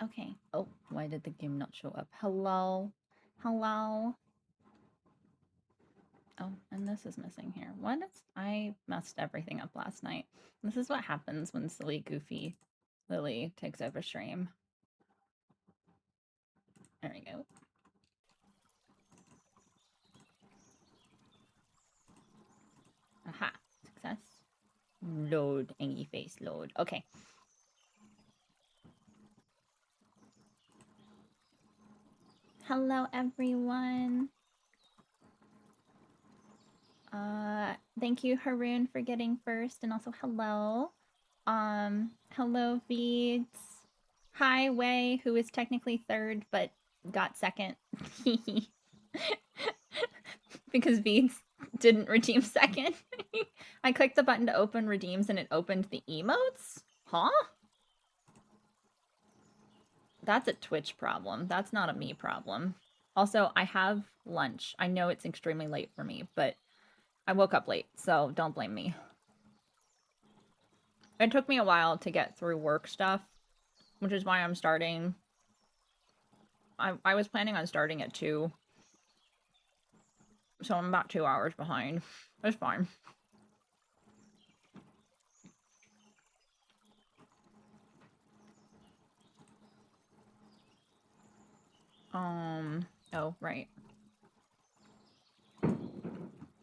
Okay. Oh, why did the game not show up? Hello? Hello? Oh, and this is missing here. What is... I messed everything up last night. This is what happens when silly, goofy Lily takes over stream. There we go. Aha. Success. Load. Angie face. Load. Okay. Hello, everyone. Thank you, Haroon, for getting first, and also hello. Hello, Veeds. Hi, Wei, who is technically third, but got second. Because Veeds didn't redeem second. I clicked the button to open redeems, and it opened the emotes? Huh? That's a Twitch problem. That's not a me problem. Also, I have lunch. I know it's extremely late for me, but I woke up late, so don't blame me. It took me a while to get through work stuff, which is why I'm starting. I was planning on starting at 2, so I'm about 2 hours behind. It's fine. Oh, right.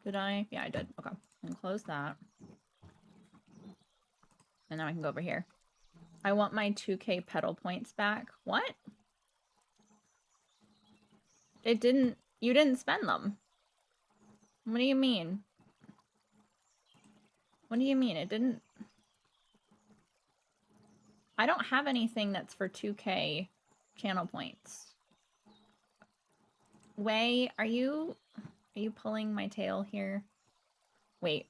Did I? Yeah, I did. Okay. And close that. And now I can go over here. I want my 2K pedal points back. What? It didn't... You didn't spend them. What do you mean? What do you mean? It didn't... I don't have anything that's for 2K channel points. Wei, are you pulling my tail here? Wait,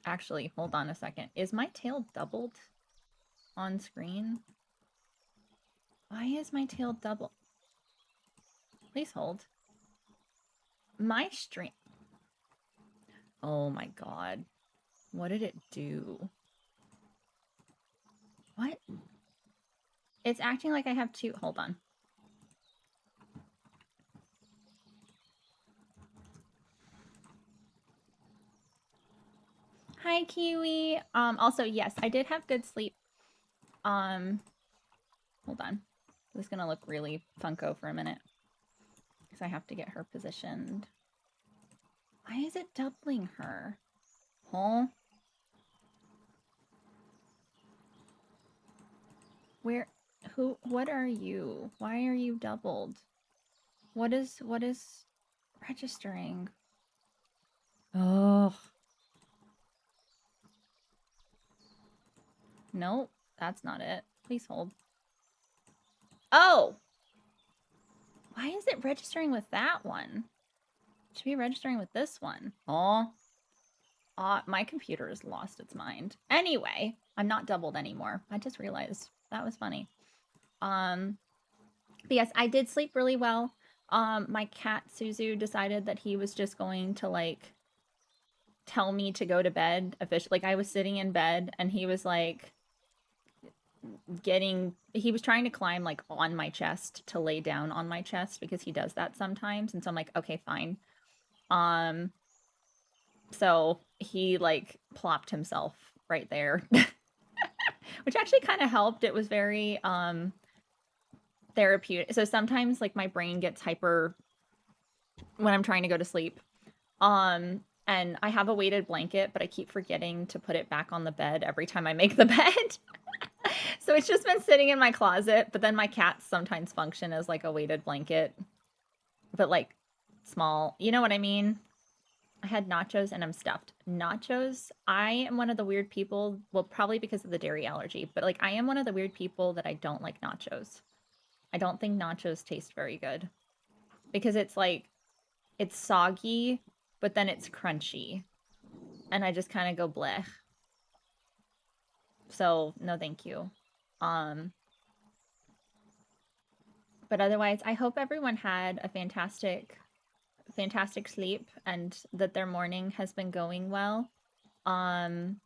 actually, hold on a second. Is my tail doubled on screen? Why is my tail double? Please hold. My stream... Oh my god. What did it do? What? It's acting like I have 2... Hold on. Hi, Kiwi. Also, yes, I did have good sleep. Hold on. This is gonna look really Funko for a minute. Because I have to get her positioned. Why is it doubling her? Huh? Where... Who... What are you? Why are you doubled? What is registering? Oh. Nope, that's not it. Please hold. Oh! Why is it registering with that one? It should be registering with this one. Oh. My computer has lost its mind. Anyway, I'm not doubled anymore. I just realized that was funny. But yes, I did sleep really well. My cat Suzu decided that he was just going to like tell me to go to bed officially. Like I was sitting in bed and he was like he was trying to climb like on my chest to lay down on my chest because he does that sometimes. And so I'm like, okay, fine. So he like plopped himself right there, which actually kind of helped. It was very therapeutic. So sometimes like my brain gets hyper when I'm trying to go to sleep. And I have a weighted blanket, but I keep forgetting to put it back on the bed every time I make the bed. So it's just been sitting in my closet, but then my cats sometimes function as like a weighted blanket, but like small. You know what I mean? I had nachos and I'm stuffed. Nachos, I am one of the weird people, well, probably because of the dairy allergy, but like I am one of the weird people that I don't like nachos. I don't think nachos taste very good because it's like, it's soggy, but then it's crunchy. And I just kind of go blech. So, no thank you. But otherwise, I hope everyone had a fantastic sleep and that their morning has been going well. And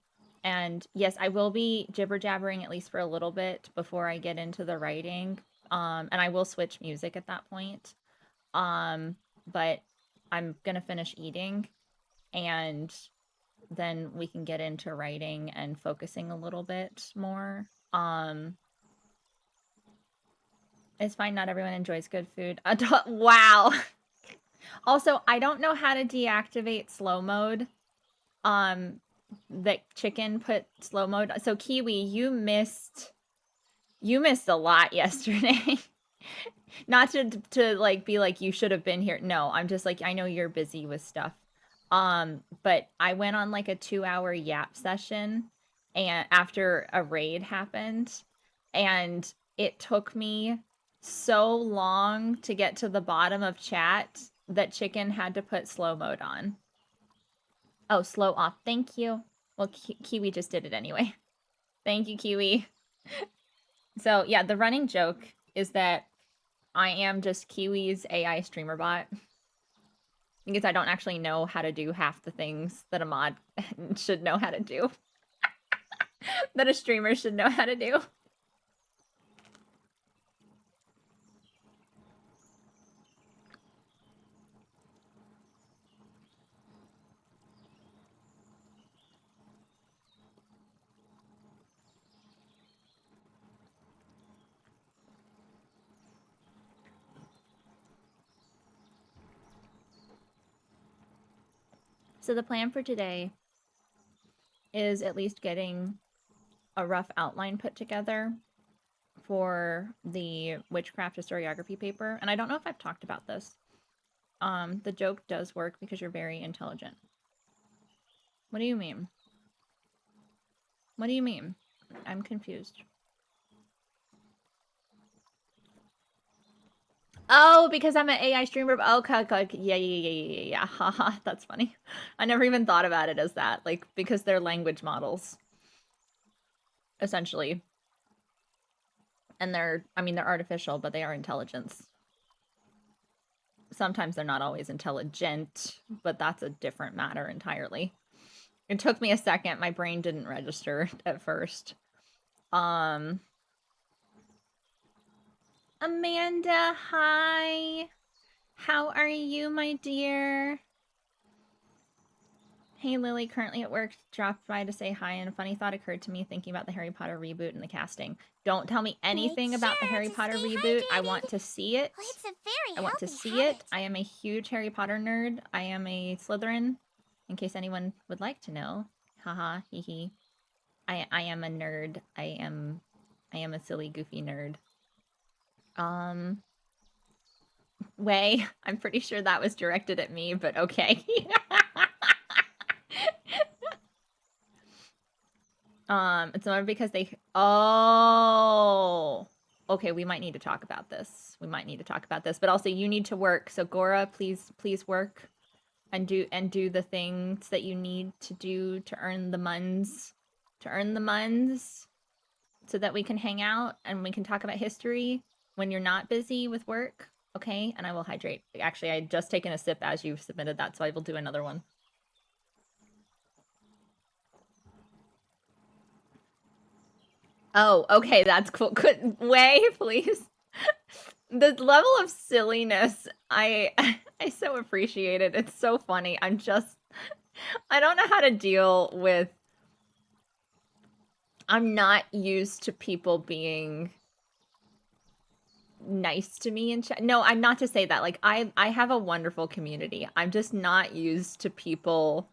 yes, I will be jibber jabbering at least for a little bit before I get into the writing. And I will switch music at that point. But I'm gonna finish eating, and then we can get into writing and focusing a little bit more. It's fine, not everyone enjoys good food. Wow. Also, I don't know how to deactivate slow mode. That chicken put slow mode. So Kiwi, you missed a lot yesterday. Not to like be like you should have been here. No, I'm just like I know you're busy with stuff. But I went on like a 2-hour yap session and after a raid happened, and it took me so long to get to the bottom of chat that chicken had to put slow mode on. Oh, slow off. Thank you. Well, Kiwi just did it anyway. Thank you, Kiwi. So yeah, the running joke is that I am just Kiwi's AI streamer bot. Because I don't actually know how to do half the things that a mod should know how to do. That a streamer should know how to do. So the plan for today is at least getting a rough outline put together for the Witchcraft historiography paper. And I don't know if I've talked about this. The joke does work because you're very intelligent. What do you mean? What do you mean? I'm confused. Oh, because I'm an AI streamer. Okay, yeah. Haha, that's funny. I never even thought about it as that. Like, because they're language models, essentially. And they're artificial, but they are intelligence. Sometimes they're not always intelligent, but that's a different matter entirely. It took me a second. My brain didn't register at first. Amanda, hi. How are you, my dear? Hey, Lily, currently at work, dropped by to say hi, and a funny thought occurred to me thinking about the Harry Potter reboot and the casting. Don't tell me anything about the Harry Potter reboot. I want to see it. I want to see it. I am a huge Harry Potter nerd. I am a Slytherin, in case anyone would like to know. Haha, hee hee. I am a nerd. I am a silly, goofy nerd. Way, I'm pretty sure that was directed at me, but okay. It's not because they... Oh! Okay, we might need to talk about this. But also, you need to work. So, Gora, please work. And do the things that you need to do to earn the muns. So that we can hang out and we can talk about history when you're not busy with work. Okay? And I will hydrate. Actually, I just taken a sip as you submitted that, so I will do another one. Oh, okay, that's cool. Could Way, please. The level of silliness, I so appreciate it. It's so funny. I don't know how to deal with... I'm not used to people being nice to me in chat. No, I'm not to say that. Like, I have a wonderful community. I'm just not used to people,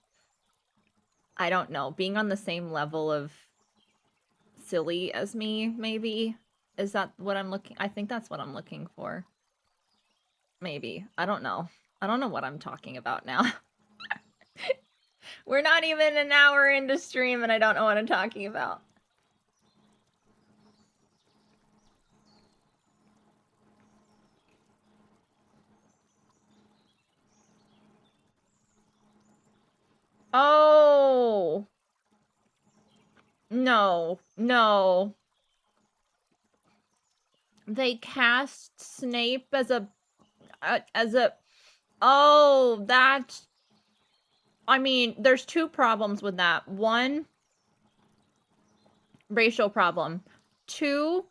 I don't know, being on the same level of silly as me, maybe. Is that what I'm looking... I think that's what I'm looking for. Maybe. I don't know. I don't know what I'm talking about now. We're not even an hour into stream and I don't know what I'm talking about. Oh! No. They cast Snape as a... Oh, that... I mean, there's two problems with that. One, racial problem. Two,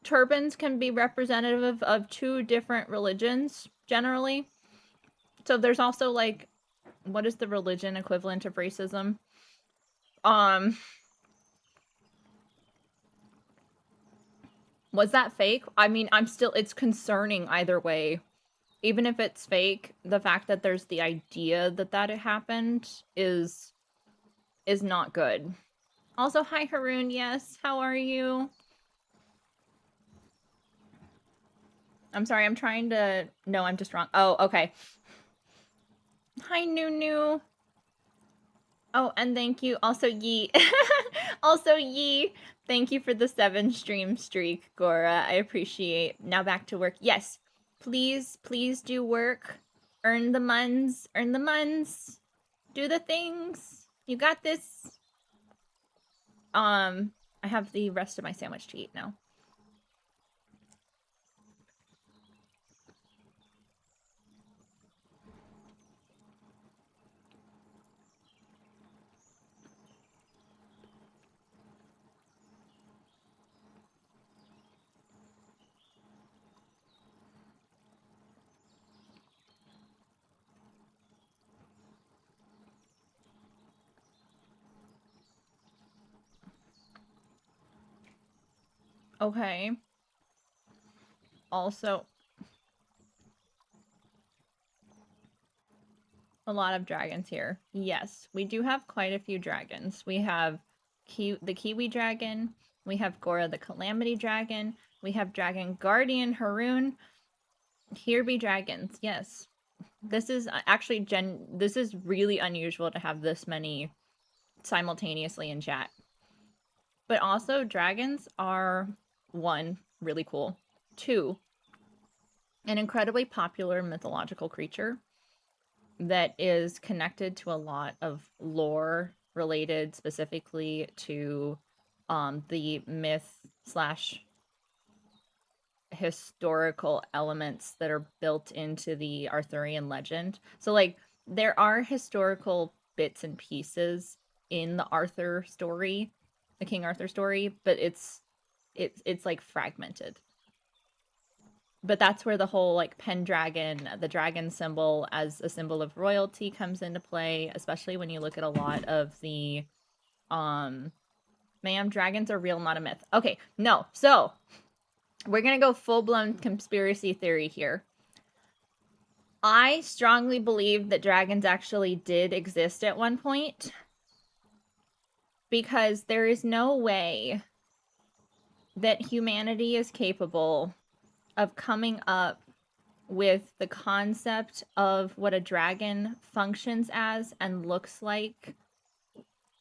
turbans can be representative of two different religions, generally. So there's also, like, what is the religion equivalent of racism? Was that fake? I mean, it's concerning either way. Even if it's fake, the fact that there's the idea that it happened is not good. Also, hi Haroon, yes, how are you? I'm sorry, I'm trying to... No, I'm just wrong. Oh, okay. Hi, Nunu. Oh, and thank you. Also, Yi. Also, Yi. Thank you for the 7 stream streak, Gora. I appreciate. Now back to work. Yes, please do work. Earn the muns. Earn the muns. Do the things. You got this. I have the rest of my sandwich to eat now. Okay. Also, a lot of dragons here. Yes, we do have quite a few dragons. We have the Kiwi dragon. We have Gora the Calamity dragon. We have Dragon Guardian Haroon. Here be dragons. Yes. This is actually this is really unusual to have this many simultaneously in chat. But also, dragons are, 1, really cool. 2, an incredibly popular mythological creature that is connected to a lot of lore related specifically to the myth slash historical elements that are built into the Arthurian legend. So, like, there are historical bits and pieces in the Arthur story, the King Arthur story, but it's like fragmented. But that's where the whole, like, Pendragon, the dragon symbol as a symbol of royalty comes into play, especially when you look at a lot of the ma'am, dragons are real, not a myth. Okay, no. So, we're gonna go full-blown conspiracy theory here. I strongly believe that dragons actually did exist at one point, because there is no way that humanity is capable of coming up with the concept of what a dragon functions as and looks like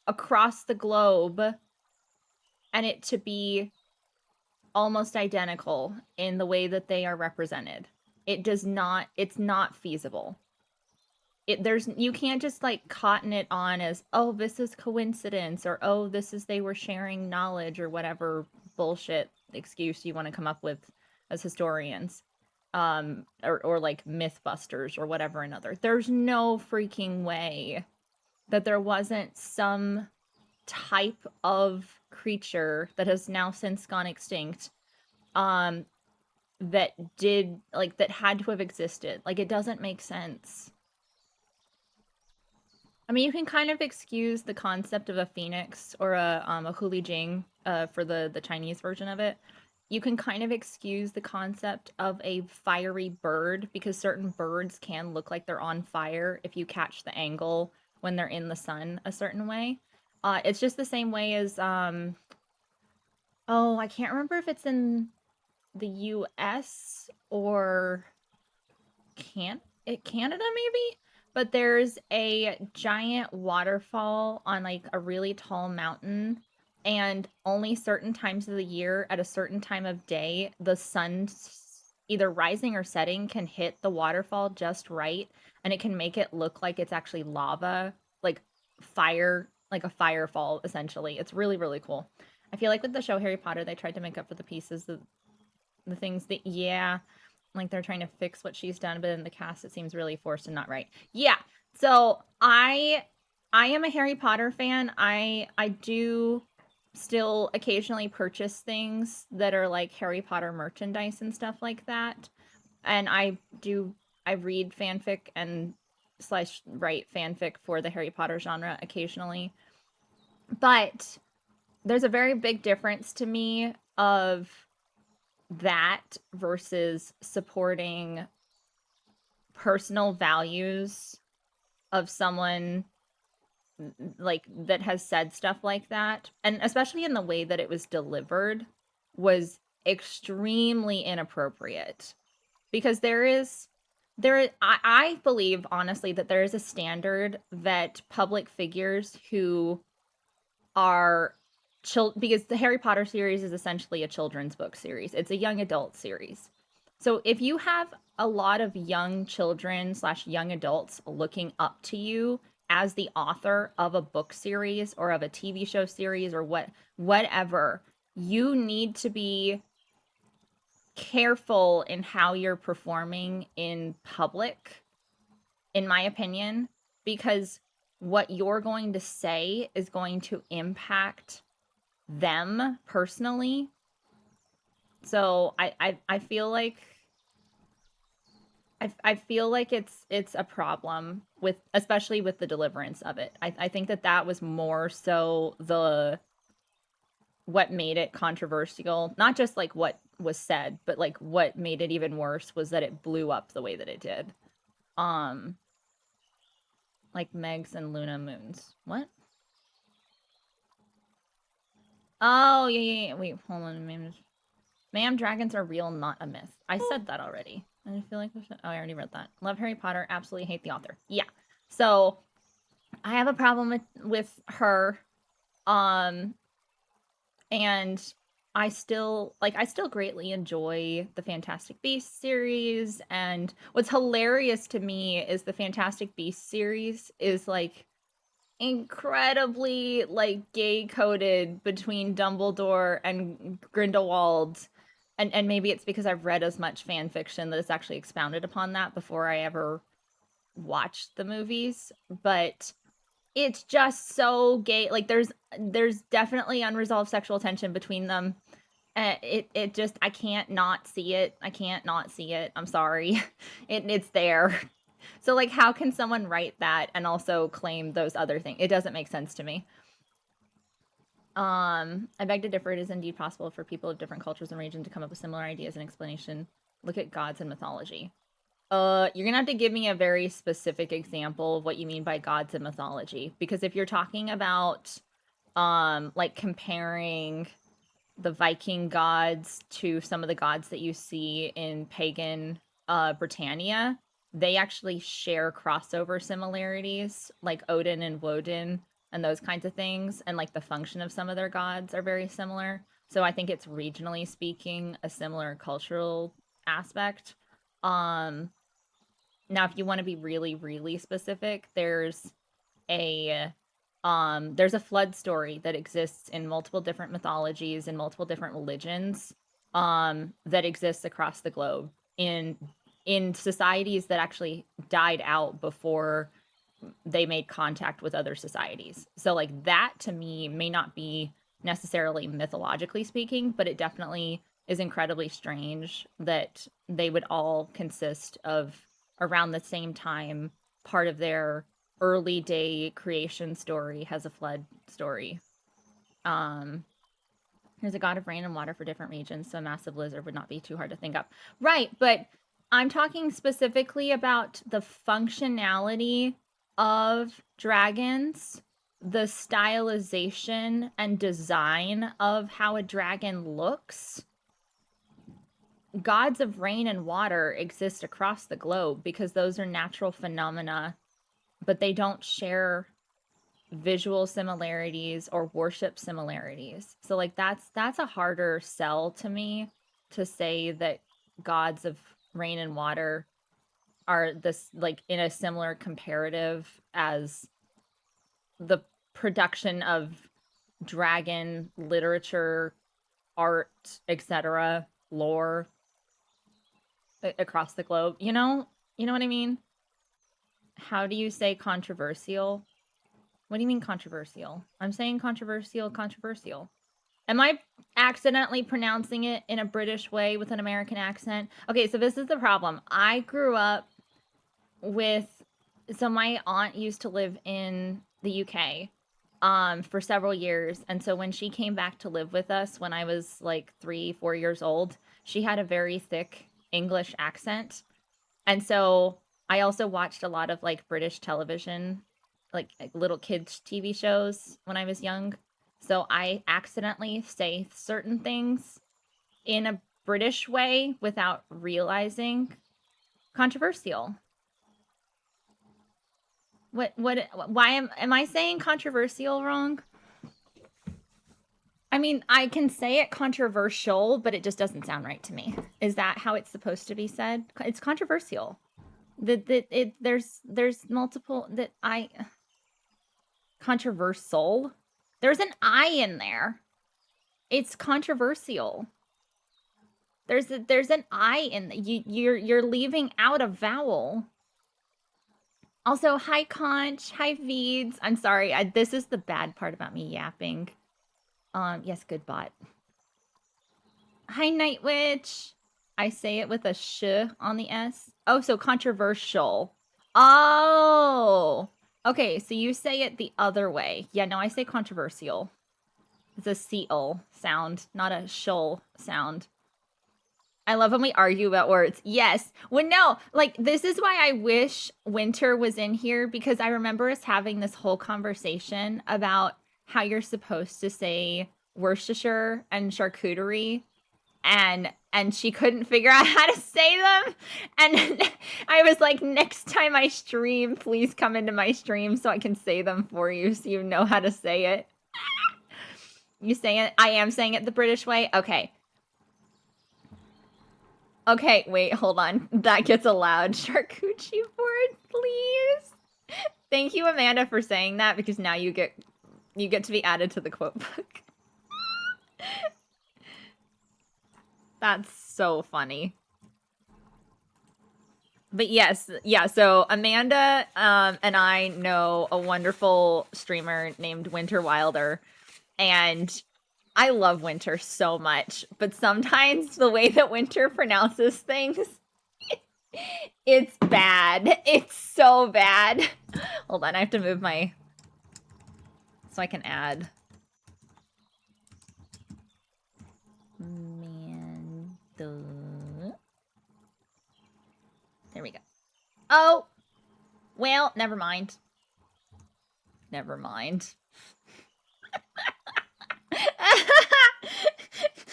across the globe, and it to be almost identical in the way that they are represented. It's not feasible. You can't just, like, cotton it on as, oh, this is coincidence, or oh, this is they were sharing knowledge, or whatever bullshit excuse you want to come up with as historians, or like mythbusters or whatever another. There's no freaking way that there wasn't some type of creature that has now since gone extinct, that had to have existed. Like, it doesn't make sense. I mean, you can kind of excuse the concept of a phoenix or a huli jing, for the Chinese version of it. You can kind of excuse the concept of a fiery bird, because certain birds can look like they're on fire if you catch the angle when they're in the sun a certain way. It's just the same way as oh, I can't remember if it's in the US or Canada maybe, but there's a giant waterfall on, like, a really tall mountain, and only certain times of the year at a certain time of day the sun either rising or setting can hit the waterfall just right, and it can make it look like it's actually lava, like fire, like a firefall essentially. It's really, really cool. I feel like with the show Harry Potter they tried to make up for the pieces, the things that, yeah, like they're trying to fix what she's done, but in the cast it seems really forced and not right. Yeah. So I am a Harry Potter fan. I do still occasionally purchase things that are like Harry Potter merchandise and stuff like that. And I read fanfic and slash write fanfic for the Harry Potter genre occasionally. But there's a very big difference to me of that versus supporting personal values of someone like that has said stuff like that, and especially in the way that it was delivered was extremely inappropriate, because I believe honestly that there is a standard that public figures who are because the Harry Potter series is essentially a children's book series. It's a young adult series. So if you have a lot of young children slash young adults looking up to you as the author of a book series or of a TV show series or whatever, you need to be careful in how you're performing in public, in my opinion, because what you're going to say is going to impact them personally. So I feel like I feel like it's a problem with, especially with the deliverance of it. I think that that was more so the what made it controversial, not just like what was said, but like what made it even worse was that it blew up the way that it did. Um like Megs and Luna Moons. What? Oh, yeah. Wait, hold on. Ma'am, dragons are real, not a myth. I said that already. I feel like I already read that. Love Harry Potter, absolutely hate the author. Yeah. So I have a problem with her. Um, and I still greatly enjoy the Fantastic Beasts series. And what's hilarious to me is the Fantastic Beasts series is like incredibly like gay coded between Dumbledore and Grindelwald. And maybe it's because I've read as much fan fiction that it's actually expounded upon that before I ever watched the movies. But it's just so gay. Like there's definitely unresolved sexual tension between them. It just I can't not see it. I can't not see it. I'm sorry. It's there. So like how can someone write that and also claim those other things? It doesn't make sense to me. I beg to differ. It is indeed possible for people of different cultures and regions to come up with similar ideas and explanation. Look at gods and mythology. You're gonna have to give me a very specific example of what you mean by gods and mythology, because if you're talking about like comparing the Viking gods to some of the gods that you see in pagan Britannia, they actually share crossover similarities, like Odin and Woden and those kinds of things, and like the function of some of their gods are very similar. So I think it's regionally speaking a similar cultural aspect. Um Now if you want to be really really specific, a there's a flood story that exists in multiple different mythologies and multiple different religions that exists across the globe in societies that actually died out before they made contact with other societies. So like that to me may not be necessarily mythologically speaking, but it definitely is incredibly strange that they would all consist of around the same time. Part of their early day creation story has a flood story. Um there's a god of rain and water for different regions, so a massive blizzard would not be too hard to think up. Right, but I'm talking specifically about the functionality of dragons, the stylization and design of how a dragon looks. Gods of rain and water exist across the globe because those are natural phenomena, but they don't share visual similarities or worship similarities. So like that's a harder sell to me, to say that gods of rain and water are this like in a similar comparative as the production of dragon literature, art, etc., lore across the globe. You know what I mean? How do you say controversial? What do you mean controversial? I'm saying controversial. Am I accidentally pronouncing it in a British way with an American accent? Okay, so this is the problem. I grew up with, so my aunt used to live in the UK for several years, and so when she came back to live with us when I was like 3, 4 years old, she had a very thick English accent. And so I also watched a lot of like British television, like little kids TV shows when I was young. So I accidentally say certain things in a British way without realizing. Controversial. Why am I saying controversial wrong? I mean, I can say it controversial, but it just doesn't sound right to me. Is that how it's supposed to be said? It's controversial. There's multiple that I controversial. There's an I in there. It's controversial. There's an I in you're leaving out a vowel. Also, hi Conch, hi Veeds. I'm sorry, this is the bad part about me yapping. Yes, good bot. Hi Night Witch. I say it with a sh on the S. Oh, so controversial. Oh. Okay, so you say it the other way. Yeah, no, I say controversial. It's a seal sound, not a shul sound. I love when we argue about words. Yes. Well, no, like, this is why I wish Winter was in here, because I remember us having this whole conversation about how you're supposed to say Worcestershire and charcuterie, and she couldn't figure out how to say them. And I was like, next time I stream, please come into my stream so I can say them for you so you know how to say it. You say it? I am saying it the British way? Okay. Okay, wait, hold on. That gets a loud charcuterie board, please. Thank you, Amanda, for saying that, because now you get to be added to the quote book. That's so funny. But yes, yeah, so Amanda and I know a wonderful streamer named Winter Wilder, and I love Winter so much, but sometimes the way that Winter pronounces things, it's bad. It's so bad. Hold on, I have to move my... so I can add... There we go. Oh! Well, never mind. Never mind.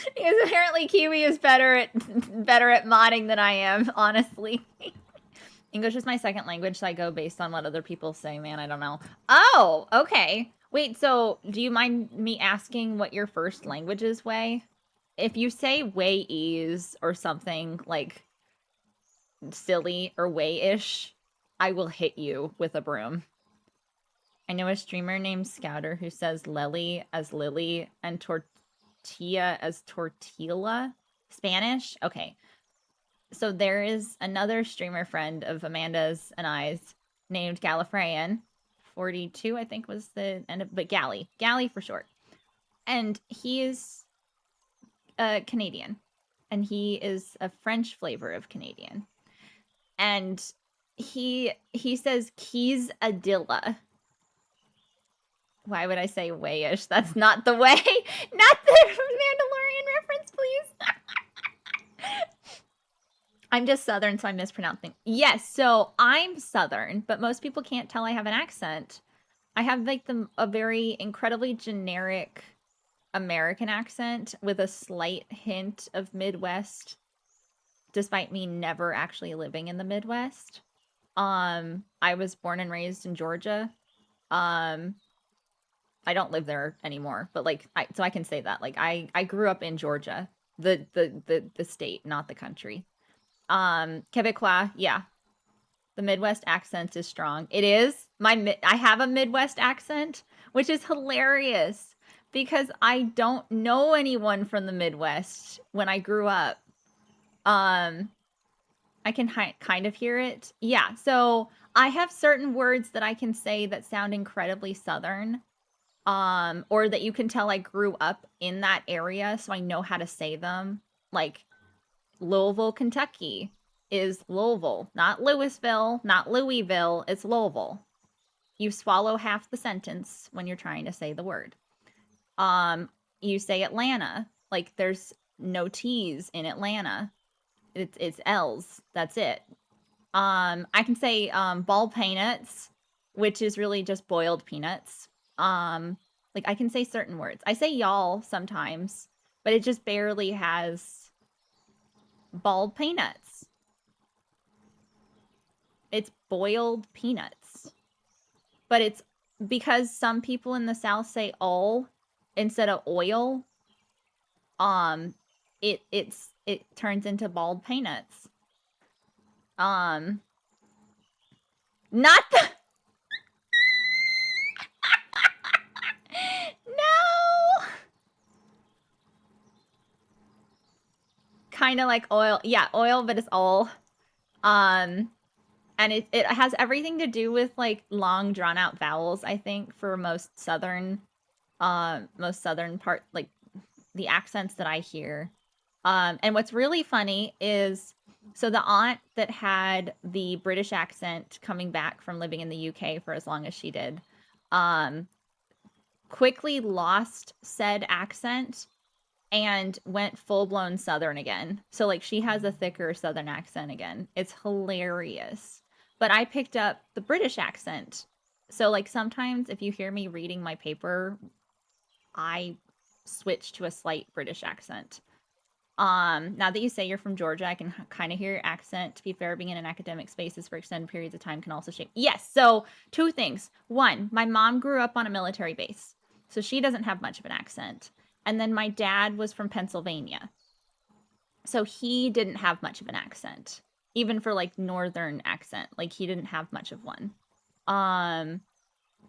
Because apparently Kiwi is better at modding than I am, honestly. English is my second language, so I go based on what other people say, man. I don't know. Oh, okay. Wait, so do you mind me asking what your first language is, Way? If you say way-ease or something like silly or way-ish, I will hit you with a broom. I know a streamer named Scouter who says Lily as Lily and tortilla as tortilla. Spanish? Okay. So there is another streamer friend of Amanda's and I's named Gallifreyan. 42, I think was the end of, but Gally for short. And he is Canadian. And he is a French flavor of Canadian. And he says Keys Adilla. Why would I say wayish? That's not the way. Not the Mandalorian reference, please. I'm just Southern, so I'm mispronouncing. Yes, so I'm Southern, but most people can't tell I have an accent. I have like a very incredibly generic American accent with a slight hint of Midwest, despite me never actually living in the Midwest. I was born and raised in Georgia. I don't live there anymore, but like, so I can say that. Like, I grew up in Georgia, the state, not the country. Quebecois, yeah. The Midwest accent is strong. It is. I have a Midwest accent, which is hilarious because I don't know anyone from the Midwest when I grew up. I can kind of hear it. Yeah, so I have certain words that I can say that sound incredibly Southern. or that you can tell I grew up in that area, so I know how to say them. Like Louisville, Kentucky is Louisville, not Louisville, not Louisville, it's Louisville. You swallow half the sentence when you're trying to say the word. You say Atlanta, like there's no T's in Atlanta. It's L's. That's it. I can say ball peanuts, which is really just boiled peanuts. Like I can say certain words. I say y'all sometimes, but it just barely has bald peanuts. It's boiled peanuts. But it's because some people in the South say "ol" instead of oil, it turns into bald peanuts. Not the No. Kind of like oil. Yeah, oil, but it's all. And it has everything to do with like long drawn out vowels, I think, for most southern part, like the accents that I hear. And what's really funny is, so the aunt that had the British accent coming back from living in the UK for as long as she did, quickly lost said accent and went full blown Southern again. So like she has a thicker Southern accent again. It's hilarious. But I picked up the British accent. So like sometimes if you hear me reading my paper, I switch to a slight British accent. Now that you say you're from Georgia, I can kind of hear your accent. To be fair, being in an academic spaces for extended periods of time can also shape. Yes. So two things. One, my mom grew up on a military base, so she doesn't have much of an accent. And then my dad was from Pennsylvania, so he didn't have much of an accent, even for like northern accent. Like he didn't have much of one.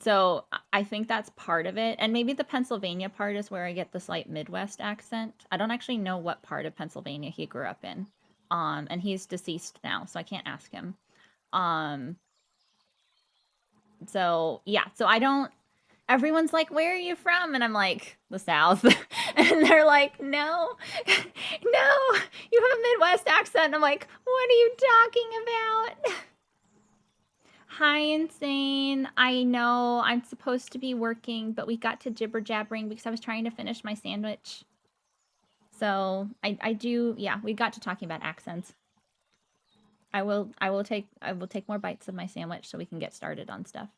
So I think that's part of it. And maybe the Pennsylvania part is where I get the slight Midwest accent. I don't actually know what part of Pennsylvania he grew up in. And he's deceased now, so I can't ask him. So yeah, so I don't, everyone's like, where are you from? And I'm like, the South. And they're like, no, no, you have a Midwest accent. And I'm like, what are you talking about? Hi, Insane. I know I'm supposed to be working, but we got to jibber jabbering because I was trying to finish my sandwich. So I do, yeah, we got to talking about accents. I will take more bites of my sandwich so we can get started on stuff.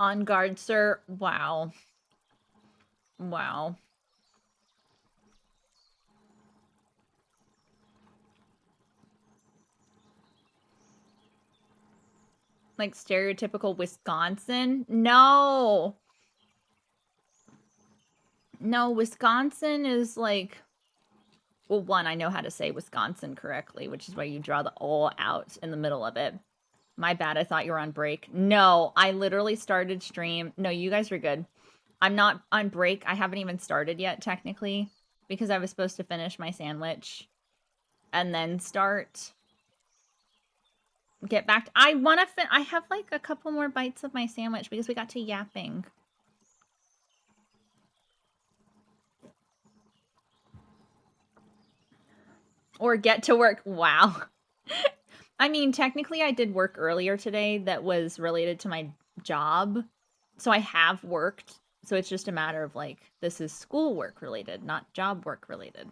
On guard, sir. Wow. Wow. Like stereotypical Wisconsin? No. No, Wisconsin is like, well, one, I know how to say Wisconsin correctly, which is why you draw the O out in the middle of it. My bad, I thought you were on break. No, I literally started stream. No, you guys were good. I'm not on break. I haven't even started yet, technically, because I was supposed to finish my sandwich and then start. Get back to, I want to I have like a couple more bites of my sandwich because we got to yapping. Or get to work. Wow. I mean, technically I did work earlier today that was related to my job. So I have worked. So it's just a matter of like, this is school work related, not job work related.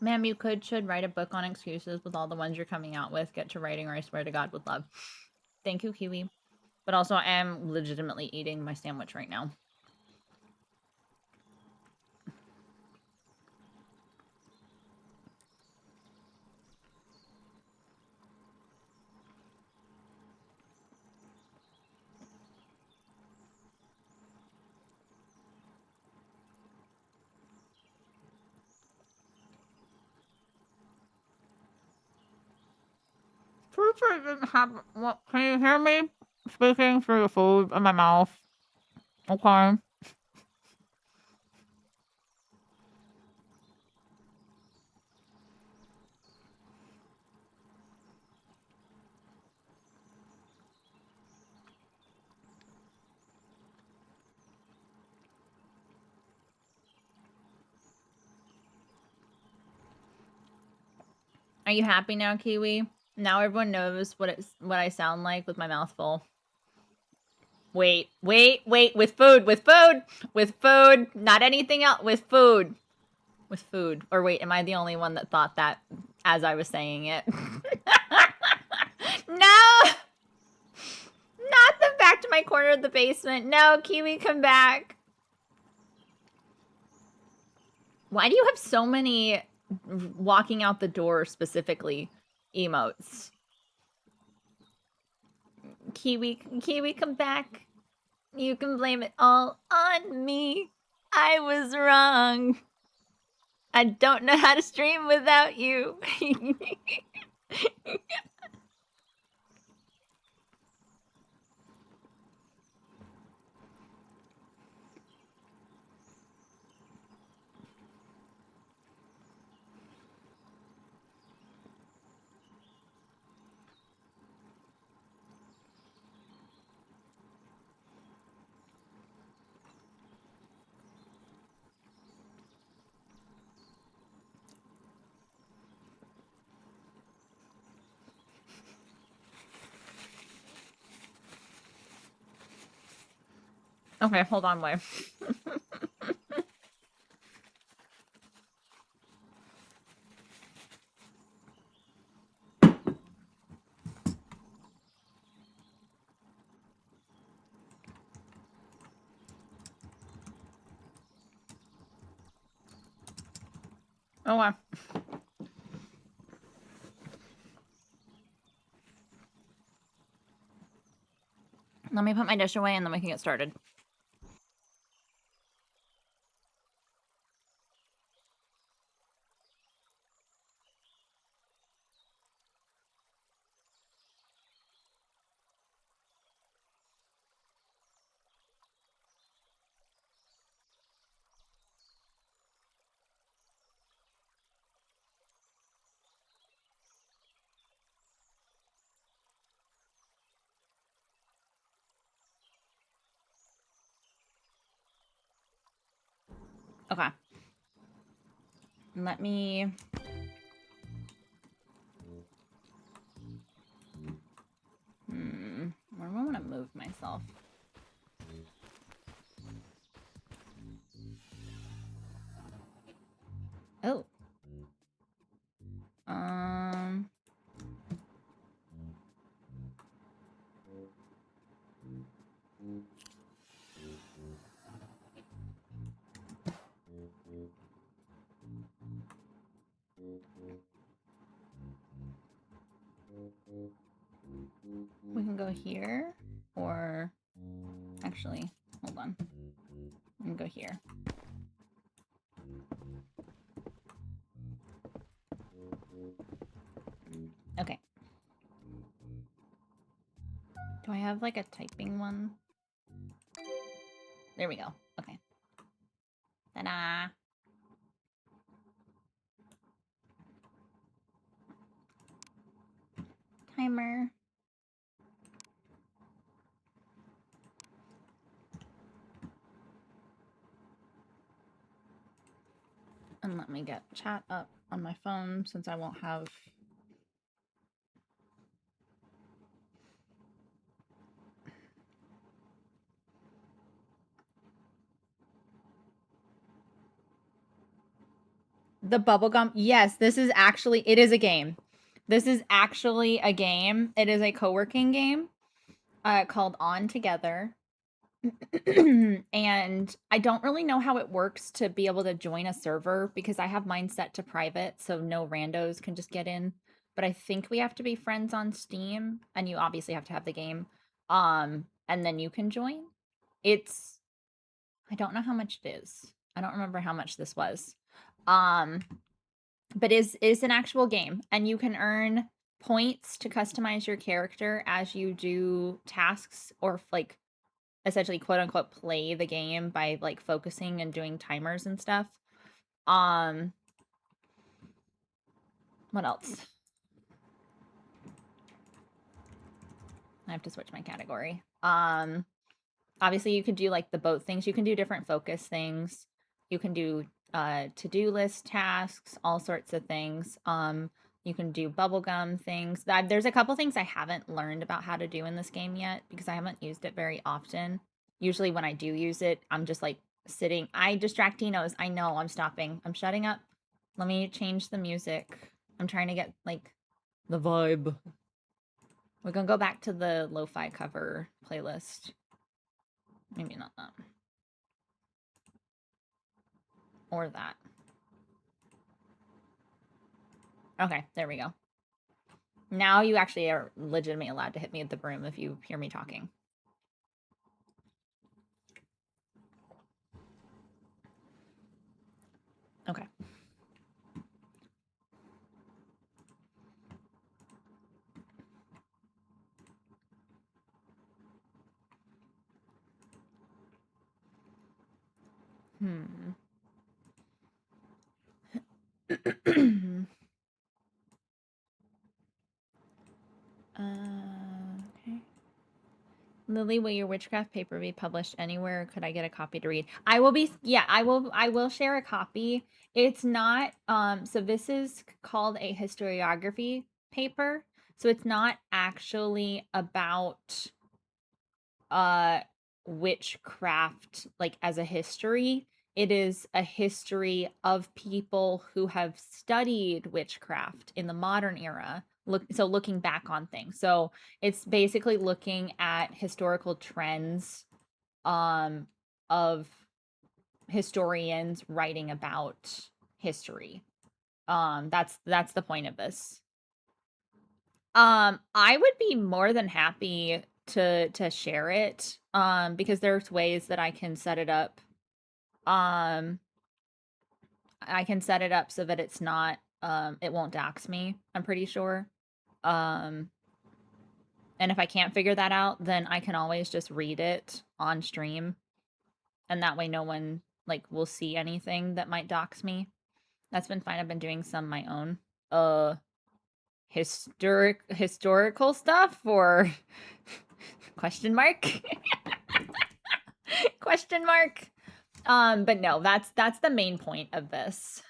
Ma'am, you should write a book on excuses with all the ones you're coming out with. Get to writing, or I swear to God, with love. Thank you, Kiwi. But also, I am legitimately eating my sandwich right now. Fruit didn't have. What? Can you hear me speaking through the food in my mouth? Okay. Are you happy now, Kiwi? Now everyone knows what I sound like with my mouth full. Wait. With food. Not anything else. With food. Or wait, am I the only one that thought that as I was saying it? No! Not the back to my corner of the basement. No, Kiwi, come back. Why do you have so many walking out the door specifically emotes? Kiwi, come back. You can blame it all on me. I was wrong. I don't know how to stream without you. Okay, hold on, wait. Okay. Let me put my dish away and then we can get started. Okay. Let me... Where do I want to move myself? Oh. We can go here, or... Actually, hold on. We can go here. Okay. Do I have, like, a typing one? There we go. Okay. Ta-da! Timer. And let me get chat up on my phone since I won't have... The bubblegum. Yes, this is actually, it is a game. This is actually a game. It is a co-working game called On Together. And I don't really know how it works to be able to join a server because I have mine set to private, so no randos can just get in. But I think we have to be friends on Steam, and you obviously have to have the game. And then you can join. It's I don't know how much it is. I don't remember how much this was. Um, but is an actual game, and you can earn points to customize your character as you do tasks or like essentially quote unquote play the game by like focusing and doing timers and stuff. Um what else? I have to switch my category. Obviously you could do like the boat things. You can do different focus things. You can do to-do list tasks, all sorts of things. You can do bubblegum things. There's a couple things I haven't learned about how to do in this game yet because I haven't used it very often. Usually when I do use it, I'm just like sitting. I distract Tinos. I know, I'm stopping. I'm shutting up. Let me change the music. I'm trying to get like the vibe. We're gonna go back to the lo-fi cover playlist. Maybe not that. Or that. Okay, there we go. Now you actually are legitimately allowed to hit me with the broom if you hear me talking. Okay. Okay. Lily, will your witchcraft paper be published anywhere? Could I get a copy to read? I will be, yeah, I will share a copy. It's not, so this is called a historiography paper. So it's not actually about witchcraft like as a history. It is a history of people who have studied witchcraft in the modern era. Looking back on things. So it's basically looking at historical trends of historians writing about history. That's the point of this. I would be more than happy to share it because there's ways that I can set it up. Um I can set it up so that it's not it won't dox me, I'm pretty sure. Um and if I can't figure that out, then I can always just read it on stream. And that way no one like will see anything that might dox me. That's been fine. I've been doing some my own. Historical stuff or question mark question mark. But no, that's the main point of this.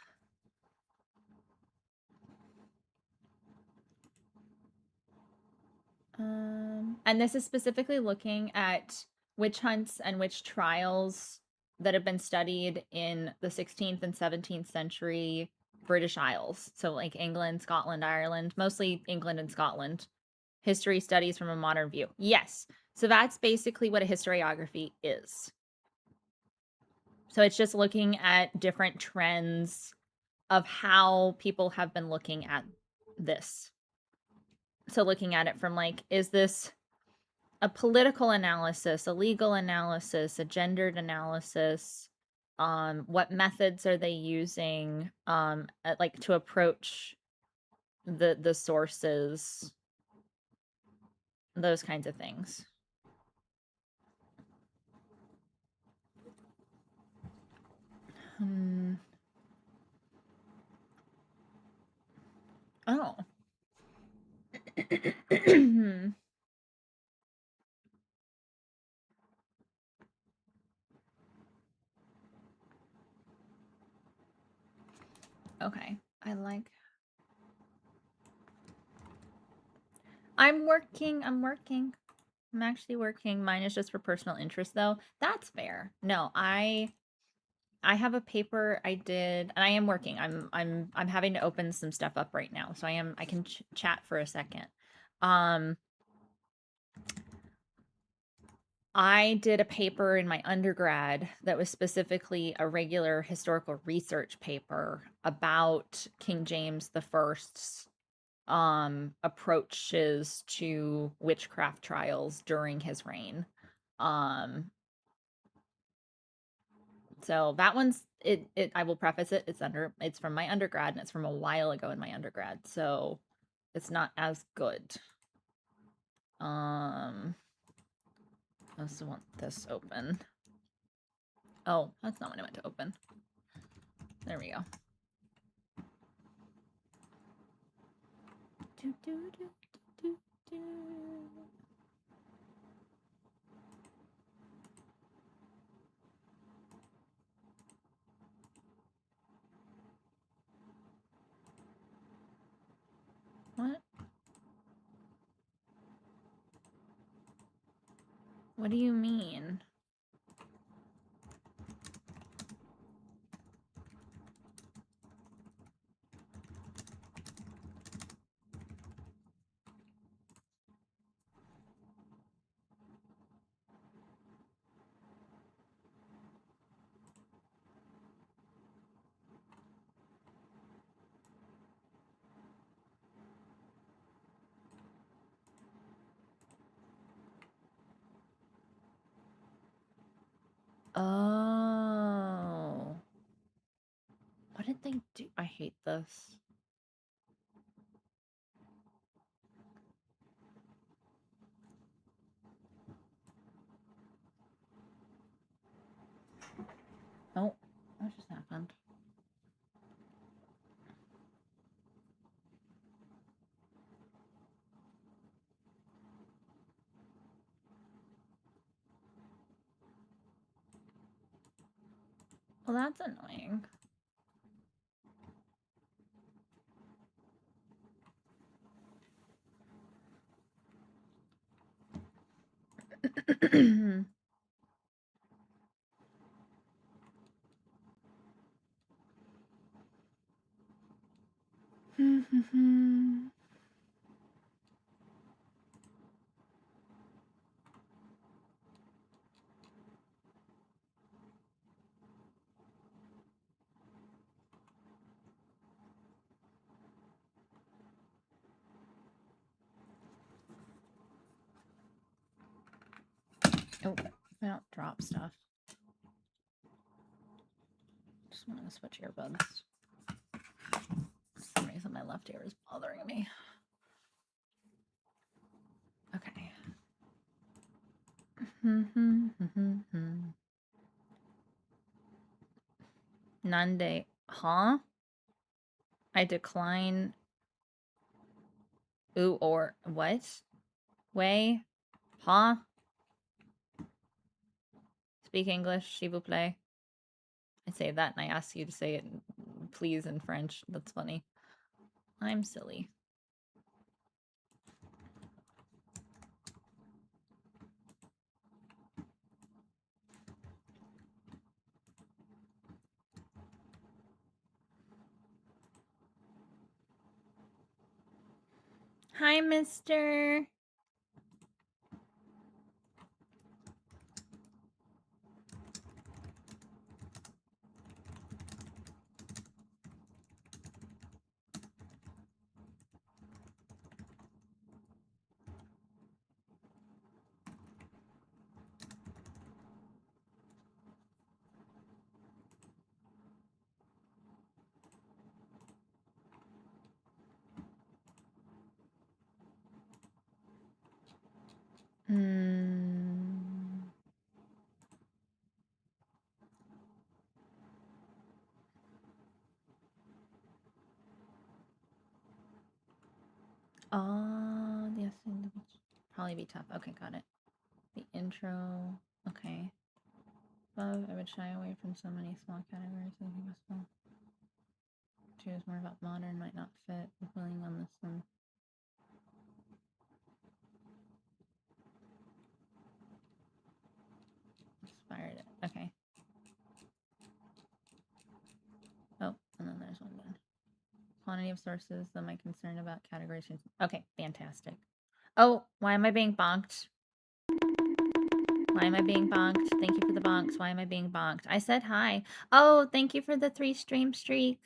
And this is specifically looking at witch hunts and witch trials that have been studied in the 16th and 17th century British Isles. So like England, Scotland, Ireland, mostly England and Scotland. History studies from a modern view. Yes. So that's basically what a historiography is. So it's just looking at different trends of how people have been looking at this. So looking at it from like, is this a political analysis, a legal analysis, a gendered analysis? What methods are they using like to approach the sources? Those kinds of things. Oh. Okay. I'm working. I'm actually working. Mine is just for personal interest though. That's fair. No, I have a paper I did, and I am working. I'm having to open some stuff up right now, so I can chat for a second. Um, I did a paper in my undergrad that was specifically a regular historical research paper about King James the First's approaches to witchcraft trials during his reign. Um, so that one's it I will preface it, it's from my undergrad and it's from a while ago in my undergrad, so it's not as good. I also want this open. Oh, that's not what I meant to open. There we go. Do, do, do, do, do. What? What do you mean? Oh. What did they do? I hate this. Oh, what just happened? Well, that's annoying. Oh, I don't drop stuff. Just want to switch earbuds. For some reason, my left ear is bothering me. Okay. Nande. Huh? I decline. Ooh, or what? Way? Huh? Speak English, s'il vous plaît. I say that and I ask you to say it, please, in French. That's funny. I'm silly. Hi, mister. Oh, yes, probably be tough. Okay, got it. The intro. Okay. Above, I would shy away from so many small categories. I think small. Choose more about modern might not fit. I'm feeling on this one. Inspired it. Okay. quantity of sources than my concern about categorization. Okay, fantastic. Oh, why am I being bonked? Why am I being bonked? Thank you for the bonks. Why am I being bonked? I said hi. Oh, thank you for the 3 stream streak.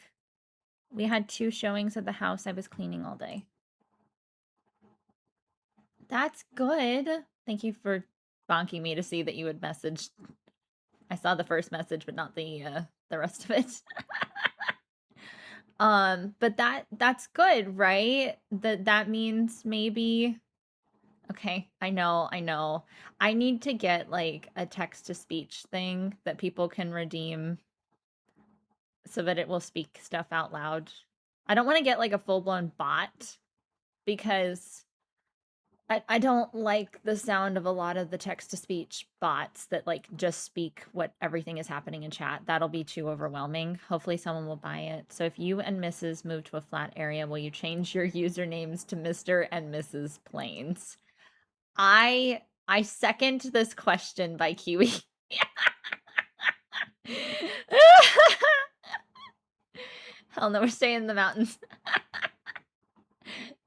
We had 2 showings of the house I was cleaning all day. That's good. Thank you for bonking me to see that you had messaged. I saw the first message, but not the rest of it. But that's good, right? That means maybe. Okay, I know. I need to get like a text to speech thing that people can redeem so that it will speak stuff out loud. I don't want to get like a full-blown bot because I don't like the sound of a lot of the text to speech bots that like just speak what everything is happening in chat. That'll be too overwhelming. Hopefully someone will buy it. So if you and Mrs. move to a flat area, will you change your usernames to Mr. and Mrs. Plains? I second this question by Kiwi. Hell no, we're staying in the mountains.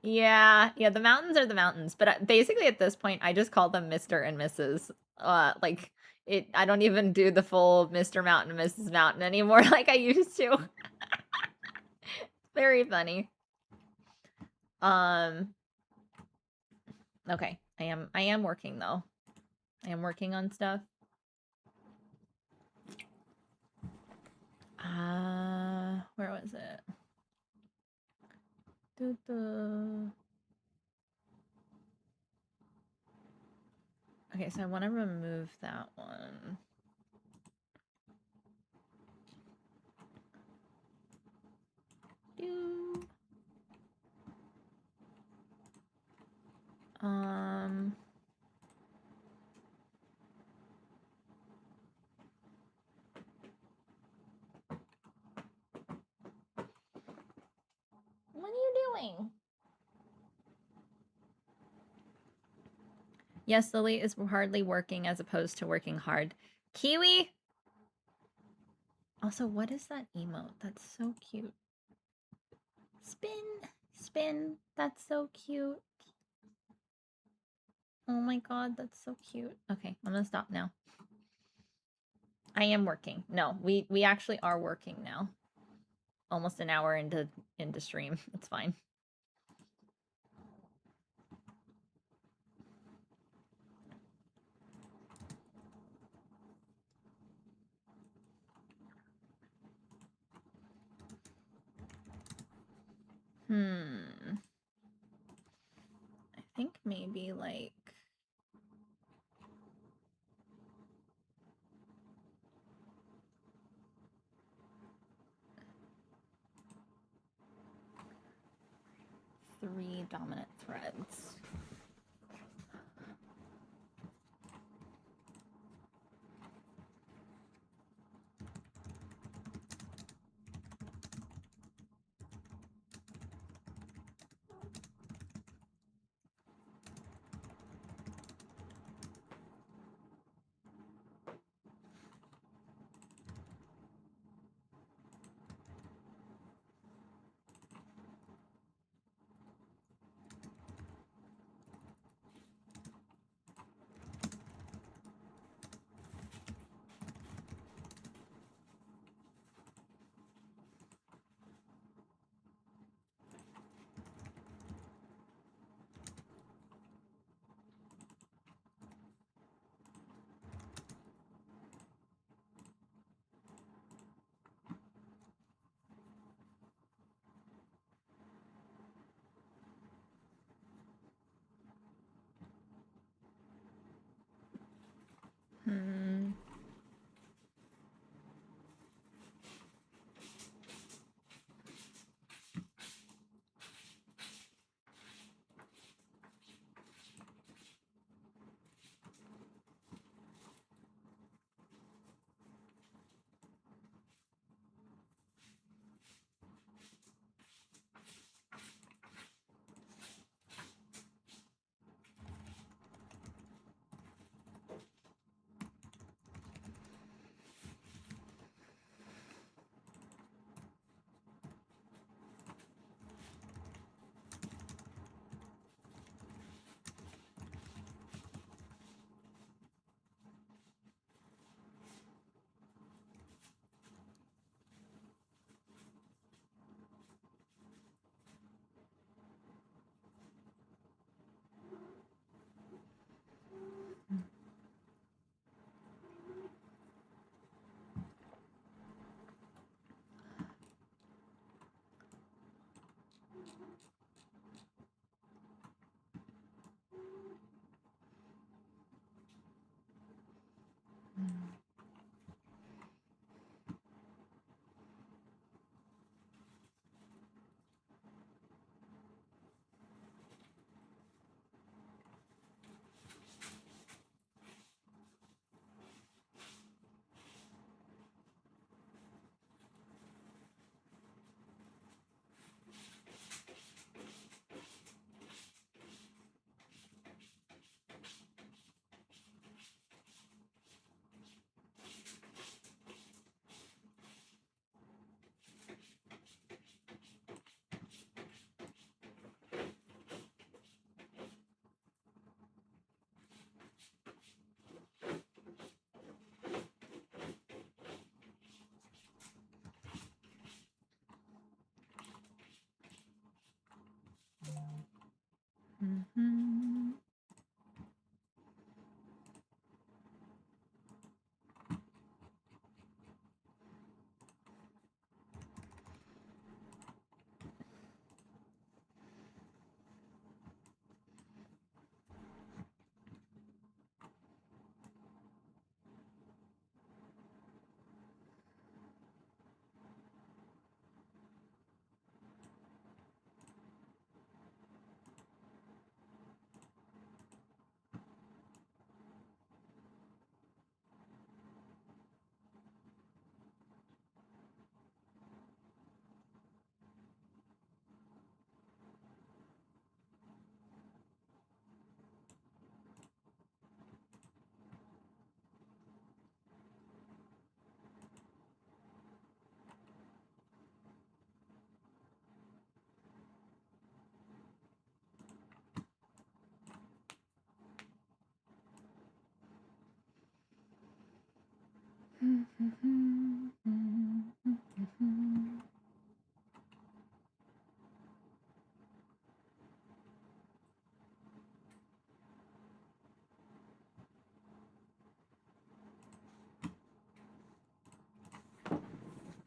Yeah, the mountains are the mountains, but basically at this point, I just call them Mr. and Mrs. Like I don't even do the full Mr. Mountain and Mrs. Mountain anymore like I used to. Very funny. Okay, I am working though. I am working on stuff. Where was it? Okay, so I want to remove that one. What are you doing? Yes, Lily is hardly working as opposed to working hard. Kiwi? Also, what is that emote? That's so cute. Spin. That's so cute. Oh my god, that's so cute. Okay, I'm gonna stop now. I am working. No, we actually are working now. Almost an hour into stream. It's fine. I think maybe like three dominant threads.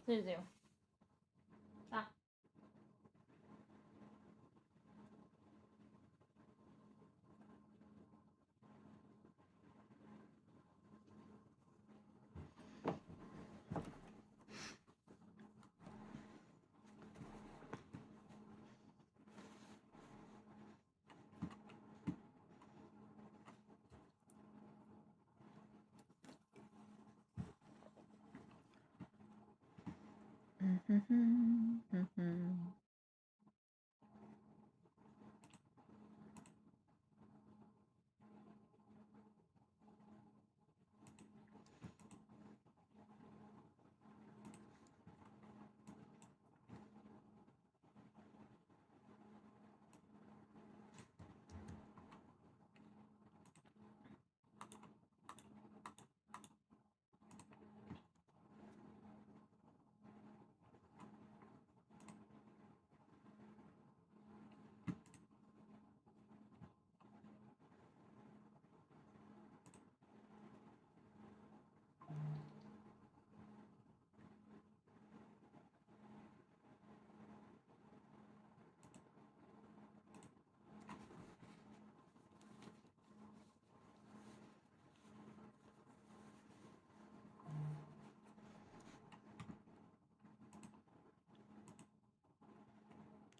Suzu. Stop.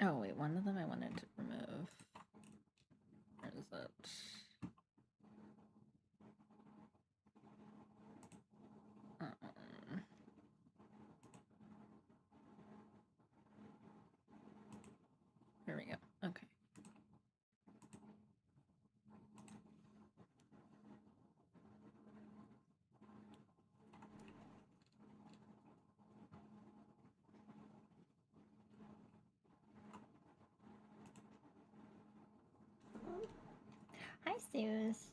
Oh wait, one of them I wanted to remove. Where is it? Here we go. Okay. Hi, Suze.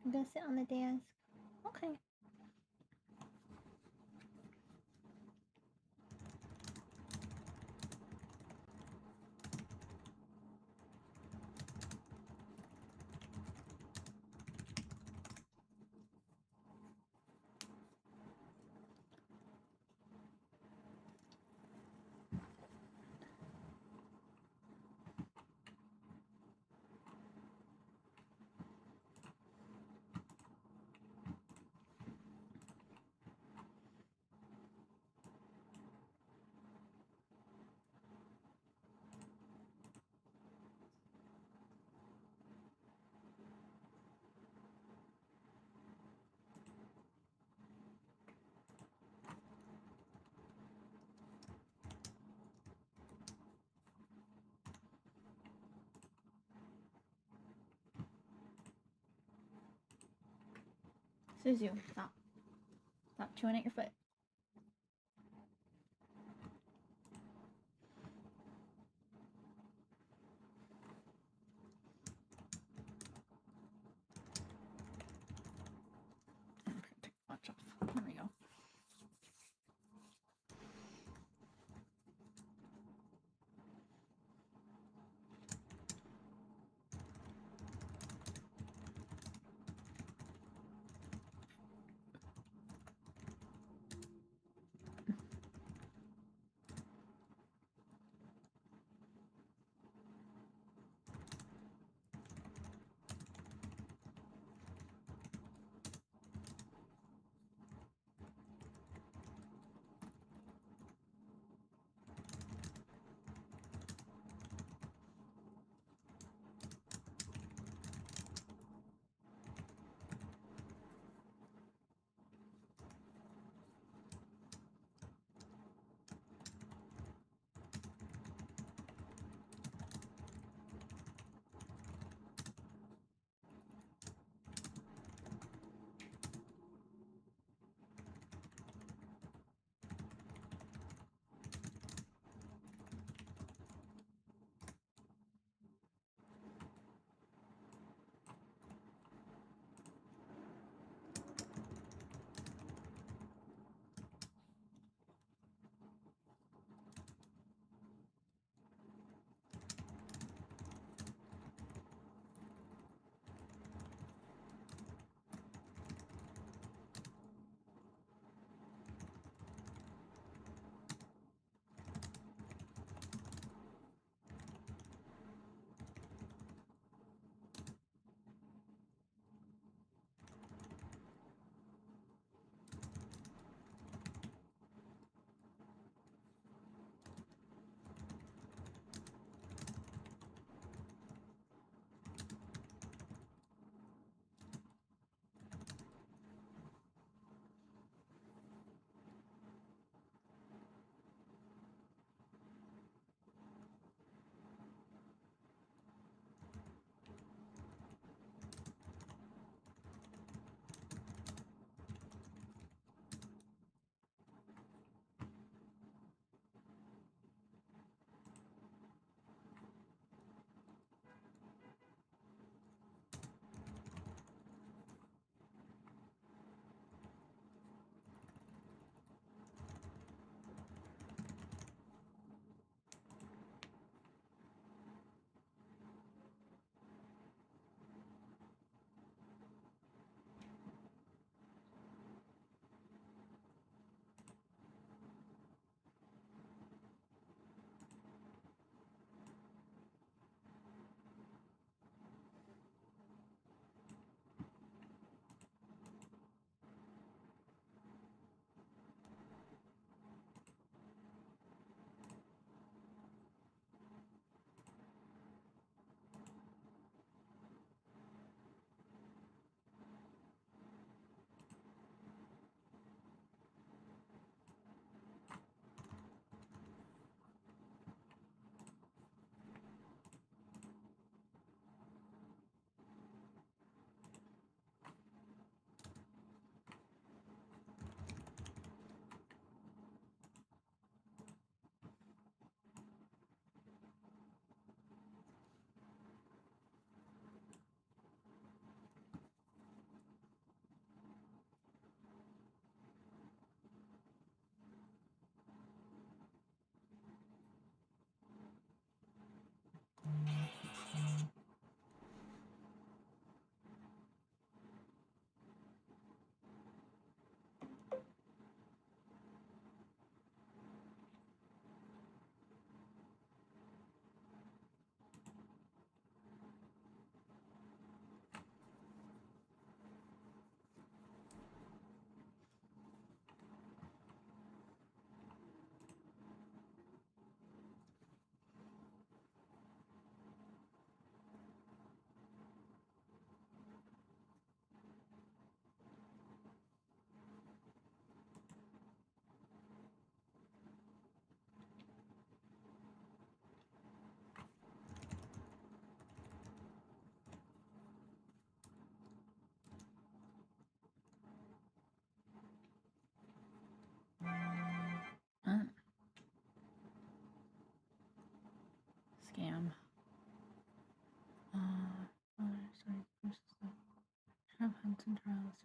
I'm gonna sit on the desk. Okay. Suzu, stop. Stop chewing at your foot. Okay, take the watch off. There we go.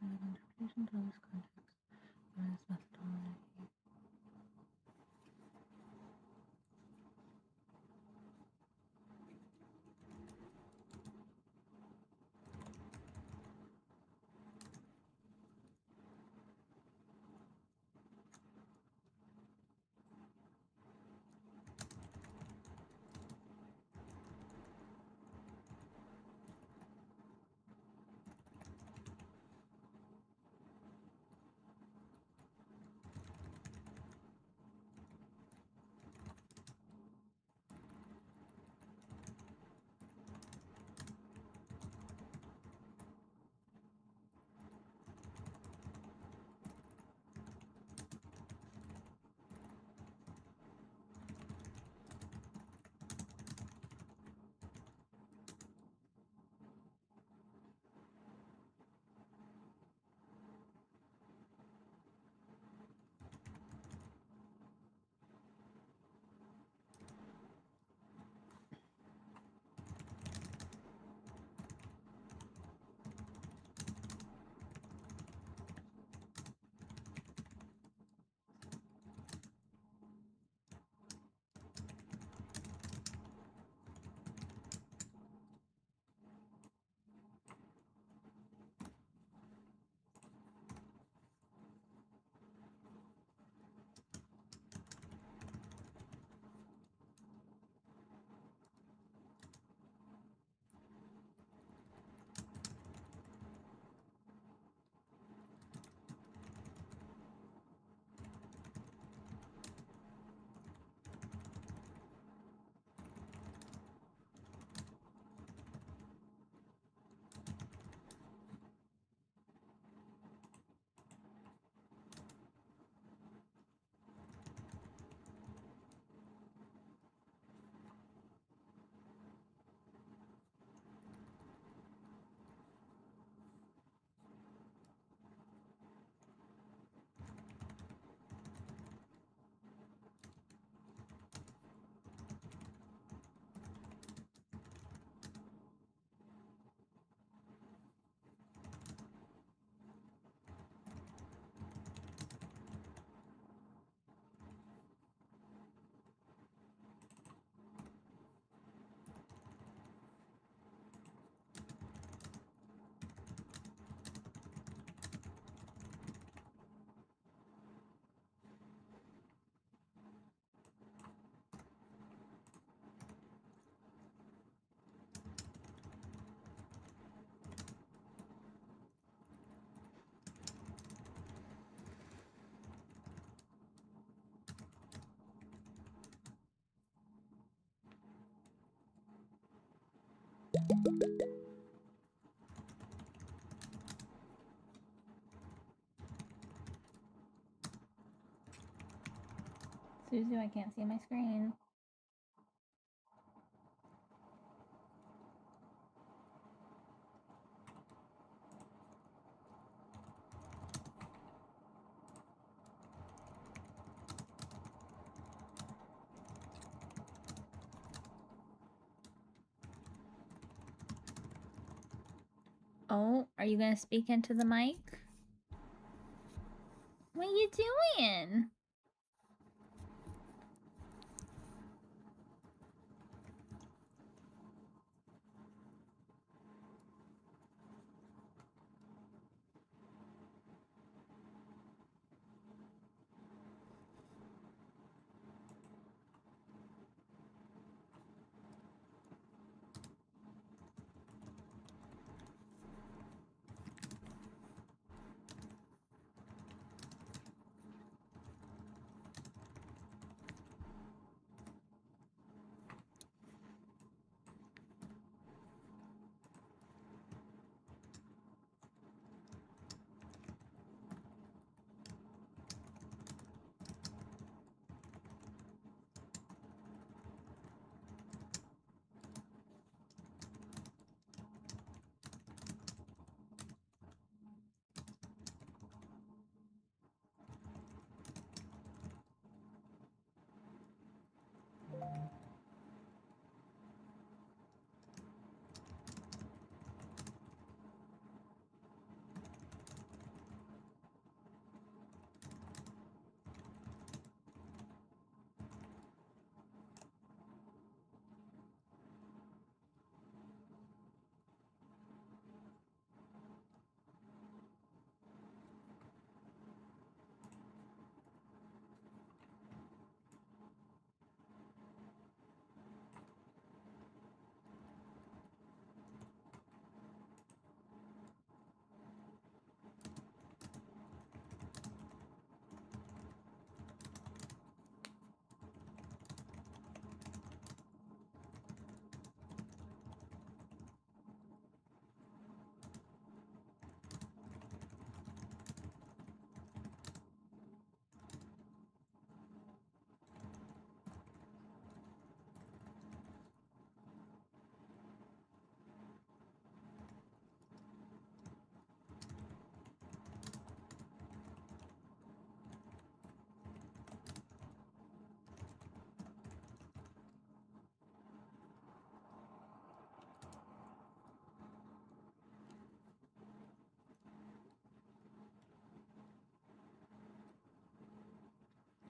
interpretation, context, methodology. Suzu, I can't see my screen. Oh, are you gonna speak into the mic? What you doing?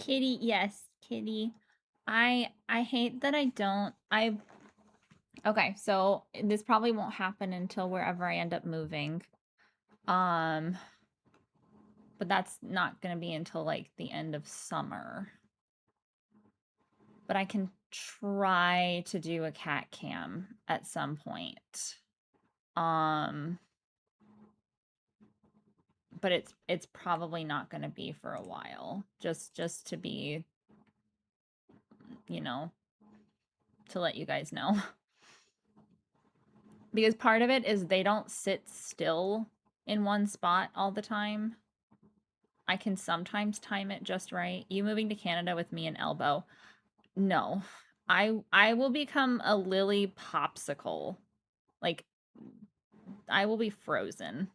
Kitty, yes, Kitty. I hate that I don't. Okay, so this probably won't happen until wherever I end up moving. But that's not gonna be until like the end of summer. But I can try to do a cat cam at some point. But it's probably not gonna be for a while. Just to be, you know, to let you guys know. Because part of it is they don't sit still in one spot all the time. I can sometimes time it just right. You moving to Canada with me and Elbow. No. I will become a lily popsicle. Like I will be frozen.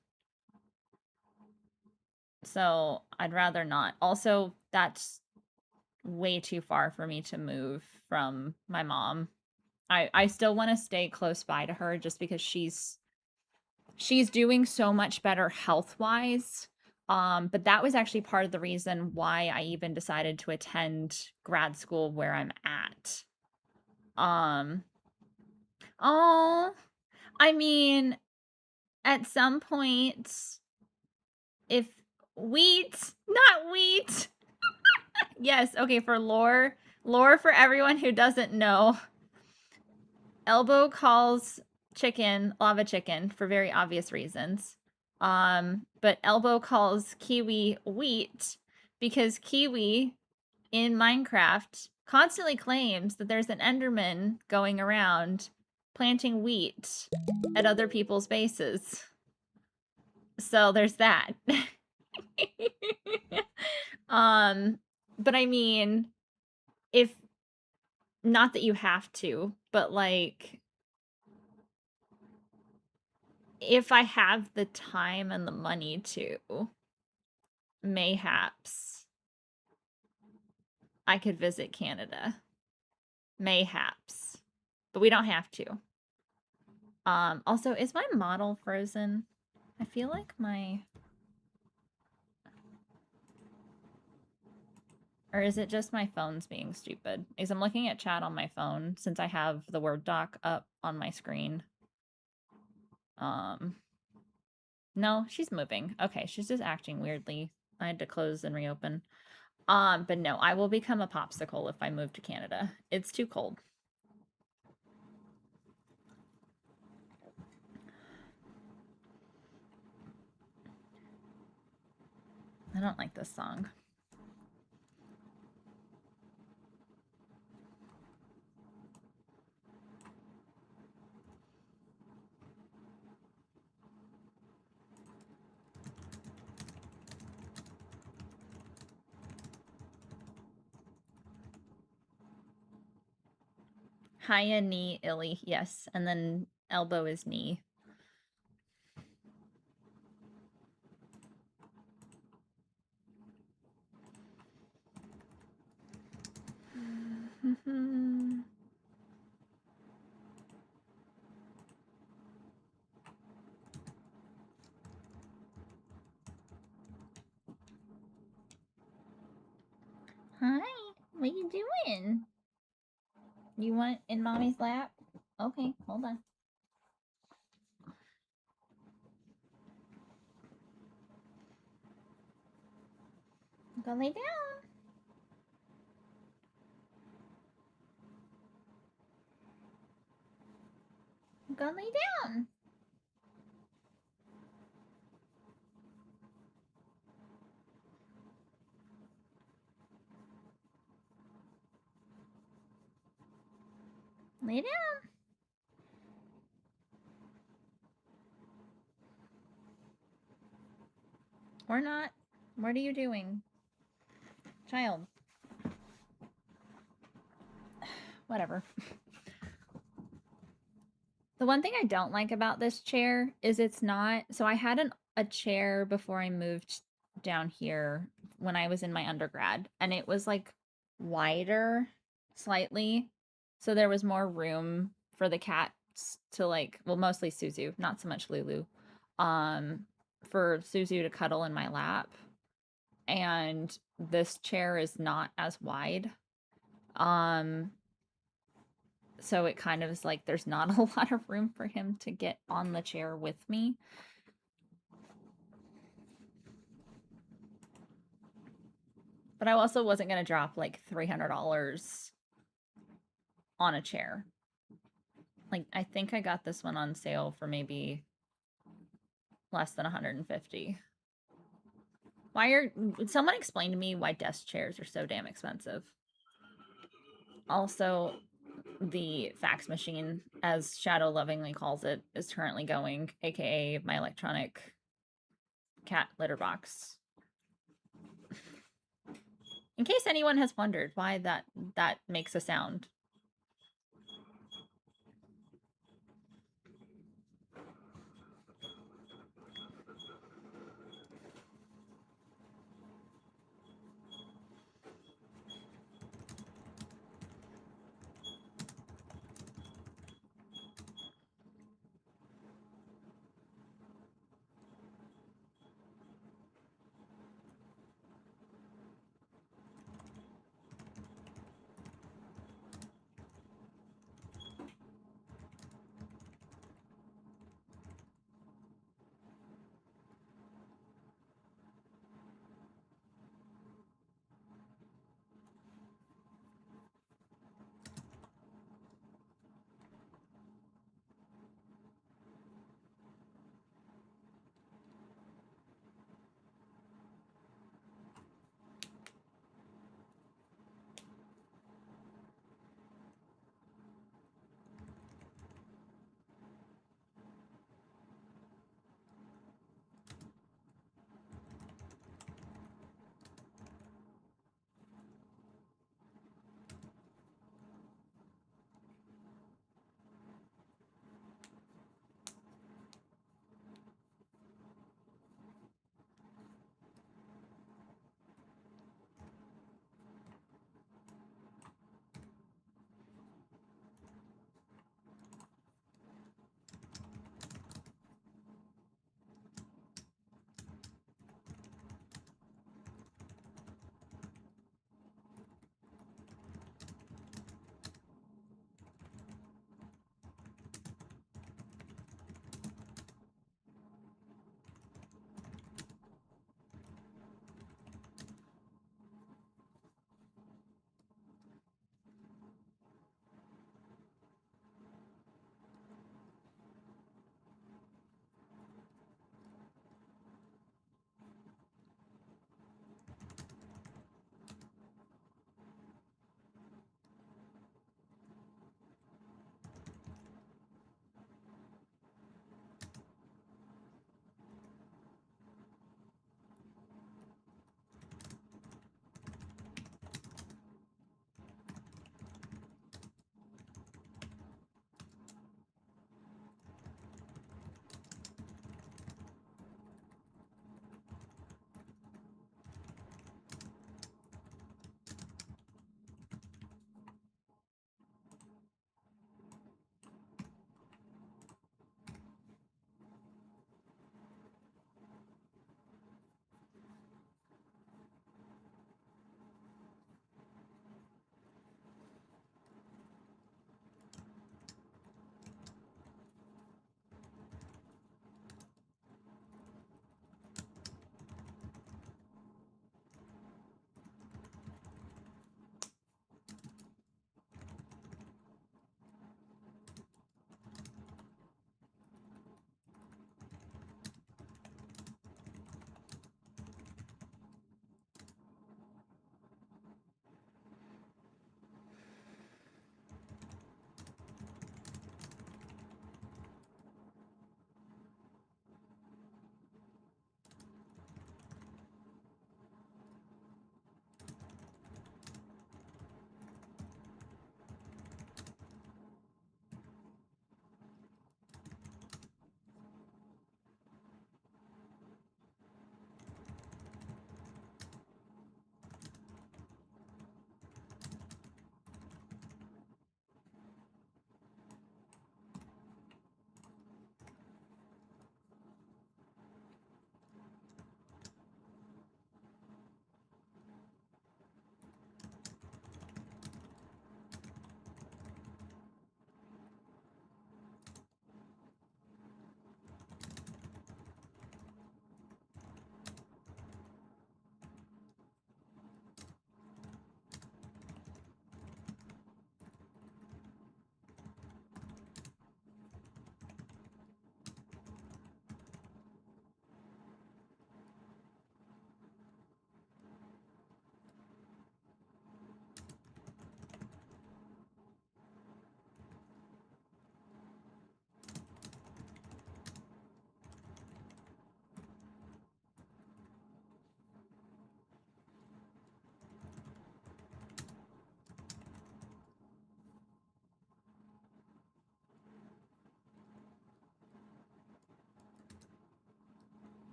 So I'd rather not. Also, that's way too far for me to move from my mom. I still want to stay close by to her just because she's doing so much better health-wise. But that was actually part of the reason why I even decided to attend grad school where I'm at. Oh, I mean, at some point, if not wheat. Yes, okay, for lore for everyone who doesn't know. Elbow calls chicken lava chicken for very obvious reasons. But Elbow calls kiwi wheat because kiwi in Minecraft constantly claims that there's an Enderman going around planting wheat at other people's bases. So there's that. But I mean, if not that you have to, but like if I have the time and the money to, mayhaps I could visit Canada. Mayhaps. But we don't have to. Also, is my model frozen? I feel like my... Or is it just my phone's being stupid? Because I'm looking at chat on my phone since I have the Word doc up on my screen. No, she's moving. Okay, she's just acting weirdly. I had to close and reopen. But no, I will become a popsicle if I move to Canada. It's too cold. I don't like this song. Hiya, knee, illy. Yes, and then elbow is knee. Hi, what you doing? You want in mommy's lap? Okay, hold on. Go lay down. Go lay down. Lay down. Or not. What are you doing? Child. Whatever. The one thing I don't like about this chair is it's not... So I had a chair before I moved down here when I was in my undergrad, and it was like wider slightly. So there was more room for the cats to like, well, mostly Suzu, not so much Lulu. For Suzu to cuddle in my lap. and this chair is not as wide. Um, so it kind of is like there's not a lot of room for him to get on the chair with me. But I also wasn't going to drop like $300 on a chair. Like, I think I got this one on sale for maybe less than 150. Someone explain to me why desk chairs are so damn expensive. Also, the fax machine, as Shadow lovingly calls it, is currently going, aka my electronic cat litter box. In case anyone has wondered why that makes a sound.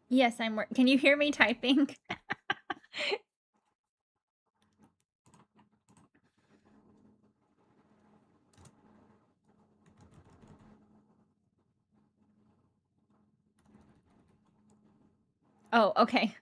Yes, can you hear me typing? Oh, okay.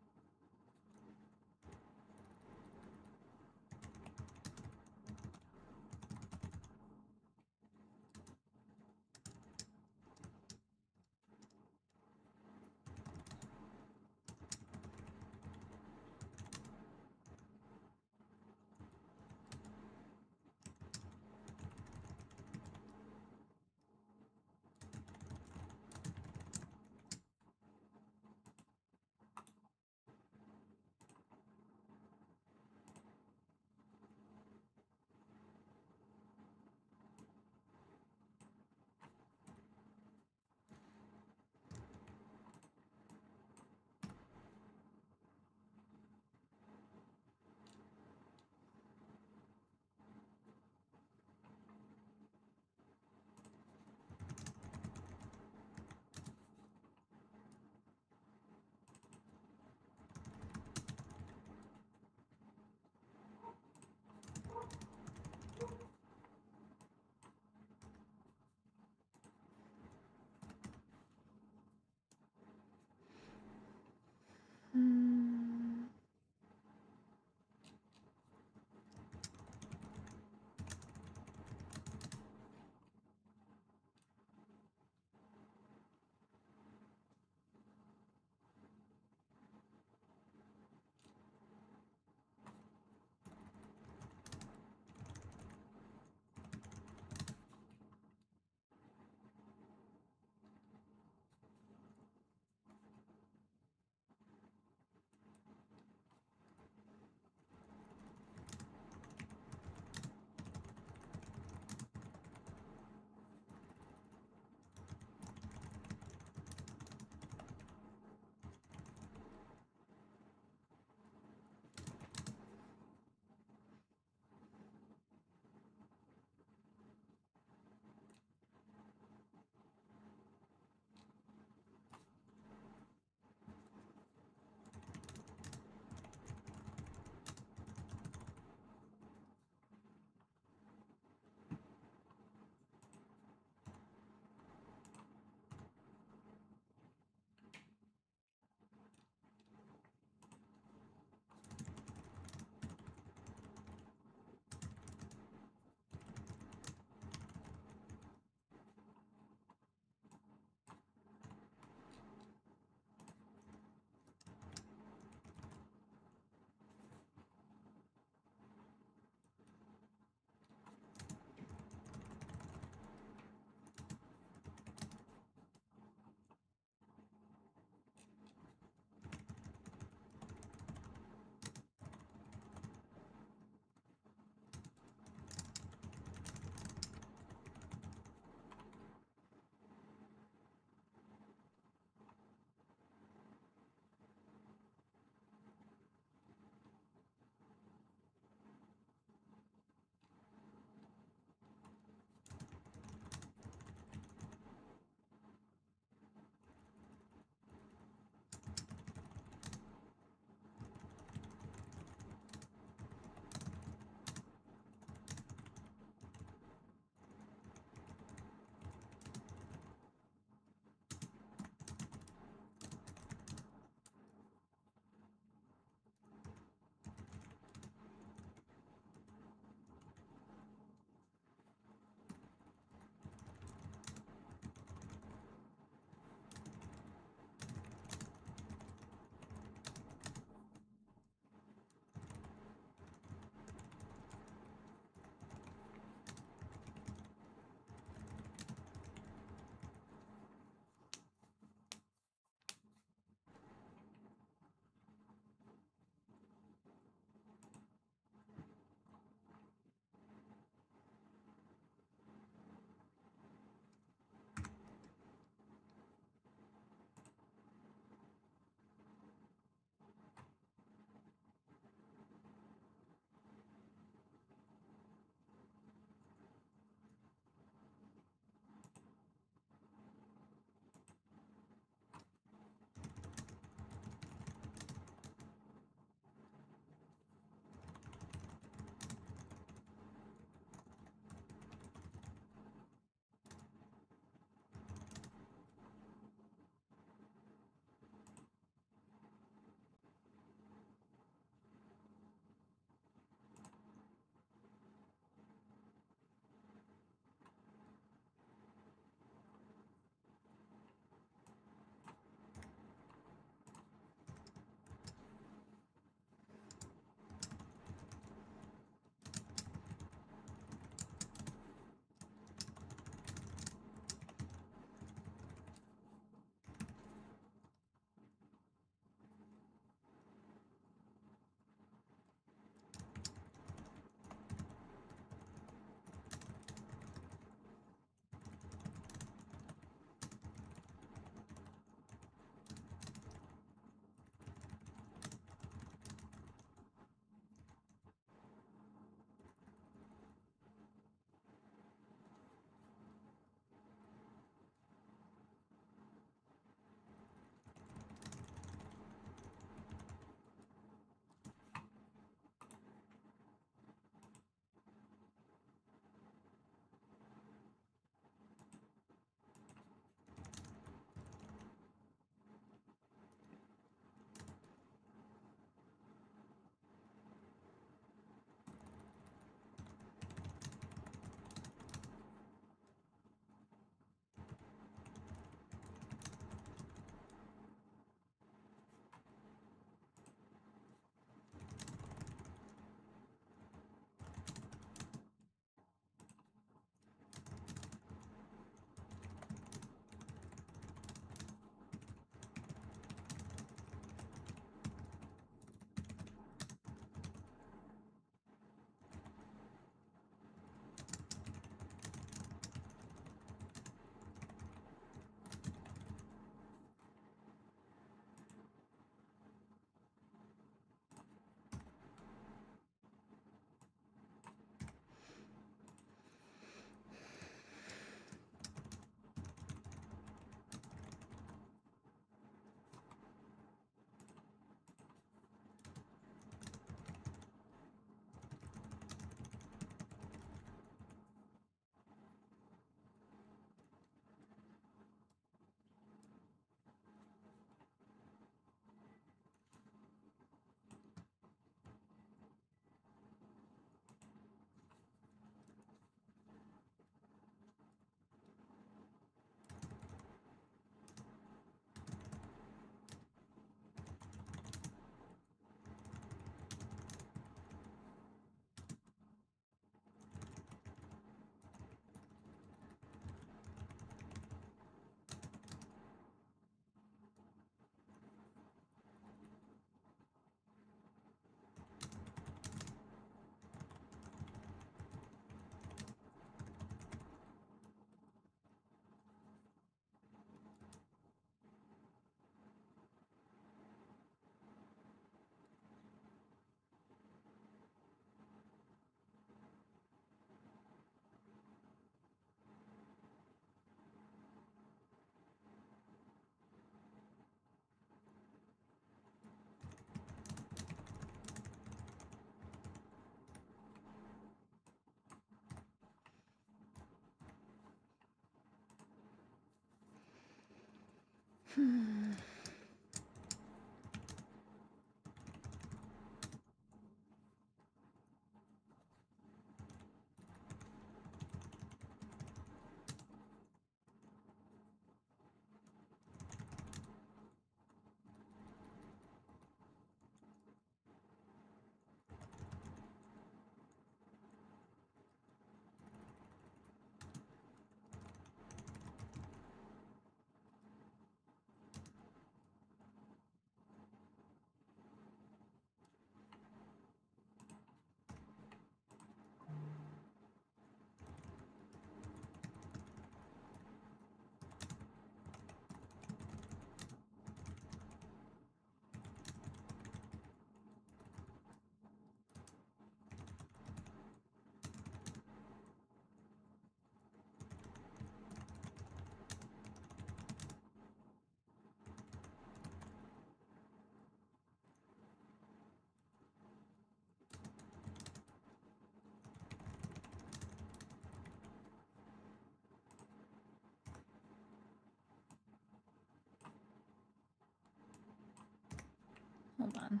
Hold on.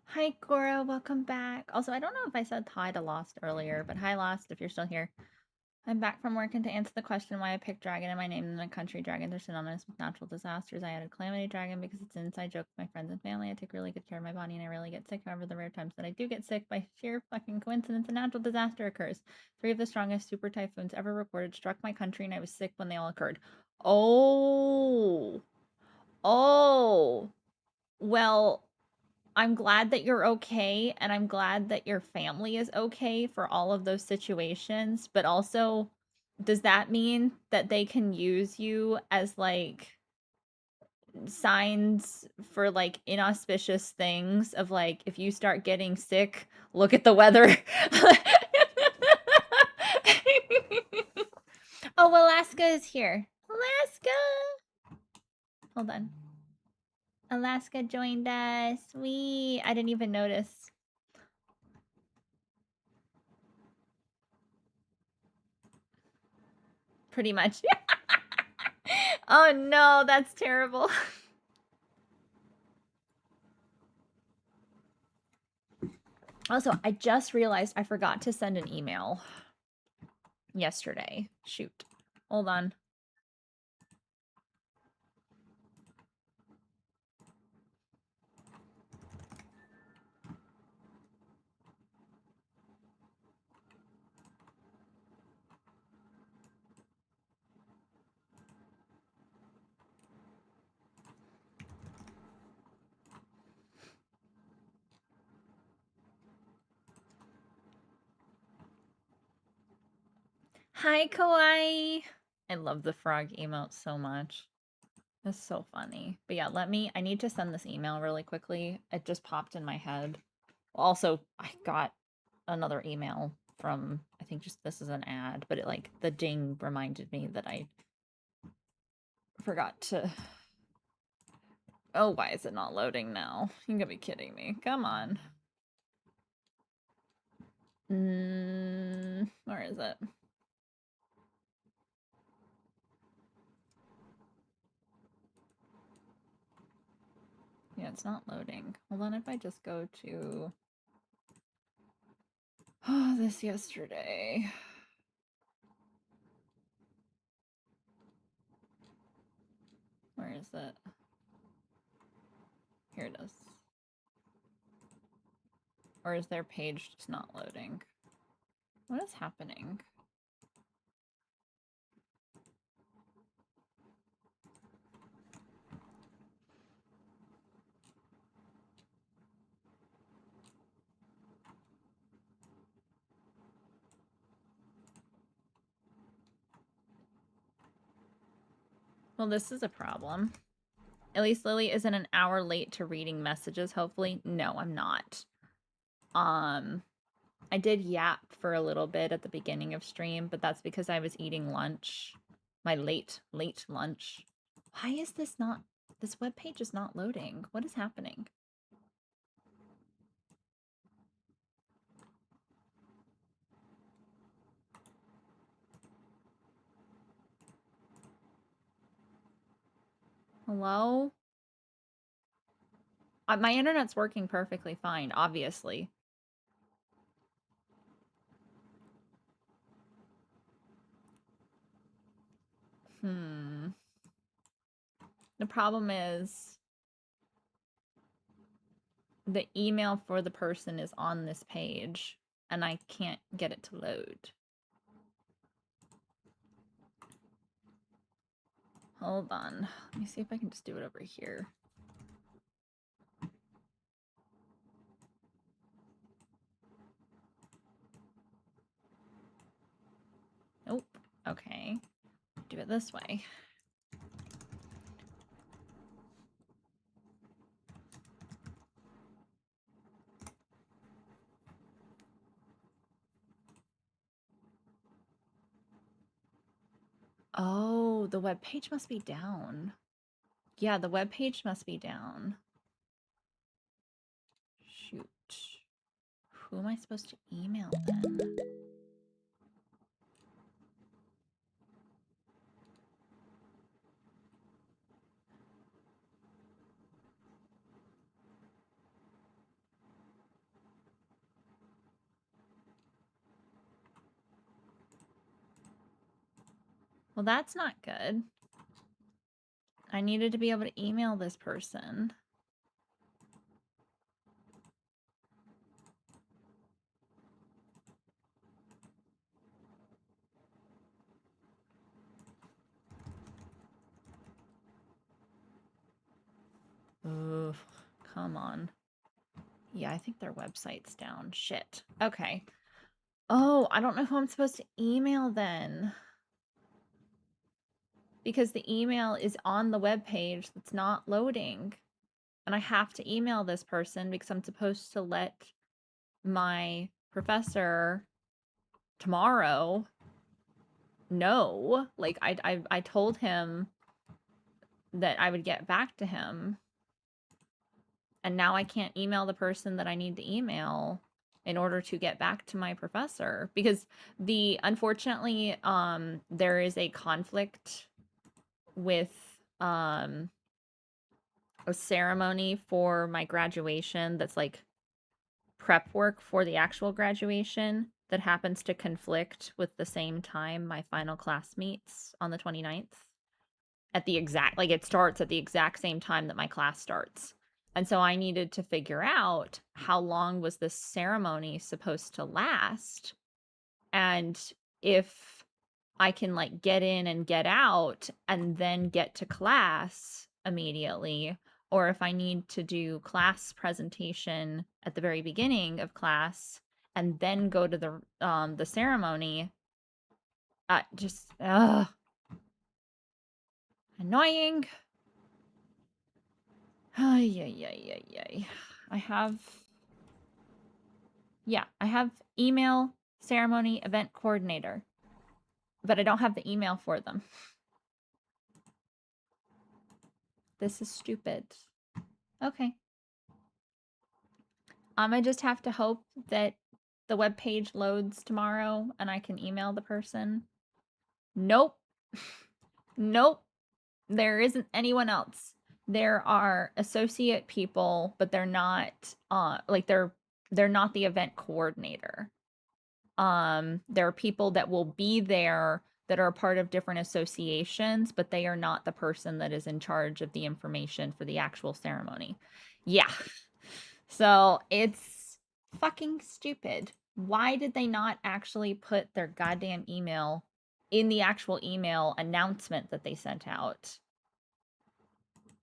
Hi, Cora. Welcome back. Also, I don't know if I said hi to Lost earlier, but hi, Lost, if you're still here. I'm back from work, and to answer the question why I picked dragon in my name in the country, dragons are synonymous with natural disasters. I added calamity dragon because it's an inside joke with my friends and family. I take really good care of my body, and I rarely get sick. However, the rare times that I do get sick, by sheer fucking coincidence, a natural disaster occurs. 3 of the strongest super typhoons ever recorded struck my country, and I was sick when they all occurred. Oh. Oh. Well, I'm glad that you're okay, and I'm glad that your family is okay for all of those situations, but also, does that mean that they can use you as, like, signs for, like, inauspicious things of, like, if you start getting sick, look at the weather? Oh, Alaska is here. Alaska! Hold on. Alaska joined us. I didn't even notice. Pretty much. Oh no, that's terrible. Also, I just realized I forgot to send an email yesterday. Shoot. Hold on. Hi, Kawaii. I love the frog emote so much. It's so funny. But yeah, I need to send this email really quickly. It just popped in my head. Also, I got another email from, I think just this is an ad, but the ding reminded me that I forgot to. Oh, why is it not loading now? You gotta be kidding me. Come on. Where is it? Yeah, it's not loading. Hold on, if I just go to this yesterday. Where is it? Here it is. Or is their page just not loading? What is happening? Well, this is a problem. At least Lily isn't an hour late to reading messages, hopefully. No, I'm not. I did yap for a little bit at the beginning of stream, but that's because I was eating lunch. My late lunch. Why is this webpage is not loading? What is happening? Hello? My internet's working perfectly fine, obviously. The problem is the email for the person is on this page, and I can't get it to load. Hold on. Let me see if I can just do it over here. Nope. Okay. Do it this way. Oh, the web page must be down. Yeah, the web page must be down. Shoot. Who am I supposed to email then? Well, that's not good. I needed to be able to email this person. Ugh, come on. Yeah, I think their website's down. Shit. Okay. Oh, I don't know who I'm supposed to email then. Because the email is on the web page that's not loading. And I have to email this person because I'm supposed to let my professor tomorrow know. Like I told him that I would get back to him. And now I can't email the person that I need to email in order to get back to my professor because unfortunately there is a conflict with a ceremony for my graduation that's like prep work for the actual graduation that happens to conflict with the same time my final class meets on the 29th at the exact, like it starts at the exact same time that my class starts. And so I needed to figure out how long was this ceremony supposed to last and if I can like get in and get out and then get to class immediately, or if I need to do class presentation at the very beginning of class and then go to the ceremony. Just annoying. Ay. I have email ceremony event coordinator, but I don't have the email for them. This is stupid. Okay. I just have to hope that the web page loads tomorrow and I can email the person. Nope. Nope. There isn't anyone else. There are associate people, but they're not like they're not the event coordinator. There are people that will be there that are part of different associations, but they are not the person that is in charge of the information for the actual ceremony. Yeah. So it's fucking stupid. Why did they not actually put their goddamn email in the actual email announcement that they sent out?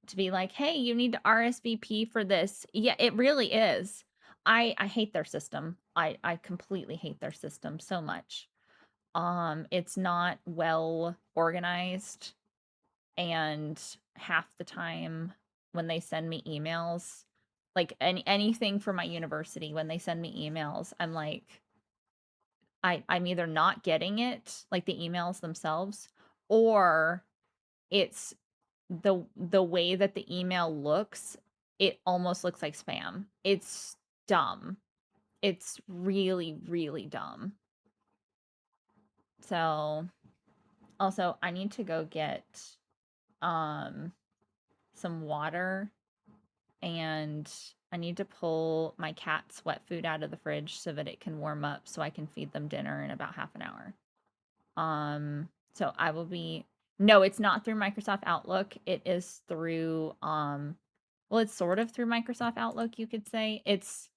To be like, hey, you need to RSVP for this. Yeah, it really is. I hate their system. I completely hate their system so much. It's not well organized, and half the time when they send me emails, like anything for my university, when they send me emails, I'm like, I'm either not getting it, like the emails themselves, or it's the way that the email looks, it almost looks like spam. It's dumb. It's really, really dumb. So, also, I need to go get some water, and I need to pull my cat's wet food out of the fridge so that it can warm up so I can feed them dinner in about half an hour. So I will be no, it's not through Microsoft Outlook. It is through well, it's sort of through Microsoft Outlook, you could say. It's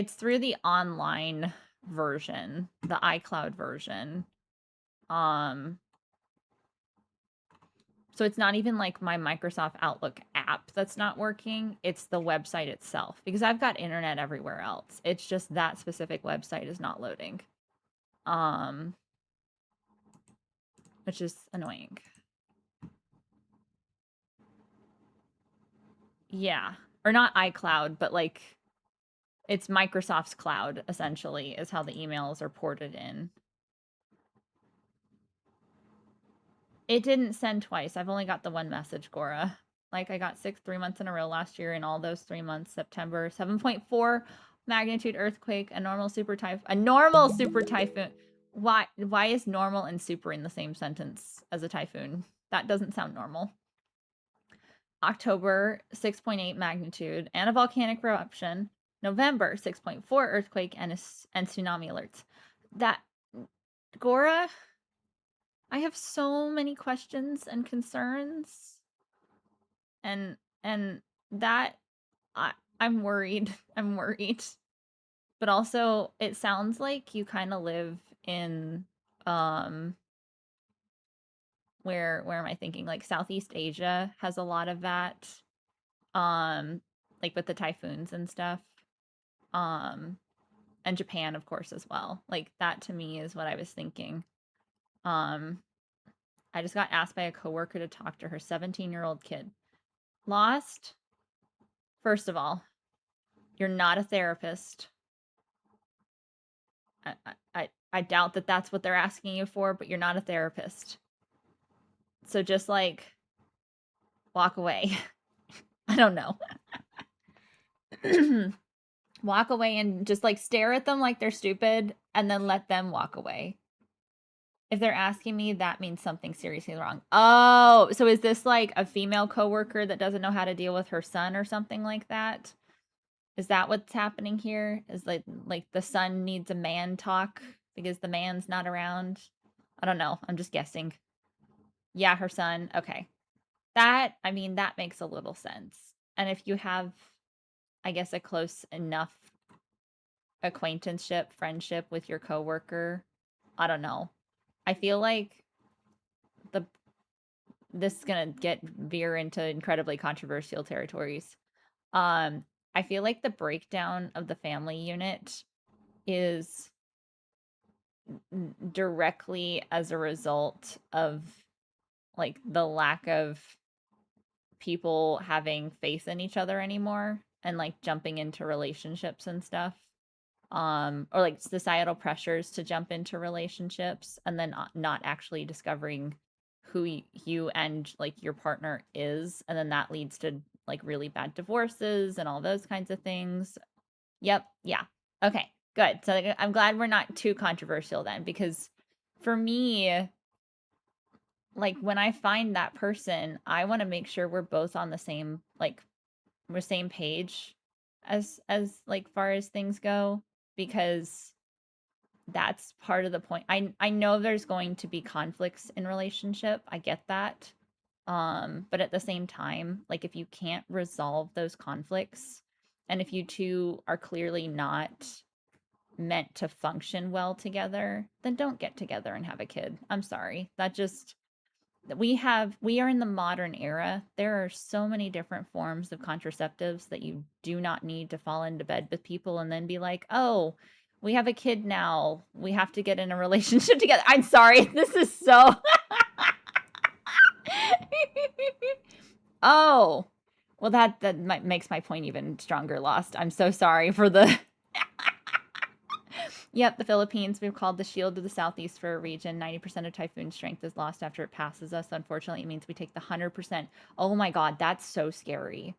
through the online version, the iCloud version. So it's not even like my Microsoft Outlook app that's not working. It's the website itself because I've got internet everywhere else. It's just that specific website is not loading. Which is annoying. Yeah. Or not iCloud, but like it's Microsoft's cloud, essentially, is how the emails are ported in. It didn't send twice. I've only got the one message, Gora. Like, I got 6 3 months in a row last year, and all those 3 months, September, 7.4 magnitude earthquake, a normal super typhoon. Why is normal and super in the same sentence as a typhoon? That doesn't sound normal. October, 6.8 magnitude, and a volcanic eruption. November, 6.4 earthquake and tsunami alerts. That, Gora, I have so many questions and concerns, and that I'm worried. I'm worried. But also, it sounds like you kind of live in um where am I thinking? Like Southeast Asia has a lot of that. Um like with the typhoons and stuff. Um and Japan of course as well. Like that to me is what I was thinking. Um I just got asked by a coworker to talk to her 17-year-old kid. Lost? First of all, you're not a therapist. I doubt that that's what they're asking you for, but you're not a therapist. So just like walk away. I don't know. Walk away and just like stare at them like they're stupid and then let them walk away. If they're asking me, that means something seriously wrong. Oh, so is this like a female coworker that doesn't know how to deal with her son or something like that? Is that what's happening here? Is like the son needs a man talk because the man's not around? I don't know. I'm just guessing. Yeah, her son. Okay. That, I mean, that makes a little sense. And if you have, I guess, a close enough acquaintanceship, friendship with your coworker, I don't know. I feel like the this is gonna veer into incredibly controversial territories. Um, I feel like the breakdown of the family unit is directly as a result of like the lack of people having faith in each other anymore and like jumping into relationships and stuff. Or like societal pressures to jump into relationships and then not actually discovering who you and like your partner is, and then that leads to like really bad divorces and all those kinds of things. Yep, yeah. Okay, good. So like, I'm glad we're not too controversial then, because for me, like when I find that person, I want to make sure we're both on the same like we're same page as like far as things go, because that's part of the point. I know there's going to be conflicts in relationship. I get that. But at the same time, like if you can't resolve those conflicts and if you two are clearly not meant to function well together, then don't get together and have a kid. I'm sorry. That just we are in the modern era. There are so many different forms of contraceptives that you do not need to fall into bed with people and then be like, "Oh, we have a kid now. We have to get in a relationship together." I'm sorry. This is so Oh. Well, that makes my point even stronger, Lost. I'm so sorry for the Yep, the Philippines. We've called the shield to the southeast for a region. 90% of typhoon strength is lost after it passes us. Unfortunately, it means we take the 100%. Oh my God, that's so scary.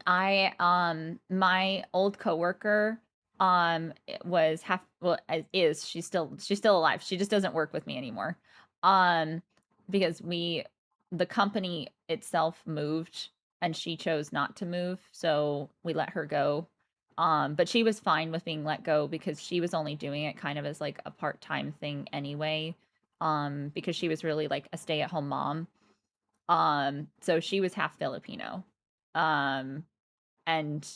My old coworker was half well is she's still alive. She just doesn't work with me anymore. Um because the company itself moved and she chose not to move, so we let her go. But she was fine with being let go because she was only doing it kind of as like a part-time thing anyway. Because she was really like a stay-at-home mom. So she was half Filipino. Um and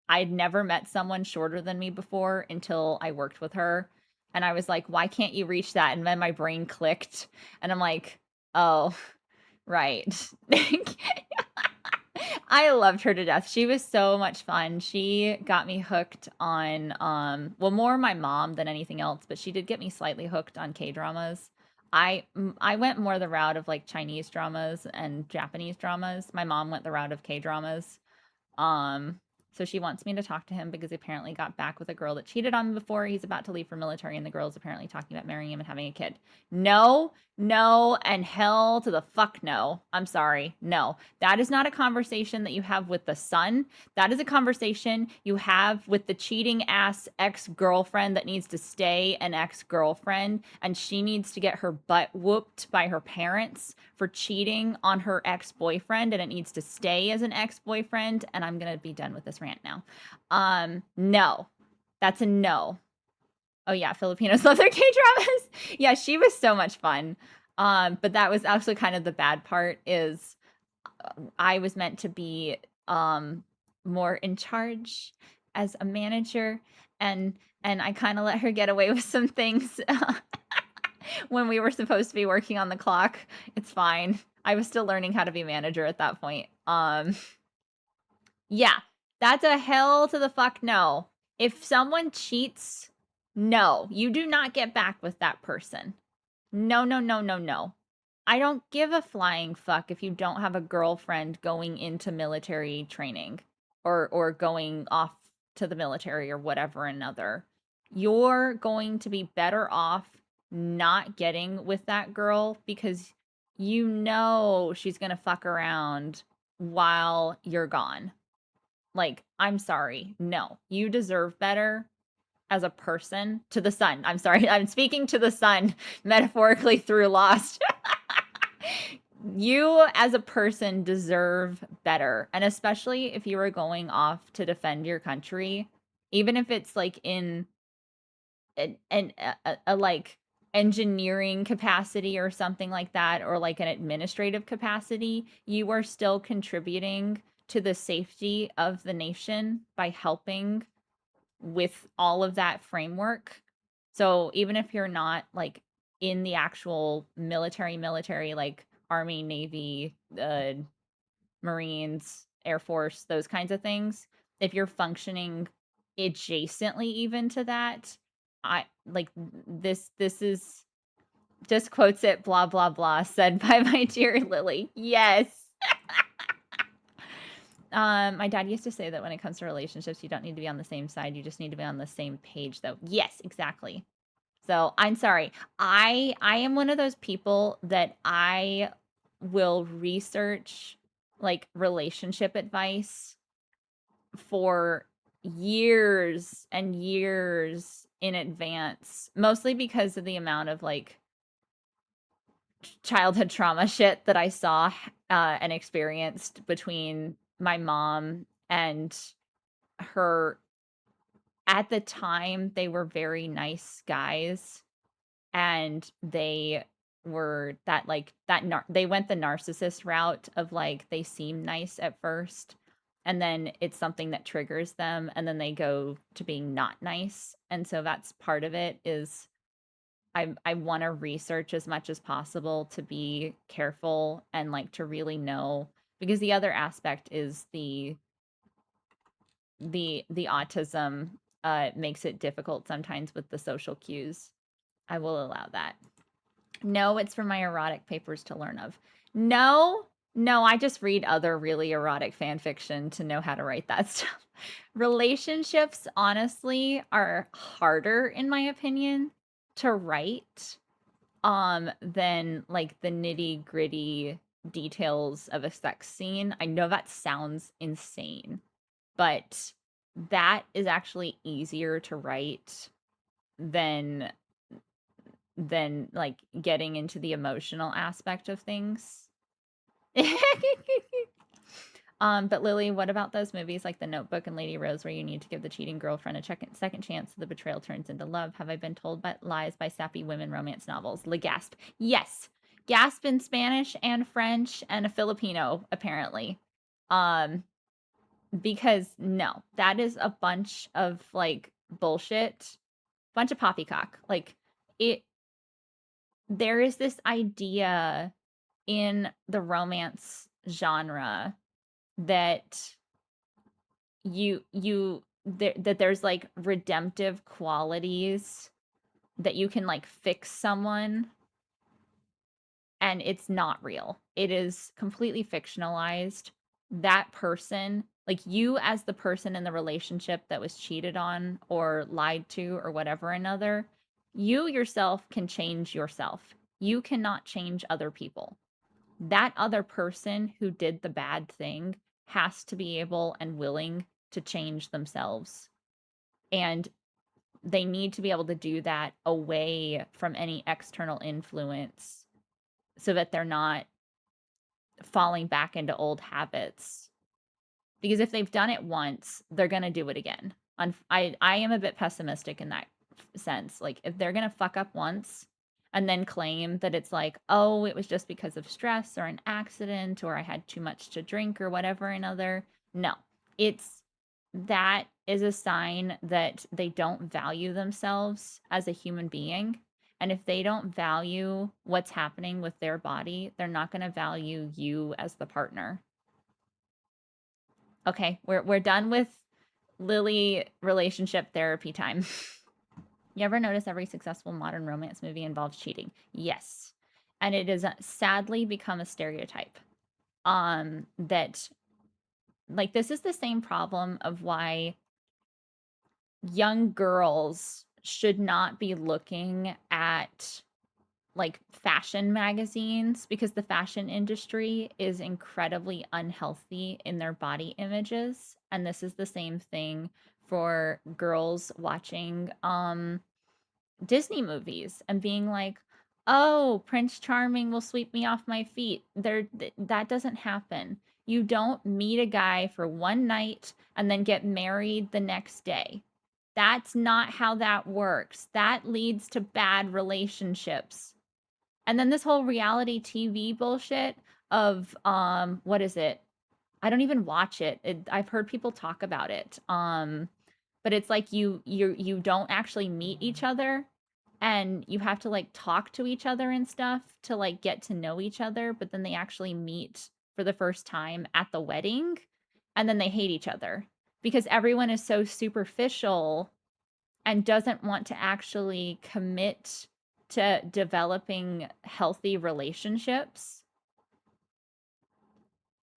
I'd never met someone shorter than me before until I worked with her. And I was like, why can't you reach that? And then my brain clicked. And I'm like, oh, right. I loved her to death. She was so much fun. She got me hooked on, well, more my mom than anything else, but she did get me slightly hooked on K-dramas. I went more the route of like Chinese dramas and Japanese dramas. My mom went the route of K-dramas. Um, so she wants me to talk to him because he apparently got back with a girl that cheated on him before. He's about to leave for military, and the girl is apparently talking about marrying him and having a kid. No, no, and hell to the fuck no. I'm sorry. No. That is not a conversation that you have with the son. That is a conversation you have with the cheating ass ex-girlfriend that needs to stay an ex-girlfriend, and she needs to get her butt whooped by her parents for cheating on her ex-boyfriend, and it needs to stay as an ex-boyfriend. And I'm gonna be done with this rant now. No. That's a no. Oh yeah, Filipinos love their K-dramas. Yeah, she was so much fun. But that was actually kind of the bad part is I was meant to be more in charge as a manager, and I kind of let her get away with some things when we were supposed to be working on the clock. It's fine. I was still learning how to be manager at that point. Yeah, that's a hell to the fuck no. If someone cheats, no, you do not get back with that person. No, no, no, no, no. I don't give a flying fuck if you don't have a girlfriend going into military training or going off to the military or whatever another. You're going to be better off not getting with that girl because you know she's going to fuck around while you're gone. Like, I'm sorry. No, you deserve better as a person to the sun. I'm sorry. I'm speaking to the sun metaphorically through Lost. You as a person deserve better. And especially if you are going off to defend your country, even if it's like in a like engineering capacity or something like that, or like an administrative capacity, you are still contributing to the safety of the nation by helping with all of that framework. So even if you're not like in the actual military, like Army, Navy, Marines, Air Force, those kinds of things, if you're functioning adjacently even to that, I like this is just quotes it blah blah blah said by my dear Lily. Yes. My dad used to say that when it comes to relationships, you don't need to be on the same side. You just need to be on the same page, though. Yes, exactly. So I'm sorry. I am one of those people that I will research like relationship advice for years and years in advance, mostly because of the amount of like childhood trauma shit that I saw and experienced between my mom and her. At the time, they were very nice guys, and they were that like they went the narcissist route of like they seem nice at first, and then it's something that triggers them, and then they go to being not nice. And so that's part of it is I want to research as much as possible to be careful and like to really know, because the other aspect is the autism makes it difficult sometimes with the social cues. I will allow that. No, it's from my erotic papers to learn of. No, no, I just read other really erotic fan fiction to know how to write that stuff. Relationships, honestly, are harder, in my opinion, to write than like the nitty-gritty details of a sex scene. I know that sounds insane, but that is actually easier to write than like getting into the emotional aspect of things. But Lily, what about those movies like The Notebook and Lady Rose where you need to give the cheating girlfriend a second chance so the betrayal turns into love? Have I been told by lies by sappy women romance novels? Le Gasp. Yes. Gasp in Spanish and French and a Filipino, apparently. Um, because no, that is a bunch of like bullshit, bunch of poppycock. Like it there is this idea in the romance genre that that there's like redemptive qualities that you can like fix someone, and it's not real. It is completely fictionalized. That person, like you as the person in the relationship that was cheated on or lied to or whatever another, you yourself can change yourself. You cannot change other people. That other person who did the bad thing has to be able and willing to change themselves. And they need to be able to do that away from any external influence so that they're not falling back into old habits. Because if they've done it once, they're going to do it again. I am a bit pessimistic in sense. Like, if they're gonna fuck up once and then claim that it's like, oh, it was just because of stress or an accident or I had too much to drink or whatever another. No, it's that is a sign that they don't value themselves as a human being. And if they don't value what's happening with their body, they're not going to value you as the partner. Okay, we're done with Lily relationship therapy time. You ever notice every successful modern romance movie involves cheating? Yes. And it has sadly become a stereotype. That like this is the same problem of why young girls should not be looking at like fashion magazines because the fashion industry is incredibly unhealthy in their body images, and this is the same thing for girls watching Disney movies and being like, "Oh, Prince Charming will sweep me off my feet." That doesn't happen. You don't meet a guy for one night and then get married the next day. That's not how that works. That leads to bad relationships. And then this whole reality TV bullshit of what is it? I don't even watch it. I've heard people talk about it. But it's like you don't actually meet each other and you have to like talk to each other and stuff to like get to know each other, but then they actually meet for the first time at the wedding and then they hate each other because everyone is so superficial and doesn't want to actually commit to developing healthy relationships.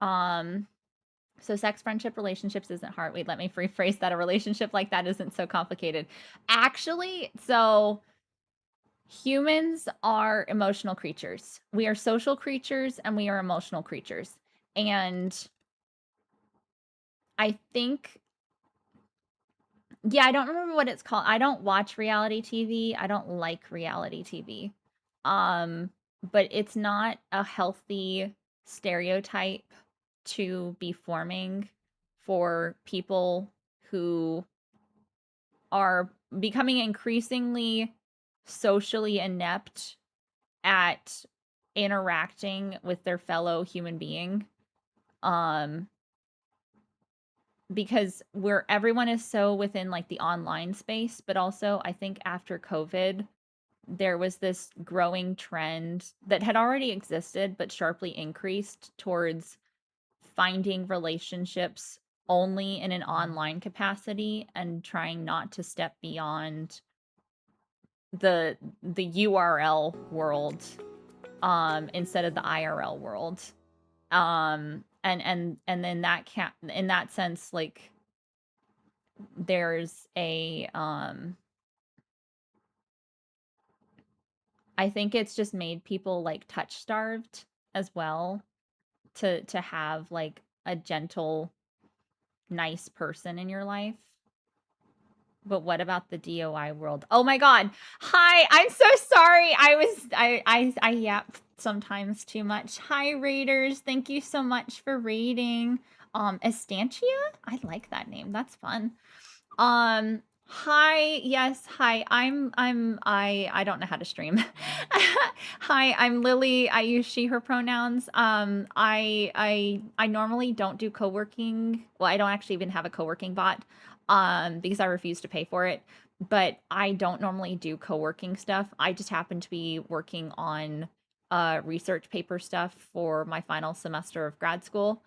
So sex, friendship, relationships isn't hard. Wait, let me rephrase that. A relationship like that isn't so complicated. Actually, so humans are emotional creatures. We are social creatures and we are emotional creatures. And I think, yeah, I don't remember what it's called. I don't watch reality TV. I don't like reality TV. But it's not a healthy stereotype to be forming for people who are becoming increasingly socially inept at interacting with their fellow human being. Um, because where everyone is so within like the online space, but also I think after COVID, there was this growing trend that had already existed but sharply increased towards finding relationships only in an online capacity and trying not to step beyond the URL world instead of the IRL world. And then that in that sense, like there's a I think it's just made people like touch starved as well to have like a gentle, nice person in your life. But what about the DOI world? Oh my god. Hi, I'm so sorry. I yap sometimes too much. Hi Raiders. Thank you so much for raiding. Estancia? I like that name. That's fun. Hi. Yes, hi. I don't know how to stream. Hi, I'm Lily. I use she her pronouns. I normally don't do co-working. Well, I don't actually even have a co-working bot because I refuse to pay for it. But I don't normally do co-working stuff. I just happen to be working on research paper stuff for my final semester of grad school.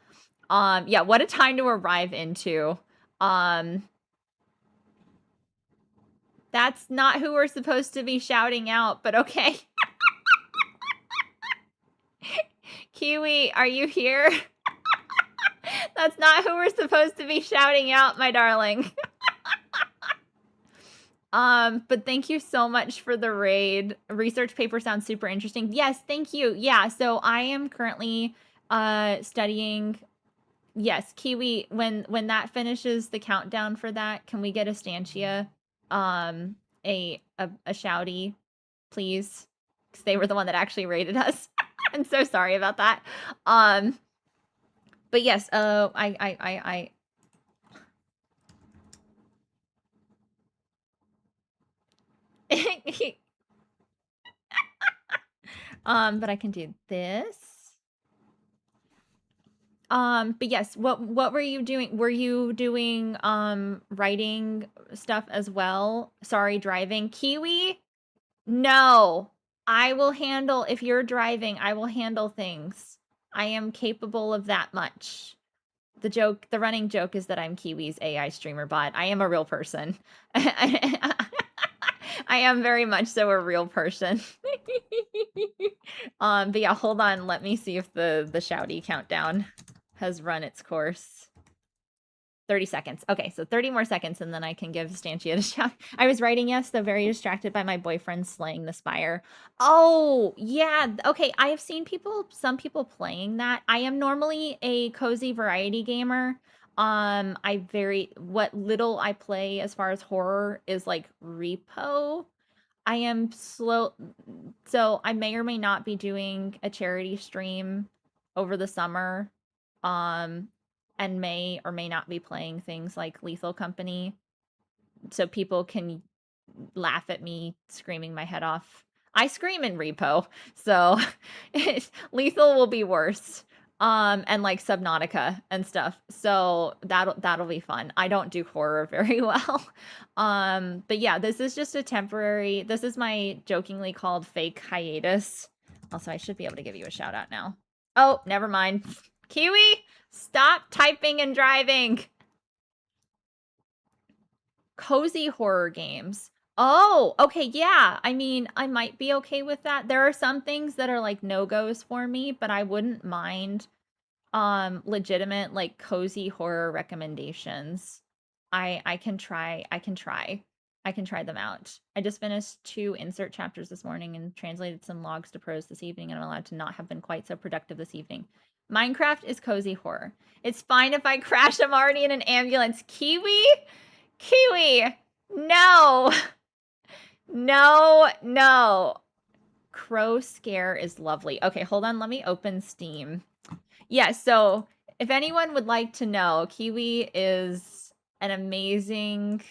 Yeah, what a time to arrive into. Um That's not who we're supposed to be shouting out, but okay. Kiwi, are you here? That's not who we're supposed to be shouting out, my darling. But thank you so much for the raid. Research paper sounds super interesting. Yes, thank you. Yeah, so I am currently studying. Yes, Kiwi, when that finishes the countdown for that, can we get a Stantia a shouty, please? Because they were the one that actually rated us. I'm so sorry about that. But yes, But I can do this. But yes, what were you doing? Were you doing writing stuff as well? Sorry, driving. Kiwi? No. I will handle if you're driving, I will handle things. I am capable of that much. The running joke is that I'm Kiwi's AI streamer bot. I am a real person. I am very much so a real person. But yeah, hold on. Let me see if the shouty countdown has run its course. 30 seconds. Okay, so 30 more seconds and then I can give Stanchia a shout. I was writing yes, though very distracted by my boyfriend slaying the spire. Oh, yeah. Okay, I have seen some people playing that. I am normally a cozy variety gamer. What little I play as far as horror is like repo. I am slow, so I may or may not be doing a charity stream over the summer, um, and may or may not be playing things like Lethal Company, so people can laugh at me screaming my head off. I scream in repo, so Lethal will be worse. And like Subnautica and stuff. So that'll be fun. I don't do horror very well. But yeah, this is just a temporary, this is my jokingly called fake hiatus. Also, I should be able to give you a shout out now. Oh, never mind. Kiwi, stop typing and driving. Cozy horror games. Oh, okay, yeah. I mean, I might be okay with that. There are some things that are like no-goes for me, but I wouldn't mind legitimate like cozy horror recommendations. I can try. I can try. I can try them out. I just finished 2 insert chapters this morning and translated some logs to prose this evening, and I'm allowed to not have been quite so productive this evening. Minecraft is cozy horror. It's fine if I crash. I'm already in an ambulance. Kiwi? Kiwi! No! No, no. Crow Scare is lovely. Okay, hold on. Let me open Steam. Yeah, so if anyone would like to know, Kiwi is an amazing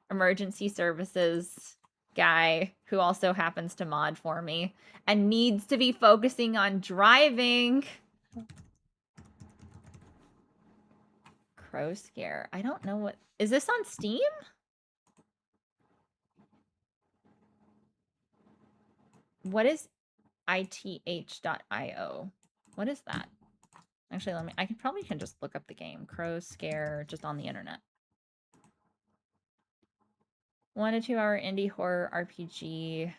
emergency services guy who also happens to mod for me and needs to be focusing on driving. Crow Scare. I don't know what... Is this on Steam? What is ith.io? What is that? Actually, I can just look up the game. Crow Scare just on the internet. 1 to 2 hour indie horror RPG.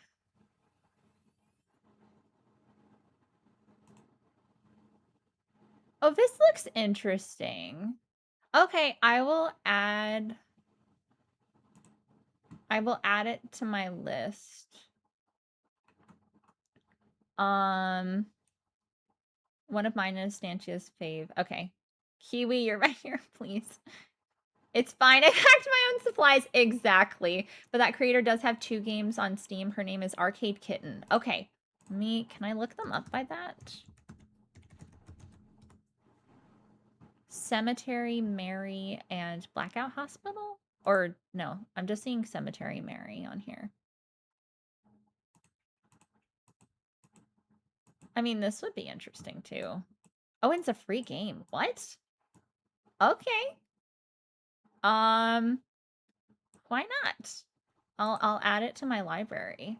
Oh, this looks interesting. Okay, I will add it to my list. One of mine is Stanchia's fave. Okay. Kiwi, you're right here, please. It's fine. I packed my own supplies. Exactly. But that creator does have 2 games on Steam. Her name is Arcade Kitten. Okay. Can I look them up by that? Cemetery Mary and Blackout Hospital? Or no, I'm just seeing Cemetery Mary on here. I mean, this would be interesting too. Oh, and it's a free game. What? Okay. Why not? I'll add it to my library.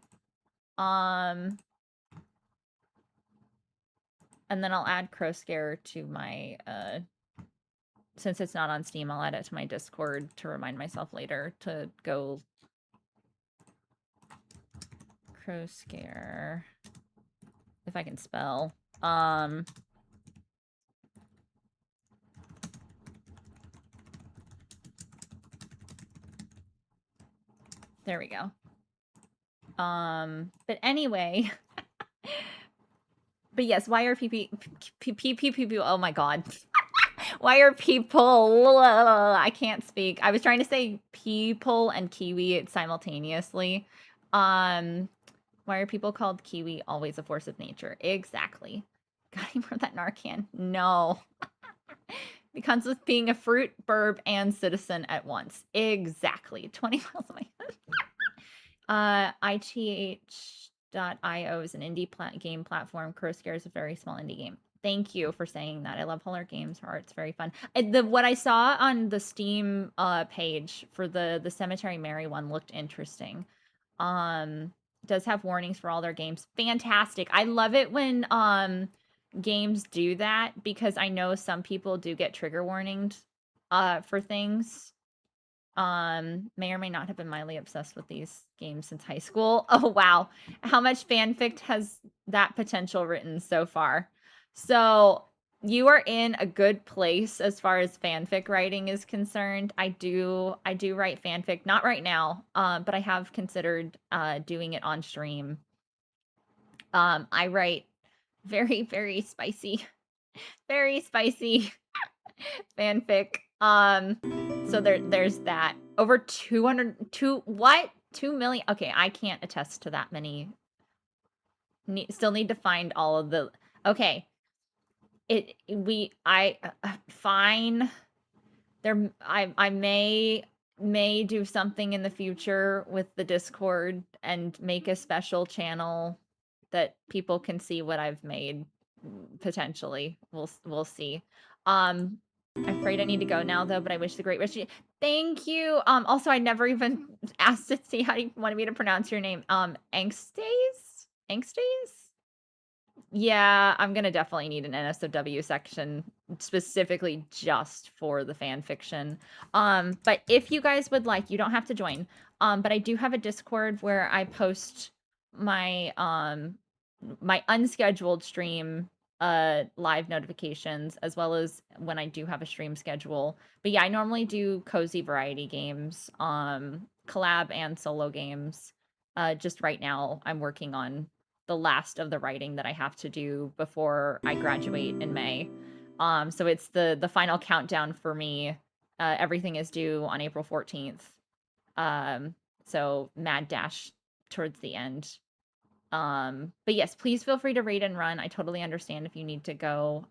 And then I'll add Crow Scare to my since it's not on Steam, I'll add it to my Discord to remind myself later to go Crow Scare. If I can spell. There we go. But anyway. But yes, why are people oh my god. Why are people I can't speak. I was trying to say people and kiwi simultaneously. Why are people called kiwi always a force of nature? Exactly. Got any more of that Narcan? No. Because with being a fruit, burb, and citizen at once. Exactly. 20 miles away. ITH.io is an indie game platform. Crowscare is a very small indie game. Thank you for saying that. I love Holler Games. Her art's very fun. What I saw on the Steam page for the Cemetery Mary one looked interesting. Does have warnings for all their games. Fantastic. I love it when games do that because I know some people do get trigger warnings for things. May or may not have been mildly obsessed with these games since high school. Oh wow. How much fanfic has that potential written so far? So you are in a good place as far as fanfic writing is concerned. I do write fanfic, not right now, but I have considered doing it on stream. I write very, very spicy, very spicy fanfic. So there's that. Over 2 million. Okay, I can't attest to that many. Still need to find all of the. Okay. Fine. There I may do something in the future with the Discord and make a special channel that people can see what I've made potentially. We'll see. I'm afraid I need to go now though, but I wish the great wish. Thank you. Also I never even asked to see how you wanted me to pronounce your name. Angstes? Angstes? Yeah, I'm gonna definitely need an NSOW section specifically just for the fan fiction. But if you guys would like, you don't have to join. But I do have a Discord where I post my my unscheduled stream live notifications as well as when I do have a stream schedule. But yeah, I normally do cozy variety games, collab and solo games. Just right now I'm working on the last of the writing that I have to do before I graduate in May. So it's the final countdown for me. Everything is due on April 14th. So mad dash towards the end. But yes, please feel free to raid and run. I totally understand if you need to go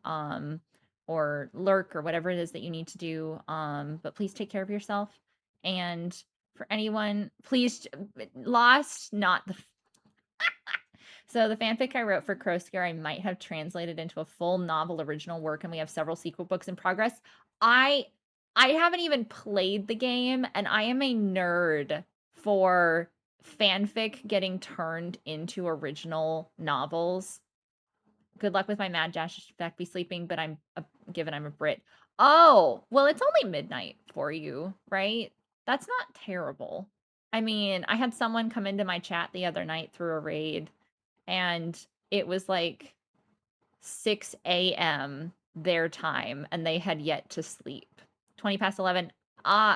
or lurk or whatever it is that you need to do. But please take care of yourself. And for anyone, please lost not the So the fanfic I wrote for Crowscare, I might have translated into a full novel original work, and we have several sequel books in progress. I haven't even played the game, and I am a nerd for fanfic getting turned into original novels. Good luck with my mad dash back be sleeping, but given I'm a Brit. Oh, well, it's only midnight for you, right? That's not terrible. I mean, I had someone come into my chat the other night through a raid and it was like 6 a.m. their time, and they had yet to sleep. 20 past 11.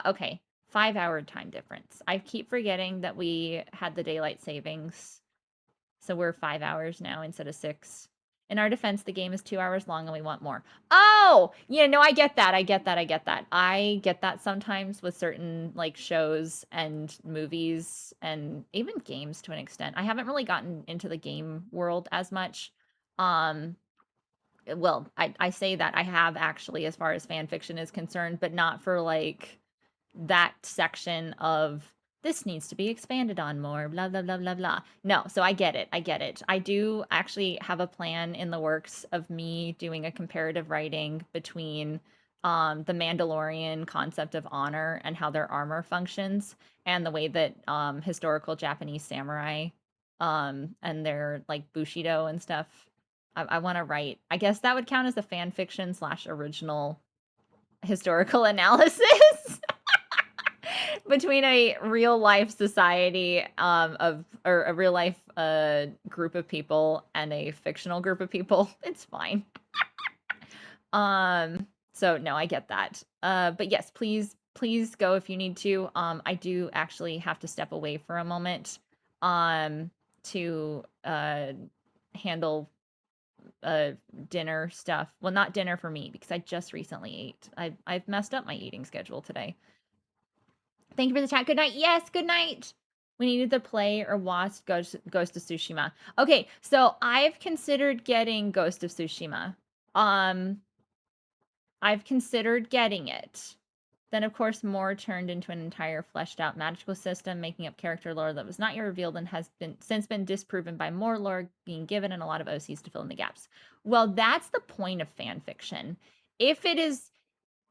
Okay. 5-hour time difference. I keep forgetting that we had the daylight savings. So we're 5 hours now instead of 6. In our defense, the game is 2 hours long and we want more. Oh, yeah, no, I get that. I get that sometimes with certain like shows and movies and even games to an extent. I haven't really gotten into the game world as much. Well, I say that I have actually as far as fan fiction is concerned, but not for like that section of this needs to be expanded on more, blah, blah, blah, blah, blah. No, so I get it. I do actually have a plan in the works of me doing a comparative writing between the Mandalorian concept of honor and how their armor functions and the way that historical Japanese samurai and their like Bushido and stuff. I want to write. I guess that would count as a fan fiction / original historical analysis between a real life society or a real life group of people and a fictional group of people. It's fine. So no, I get that. But yes, please go if you need to. I do actually have to step away for a moment to handle dinner stuff. Well, not dinner for me because I just recently ate. I've messed up my eating schedule today. Thank you for the chat. Good night. Yes, good night. We needed to play or watch Ghost of Tsushima. Okay, so I've considered getting Ghost of Tsushima. I've considered getting it. Then, of course, more turned into an entire fleshed out magical system, making up character lore that was not yet revealed and has since been disproven by more lore being given and a lot of OCs to fill in the gaps. Well, that's the point of fan fiction. If it is,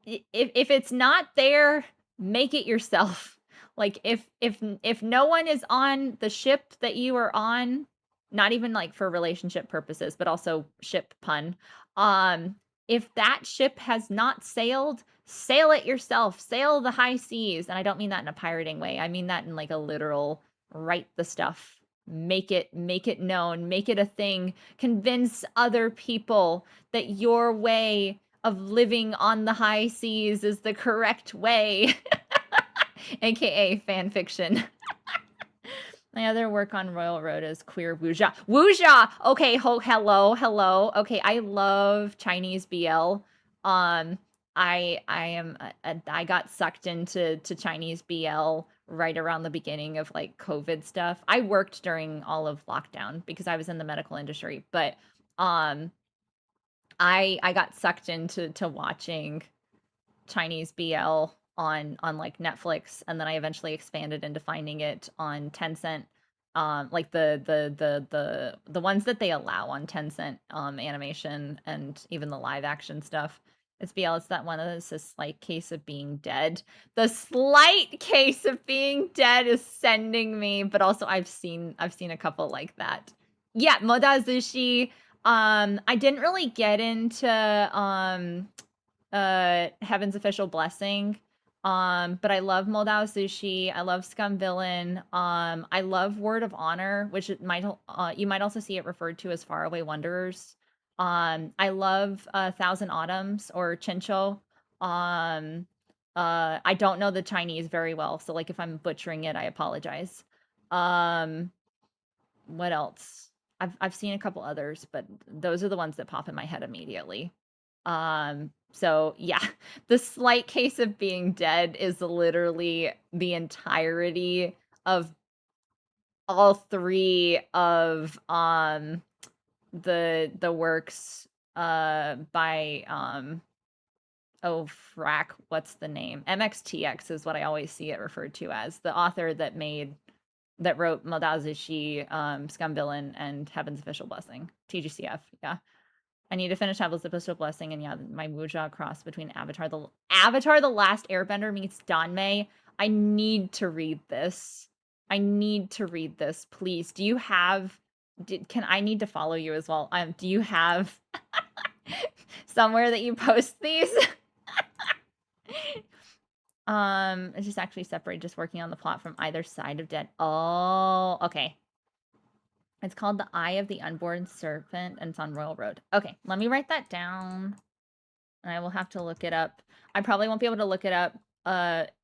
if it's not there, make it yourself. Like if no one is on the ship that you are on, not even like for relationship purposes, but also ship pun. If that ship has not sailed, sail it yourself. Sail the high seas. And I don't mean that in a pirating way. I mean that in like a literal write the stuff. Make it known, make it a thing. Convince other people that your way of living on the high seas is the correct way. AKA fan fiction. My other work on Royal Road is queer wuxia. Wuxia! Okay, hello. Okay, I love Chinese BL. I got sucked into Chinese BL right around the beginning of like COVID stuff. I worked during all of lockdown because I was in the medical industry, but um I got sucked into watching Chinese BL on like Netflix, and then I eventually expanded into finding it on Tencent, like the ones that they allow on Tencent, animation and even the live action stuff. It's BL. It's that one that's a slight case of being dead. The slight case of being dead is sending me, but also I've seen a couple like that. Yeah, Modazushi. I didn't really get into Heaven's Official Blessing. But I love Moldao Sushi. I love Scum Villain. I love Word of Honor, which it might you might also see it referred to as Faraway Wanderers. I love Thousand Autumns or Chincho. I don't know the Chinese very well, so like if I'm butchering it, I apologize. What else? I've seen a couple others, but those are the ones that pop in my head immediately. So yeah, the slight case of being dead is literally the entirety of all three of the works by oh frack, what's the name? MXTX is what I always see it referred to as, the author that wrote Modazushi, Scum Villain, and Heaven's Official Blessing. TGCF, yeah. I need to finish Heaven's Official Blessing, and yeah, my wuxia cross between Avatar the Last Airbender meets Danmei. I need to read this. Please. Do you have can I need to follow you as well? Do you have somewhere that you post these? It's just actually separated, just working on the plot from either side of Dead. Oh, okay. It's called The Eye of the Unborn Serpent, and it's on Royal Road. Okay, let me write that down. And I will have to look it up. I probably won't be able to look it up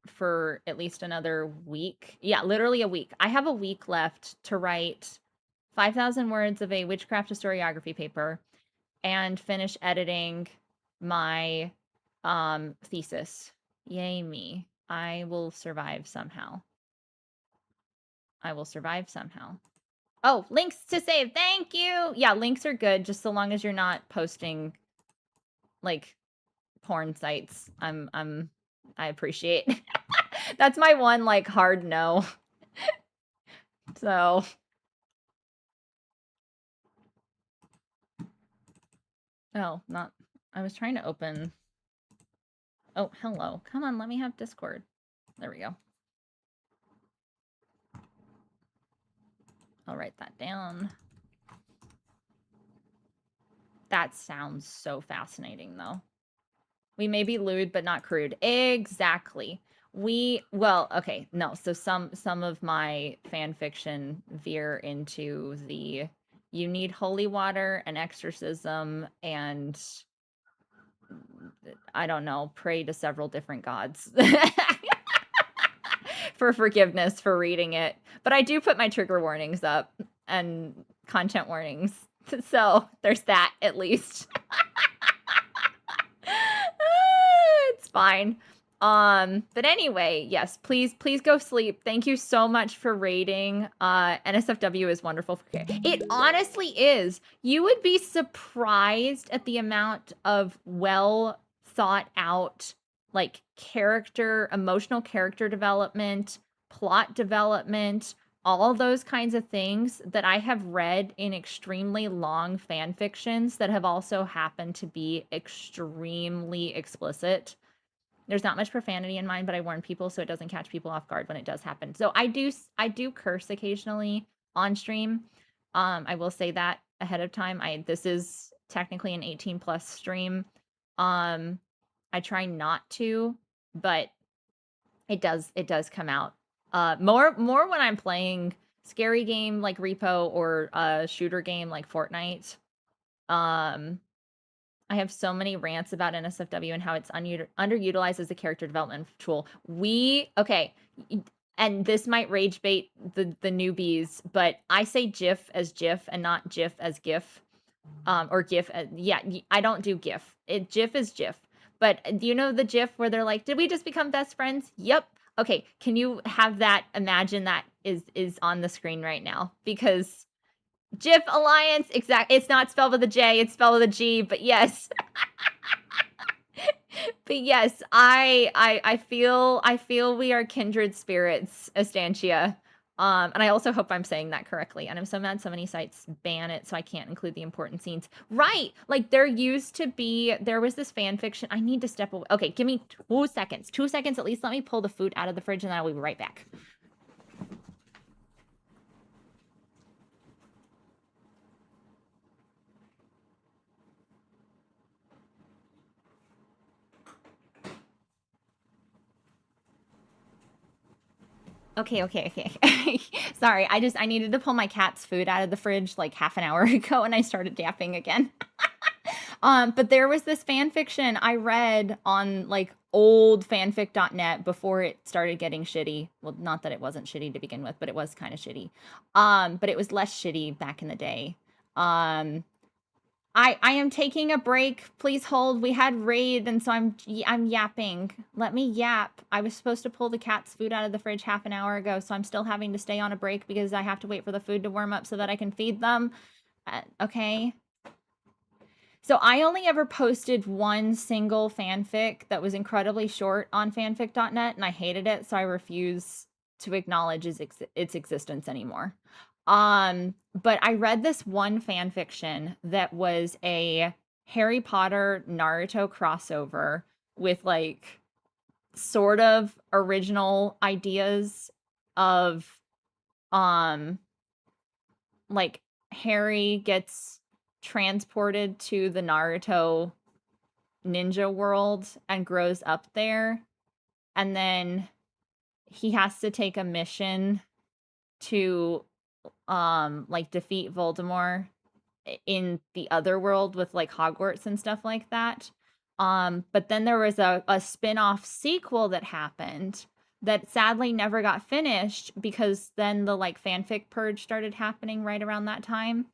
for at least another week. Yeah, literally a week. I have a week left to write 5,000 words of a Witchcraft historiography paper and finish editing my thesis. Yay me. I will survive somehow. Oh, links to save. Thank you. Yeah, links are good just so long as you're not posting like porn sites. I appreciate. That's my one like hard no. So oh, not I was trying to open. Oh, hello. Come on, let me have Discord. There we go. I'll write that down. That sounds so fascinating though. We may be lewd but not crude. Exactly. Well, okay, no. So some of my fan fiction veer into the you need holy water, an exorcism, and I don't know, pray to several different gods for forgiveness for reading it. But I do put my trigger warnings up and content warnings. So there's that at least. It's fine. But anyway, yes, please go sleep. Thank you so much for rating. NSFW is wonderful. It honestly is. You would be surprised at the amount of well thought out like emotional character development, plot development, all those kinds of things that I have read in extremely long fan fictions that have also happened to be extremely explicit. There's not much profanity in mine, but I warn people so it doesn't catch people off guard when it does happen. So I do curse occasionally on stream. I will say that ahead of time. This is technically an 18 plus stream. I try not to, but it does come out. More when I'm playing scary game like Repo or a shooter game like Fortnite. Um I have so many rants about NSFW and how it's underutilized as a character development tool. Okay, and this might rage bait the newbies, but I say GIF as GIF and not GIF as GIF, or GIF. Yeah, I don't do GIF. GIF is GIF. But do you know the GIF where they're like, "Did we just become best friends?" Yep. Okay, can you have that? Imagine that is on the screen right now because GIF Alliance, exact. It's not spelled with a J, it's spelled with a G, but yes. But yes, I feel we are kindred spirits, Astantia. And I also hope I'm saying that correctly. And I'm so mad so many sites ban it, so I can't include the important scenes. Right! Like there was this fan fiction. I need to step away. Okay, give me 2 seconds. 2 seconds at least. Let me pull the food out of the fridge and then I'll be right back. Okay. Sorry, I needed to pull my cat's food out of the fridge like half an hour ago and I started yapping again. But there was this fan fiction I read on like old fanfic.net before it started getting shitty. Well, not that it wasn't shitty to begin with, but it was kind of shitty. But it was less shitty back in the day. Um, I am taking a break. Please hold. We had raid, and so I'm yapping. Let me yap. I was supposed to pull the cat's food out of the fridge half an hour ago, so I'm still having to stay on a break because I have to wait for the food to warm up so that I can feed them. Okay. So I only ever posted one single fanfic that was incredibly short on fanfic.net, and I hated it, so I refuse to acknowledge its existence anymore. But I read this one fan fiction that was a Harry Potter Naruto crossover with like sort of original ideas of like Harry gets transported to the Naruto ninja world and grows up there, and then he has to take a mission to like defeat Voldemort in the other world with like Hogwarts and stuff like that. But then there was a spin-off sequel that happened that sadly never got finished because then the like fanfic purge started happening right around that time.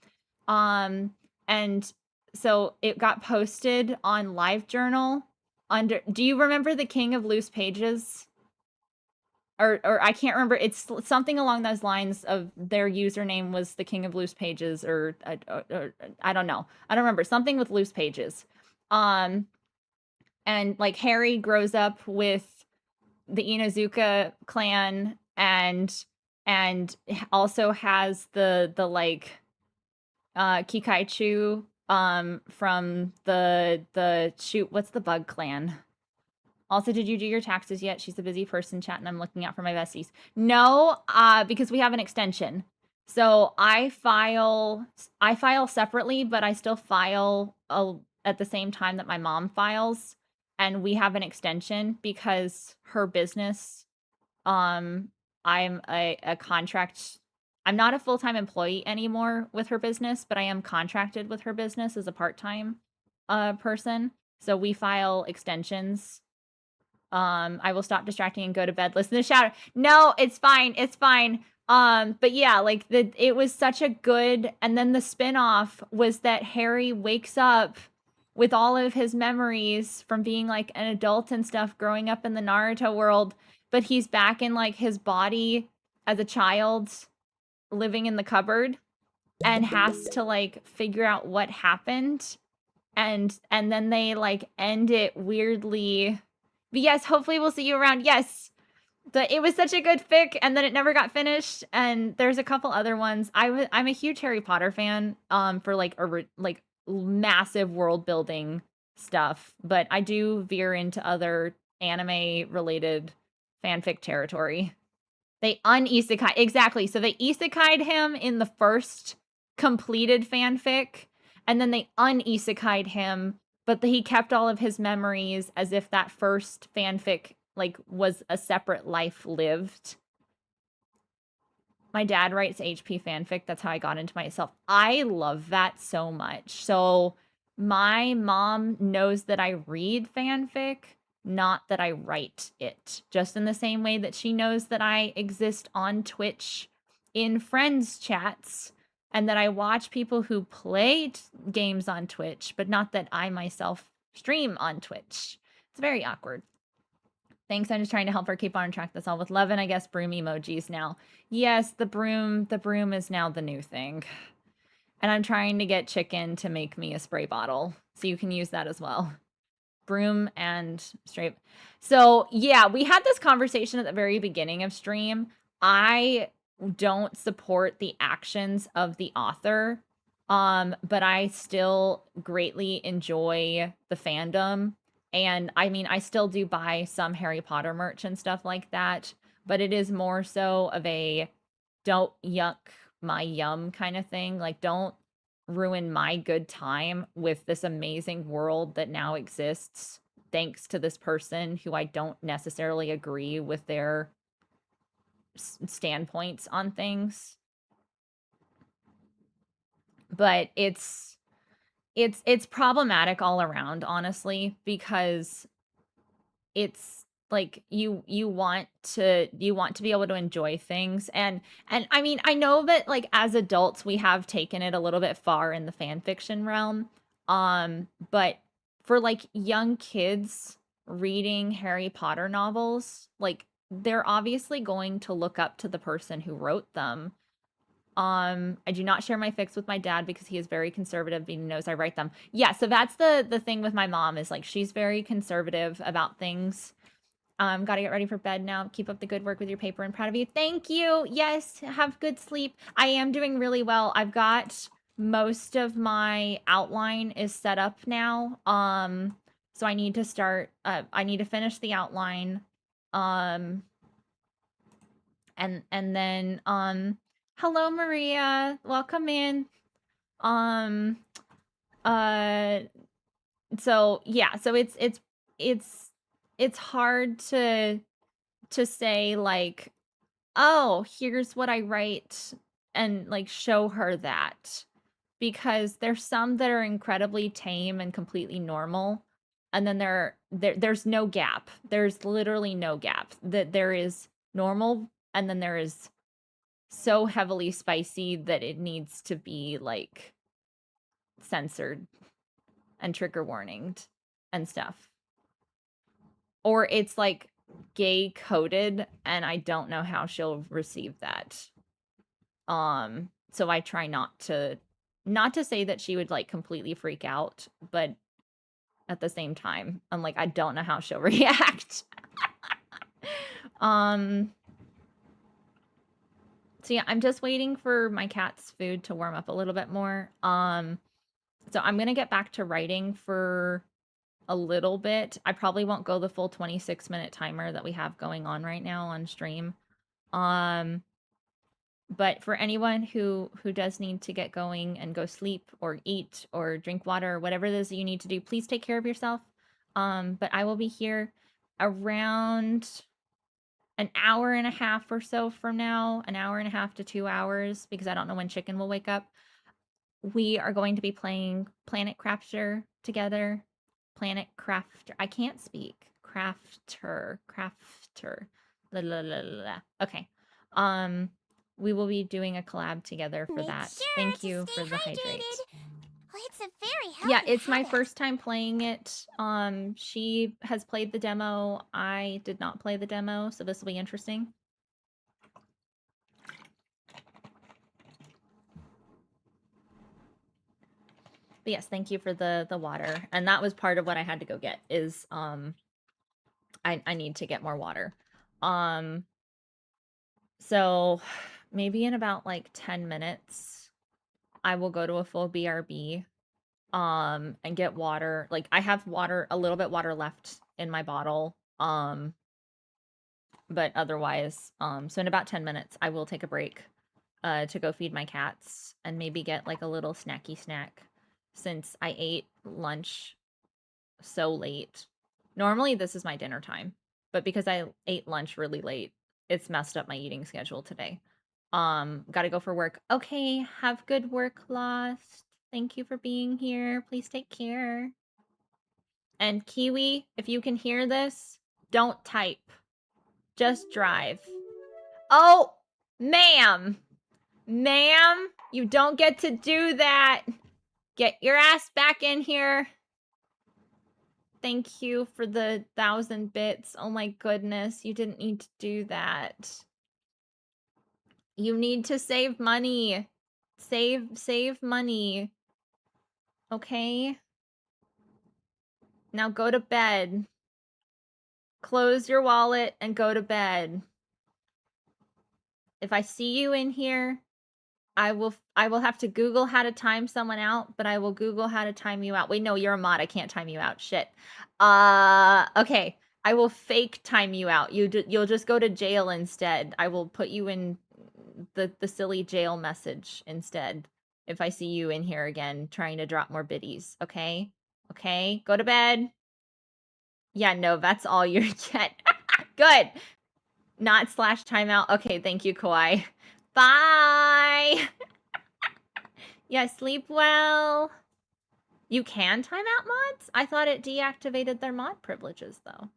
And so it got posted on LiveJournal under. Do you remember the King of Loose Pages? Or I can't remember. It's something along those lines of their username was the King of Loose Pages, or I don't know. I don't remember. Something with loose pages. And like Harry grows up with the Inuzuka clan and also has the like Kikaichu from the shoot, what's the bug clan? Also, did you do your taxes yet? She's a busy person, chat, and I'm looking out for my besties. No, because we have an extension. So I file separately, but I still file at the same time that my mom files, and we have an extension because her business. I'm a contract. I'm not a full-time employee anymore with her business, but I am contracted with her business as a part-time person. So we file extensions. I will stop distracting and go to bed. Listen to the shower. No, it's fine. It's fine. But yeah, like it was such a good, and then the spin-off was that Harry wakes up with all of his memories from being like an adult and stuff growing up in the Naruto world, but he's back in like his body as a child living in the cupboard and has to like figure out what happened. And then they like end it weirdly But yes, hopefully we'll see you around. Yes. It was such a good fic, and then it never got finished. And there's a couple other ones. I'm a huge Harry Potter fan, for like like massive world building stuff, but I do veer into other anime related fanfic territory. They un-isekai exactly. So they isekai'd him in the first completed fanfic, and then they un-isekai'd him, but he kept all of his memories as if that first fanfic like was a separate life lived. My dad writes HP fanfic. That's how I got into myself. I love that so much. So my mom knows that I read fanfic, not that I write it. Just in the same way that she knows that I exist on Twitch in friends chats and that I watch people who play games on Twitch, but not that I myself stream on Twitch. It's very awkward. Thanks. I'm just trying to help her keep on track. That's all. With love and I guess broom emojis now. Yes, the broom is now the new thing. And I'm trying to get Chicken to make me a spray bottle so you can use that as well. Broom and straight. So yeah, we had this conversation at the very beginning of stream. I don't support the actions of the author, but I still greatly enjoy the fandom. And I mean, I still do buy some Harry Potter merch and stuff like that, but it is more so of a don't yuck my yum kind of thing. Like, don't ruin my good time with this amazing world that now exists thanks to this person who I don't necessarily agree with their standpoints on things. But it's problematic all around, honestly, because it's like you want to be able to enjoy things. And I mean, I know that like as adults we have taken it a little bit far in the fan fiction realm, but for like young kids reading Harry Potter novels, like they're obviously going to look up to the person who wrote them. I do not share my fics with my dad because he is very conservative. He knows I write them. Yeah, so that's the thing with my mom, is like she's very conservative about things. Gotta get ready for bed now. Keep up the good work with your paper. And proud of you. Thank you. Yes, have good sleep. I am doing really well. I've got most of my outline is set up now. So I need to start. I need to finish the outline. Um, and then hello Maria, welcome in. Um, uh, so yeah, so it's hard to say like, oh, here's what I write and like show her that, because there's some that are incredibly tame and completely normal, and then there's no gap. There's literally no gap. That there is normal, and then there is so heavily spicy that it needs to be like censored and trigger warninged and stuff. Or it's like gay coded, and I don't know how she'll receive that. So I try not to say that she would like completely freak out, but at the same time, I'm like, I don't know how she'll react. So yeah, I'm just waiting for my cat's food to warm up a little bit more. So I'm gonna get back to writing for a little bit. I probably won't go the full 26-minute timer that we have going on right now on stream. But for anyone who does need to get going and go sleep or eat or drink water or whatever it is that you need to do, please take care of yourself. But I will be here around an hour and a half or so from now, an hour and a half to 2 hours, because I don't know when Chicken will wake up. We are going to be playing Planet Crafter together. Planet Crafter. I can't speak. Crafter. La, la, la, la, la. Okay. We will be doing a collab together for that. Sure Thank you for the hydrate. Well, it's a very healthy Yeah, it's my habit. first time playing it. She has played the demo. I did not play the demo, so this will be interesting. But yes, thank you for the water. And that was part of what I had to go get, is I need to get more water. So maybe in about like 10 minutes, I will go to a full BRB and get water. Like I have water, a little bit water left in my bottle. But otherwise, so in about 10 minutes, I will take a break to go feed my cats and maybe get like a little snacky snack since I ate lunch so late. Normally this is my dinner time, but because I ate lunch really late, it's messed up my eating schedule today. Gotta go for work. Okay, have good work, Lost. Thank you for being here. Please take care. And Kiwi, if you can hear this, don't type. Just drive. Oh, ma'am. Ma'am, you don't get to do that. Get your ass back in here. Thank you for the 1,000 bits. Oh my goodness, you didn't need to do that. You need to save money. Save money. Okay? Now go to bed. Close your wallet and go to bed. If I see you in here, I will have to Google how to time someone out, but I will Google how to time you out. Wait, no, you're a mod. I can't time you out. Shit. Okay. I will fake time you out. You'll just go to jail instead. I will put you in the silly jail message instead if I see you in here again trying to drop more biddies. Okay? Okay? Go to bed. Yeah, no, that's all you're get. Good. Not slash timeout. Okay, thank you, Kawhi. Bye. Yeah, sleep well. You can time out mods? I thought it deactivated their mod privileges, though.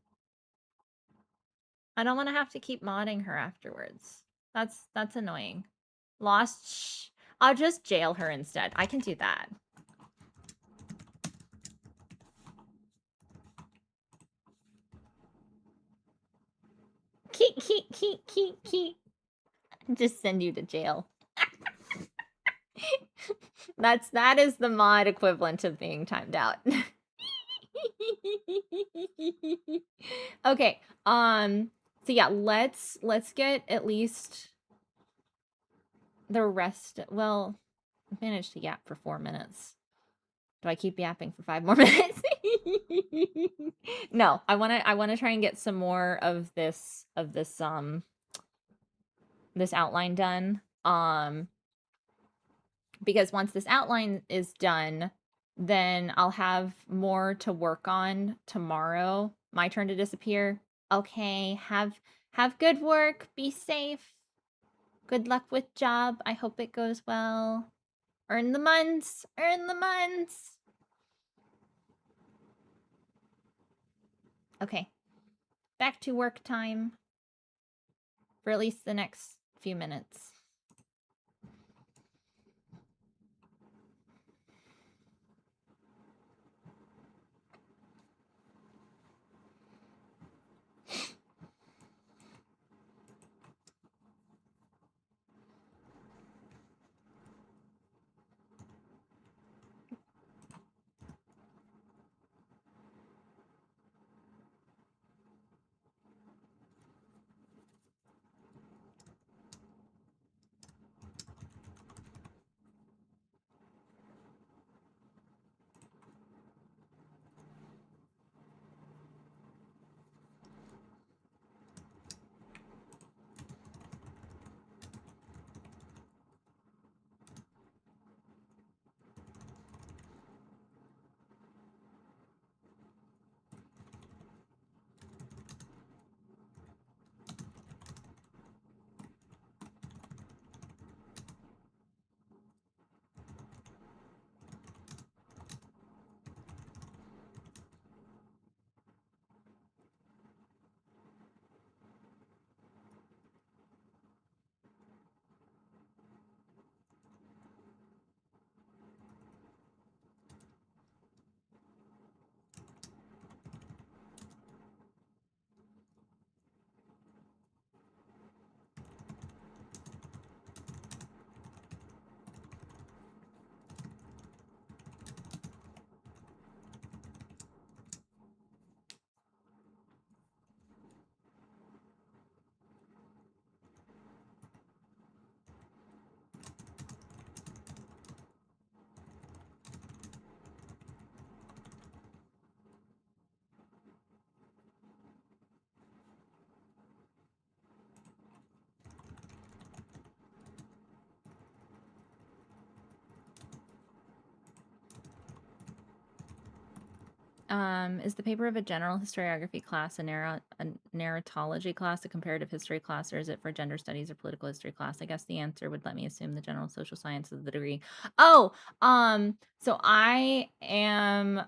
I don't want to have to keep modding her afterwards. That's annoying. Lost. Shh. I'll just jail her instead. I can do that. Keep. Just send you to jail. That is the mod equivalent of being timed out. Okay. So yeah, let's get at least the rest. Well, I managed to yap for 4 minutes. Do I keep yapping for 5 more minutes? No, I want to try and get some more of this this outline done. Because once this outline is done, then I'll have more to work on tomorrow. My turn to disappear. Okay, have good work. Be safe. Good luck with job. I hope it goes well. Earn the months. Earn the months. Okay. Back to work time. For at least the next few minutes. Is the paper of a general historiography class a narratology class, a comparative history class, or is it for gender studies or political history class? I guess the answer would let me assume the general social science of the degree. Oh, so I am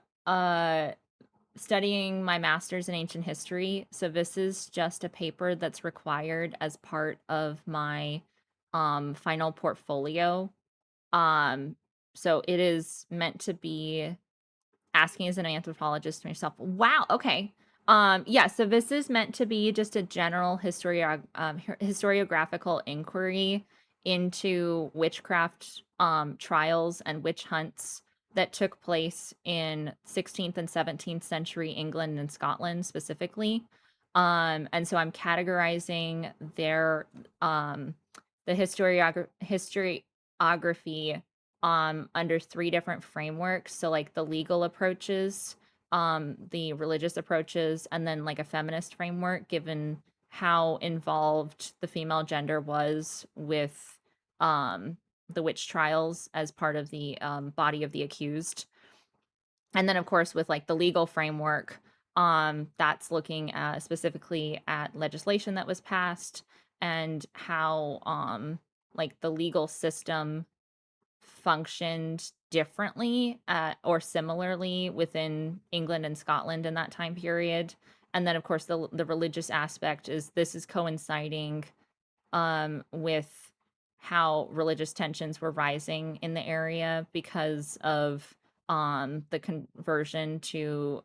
studying my master's in ancient history. So this is just a paper that's required as part of my final portfolio. Um, so it is meant to be asking as an anthropologist myself. Wow. Okay. Yeah. So this is meant to be just a general historiographical inquiry into witchcraft trials and witch hunts that took place in 16th and 17th century England and Scotland specifically. And so I'm categorizing the historiography under three different frameworks. So like the legal approaches, the religious approaches, and then like a feminist framework, given how involved the female gender was with the witch trials as part of the body of the accused. And then of course with like the legal framework, that's looking at specifically at legislation that was passed and how like the legal system functioned differently or similarly within England and Scotland in that time period. And then, of course, the religious aspect is this is coinciding with how religious tensions were rising in the area because of the conversion to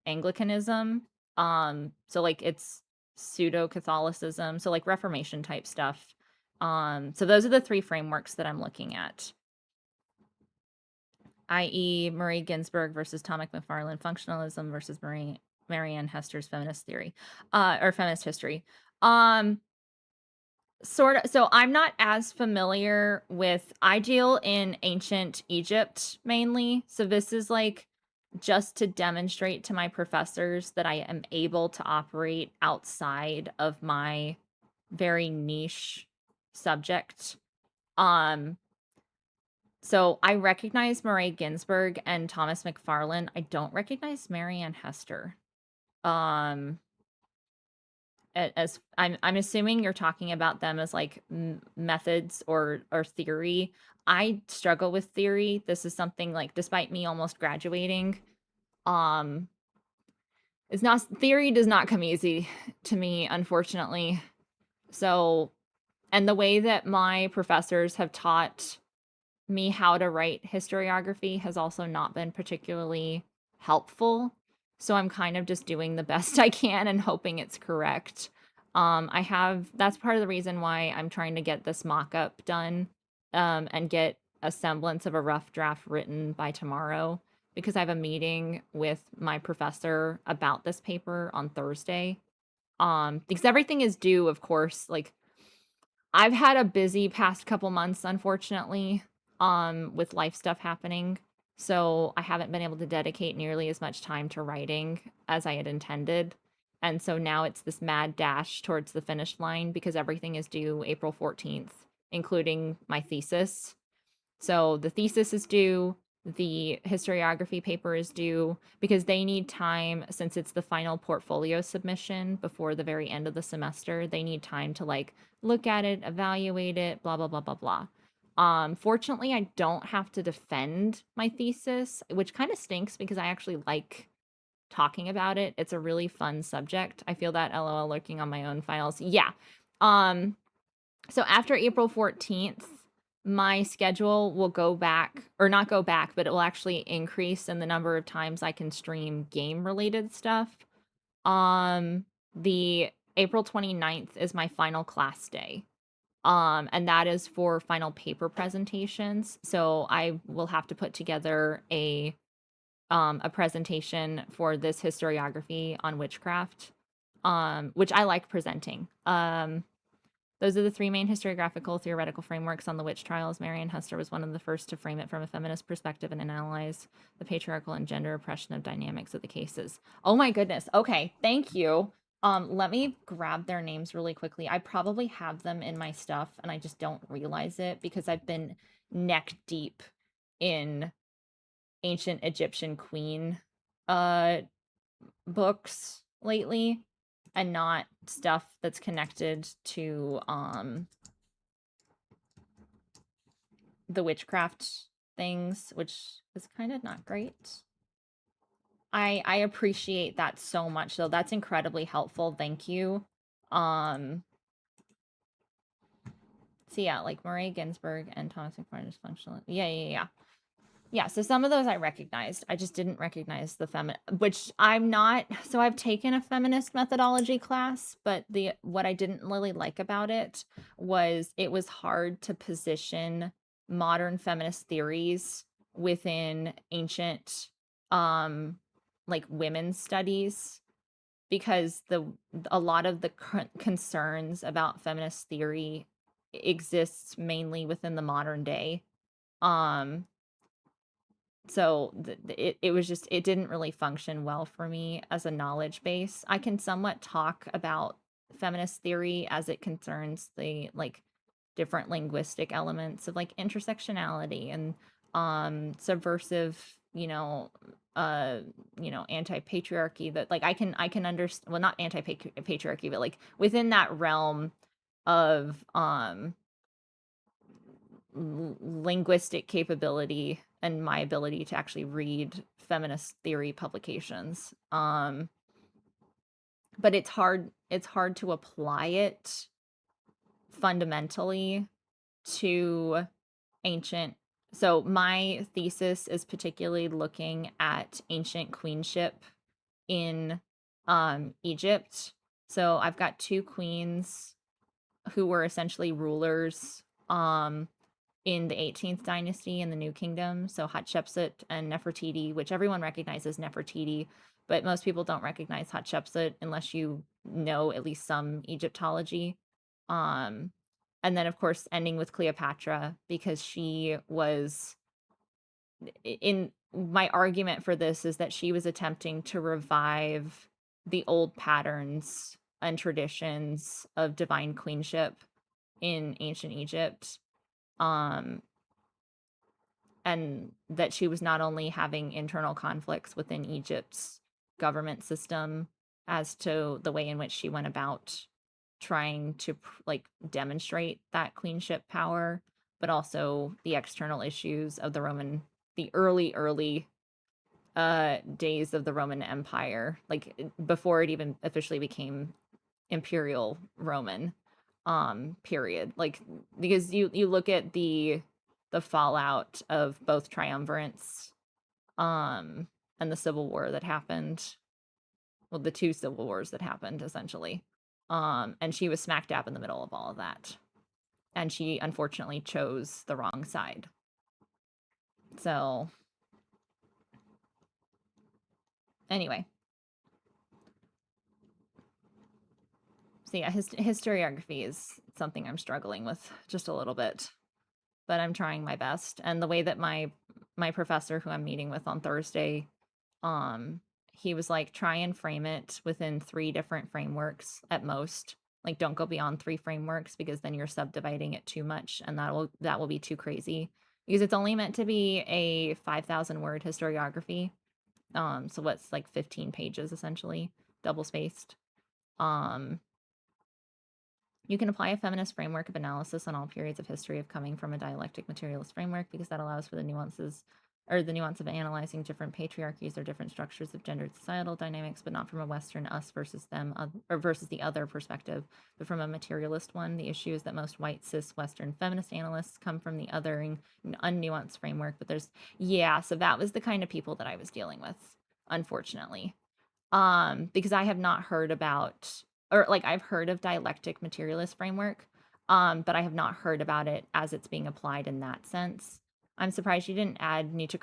Anglicanism. So like it's pseudo Catholicism, so like Reformation type stuff. So those are the three frameworks that I'm looking at, i.e., Marie Ginsburg versus Thomas McFarlane, functionalism versus Marianne Hester's feminist theory, or feminist history. Sort of. So I'm not as familiar with. I deal in ancient Egypt mainly. So this is like just to demonstrate to my professors that I am able to operate outside of my very niche subject. Um, so I recognize Murray Ginsburg and Thomas McFarlane. I don't recognize Marianne Hester. Um, as I'm assuming you're talking about them as like methods or theory. I struggle with theory. This is something like despite me almost graduating, um it's not theory does not come easy to me unfortunately. So and the way that my professors have taught me how to write historiography has also not been particularly helpful. So I'm kind of just doing the best I can and hoping it's correct. That's part of the reason why I'm trying to get this mock up done and get a semblance of a rough draft written by tomorrow because I have a meeting with my professor about this paper on Thursday. Because everything is due, of course, like I've had a busy past couple months, unfortunately, with life stuff happening. So I haven't been able to dedicate nearly as much time to writing as I had intended. And so now it's this mad dash towards the finish line because everything is due April 14th, including my thesis. So the thesis is due, the historiography paper is due because they need time since it's the final portfolio submission before the very end of the semester. They need time to like look at it, evaluate it, blah blah blah blah blah. Fortunately, I don't have to defend my thesis, which kind of stinks because I actually like talking about it. It's a really fun subject. I feel that LOL lurking on my own files. Yeah. Um so after April 14th, my schedule will go back, or not go back, but it will actually increase in the number of times I can stream game related stuff. The April 29th is my final class day. And that is for final paper presentations. So I will have to put together a presentation for this historiography on witchcraft, which I like presenting. Those are the three main historiographical theoretical frameworks on the witch trials. Marianne Hester was one of the first to frame it from a feminist perspective and analyze the patriarchal and gender oppression of dynamics of the cases. Oh my goodness. Okay, thank you. Let me grab their names really quickly. I probably have them in my stuff and I just don't realize it because I've been neck deep in ancient Egyptian queen uh books lately, and not stuff that's connected to the witchcraft things, which is kind of not great. I appreciate that so much though. That's incredibly helpful. Thank you. Um so yeah, like Murray Ginsburg and Thomas McFarland functional. Yeah. Yeah, so some of those I recognized. I just didn't recognize the which I'm not, so I've taken a feminist methodology class, but the what I didn't really like about it was hard to position modern feminist theories within ancient like women's studies, because a lot of the concerns about feminist theory exists mainly within the modern day. Um so it was just, it didn't really function well for me as a knowledge base. I can somewhat talk about feminist theory as it concerns the like different linguistic elements of like intersectionality and subversive, anti-patriarchy, that like I can understand, well, not anti-patriarchy, but like within that realm of linguistic capability and my ability to actually read feminist theory publications. But it's hard to apply it fundamentally to ancient. So my thesis is particularly looking at ancient queenship in Egypt. So I've got two queens who were essentially rulers in the 18th dynasty in the New Kingdom. So Hatshepsut and Nefertiti, which everyone recognizes Nefertiti, but most people don't recognize Hatshepsut unless you know at least some Egyptology. Um, and then, of course, ending with Cleopatra, because she was in my argument for this is that she was attempting to revive the old patterns and traditions of divine queenship in ancient Egypt. Um, and that she was not only having internal conflicts within Egypt's government system as to the way in which she went about trying to like demonstrate that queenship power, but also the external issues of the early days of the Roman Empire, like before it even officially became Imperial Roman period. Like, because you look at the fallout of both triumvirates um and the civil war that happened, well, the two civil wars that happened essentially, and she was smack dab in the middle of all of that, and she unfortunately chose the wrong side. So anyway, so yeah, historiography is something I'm struggling with just a little bit, but I'm trying my best. And the way that my professor, who I'm meeting with on Thursday, um he was like, try and frame it within 3 different frameworks at most. Like, don't go beyond 3 frameworks, because then you're subdividing it too much, and that will be too crazy, because it's only meant to be a 5,000 word historiography. So what's like 15 pages essentially, double spaced. um you can apply a feminist framework of analysis on all periods of history of coming from a dialectic materialist framework, because that allows for the nuances, or the nuance of analyzing different patriarchies or different structures of gendered societal dynamics, but not from a Western us versus them, or versus the other perspective, but from a materialist one. The issue is that most white cis Western feminist analysts come from the othering, unnuanced framework. But yeah, so that was the kind of people that I was dealing with, unfortunately. Because I have not heard about, or like I've heard of dialectic materialist framework, but I have not heard about it as it's being applied in that sense. I'm surprised you didn't add Nietzsche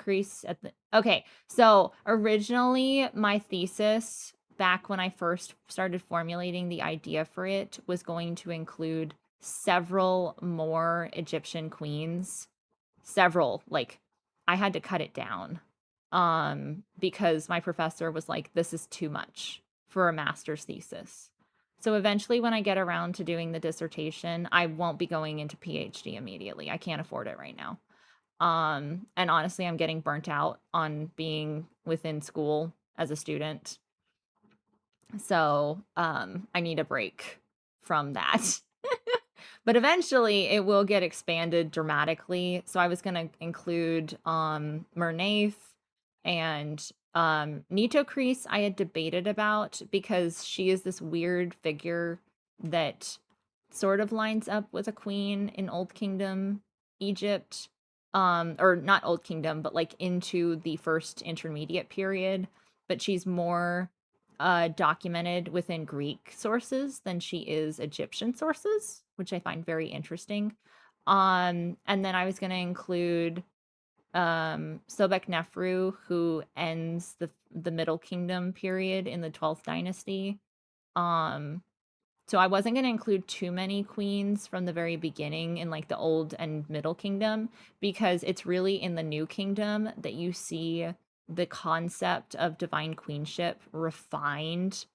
at the. Okay, so originally my thesis, back when I first started formulating the idea for it, was going to include several more Egyptian queens. Several, like, I had to cut it down because my professor was like, this is too much for a master's thesis. So eventually, when I get around to doing the dissertation, I won't be going into PhD immediately. I can't afford it right now. And honestly, I'm getting burnt out on being within school as a student. So, I need a break from that. But eventually it will get expanded dramatically. So I was gonna include Merneith and Nito Kreese I had debated about because she is this weird figure that sort of lines up with a queen in Old Kingdom Egypt. Or not Old Kingdom, but like into the first intermediate period. But she's more documented within Greek sources than she is Egyptian sources, which I find very interesting. And then I was going to include Sobek Nefru, who ends the Middle Kingdom period in the 12th dynasty. Um, so I wasn't going to include too many queens from the very beginning in like the Old and Middle Kingdom because it's really in the New Kingdom that you see the concept of divine queenship refined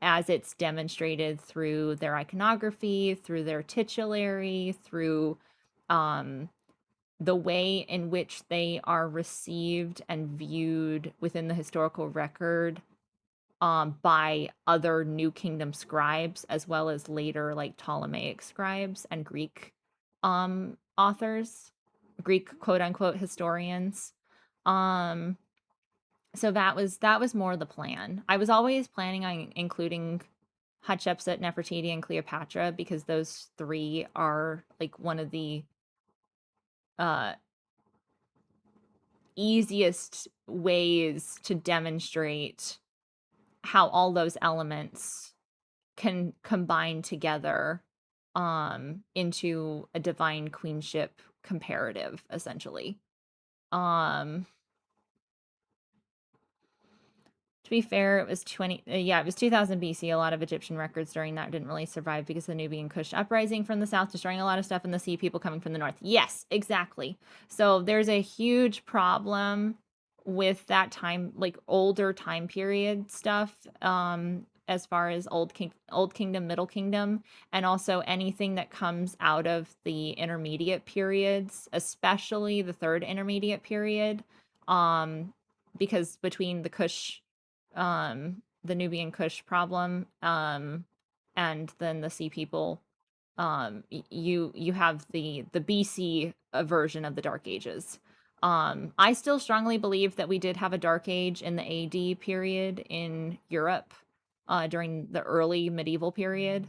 as it's demonstrated through their iconography, through their titulary, through um, the way in which they are received and viewed within the historical record by other New Kingdom scribes, as well as later like Ptolemaic scribes and Greek authors, Greek quote unquote historians. Um, so that was more the plan. I was always planning on including Hatshepsut, Nefertiti, and Cleopatra because those three are like one of the uh easiest ways to demonstrate how all those elements can combine together into a divine queenship comparative essentially. um To be fair, it was 20, yeah, it was 2000 BC. A lot of Egyptian records during that didn't really survive because of the Nubian Kush uprising from the south, destroying a lot of stuff in the sea, people coming from the north. Yes, exactly. So there's a huge problem with that time, like older time period stuff, as far as Old Kingdom, Middle Kingdom, and also anything that comes out of the intermediate periods, especially the third intermediate period. Because between the Nubian Kush problem, and then the Sea People, you have the BC version of the Dark Ages. I still strongly believe that we did have a Dark Age in the AD period in Europe, during the early medieval period,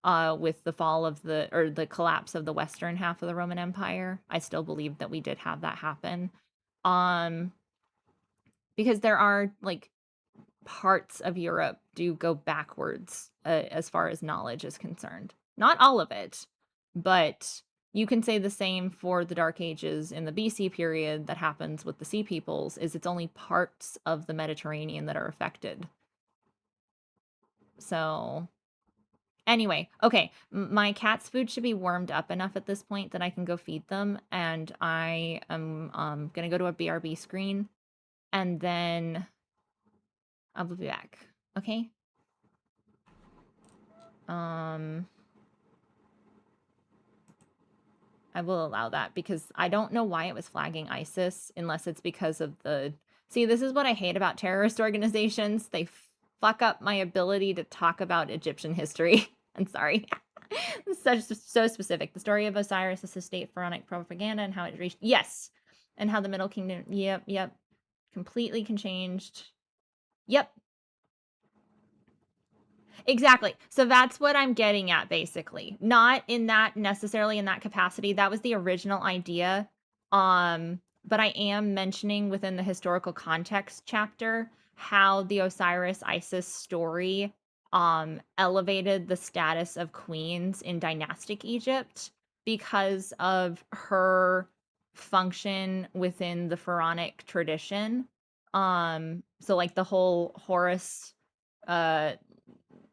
with the fall of the collapse of the western half of the Roman Empire. I still believe that we did have that happen. Um, because there are like parts of Europe do go backwards, as far as knowledge is concerned. Not all of it, but you can say the same for the Dark Ages in the BC period that happens with the Sea Peoples, is it's only parts of the Mediterranean that are affected. So, anyway, okay, my cat's food should be warmed up enough at this point that I can go feed them, and I am gonna go to a BRB screen, and then I'll be back. Okay? Um, I will allow that because I don't know why it was flagging ISIS unless it's because of the. See, this is what I hate about terrorist organizations. They fuck up my ability to talk about Egyptian history. I'm sorry. So specific. The story of Osiris is a state pharaonic propaganda and how it reached. Yes. And how the Middle Kingdom. Yep. Completely can changed. Yep. Exactly. So that's what I'm getting at, basically. Not in that necessarily in that capacity. That was the original idea. But I am mentioning within the historical context chapter how the Osiris Isis story elevated the status of queens in dynastic Egypt because of her function within the pharaonic tradition. So like the whole Horus uh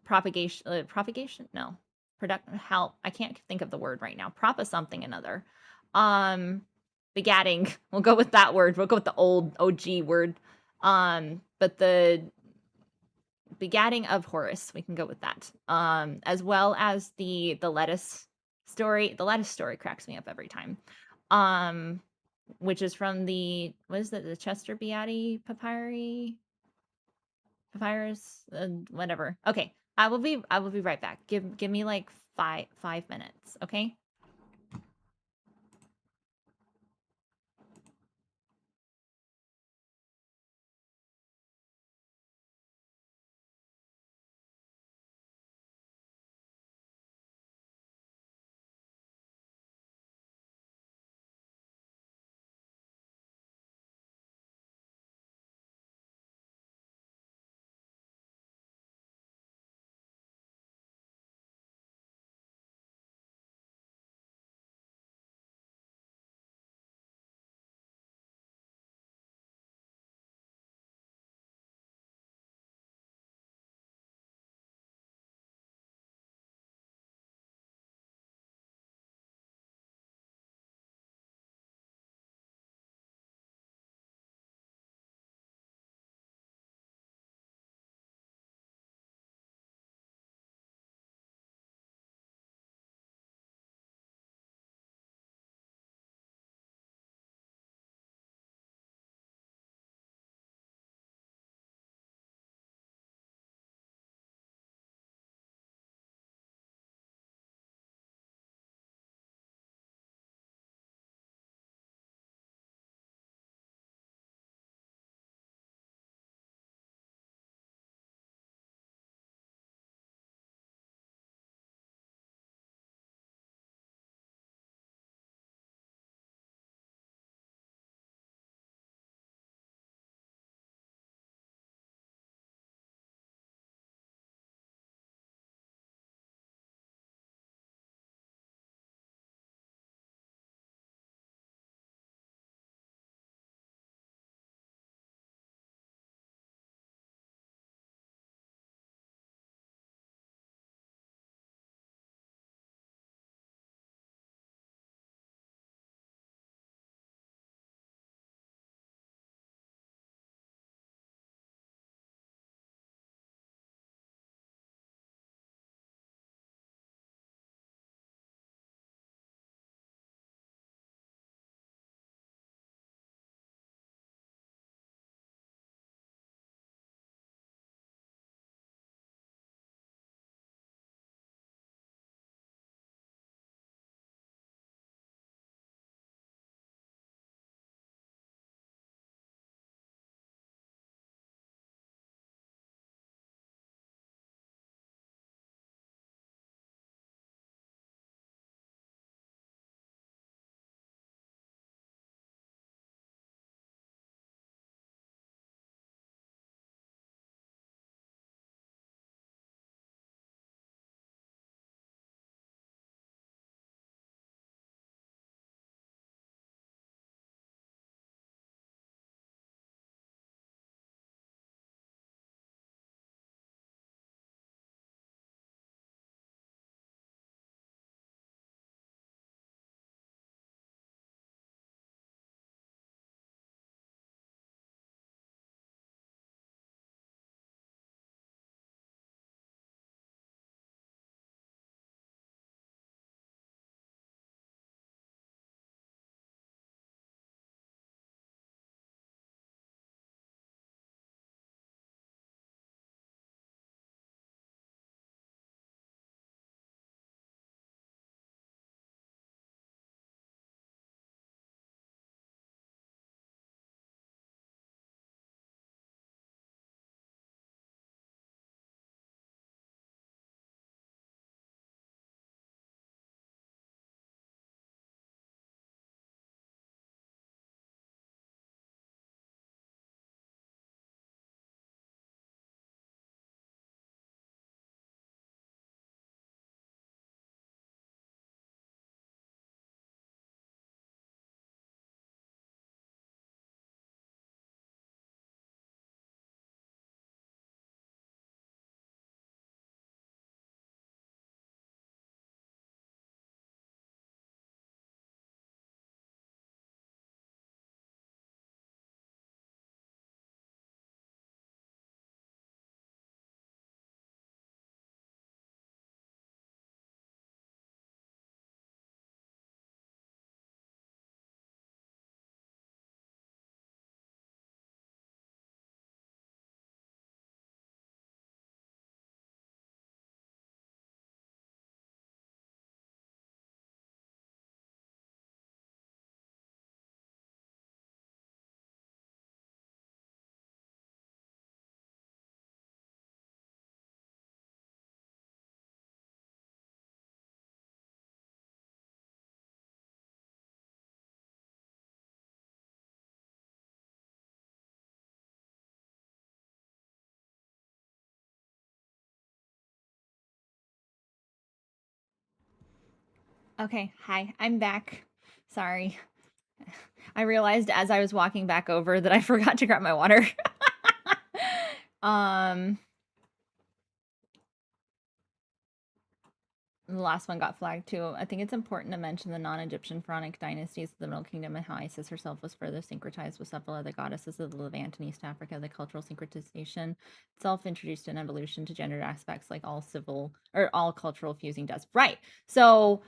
propagation, no, product help, I can't think of the word right now, propa something another, um begatting, we'll go with that word, we'll go with the old OG word, but the begatting of Horus, we can go with that, as well as the lettuce story. The lettuce story cracks me up every time. um which is from the what is that? The Chester Beatty papyrus, whatever. Okay, I will be right back. Give me like five minutes, okay? Okay, hi, I'm back. Sorry. I realized as I was walking back over that I forgot to grab my water. um, the last one got flagged too. I think it's important to mention the non-Egyptian pharaonic dynasties of the Middle Kingdom and how Isis herself was further syncretized with several other goddesses of the Levant and East Africa. The cultural syncretization itself introduced an evolution to gendered aspects like all civil or all cultural fusing does. Right. So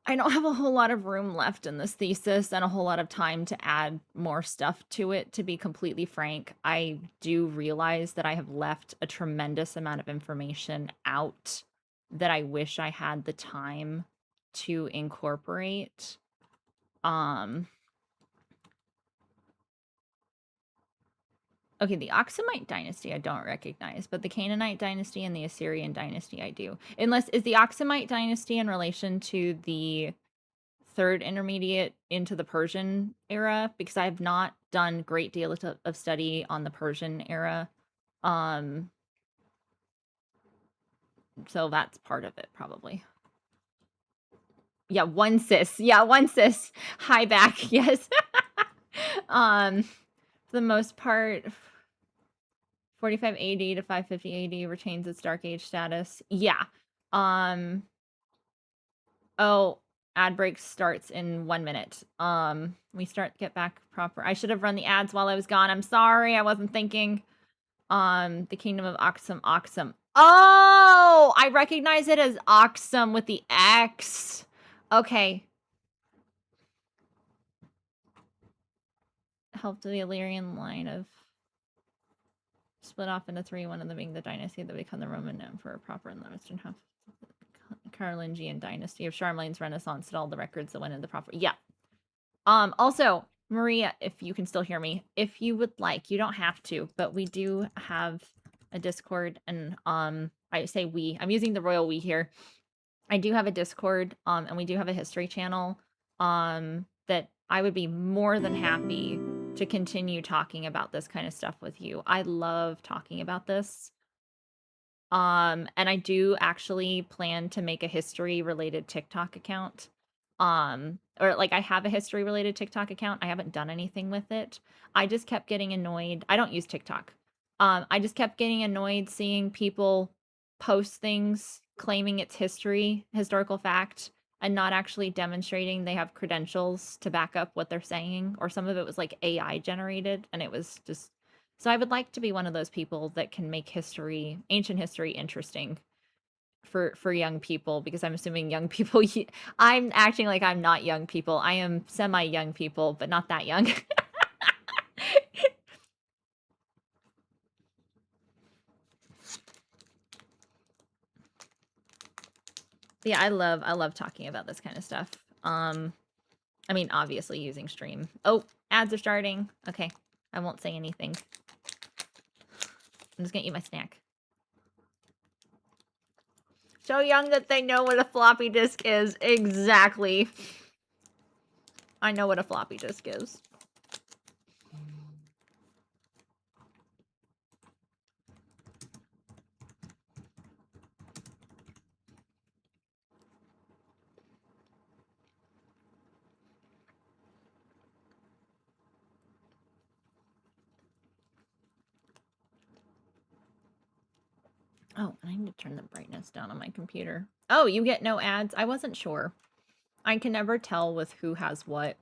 I don't have a whole lot of room left in this thesis and a whole lot of time to add more stuff to it, to be completely frank. I do realize that I have left a tremendous amount of information out that I wish I had the time to incorporate. Okay, the Aksumite dynasty I don't recognize, but the Canaanite dynasty and the Assyrian dynasty I do. Unless, is the Aksumite dynasty in relation to the third intermediate into the Persian era? Because I have not done great deal of study on the Persian era. Um, so that's part of it probably. Yeah, one cis. Yeah, one cis. High back. Yes. For the most part, 45 AD to 550 AD retains its Dark Age status. Yeah. Um. Oh, ad break starts in 1 minute. We get back proper. I should have run the ads while I was gone. I'm sorry, I wasn't thinking. The Kingdom of Oxum, Oxum. Oh, I recognize it as Oxum with the X. Okay. Helped the Illyrian line of split off into three, one of them being the dynasty that become the Roman Emperor proper in the western half. Carolingian dynasty of Charlemagne's Renaissance and all the records that went into the proper. Yeah. Also, Maria, if you can still hear me, if you would like, you don't have to, but we do have a Discord, and I say we, I'm using the royal we here. I do have a Discord, and we do have a history channel, that I would be more than happy to continue talking about this kind of stuff with you. I love talking about this. And I do actually plan to make a history related TikTok account. Or like I have a history related TikTok account. I haven't done anything with it. I just kept getting annoyed. I don't use TikTok. I just kept getting annoyed seeing people post things claiming it's historical fact, and not actually demonstrating they have credentials to back up what they're saying, or some of it was like AI generated, and it was just, so I would like to be one of those people that can make history, ancient history, interesting for young people, because I'm assuming young people I'm acting like I'm not young people. I am semi young people, but not that young. Yeah, I love talking about this kind of stuff. I mean, obviously using stream. Oh, ads are starting. Okay, I won't say anything. I'm just gonna eat my snack. So young that they know what a floppy disk is. Exactly. I know what a floppy disk is. Oh, I need to turn the brightness down on my computer. Oh, you get no ads? I wasn't sure. I can never tell with who has what.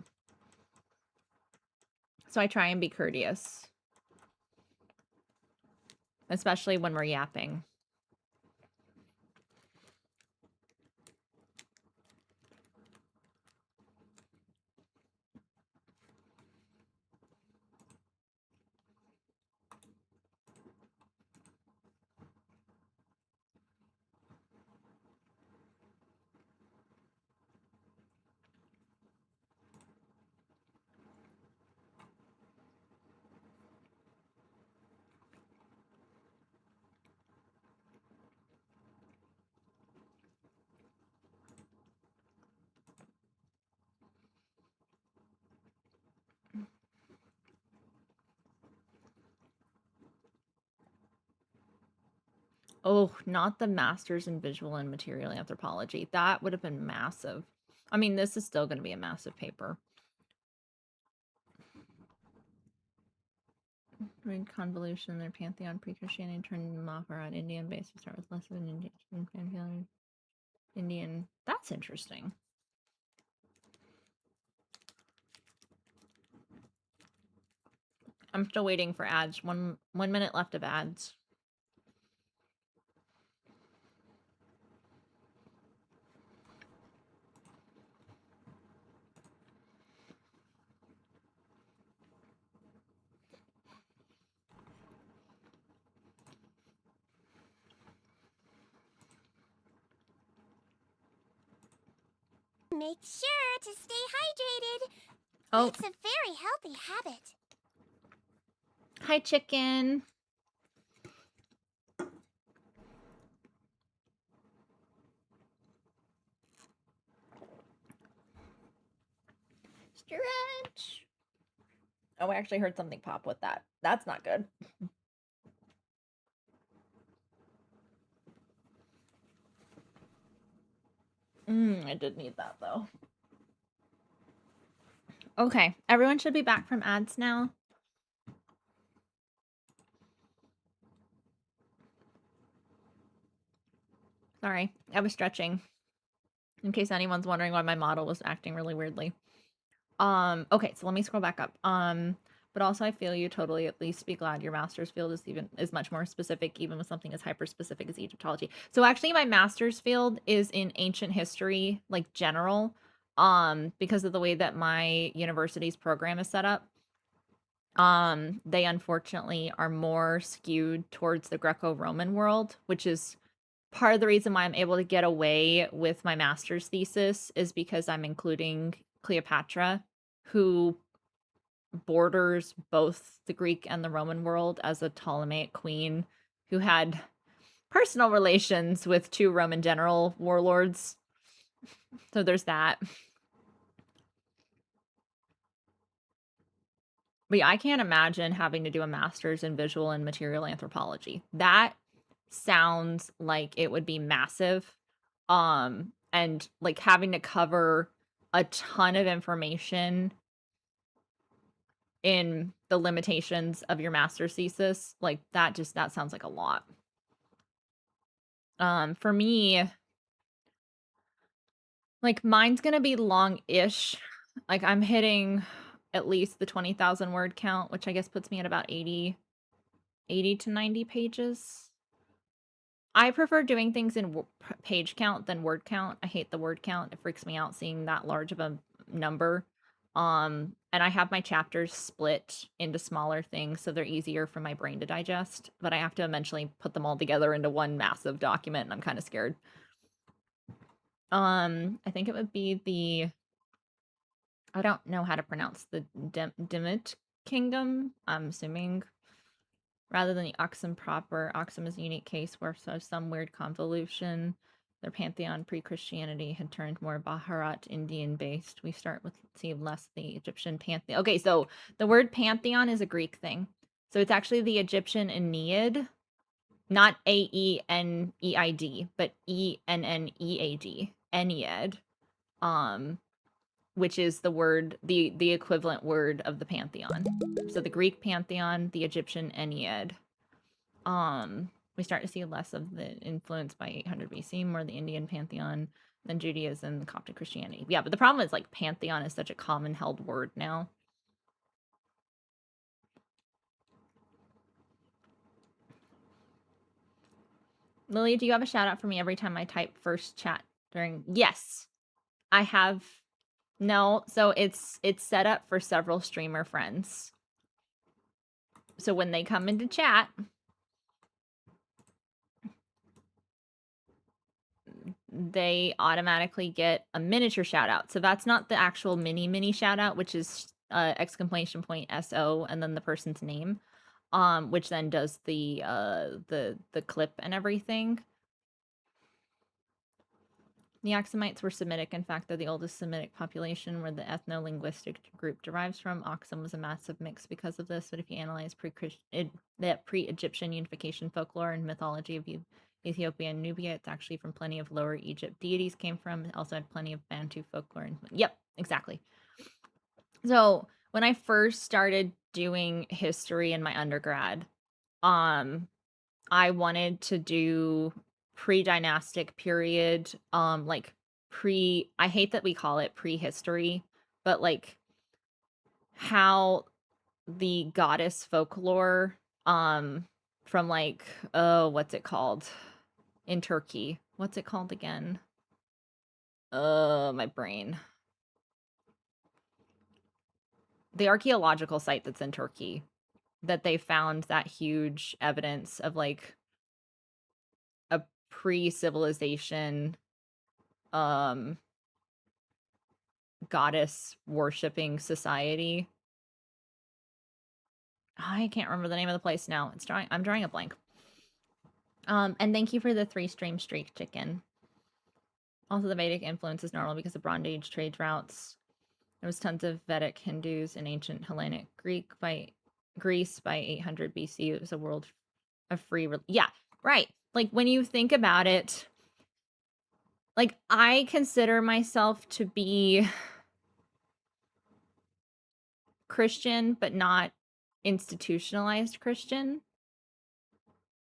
So I try and be courteous. Especially when we're yapping. Oh, not the masters in visual and material anthropology. That would have been massive. I mean, this is still going to be a massive paper. Read convolution, their pantheon, pre-Christianity, turned them off around Indian base to start with less of an Indian pantheon. Indian. That's interesting. I'm still waiting for ads. One minute left of ads. Make sure to stay hydrated. Oh, It's a very healthy habit. hi, chicken. Stretch. Oh, I actually heard something pop with that. That's not good. I did need that though. Okay, everyone should be back from ads now. Sorry, I was stretching. In case anyone's wondering why my model was acting really weirdly. Okay, so let me scroll back up. But also I feel you totally. At least be glad your master's field is much more specific, even with something as hyper specific as Egyptology. So actually my master's field is in ancient history, like general, because of the way that my university's program is set up. They unfortunately are more skewed towards the Greco-Roman world, which is part of the reason why I'm able to get away with my master's thesis is because I'm including Cleopatra, who borders both the Greek and the Roman world as a Ptolemaic queen who had personal relations with two Roman general warlords. So there's that. But yeah, I can't imagine having to do a master's in visual and material anthropology. That sounds like it would be massive. And like having to cover a ton of information in the limitations of your master's thesis, like that sounds like a lot. For me, like mine's gonna be long-ish. Like I'm hitting at least the 20,000 word count, which I guess puts me at about 80 to 90 pages. I prefer doing things in page count than word count. I hate the word count. It freaks me out seeing that large of a number. And I have my chapters split into smaller things so they're easier for my brain to digest, but I have to eventually put them all together into one massive document and I'm kind of scared. I think it would be I don't know how to pronounce the Dimit Kingdom. I'm assuming rather than the Oxum proper. Oxum is a unique case where some weird convolution. Their pantheon pre-Christianity had turned more Baharat Indian-based. We start with less the Egyptian pantheon. Okay, so the word pantheon is a Greek thing. So it's actually the Egyptian Aeneid, not Aeneid, but Ennead, Ennead, which is the word, the equivalent word of the pantheon. So the Greek pantheon, the Egyptian Ennead. We start to see less of the influence by 800 BC, more the Indian pantheon than Judaism and Coptic Christianity. Yeah, but the problem is like pantheon is such a common held word now. Lily, do you have a shout out for me every time I type first chat during? Yes, I have. No, so it's set up for several streamer friends. So when they come into chat, they automatically get a miniature shout out. So that's not the actual mini shout out, which is exclamation point SO and then the person's name, which then does the clip and everything. The Oxumites were Semitic. In fact, they're the oldest Semitic population where the ethno-linguistic group derives from. Oxum was a massive mix because of this, but if you analyze pre-Egyptian unification folklore and mythology of Ethiopia and Nubia. It's actually from plenty of Lower Egypt deities came from. It also had plenty of Bantu folklore. Yep, exactly. So when I first started doing history in my undergrad, um, I wanted to do pre-dynastic period, like I hate that we call it prehistory, but like how the goddess folklore, from like, oh, what's it called in Turkey? What's it called again? My brain. The archaeological site that's in Turkey that they found that huge evidence of like a pre-civilization um goddess worshipping society. I can't remember the name of the place now. I'm drawing a blank. And thank you for the 3-stream streak chicken. Also, the Vedic influence is normal because of Bronze Age trade routes. There was tons of Vedic Hindus in ancient Hellenic Greece by 800 BC. It was a world of free. Yeah, right. Like when you think about it, like I consider myself to be Christian, but not institutionalized Christian.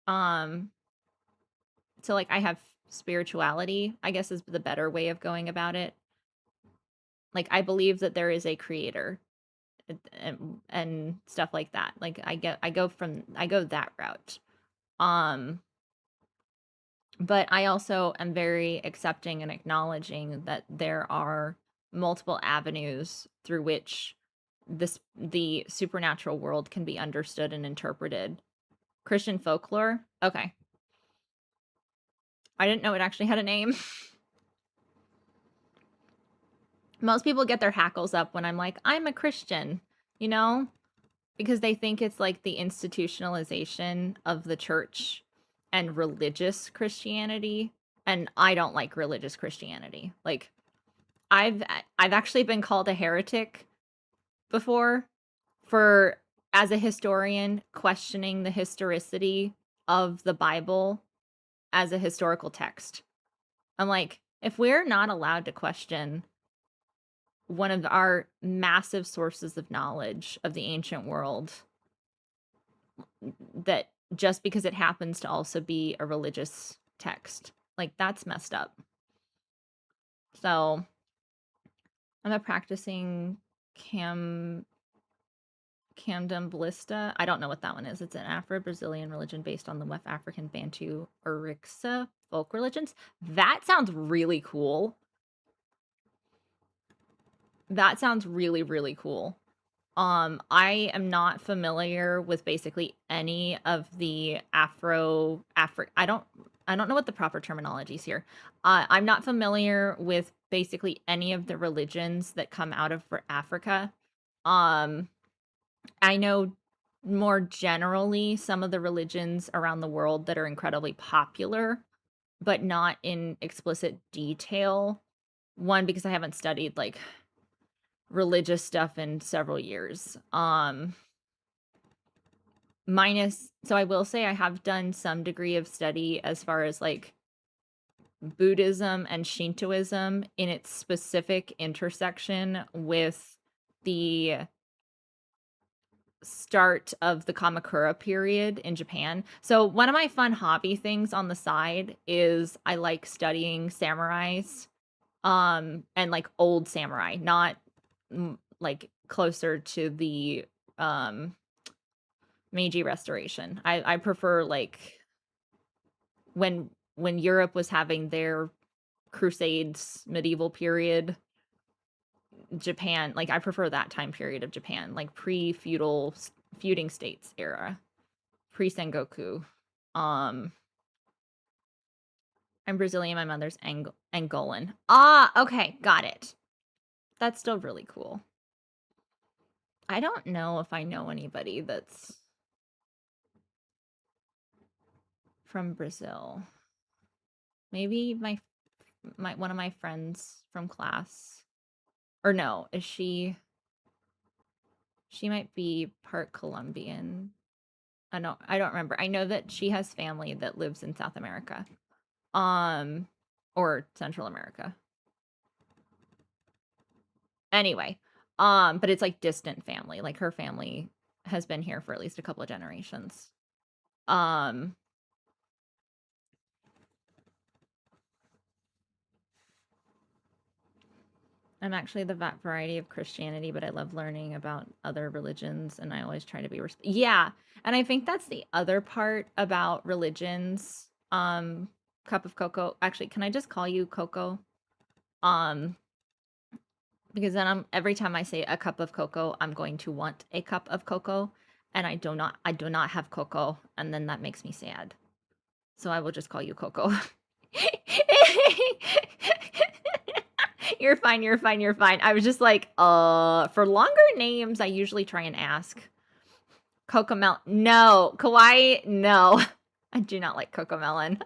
So like I have spirituality, I guess is the better way of going about it. Like I believe that there is a creator and stuff like that. Like I go that route. Um but I also am very accepting and acknowledging that there are multiple avenues through which the supernatural world can be understood and interpreted. Christian folklore? Okay. I didn't know it actually had a name. Most people get their hackles up when I'm like, I'm a Christian, you know? Because they think it's like the institutionalization of the church and religious Christianity. And I don't like religious Christianity. Like I've actually been called a heretic before for, as a historian, questioning the historicity of the Bible as a historical text. I'm like, if we're not allowed to question one of our massive sources of knowledge of the ancient world, that just because it happens to also be a religious text, like that's messed up. So I'm a practicing Camden I don't know what that one is. It's an Afro-Brazilian religion based on the West African Bantu Orixa folk religions. That sounds really cool. That sounds really, really cool. I am not familiar with basically any of the I don't know what the proper terminology is here. I'm not familiar with basically any of the religions that come out of Africa. Um, I know more generally some of the religions around the world that are incredibly popular, but not in explicit detail. One, because I haven't studied like religious stuff in several years. So I will say I have done some degree of study as far as like Buddhism and Shintoism in its specific intersection with the start of the Kamakura period in Japan. So one of my fun hobby things on the side is I like studying samurais, and like old samurai, not like closer to the Meiji Restoration. I prefer like when Europe was having their crusades medieval period, Japan, like I prefer that time period of Japan, like pre-feudal feuding states era, pre-Sengoku. Um I'm Brazilian, my mother's Angolan. Ah, okay, got it. That's still really cool. I don't know if I know anybody that's from Brazil. Maybe my one of my friends from class. Or no, is she might be part Colombian. I don't remember. I know that she has family that lives in South America. Or Central America. Anyway, but it's like distant family. Like her family has been here for at least a couple of generations. I'm actually the variety of Christianity, but I love learning about other religions, and I always try to be yeah. And I think that's the other part about religions. Cup of cocoa. Actually, can I just call you Coco? Um, because then every time I say a cup of cocoa, I'm going to want a cup of cocoa, and I do not have cocoa, and then that makes me sad. So I will just call you Coco. You're fine, you're fine, you're fine. I was just like, for longer names, I usually try and ask. Cocomel. No. Kawaii. No. I do not like Cocomelon.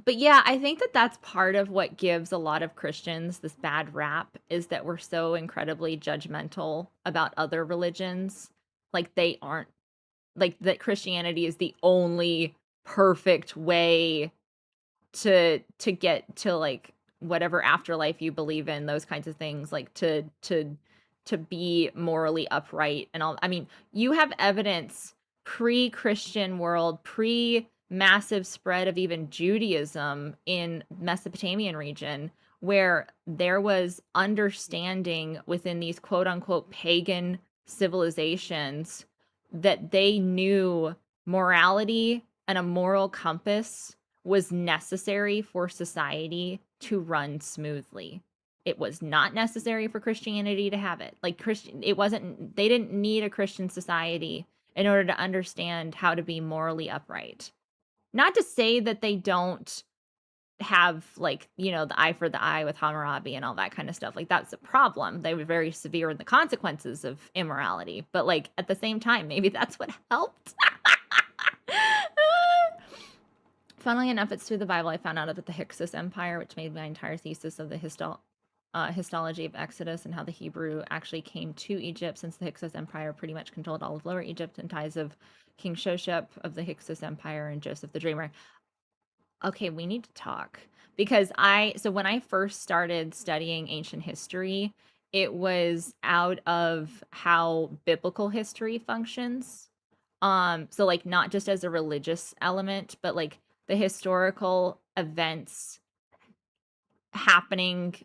But yeah, I think that that's part of what gives a lot of Christians this bad rap is that we're so incredibly judgmental about other religions. Like they aren't like that Christianity is the only perfect way to get to like whatever afterlife you believe in, those kinds of things, like to be morally upright and all. I mean, you have evidence pre-Christian world, pre-massive spread of even Judaism in Mesopotamian region where there was understanding within these quote unquote pagan civilizations that they knew morality and a moral compass was necessary for society to run smoothly. It was not necessary for Christianity to have it. Like it wasn't they didn't need a Christian society in order to understand how to be morally upright. Not to say that they don't have like, the eye for the eye with Hammurabi and all that kind of stuff. Like that's a problem. They were very severe in the consequences of immorality. But like at the same time, maybe that's what helped. Funnily enough, it's through the Bible I found out about the Hyksos Empire, which made my entire thesis of the histology of Exodus and how the Hebrew actually came to Egypt, since the Hyksos Empire pretty much controlled all of Lower Egypt, and ties of King Shoshep of the Hyksos Empire and Joseph the Dreamer. Okay, we need to talk because so when I first started studying ancient history, it was out of how biblical history functions. So like not just as a religious element, but like the historical events happening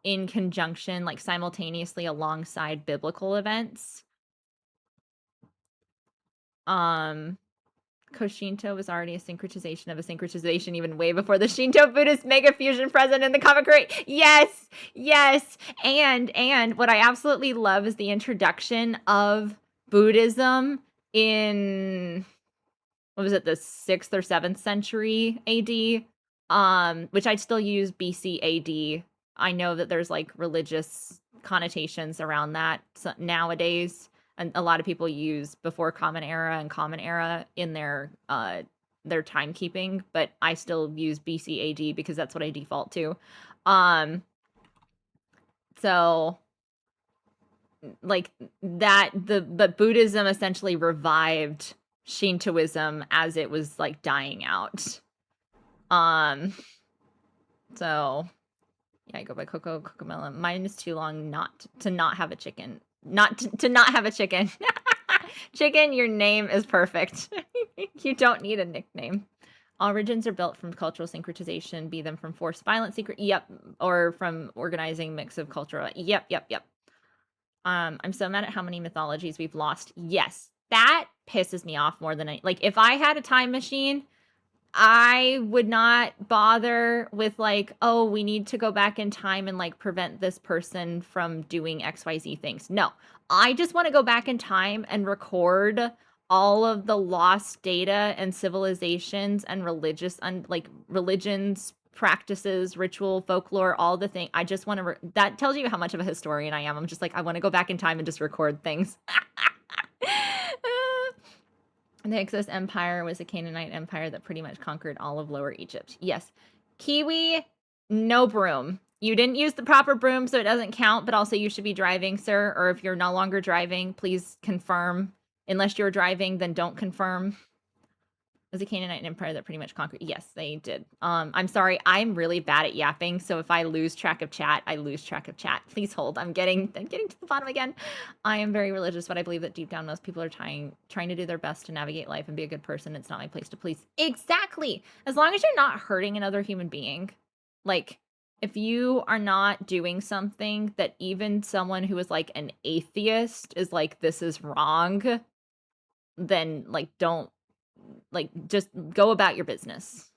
in conjunction, like simultaneously alongside biblical events. Koshinto was already a syncretization of a syncretization even way before the Shinto Buddhist mega fusion present in the Kamakuri. Yes, yes. And what I absolutely love is the introduction of Buddhism in what was it, the 6th or 7th century AD, which I'd still use BC AD. I know that there's like religious connotations around that nowadays, and a lot of people use before Common Era and Common Era in their timekeeping, but I still use BC AD because that's what I default to. So like that but Buddhism essentially revived Shintoism as it was like dying out. So yeah, I go by Cocomelon. Mine is too long not to not have a chicken. Not to not have a chicken. Chicken, your name is perfect. You don't need a nickname. All religions are built from cultural syncretization, be them from forced violent secret. Yep. Or from organizing mix of cultural. Yep. I'm so mad at how many mythologies we've lost. Yes, that pisses me off more than like if I had a time machine, I would not bother with like, oh, we need to go back in time and like prevent this person from doing XYZ things. No, I just want to go back in time and record all of the lost data and civilizations and religions, practices, ritual, folklore, all the thing. I just want to that tells you how much of a historian I am. I'm just like, I want to go back in time and just record things. The Hyksos Empire was a Canaanite empire that pretty much conquered all of Lower Egypt. Yes. Kiwi, no broom. You didn't use the proper broom, so it doesn't count, but also you should be driving, sir, or if you're no longer driving, please confirm. Unless you're driving, then don't confirm. Was a Canaanite empire that pretty much conquered? Yes, they did. I'm sorry, I'm really bad at yapping, so if I lose track of chat, I lose track of chat. Please hold. I'm getting to the bottom again. I am very religious, but I believe that deep down most people are trying to do their best to navigate life and be a good person. It's not my place to please. Exactly. As long as you're not hurting another human being. Like, if you are not doing something that even someone who is like an atheist is like, this is wrong, then like don't, like, just go about your business.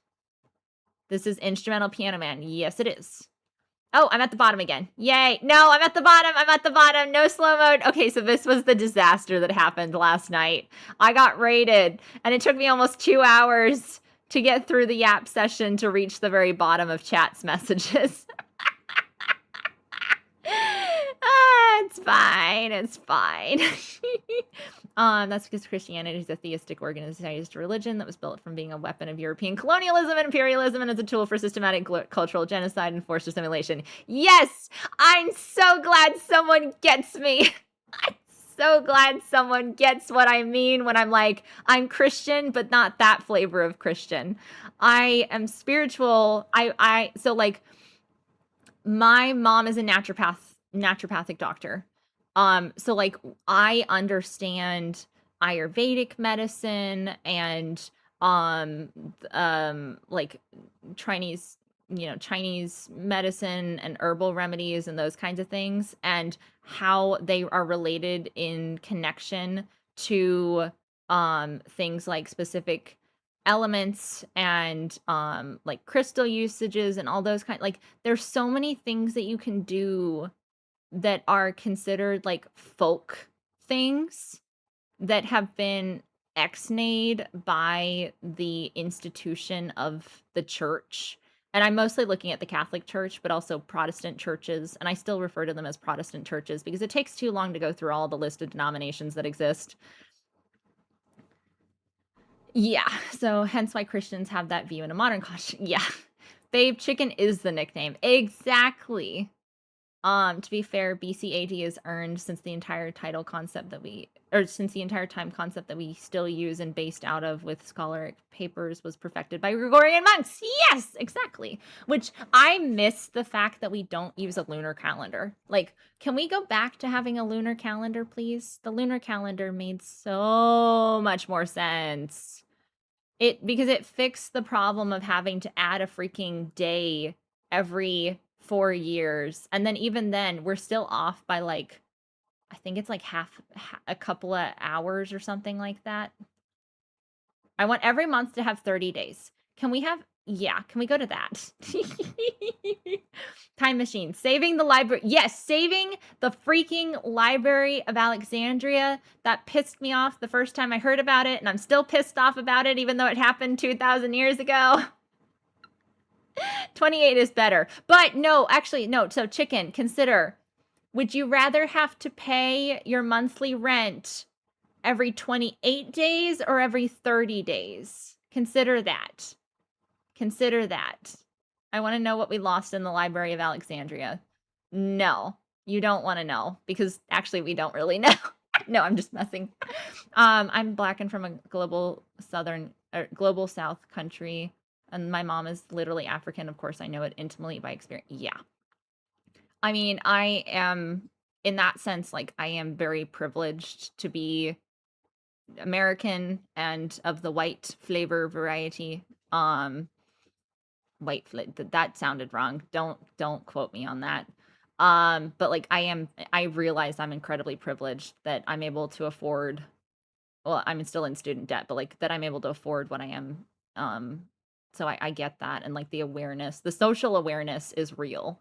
This is Instrumental Piano Man. Yes, it is. Oh, I'm at the bottom again. Yay. No, I'm at the bottom. I'm at the bottom. No slow mode. Okay, so this was the disaster that happened last night. I got raided, and it took me almost 2 hours to get through the yap session to reach the very bottom of chat's messages. It's fine. It's fine. That's because Christianity is a theistic organized religion that was built from being a weapon of European colonialism and imperialism and as a tool for systematic cultural genocide and forced assimilation. Yes! I'm so glad someone gets me. I'm so glad someone gets what I mean when I'm like, I'm Christian, but not that flavor of Christian. I am spiritual. So like, my mom is a naturopathic doctor. So like I understand Ayurvedic medicine and like Chinese, Chinese medicine and herbal remedies and those kinds of things and how they are related in connection to things like specific elements and like crystal usages and all those like there's so many things that you can do that are considered like folk things that have been ex-nayed by the institution of the church. And I'm mostly looking at the Catholic Church, but also Protestant churches. And I still refer to them as Protestant churches because it takes too long to go through all the list of denominations that exist. Yeah, so hence why Christians have that view in a modern culture. Yeah. Babe Chicken is the nickname. Exactly. To be fair, BCAD is earned since the entire time concept that we still use and based out of with scholarly papers was perfected by Gregorian monks. Yes, exactly. Which I miss the fact that we don't use a lunar calendar. Like, can we go back to having a lunar calendar, please? The lunar calendar made so much more sense. Because it fixed the problem of having to add a freaking day every 4 years. And then even then, we're still off by like, I think it's like a couple of hours or something like that. I want every month to have 30 days. Can we go to that? Time machine. Saving the library. Yes, saving the freaking Library of Alexandria. That pissed me off the first time I heard about it, and I'm still pissed off about it, even though it happened 2,000 years ago. 28 is better. But no, actually, no. So, Chicken, consider, would you rather have to pay your monthly rent every 28 days or every 30 days? Consider that. Consider that. I want to know what we lost in the Library of Alexandria. No, you don't want to know because actually we don't really know. No, I'm just messing. I'm Black and from a global South country, and my mom is literally African. Of course, I know it intimately by experience. Yeah. I mean, I am in that sense, like I am very privileged to be American and of the white flavor variety. That sounded wrong. Don't quote me on that. But like I realize I'm incredibly privileged that I'm able to afford, well, I'm still in student debt, but like that I'm able to afford what I am. So I get that. And like the social awareness is real,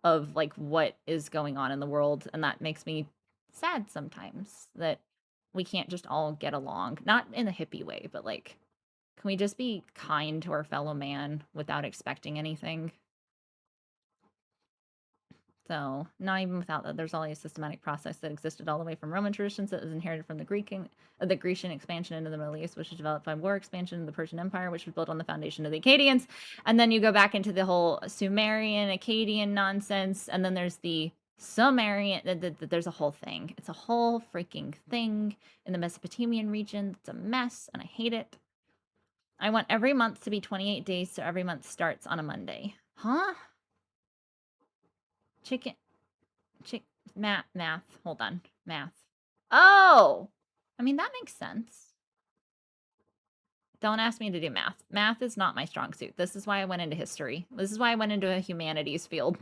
of like what is going on in the world. And that makes me sad sometimes that we can't just all get along, not in a hippie way, but like, can we just be kind to our fellow man without expecting anything? So, not even without that, there's always a systematic process that existed all the way from Roman traditions that was inherited from the Grecian expansion into the Middle East, which was developed by war expansion of the Persian Empire, which was built on the foundation of the Akkadians. And then you go back into the whole Sumerian, Akkadian nonsense, and then there's the Sumerian. There's a whole thing. It's a whole freaking thing in the Mesopotamian region. It's a mess, and I hate it. I want every month to be 28 days, so every month starts on a Monday. Huh? Math. Hold on. Math. Oh! I mean, that makes sense. Don't ask me to do math. Math is not my strong suit. This is why I went into history. This is why I went into a humanities field.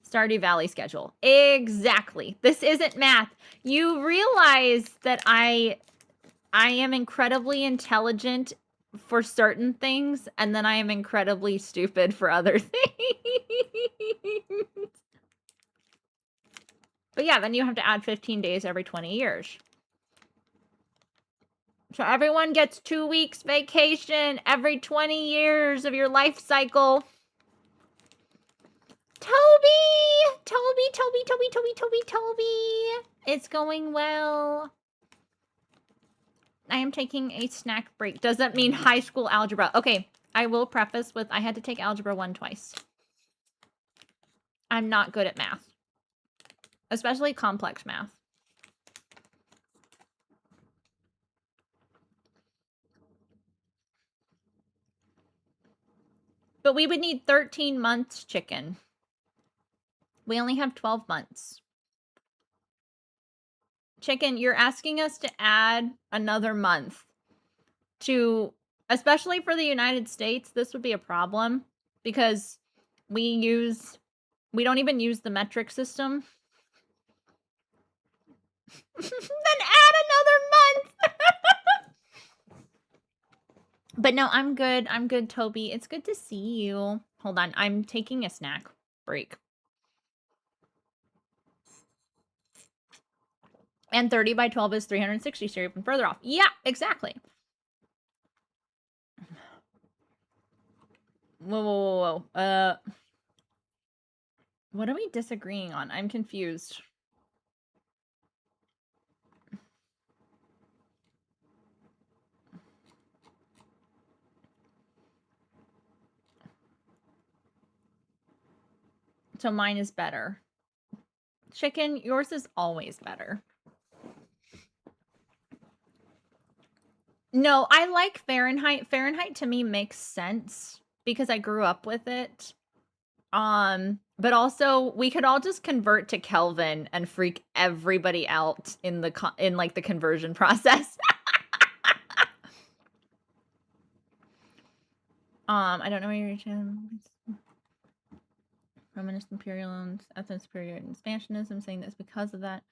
Stardew Valley schedule. Exactly. This isn't math. You realize that I am incredibly intelligent for certain things, and then I am incredibly stupid for other things. But yeah, then you have to add 15 days every 20 years. So everyone gets 2 weeks vacation every 20 years of your life cycle. Toby! It's going well. I am taking a snack break. Does that mean high school algebra? Okay, I will preface with I had to take algebra 1 twice. I'm not good at math. Especially complex math. But we would need 13 months, chicken. We only have 12 months. Chicken, you're asking us to add another month to, especially for the United States, this would be a problem because we don't even use the metric system. Then add another month. But no, I'm good. I'm good, Toby. It's good to see you. Hold on. I'm taking a snack break. And 30 by 12 is 360, so you're even further off. Yeah, exactly. Whoa. What are we disagreeing on? I'm confused. So mine is better. Chicken, yours is always better. No, I like Fahrenheit. Fahrenheit to me makes sense because I grew up with it. But also we could all just convert to Kelvin and freak everybody out in the conversion process. I don't know where you're Romanist imperialism, ethno superior and expansionism, saying that's because of that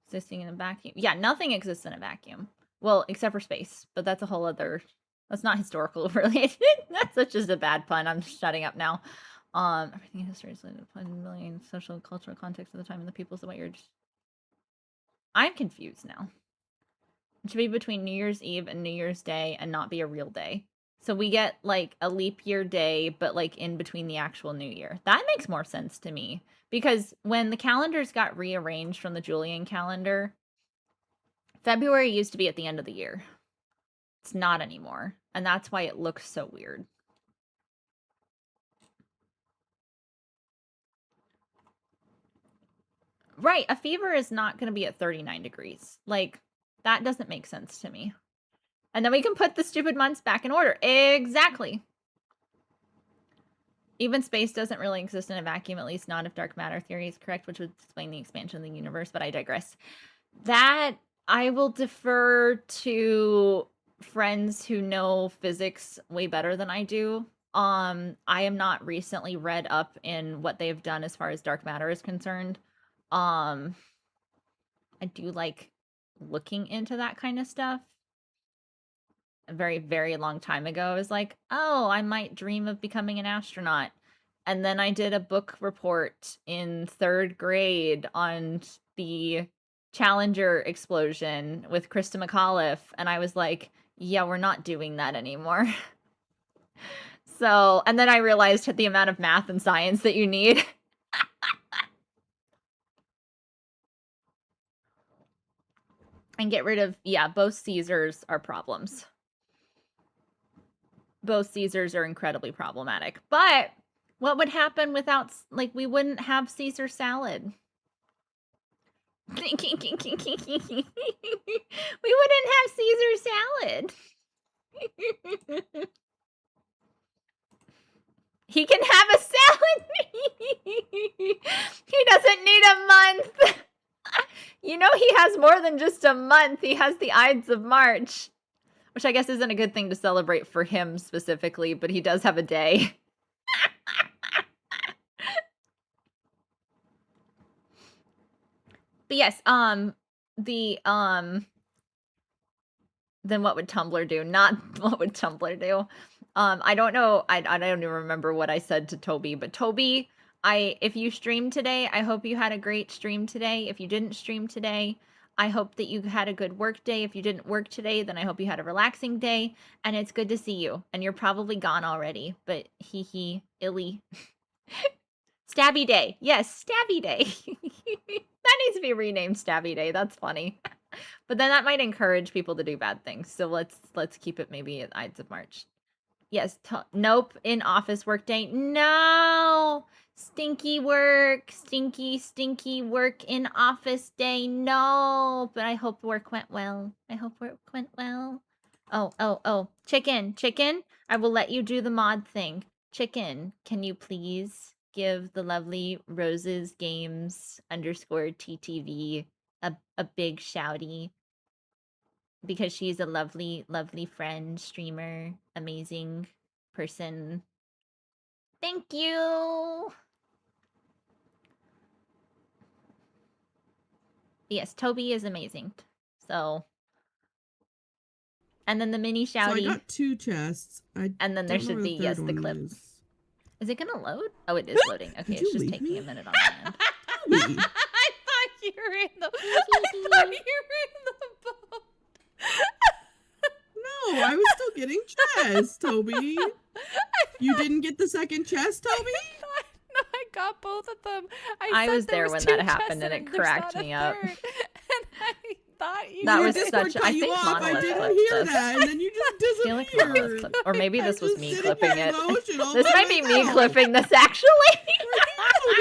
existing in a vacuum. Yeah, nothing exists in a vacuum. Well, except for space, but that's a whole other. That's not historical related. That's just a bad pun. I'm shutting up now. Everything in history is related to million social and cultural context of the time and the peoples. What you're. I'm confused now. It should be between New Year's Eve and New Year's Day and not be a real day. So we get like a leap year day, but like in between the actual new year. That makes more sense to me because when the calendars got rearranged from the Julian calendar, February used to be at the end of the year. It's not anymore. And that's why it looks so weird. Right. A fever is not going to be at 39 degrees. Like, that doesn't make sense to me. And then we can put the stupid months back in order. Exactly. Even space doesn't really exist in a vacuum, at least not if dark matter theory is correct, which would explain the expansion of the universe, but I digress. That I will defer to friends who know physics way better than I do. I am not recently read up in what they've done as far as dark matter is concerned. I do like looking into that kind of stuff. A very, very long time ago, I was like, oh, I might dream of becoming an astronaut. And then I did a book report in 3rd grade on the Challenger explosion with Krista McAuliffe. And I was like, yeah, we're not doing that anymore. So, and then I realized the amount of math and science that you need. And get rid of, yeah, both Caesars are problems. Both Caesars are incredibly problematic. But what would happen without, like, we wouldn't have Caesar salad. We wouldn't have Caesar salad. He can have a salad. He doesn't need a month. You know, he has more than just a month. He has the Ides of March, which I guess isn't a good thing to celebrate for him specifically, but he does have a day. But yes, then what would Tumblr do? Not what would Tumblr do. I don't know. I don't even remember what I said to Toby, but Toby, if you streamed today, I hope you had a great stream today. If you didn't stream today, I hope that you had a good work day. If you didn't work today, then I hope you had a relaxing day. And it's good to see you. And you're probably gone already, but illy. Stabby Day. Yes, Stabby Day. That needs to be renamed Stabby Day. That's funny. But then that might encourage people to do bad things. So let's keep it maybe at Ides of March. Yes, nope, in office work day. No! Stinky work, stinky work in office day. No! But I hope work went well. I hope work went well. Oh. Chicken. I will let you do the mod thing. Chicken, can you please give the lovely Roses Games _TTV a big shouty? Because she's a lovely, lovely friend, streamer, amazing person. Thank you! Yes, Toby is amazing. So... And then the mini shouty. So I got 2 chests. And then there should be, yes, the clip. Is it gonna load? Oh, it is loading. Okay, it's just taking a minute on my end. I thought you were in the boat. No, I was still getting chests, Toby. You didn't get the second chest, Toby? No, I got both of them. I was there when that happened and it cracked me up. And I thought you That were was there. such. I think Monolith I didn't clipped hear this. that, and then you just I feel like disappeared. Monolith clipped, or maybe this was me clipping it. Emotional. This might be me clipping this actually.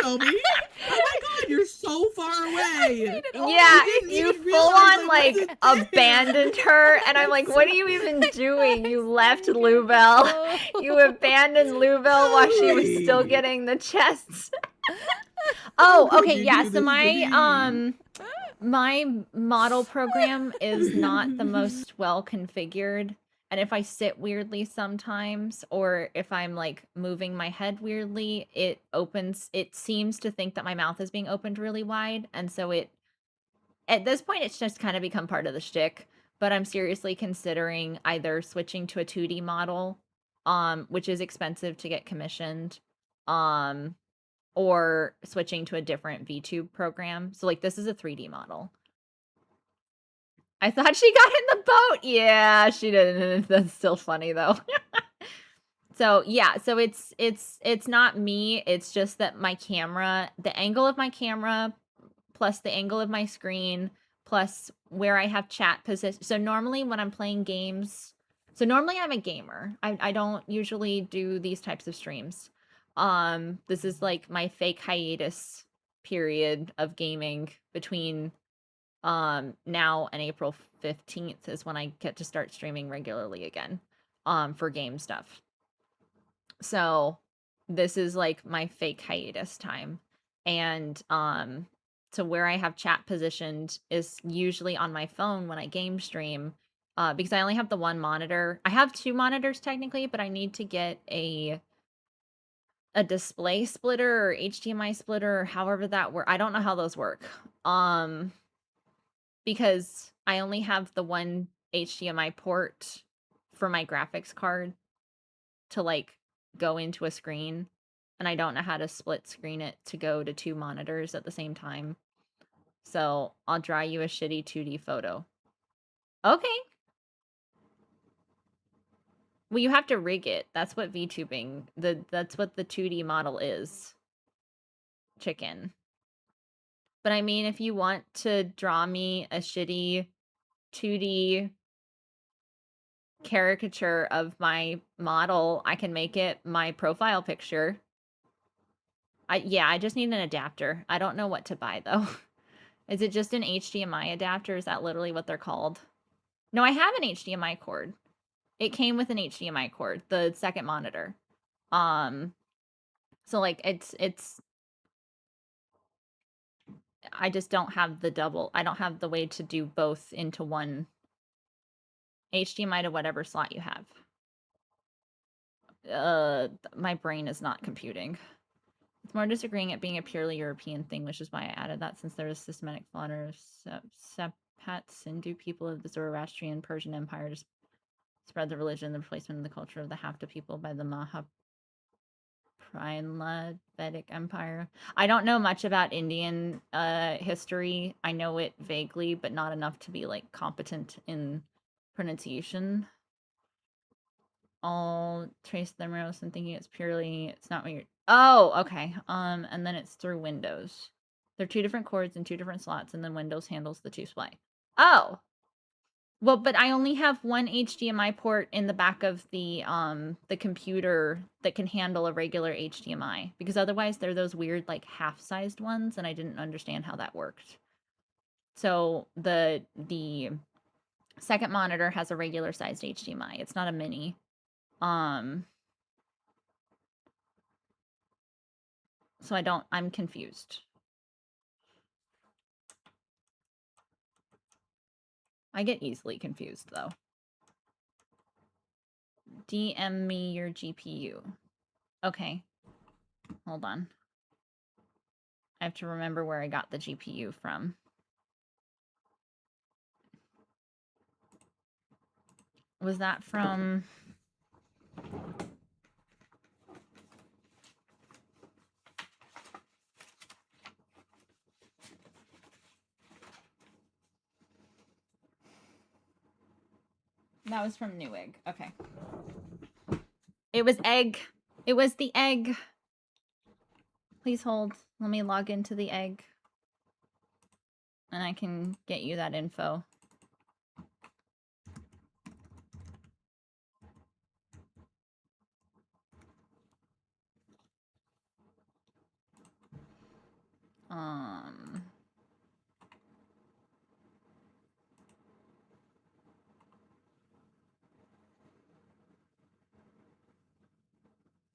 Toby. Oh my god, you're so far away. Yeah, didn't you even full realize on I like wasn't there. abandoned her, and I'm like, what are you even doing? You left Lubel. You abandoned Lubel while she was still Toby. getting the chests. Oh, could okay, you yeah. do So this my to me? my model program is not the most well configured. And if I sit weirdly sometimes, or if I'm like moving my head weirdly, it seems to think that my mouth is being opened really wide. And so at this point, it's just kind of become part of the shtick. But I'm seriously considering either switching to a 2D model, which is expensive to get commissioned, or switching to a different VTube program. So like this is a 3D model. I thought she got in the boat. Yeah, she didn't. That's still funny though. So yeah, so it's not me. It's just that my camera, the angle of my camera, plus the angle of my screen, plus where I have chat position. So normally when I'm playing games, so normally I'm a gamer. I don't usually do these types of streams. This is like my fake hiatus period of gaming between now and April 15th is when I get to start streaming regularly again for game stuff. So this is like my fake hiatus time. And so where I have chat positioned is usually on my phone when I game stream, because I only have the one monitor. I have 2 monitors technically, but I need to get a display splitter or HDMI splitter or however that works. I don't know how those work. Because I only have the one HDMI port for my graphics card to like go into a screen, and I don't know how to split screen it to go to 2 monitors at the same time. So I'll draw you a shitty 2D photo. Okay. Well, you have to rig it. That's what VTubing, that's what the 2D model is. Chicken. But I mean, if you want to draw me a shitty 2D caricature of my model, I can make it my profile picture. Yeah, I just need an adapter. I don't know what to buy though. Is it just an HDMI adapter? Is that literally what they're called? No, I have an HDMI cord. It came with an HDMI cord, the second monitor. So like it's I just don't have the double. I don't have the way to do both into one HDMI to whatever slot you have. My brain is not computing. It's more disagreeing at being a purely European thing, which is why I added that, since there is systematic slaughter of Sapat Sindhu people of the Zoroastrian Persian Empire to spread the religion, the replacement of the culture of the Hafta people by the Mahaprayana Vedic Empire. I don't know much about Indian history. I know it vaguely, but not enough to be like competent in pronunciation. I'll trace the arrows and thinking it's not what you're. Oh, okay. And then it's through Windows. They're two different cords and two different slots, and then Windows handles the two display. Oh, well, but I only have one HDMI port in the back of the computer that can handle a regular HDMI, because otherwise they're those weird like half-sized ones, and I didn't understand how that worked. So the second monitor has a regular sized HDMI. It's not a mini. So I'm confused. I get easily confused, though. DM me your GPU. Okay. Hold on. I have to remember where I got the GPU from. Was that from... That was from Newegg. Okay. It was egg. It was the egg. Please hold. Let me log into the egg. And I can get you that info.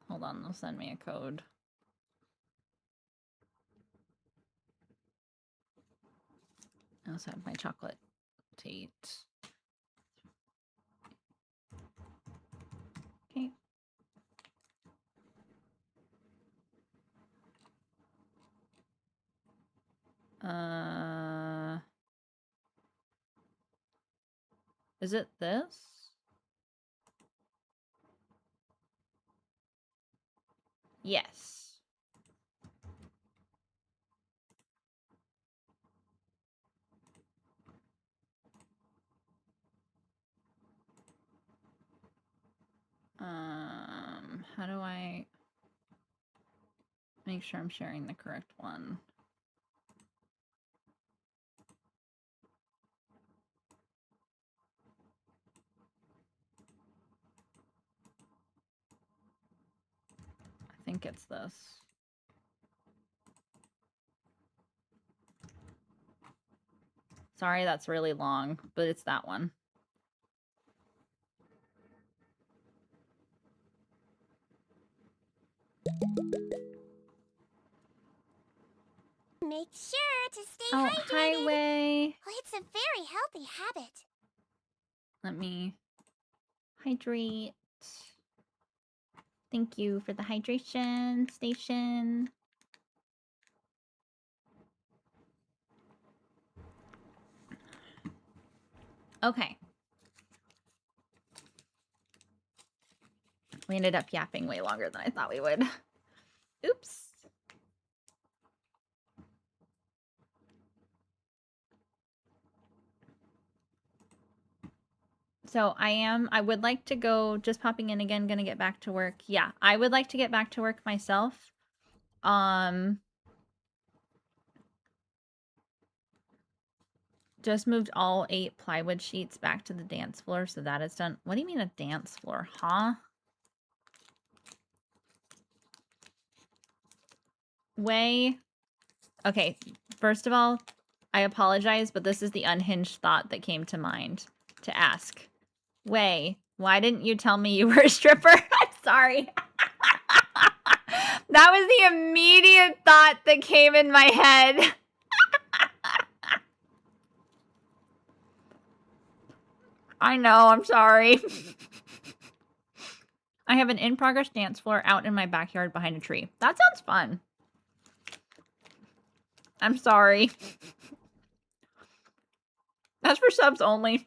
Hold on, they'll send me a code. I also have my chocolate Tate. Okay. Is it this? Yes. How do I make sure I'm sharing the correct one? I think it's this. Sorry, that's really long, but it's that one. Make sure to stay Oh, hydrated. highway. Well, it's a very healthy habit. Let me hydrate. Thank you for the hydration station. Okay. We ended up yapping way longer than I thought we would. Oops. So I would like to go, just popping in again, gonna get back to work. Yeah, I would like to get back to work myself. Just moved all 8 plywood sheets back to the dance floor, so that is done. What do you mean a dance floor, huh? Way. Okay, first of all, I apologize, but this is the unhinged thought that came to mind to ask. Way, why didn't you tell me you were a stripper? I'm sorry. That was the immediate thought that came in my head. I know, I'm sorry. I have an in-progress dance floor out in my backyard behind a tree. That sounds fun. I'm sorry. That's for subs only.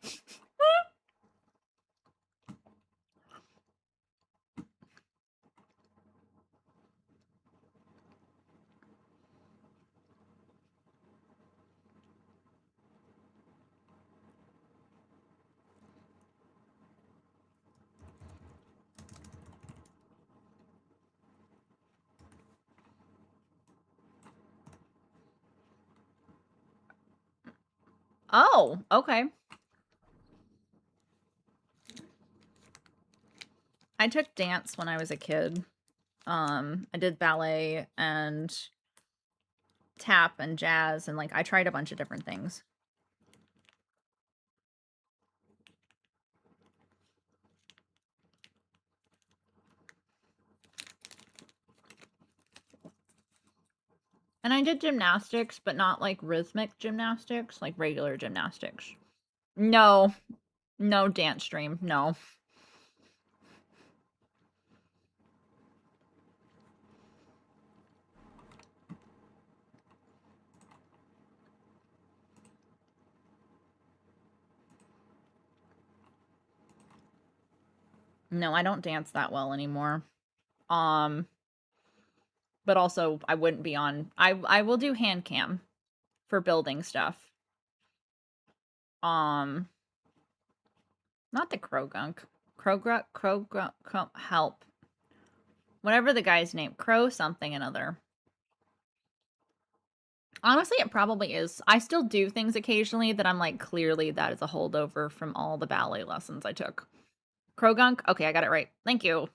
Oh, okay. I took dance when I was a kid. I did ballet and tap and jazz and like I tried a bunch of different things. And I did gymnastics, but not like rhythmic gymnastics, like regular gymnastics. No. No dance stream. No. No, I don't dance that well anymore. But also I wouldn't be on I will do hand cam for building stuff. Not the Krogunk. Krogunk, help. Whatever the guy's name. Crow something another. Honestly, it probably is. I still do things occasionally that I'm like, clearly that is a holdover from all the ballet lessons I took. Krogunk? Okay, I got it right. Thank you.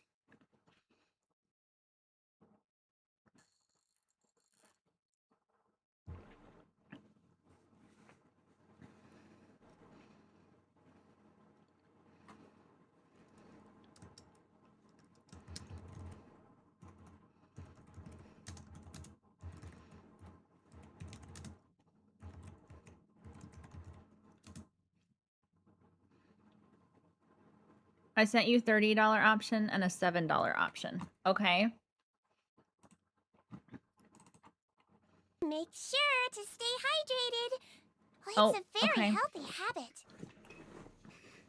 I sent you $30 option and a $7 option. Okay. Make sure to stay hydrated. Oh, It's a very okay. healthy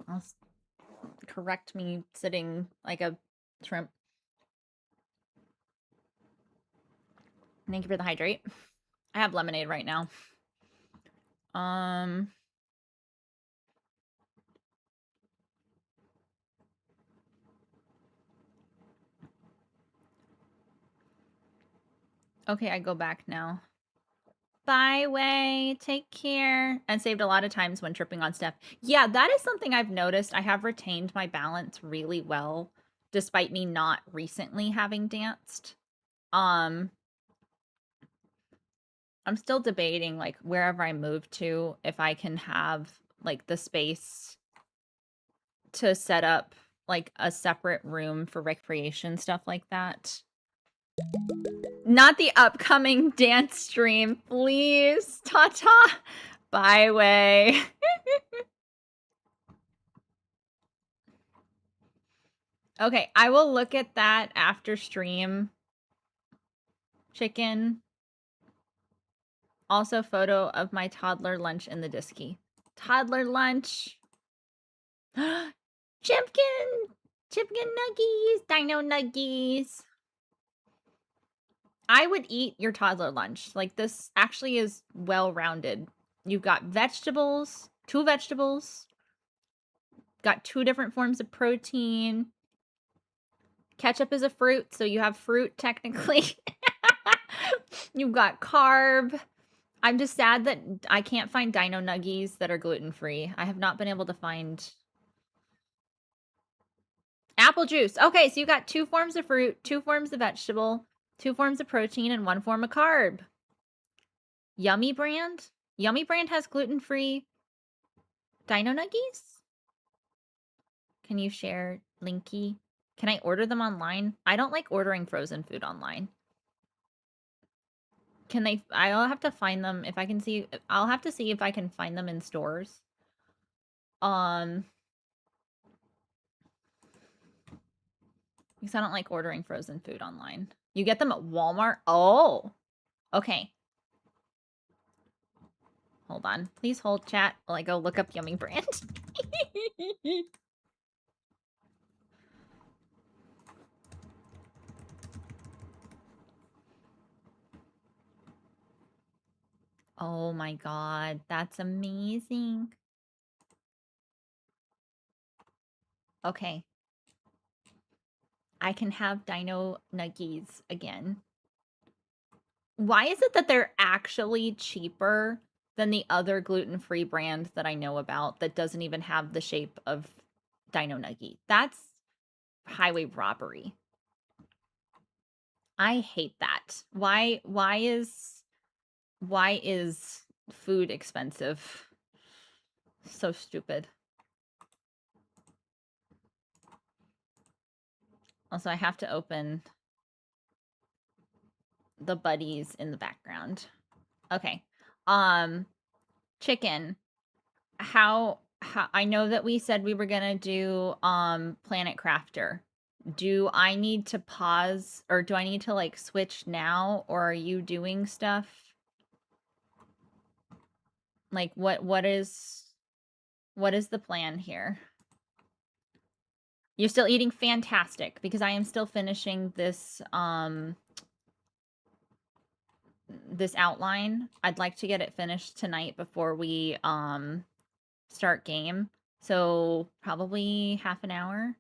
habit. Correct me sitting like a shrimp. Thank you for the hydrate. I have lemonade right now. Okay, I go back now. Bye, Way. Take care. And saved a lot of times when tripping on stuff. Yeah, that is something I've noticed. I have retained my balance really well, despite me not recently having danced. I'm still debating, like, wherever I move to, if I can have, like, the space to set up, like, a separate room for recreation, stuff like that. Not the upcoming dance stream, please. Ta-ta. Bye, Way. Okay, I will look at that after stream. Chicken. Also, photo of my toddler lunch in the Disky. Toddler lunch. Chipkin! Chipkin nuggies! Dino nuggies! I would eat your toddler lunch. Like, this actually is well-rounded. You've got vegetables, 2 vegetables, got 2 different forms of protein. Ketchup is a fruit, so you have fruit technically. You've got carb. I'm just sad that I can't find dino nuggies that are gluten-free. I have not been able to find apple juice. Okay, so you got 2 forms of fruit, 2 forms of vegetable, 2 forms of protein, and 1 form of carb. Yummy brand? Yummy brand has gluten-free dino nuggies? Can you share Linky? Can I order them online? I don't like ordering frozen food online. Can they? I'll have to find them if I can see. I'll have to see if I can find them in stores. Because I don't like ordering frozen food online. You get them at Walmart? Oh, okay. Hold on. Please hold chat while I go look up Yummy Brand. Oh my god, that's amazing. Okay. I can have dino nuggies again. Why is it that they're actually cheaper than the other gluten-free brand that I know about that doesn't even have the shape of dino nuggie? That's highway robbery. I hate that. Why is food expensive? So stupid. Also, I have to open the buddies in the background. Okay. Chicken. How I know that we said we were gonna do Planet Crafter. Do I need to pause or do I need to like switch now, or are you doing stuff? Like what is the plan here? You're still eating? Fantastic, because I am still finishing this this outline. I'd like to get it finished tonight before we start game. So probably half an hour.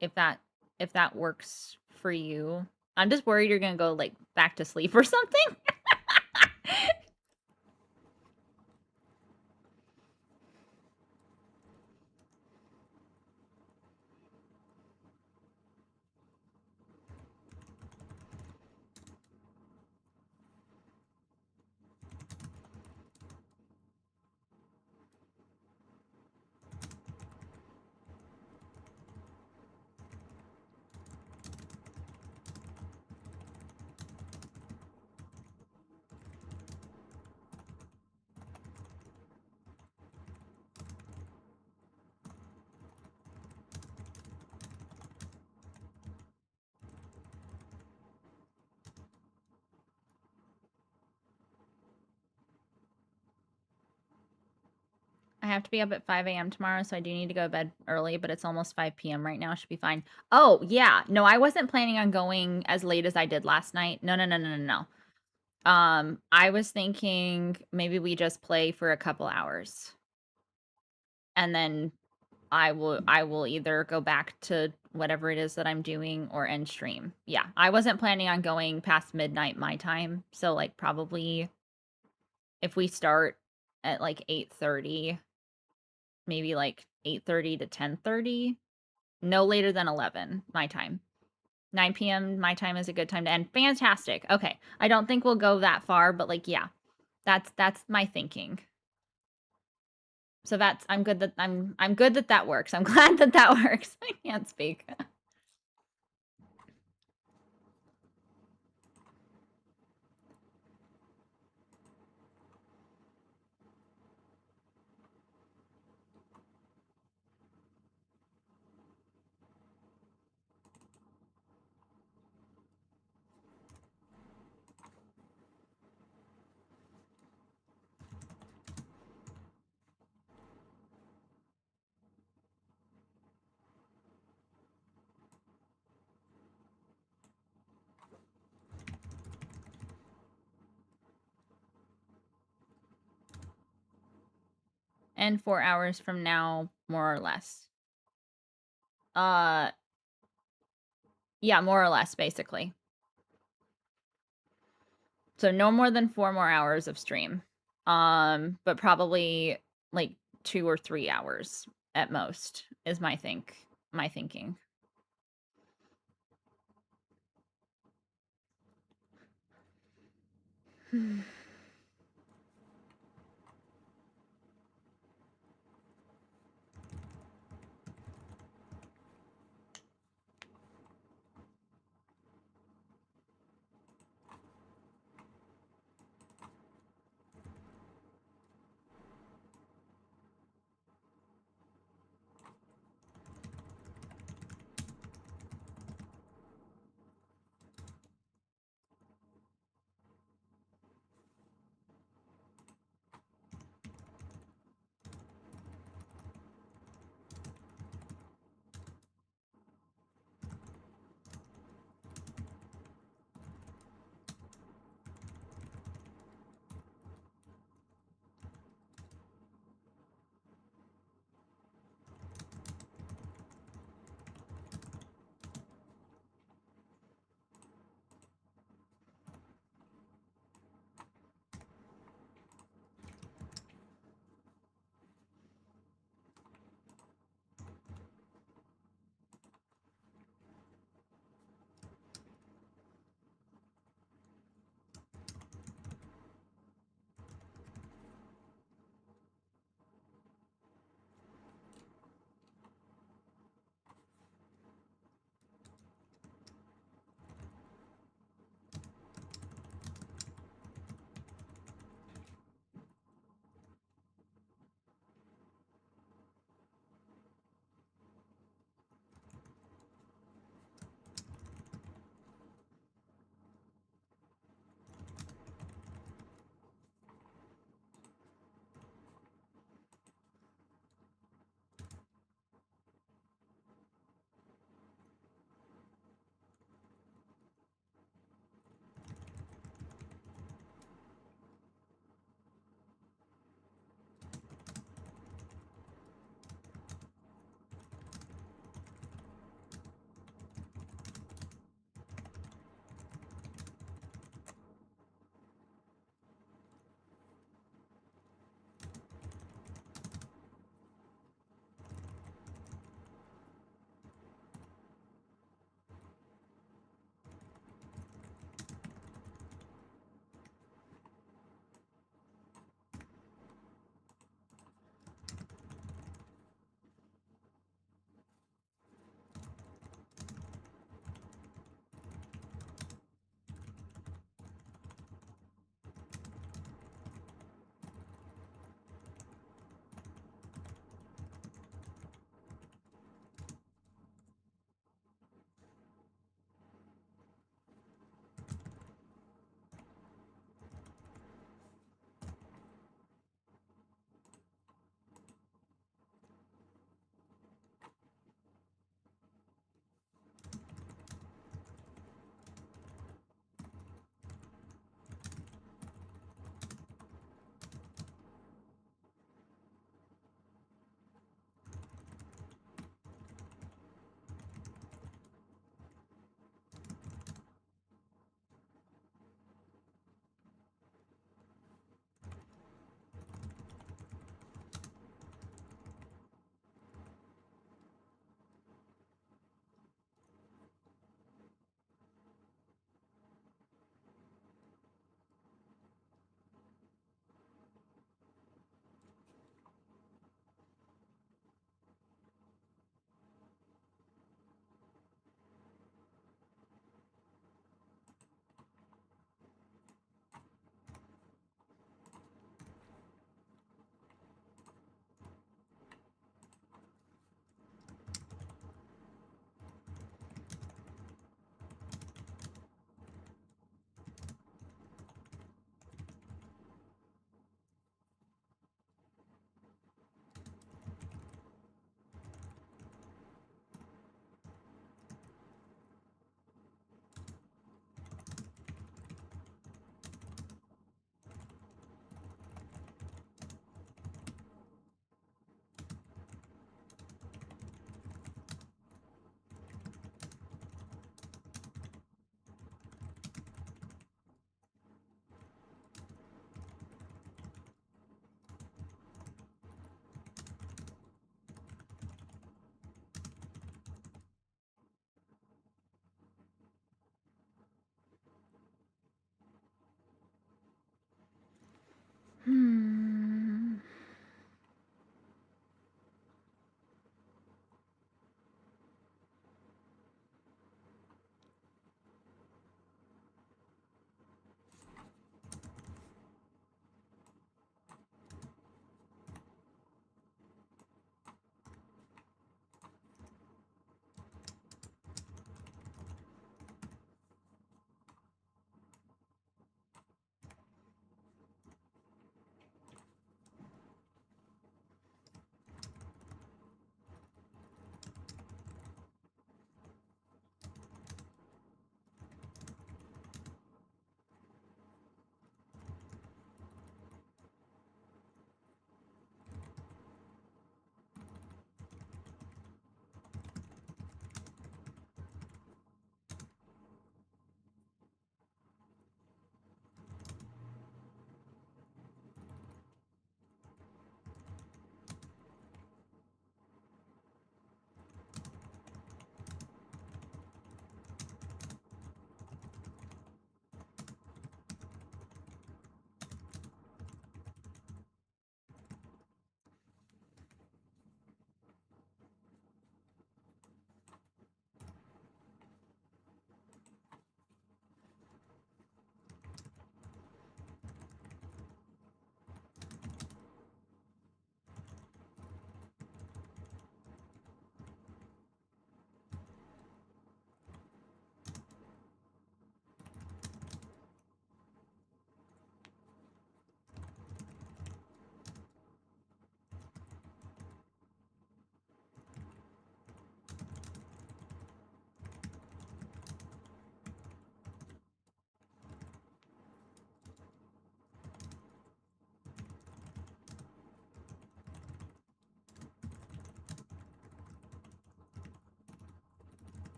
If that works for you. I'm just worried you're gonna go like back to sleep or something. I have to be up at 5 a.m. tomorrow, so I do need to go to bed early, but it's almost 5 p.m. right now. Should be fine. Oh, yeah. No, I wasn't planning on going as late as I did last night. No, no, no, no, no, no. I was thinking maybe we just play for a couple hours. And then I will either go back to whatever it is that I'm doing or end stream. Yeah, I wasn't planning on going past midnight my time. So like probably if we start at like 8:30, maybe like 8:30 to 10:30, no later than 11 my time. 9 p.m. my time is a good time to end. Fantastic. Okay. I don't think we'll go that far, but like yeah. That's my thinking. So that's I'm good that that works. I'm glad that that works. I can't speak. and 4 hours from now, more or less. Yeah, more or less, basically. So no more than 4 more hours of stream. But probably like 2 or 3 hours at most is my thinking.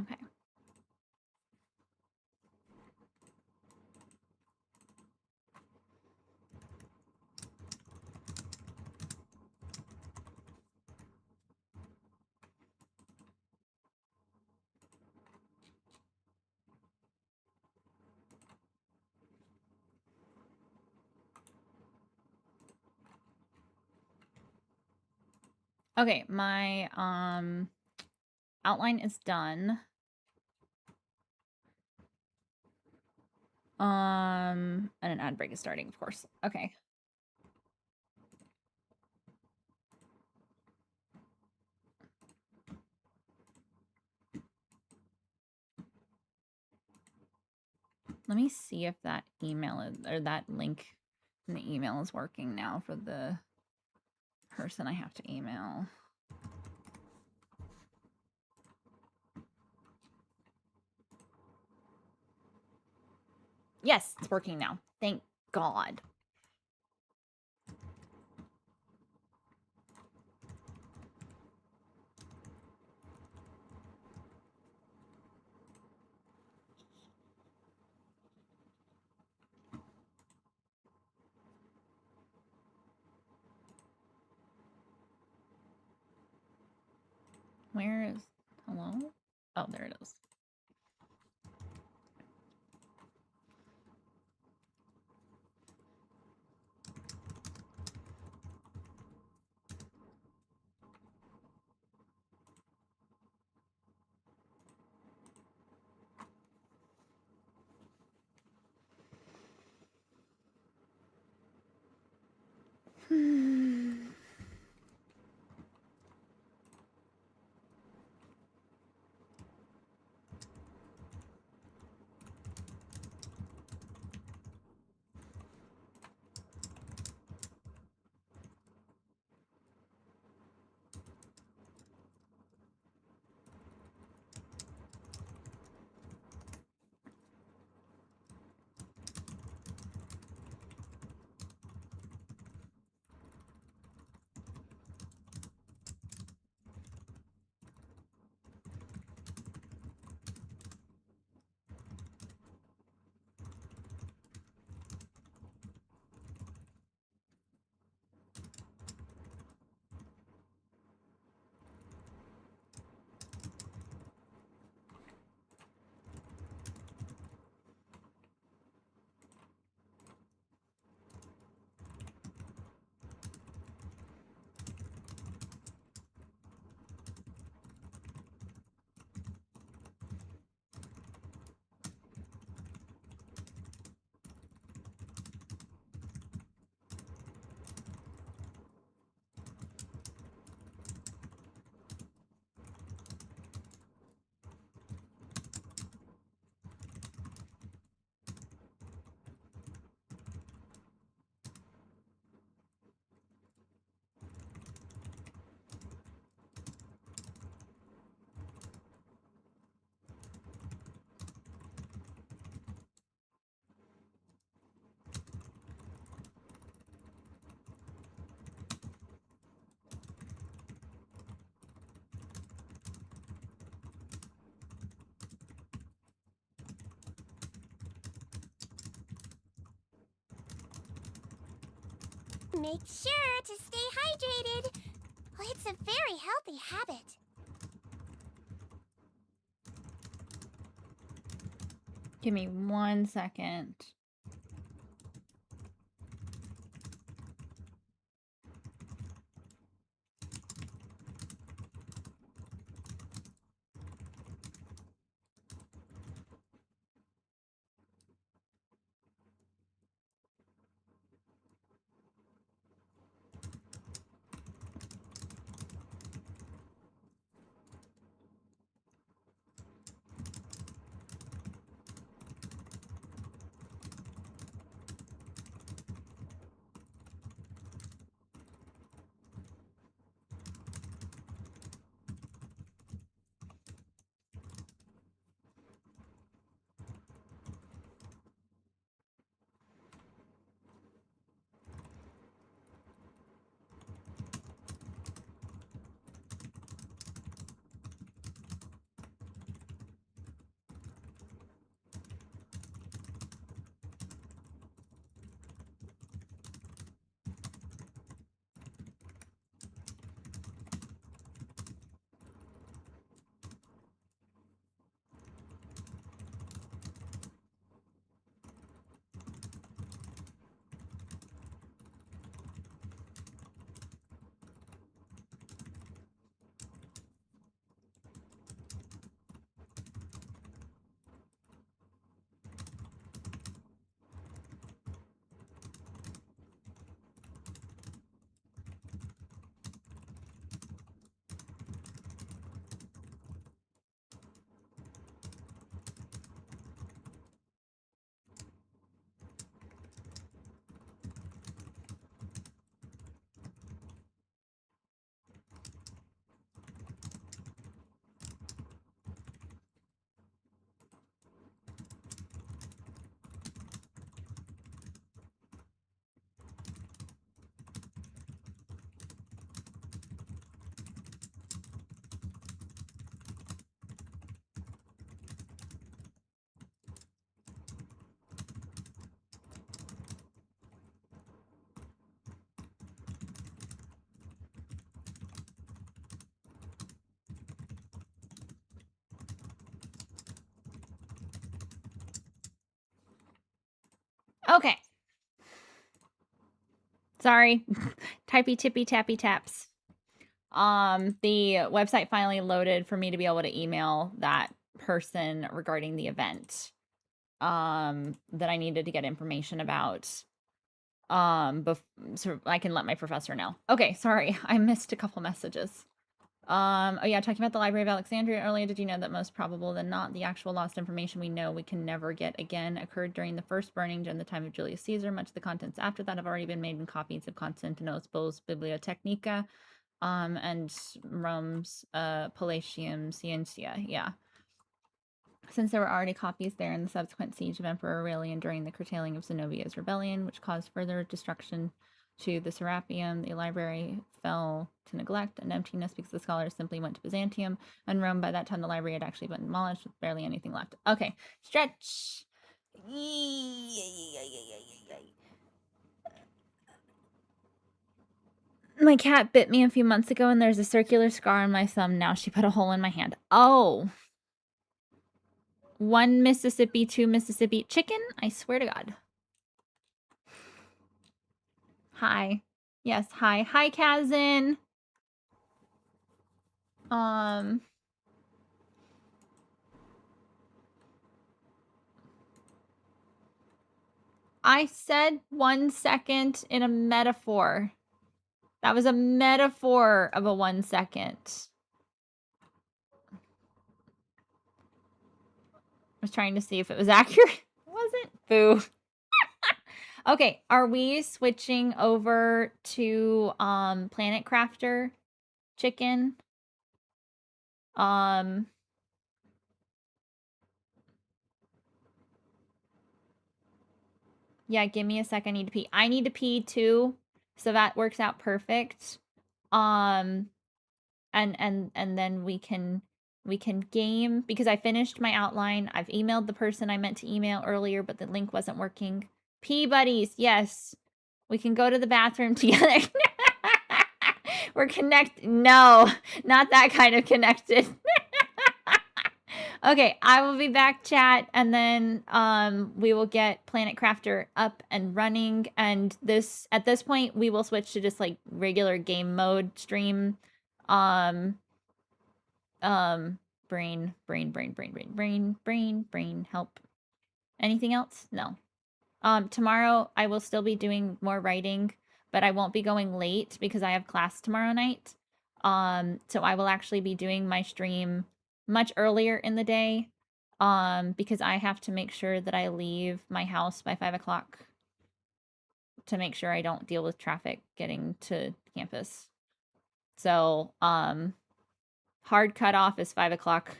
Okay. Okay, my outline is done. And an ad break is starting, of course. Okay. Let me see if that email is, or that link in the email is working now for the person I have to email. Yes, it's working now. Thank God. Where is, hello? Oh, there it is. Make sure to stay hydrated. It's a very healthy habit. Give me 1 second. Okay. Sorry. Typey tippy tappy taps. The website finally loaded for me to be able to email that person regarding the event. That I needed to get information about. So I can let my professor know. Okay, sorry. I missed a couple messages. Oh yeah, talking about the Library of Alexandria earlier, did you know that most probable than not, the actual lost information we know we can never get again occurred during the first burning during the time of Julius Caesar? Much of the contents after that have already been made in copies of Constantinople's Bibliotechnica, and Rome's, Palatium Scientia. Yeah. Since there were already copies there in the subsequent siege of Emperor Aurelian during the curtailing of Zenobia's rebellion, which caused further destruction to the Serapeum, the library fell to neglect and emptiness because the scholars simply went to Byzantium, and Rome by that time the library had actually been demolished with barely anything left. Okay, stretch. My cat bit me a few months ago and there's a circular scar on my thumb now. She put a hole in my hand. Oh. 1 Mississippi, 2 Mississippi. Chicken? I swear to God. Hi. Yes, hi. Hi, Kazin. I said 1 second in a metaphor. That was a metaphor of a 1 second. I was trying to see if it was accurate. It wasn't. Boo. Okay, are we switching over to Planet Crafter chicken? Yeah, give me a sec. I need to pee. I need to pee too, so that works out perfect. And then we can game because I finished my outline. I've emailed the person I meant to email earlier, but the link wasn't working. Pee buddies, yes. We can go to the bathroom together. We're no, not that kind of connected. Okay, I will be back, chat, and then we will get Planet Crafter up and running. And at this point, we will switch to just like regular game mode stream. Brain, help. Anything else? No. Tomorrow I will still be doing more writing, but I won't be going late because I have class tomorrow night. So I will actually be doing my stream much earlier in the day, because I have to make sure that I leave my house by 5 o'clock to make sure I don't deal with traffic getting to campus. So, hard cutoff is 5 o'clock.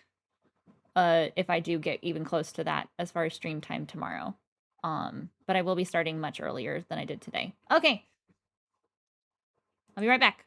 If I do get even close to that as far as stream time tomorrow. But I will be starting much earlier than I did today. Okay. I'll be right back.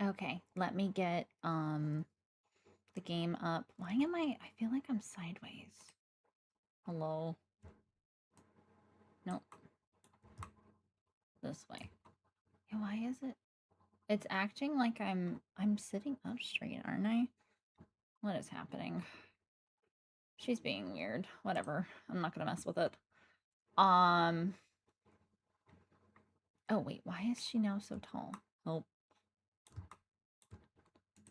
Okay, let me get the game up. Why am I feel like I'm sideways. Hello. Nope. This way. Yeah, why is it? It's acting like I'm sitting up straight, aren't I? What is happening? She's being weird. Whatever. I'm not gonna mess with it. Oh wait, why is she now so tall? Oh.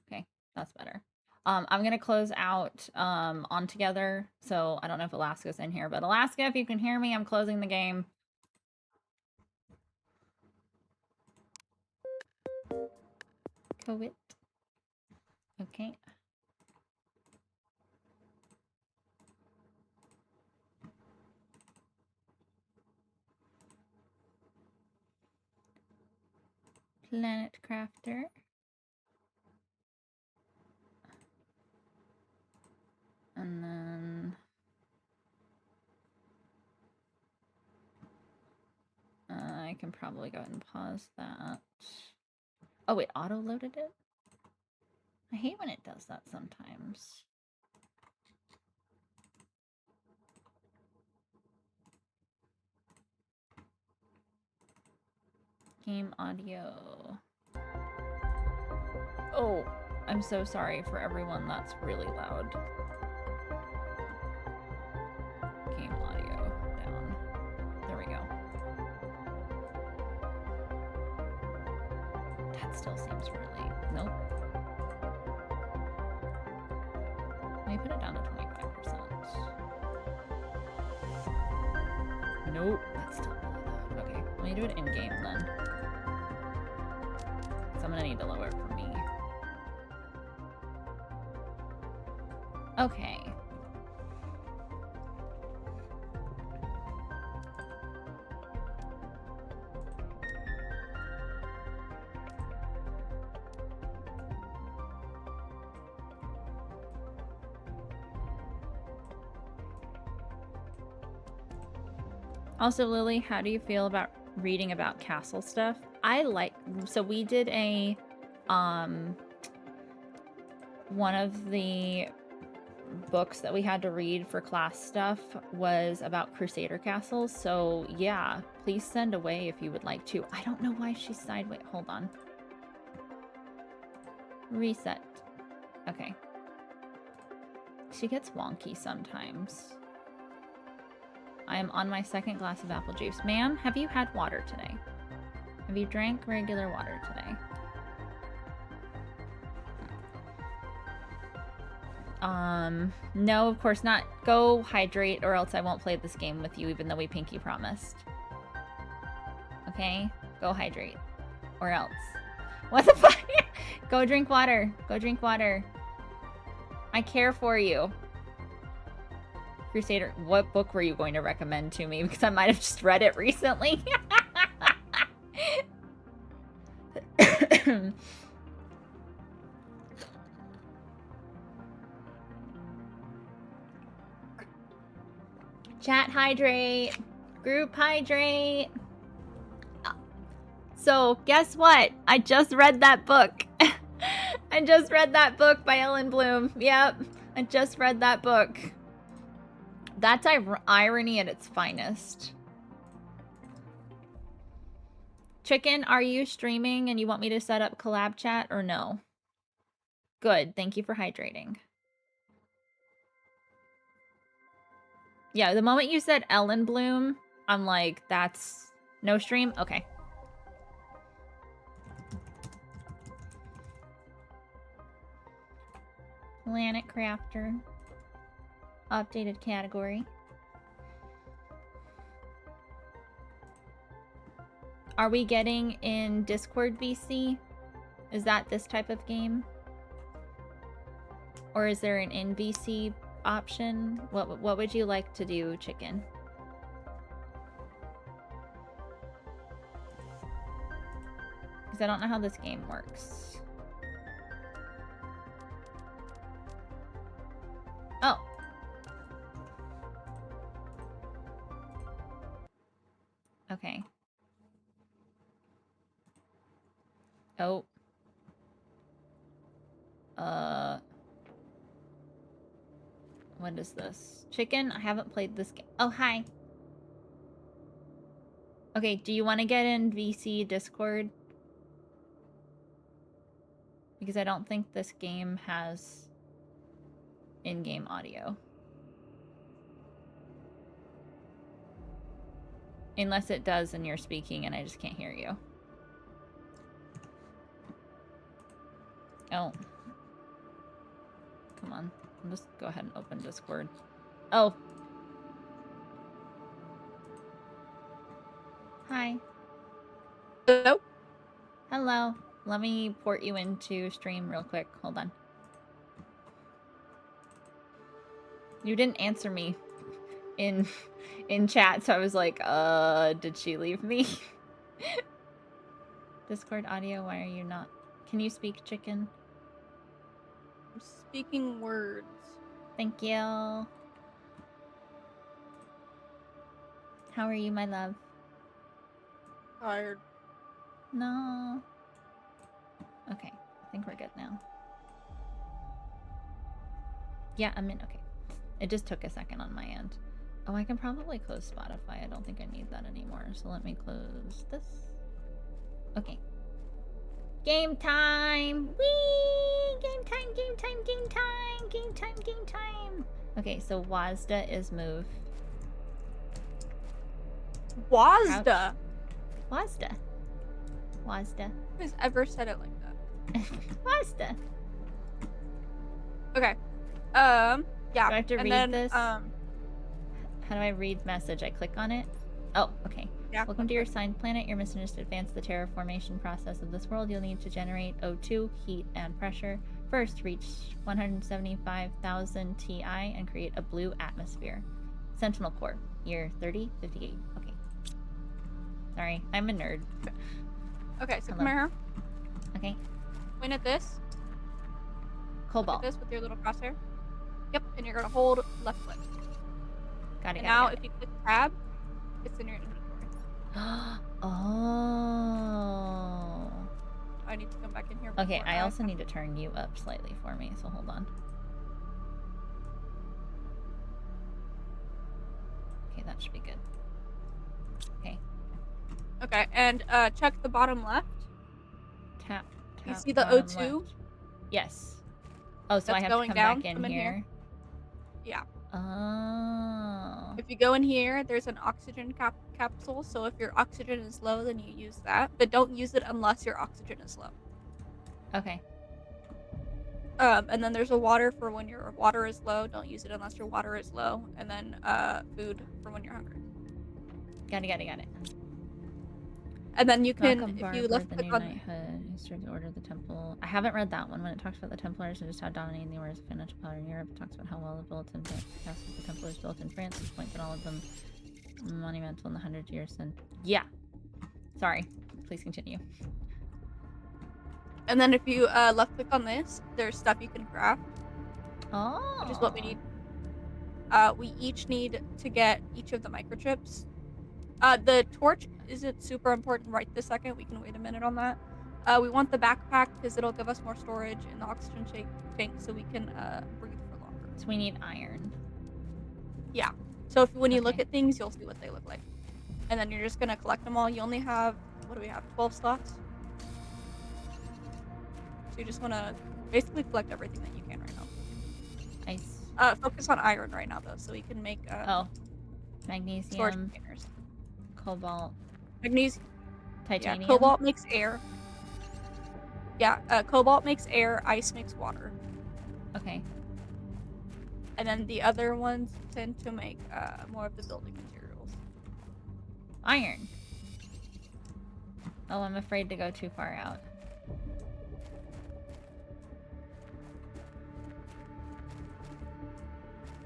Okay, that's better. I'm gonna close out on together. So I don't know if Alaska's in here, but Alaska, if you can hear me, I'm closing the game. Quit. Okay. Planet Crafter. And then I can probably go ahead and pause that. Oh wait, auto-loaded it? I hate when it does that sometimes. Game audio. Oh, I'm so sorry for everyone that's really loud. Game audio down. There we go. That still seems really... Nope. Let me put it down to 25%. Nope, that's still really loud. Okay, let me do it in-game then. So I'm gonna need to lower it for me. Okay. Also, Lily, how do you feel about reading about castle stuff? So we did a, one of the books that we had to read for class stuff was about Crusader castles. So yeah, please send away if you would like to. I don't know why she's sideways. Hold on. Reset. Okay. She gets wonky sometimes. I am on my second glass of apple juice. Ma'am, have you had water today? Have you drank regular water today? No, of course not. Go hydrate or else I won't play this game with you even though we pinky promised. Okay? Go hydrate. Or else. What the fuck? Go drink water. Go drink water. I care for you. Crusader, what book were you going to recommend to me? Because I might have just read it recently. Chat hydrate. Group hydrate. So, guess what? I just read that book. I just read that book by Ellen Bloom. Yep. I just read that book. That's irony at its finest. Chicken, are you streaming and you want me to set up collab chat or no? Good. Thank you for hydrating. Yeah, the moment you said Ellen Bloom, I'm like, that's no stream? Okay. Planet Crafter. Updated category. Are we getting in Discord VC? Is that this type of game? Or is there an in VC option? What would you like to do, Chicken? Because I don't know how this game works. Oh. Okay. Oh. What is this? Chicken? I haven't played this game. Oh, hi. Okay, do you want to get in VC Discord? Because I don't think this game has in-game audio. Unless it does and you're speaking and I just can't hear you. Oh. Come on. I'll just go ahead and open Discord. Oh. Hi. Hello? Hello. Let me port you into stream real quick. Hold on. You didn't answer me in chat, so I was like, did she leave me? Discord audio, why are you not? Can you speak, chicken? I'm speaking words. Thank you. How are you, my love? Tired. No. Okay, I think we're good now. Yeah, I'm in. Okay. It just took a second on my end. Oh, I can probably close Spotify. I don't think I need that anymore. So let me close this. Okay. Game time! Whee! Game time, game time, game time, game time, game time. Okay, so WASDA is move. Wazda. WASDA. WASDA. Who has ever said it like that? WASDA. Okay. Yeah. Do I have to and read then, this? How do I read message? I click on it? Oh, okay. Yeah. Welcome to your assigned planet. Your mission is to advance the terraformation process of this world. You'll need to generate O2, heat, and pressure. First, reach 175,000 Ti and create a blue atmosphere. Sentinel Core. Year 3058. Okay. Sorry, I'm a nerd. Okay, so Hello. come here. Okay. Point at this. Look Cobalt. at this with your little crosshair. Yep, and you're gonna hold left click. Got it, And got now, it, if you click tab, it's in your inventory. oh. I need to come back in here. Okay, before I also need to turn you up slightly for me, so hold on. Okay, that should be good. Okay. Okay, and check the bottom left. Tap. You tap see the bottom O2? left. Yes. Oh, so I That's have going to come down, back in come in here? here. Yeah. Oh. If you go in here, there's an oxygen capsule. So if your oxygen is low, then you use that. But don't use it unless your oxygen is low. Okay. And then there's a water for when your water is low. Don't use it unless your water is low. And then food for when you're hungry. Got it. And then you can, Malcolm if you Barber, left the click new on knighthood, history of the order of the temple. I haven't read that one. When it talks about the Templars and just how dominating they were as a financial power in Europe, it talks about how well the built and castles the Templars built in France, which points at all of them monumental in the 100 years since. Yeah. Sorry. Please continue. And then if you left click on this, there's stuff you can craft, Oh. which is what we need. We each need to get each of the microchips. The torch isn't super important right this second. We can wait a minute on that. We want the backpack because it'll give us more storage in the oxygen tank so we can breathe for longer. So we need iron. Yeah. So when you look Okay. at things, you'll see what they look like. And then you're just going to collect them all. You only have, what do we have, 12 slots? So you just want to basically collect everything that you can right now. Ice. Focus on iron right now, though, so we can make Oh. storage Magnesium. containers. Cobalt. Magnesium. Titanium. Yeah, cobalt makes air. Yeah, cobalt makes air, ice makes water. Okay. And then the other ones tend to make more of the building materials. Iron. Oh, I'm afraid to go too far out.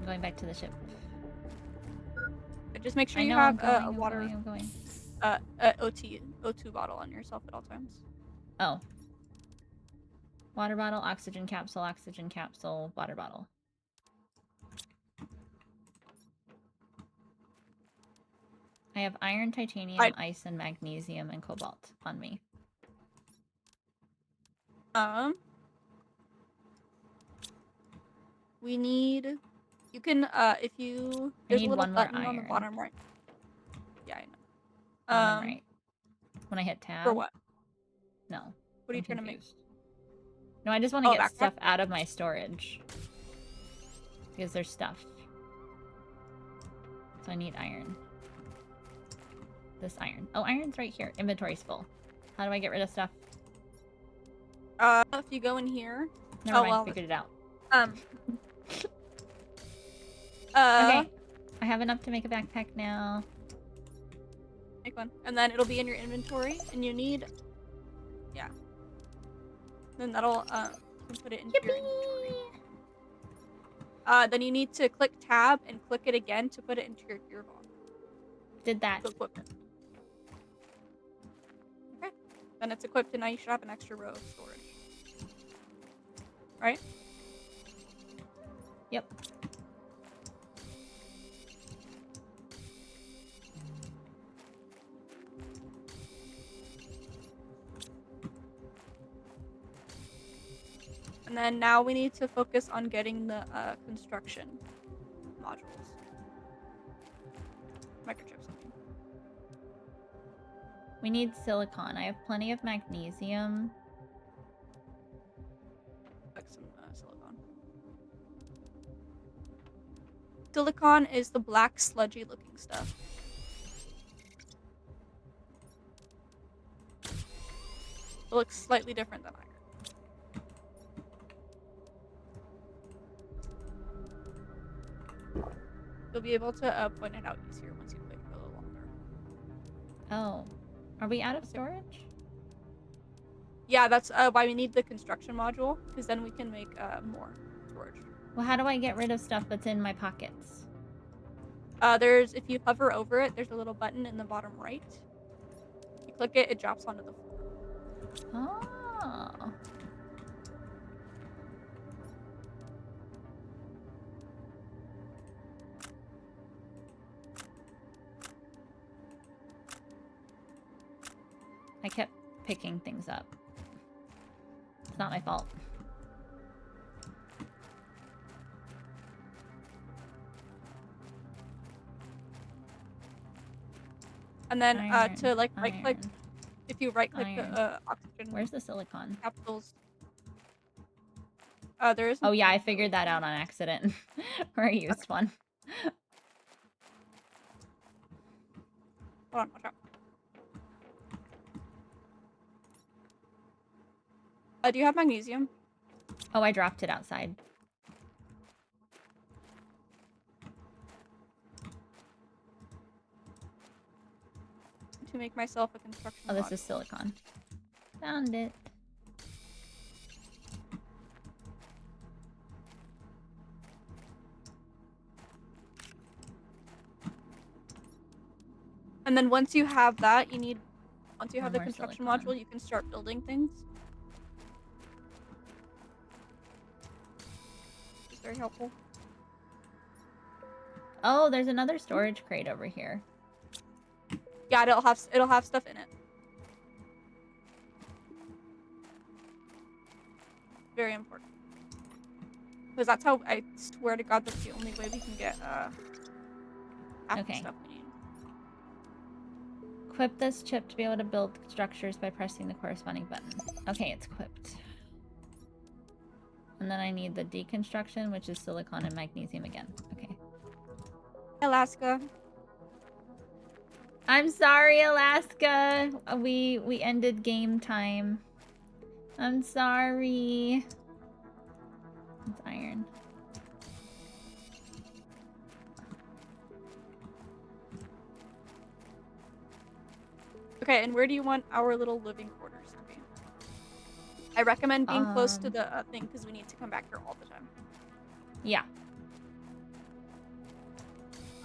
I'm going back to the ship. Just make sure I you know have I'm a water, I'm going. O2 bottle on yourself at all times. Oh. Water bottle, oxygen capsule, water bottle. I have iron, titanium, ice, and magnesium, and cobalt on me. We need. You can if you. I There's a need little one more button on the iron. bottom right. Yeah, I know. Bottom right. When I hit tab. For what? No. What are you I'm trying to make? confused. No, I just want to Oh, get backpack? stuff out of my storage. Because there's stuff. So I need iron. This iron. Oh, iron's right here. Inventory's full. How do I get rid of stuff? If you go in here. Never mind, well, figured it out. Okay. I have enough to make a backpack now. Make one. And then it'll be in your inventory, and you need. Yeah. Then that'll, you can put it into your inventory. Then you need to click tab and click it again to put it into your gear vault. Did that. To equip it. Okay. Then it's equipped, and now you should have an extra row of storage. Right? Yep. And then now we need to focus on getting the construction modules. Microchips, I mean. We need silicon. I have plenty of magnesium. Like some silicon. Silicon is the black sludgy looking stuff. It looks slightly different than iron. You'll be able to point it out easier once you play for a little longer. Oh. Are we out of storage? Yeah, that's why we need the construction module, because then we can make more storage. Well, how do I get rid of stuff that's in my pockets? There's, if you hover over it, there's a little button in the bottom right. You click it, it drops onto the floor. Oh. I kept picking things up. It's not my fault. And then Iron, to like right click, iron. if you right click Iron. the oxygen Where's the silicon? capsules. There is. Oh yeah, I figured that out on accident. Or I used one. Hold on, watch out. Do you have magnesium? Oh, I dropped it outside. To make myself a construction Oh, this module. is silicon. Found it. And then once you have that, once you have One the more construction silicon. module, you can start building things. It's very helpful. Oh, there's another storage crate over here. Yeah, it'll have stuff in it. Very important. Because that's how, I swear to God, that's the only way we can get half the Okay. stuff we need. Equip this chip to be able to build structures by pressing the corresponding button. Okay, it's equipped. And then I need the deconstruction, which is silicon and magnesium again. Okay. Alaska. I'm sorry, Alaska. We ended game time. I'm sorry. It's iron. Okay, and where do you want our little living quarters to be? I recommend being close to the thing because we need to come back here all the time. Yeah.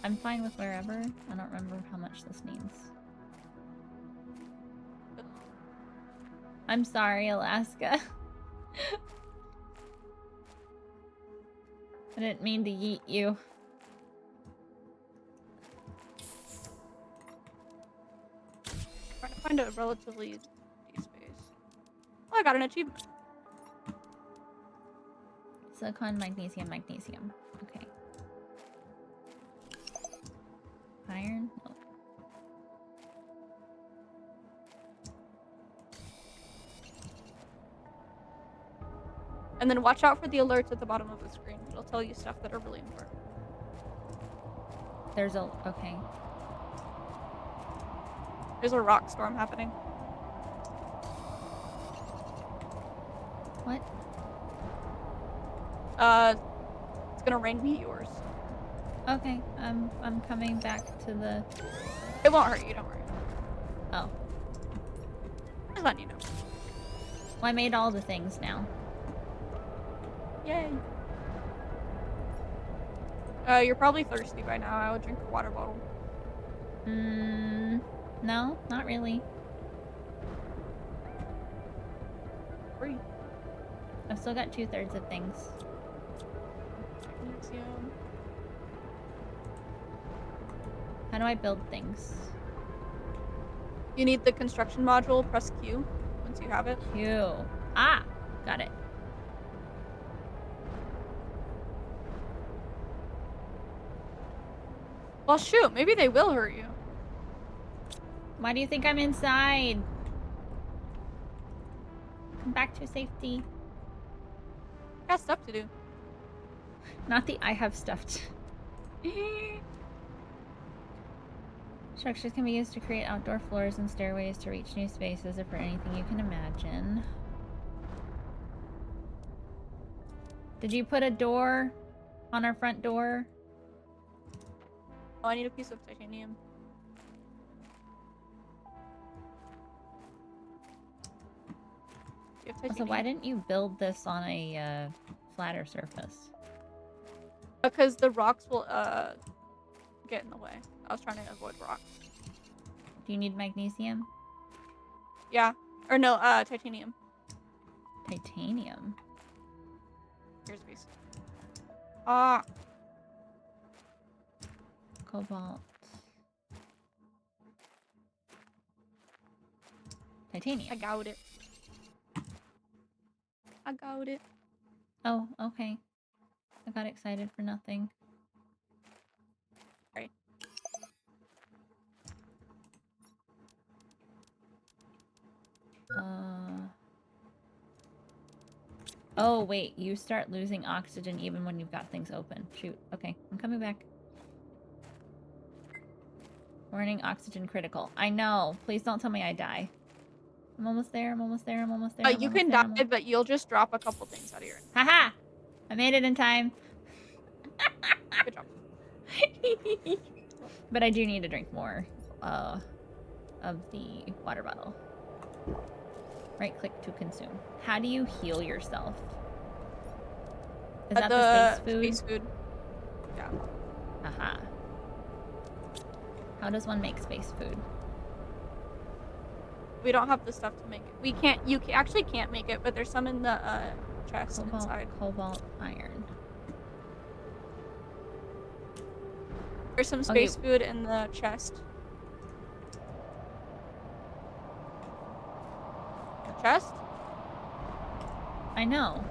I'm fine with wherever. I don't remember how much this needs. I'm sorry, Alaska. I didn't mean to yeet you. Trying to find a relatively empty space. Oh, I got an achievement. Silicon, magnesium, magnesium. Okay. Iron? No. And then watch out for the alerts at the bottom of the screen. It'll tell you stuff that are really important. There's a... Okay. There's a rock storm happening. What? It's gonna rain meteors. Okay, I'm coming back to the... It won't hurt you, don't worry. Oh. Just letting you know. Well, I made all the things now. Yay. You're probably thirsty by now. I would drink a water bottle. No, not really. Free. I've still got 2/3 of things. Magnesium. How do I build things? You need the construction module. Press Q once you have it. Q. Ah! Got it. Well, shoot. Maybe they will hurt you. Why do you think I'm inside? Come back to safety. Got stuff to do. Not the I have stuff to... Structures can be used to create outdoor floors and stairways to reach new spaces or for anything you can imagine. Did you put a door on our front door? Oh, I need a piece of titanium. You have Also, titanium? why didn't you build this on a flatter surface? Because the rocks will get in the way. I was trying to avoid rocks. Do you need magnesium? Yeah. Or no, titanium. Titanium? Here's a piece. Ah. Cobalt. Titanium. I got it. I got it. Oh, okay. I got excited for nothing. Right. Oh, wait. You start losing oxygen even when you've got things open. Shoot. Okay, I'm coming back. Warning, oxygen critical. I know. Please don't tell me I die. I'm almost there. I'm almost there. I'm almost there. I'm You almost can there, I'm die, almost... but you'll just drop a couple things out of your. Haha! I made it in time. Good job. But I do need to drink more of the water bottle. Right click to consume. How do you heal yourself? Is that the space food? Space food. Yeah. Haha. How does one make space food? We don't have the stuff to make it. We can't. You actually can't make it, but there's some in the chest Cobalt, inside. cobalt, iron. There's some space food in the chest. The chest? I know.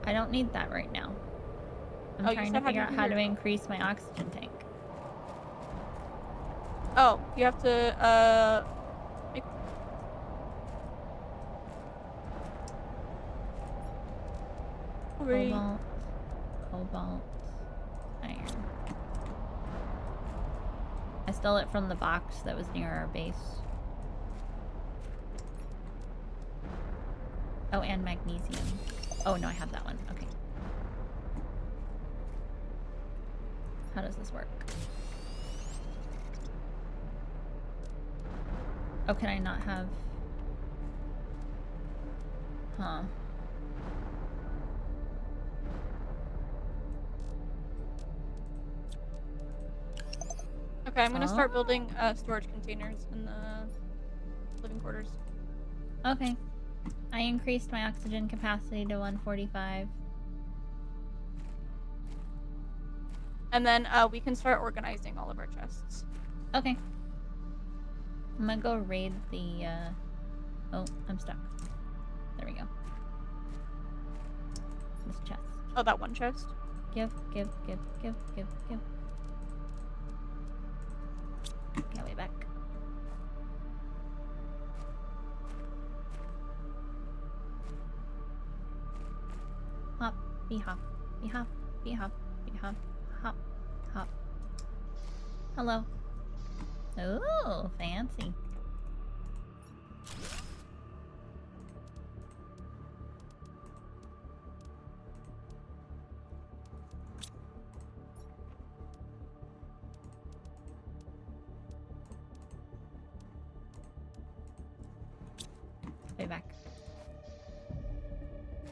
I don't need that right now. I'm Oh, you trying said to figure how out to how heal to yourself. increase my oxygen tank. Oh, you have to make... Hurry. Cobalt, cobalt, iron. I stole it from the box that was near our base. Oh, and magnesium. Oh, no, I have that one. Okay. How does this work? Oh, can I not have... Huh. Okay, I'm gonna start building storage containers in the living quarters. Okay. I increased my oxygen capacity to 145. And then we can start organizing all of our chests. Okay. I'm gonna go raid the, Oh, I'm stuck. There we go. This chest. Oh, that one chest. Give. Okay, way back. Hop, be hop, be hop, be hop, be hop, hop, hop. Hello. Ooh, fancy. Way back.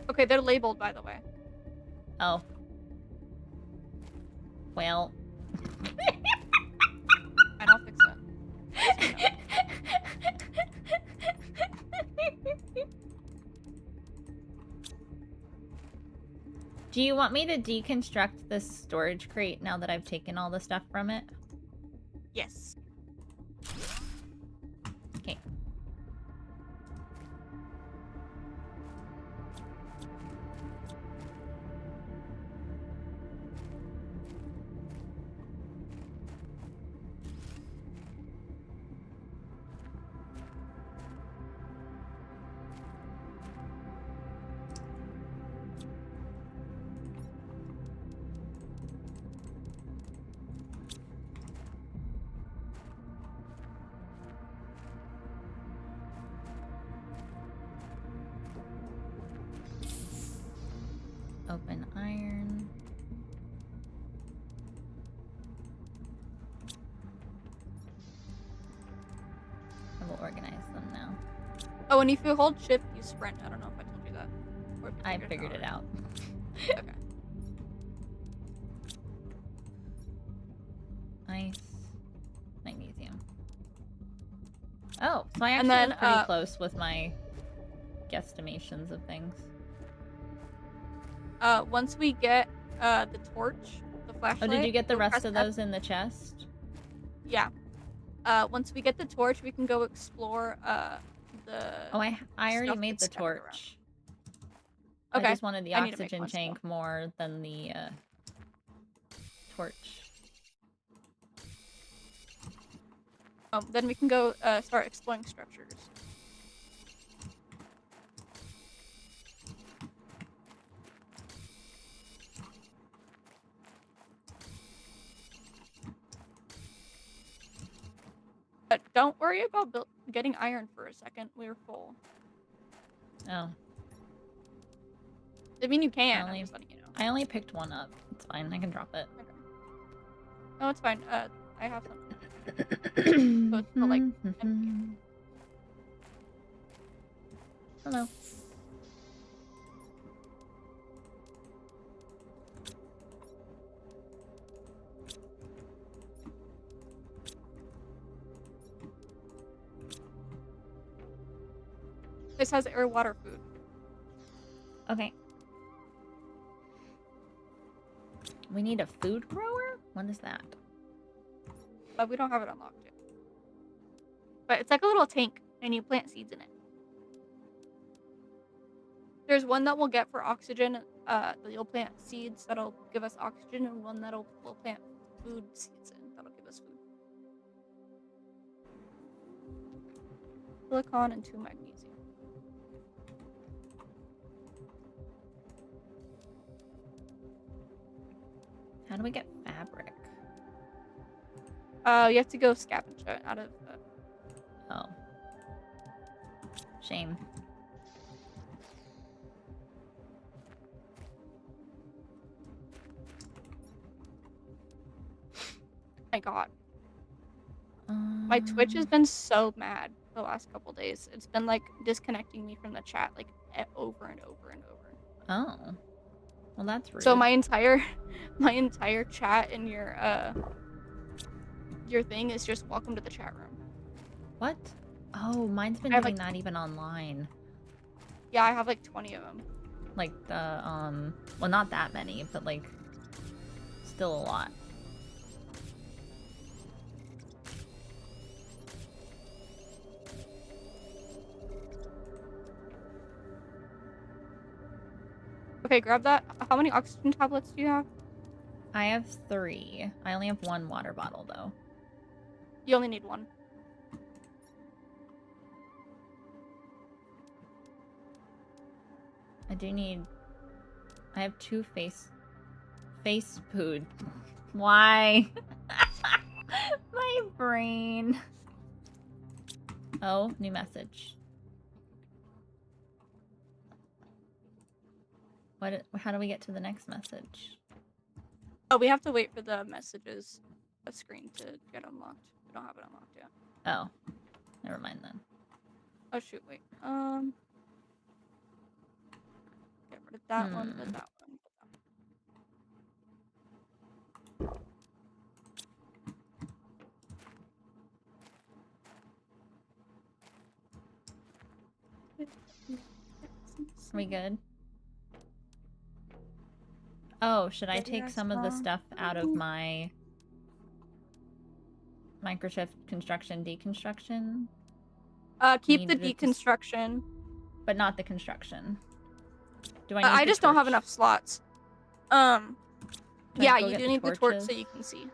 Okay, they're labeled, by the way. Oh. Well. And I'll fix it. Do you want me to deconstruct this storage crate now that I've taken all the stuff from it? Yes. Okay. Open iron. I will organize them now. Oh, and if you hold shift, you sprint. I don't know if I told you that. Or if you I figured it out. Okay. Nice. Magnesium. Oh, so I And actually then, was pretty close with my guesstimations of things. Once we get the torch, the flashlight. Oh, did you get the you'll rest press of those in the chest? Yeah. Once we get the torch, we can go explore the. Oh, I already stuff made the that's scattered around. torch. Okay. I just wanted the I need to make oxygen one still. tank more than the torch. Then we can go start exploring structures. But don't worry about getting iron for a second. We're full. Oh, I mean, you can. Only- I'm just letting you know. I only picked one up. It's fine. I can drop it. No, it's fine. I have some. So it's still, like, empty. Hello. This has air, water, food. Okay. We need a food grower? What is that? But we don't have it unlocked yet. But it's like a little tank, and you plant seeds in it. There's one that we'll get for oxygen. That you'll plant seeds that'll give us oxygen, and one we'll plant food seeds in that'll give us food. Silicon and 2 magnesium. How do we get fabric? You have to go scavenge it out of. Oh. Shame. My God. My Twitch has been so mad the last couple days. It's been like disconnecting me from the chat like over and over and over. Oh. Well, that's rude. So my entire chat in your thing is just welcome to the chat room. What? Oh, mine's been I have, doing like- that even online. Yeah, I have like 20 of them. Like the well, not that many, but like still a lot. Okay, grab that. How many oxygen tablets do you have? I have 3. I only have 1 water bottle, though. You only need 1. I have 2 face food. Why? My brain. Oh, new message. How do we get to the next message? Oh, we have to wait for the messages screen to get unlocked. We don't have it unlocked yet. Oh, never mind then. Oh shoot, wait. Get rid of that one, put that one. Are we good? Oh, should I take some of the stuff out of my microchip construction deconstruction? Keep the Needed it deconstruction. But not the construction. Do I need I the just don't have torch? enough slots. Do I Yeah, go you get do the need the torch torches? so you can see.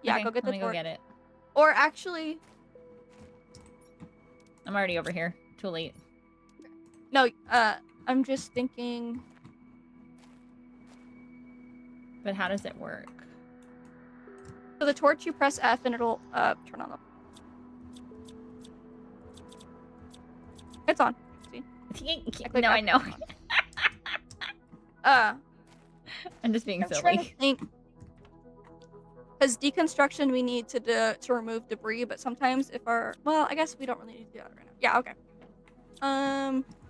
Yeah, Okay, go get the let me go torch. get it. Or actually, I'm already over here. Too late. no, I'm just thinking. But how does it work? So the torch, you press F and it'll turn on the. It's on. See? No, I know. I'm just being I'm trying to silly. think. Because deconstruction, we need to remove debris, but sometimes if well, I guess we don't really need to do that right now. Yeah, okay.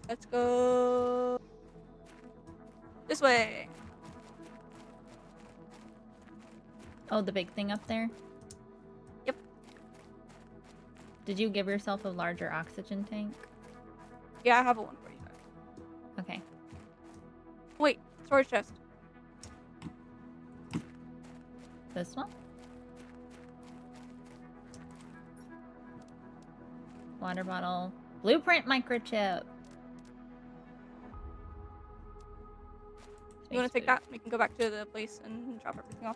Let's go this way. Oh, the big thing up there? Yep. Did you give yourself a larger oxygen tank? Yeah, I have a 145. Okay. Wait, storage chest. This one? Water bottle. Blueprint microchip. You want to take that? We can go back to the place and drop everything off.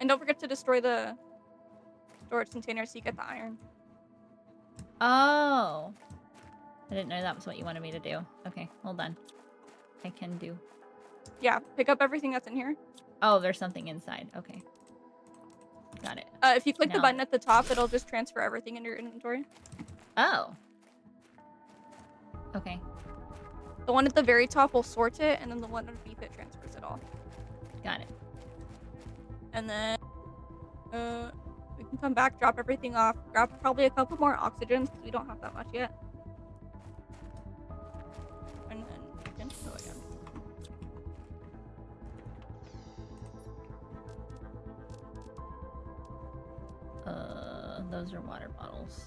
And don't forget to destroy the storage container so you get the iron. Oh. I didn't know that was what you wanted me to do. Okay, hold on. I can do. Yeah, pick up everything that's in here. Oh, there's something inside. Okay. Got it. If you click the Now- button at the top, it'll just transfer everything into your inventory. Oh. Okay. The one at the very top will sort it, and then the one underneath it transfers it all. Got it. And then we can come back, drop everything off, grab probably a couple more oxygens because we don't have that much yet. And then we can go again. Those are water bottles.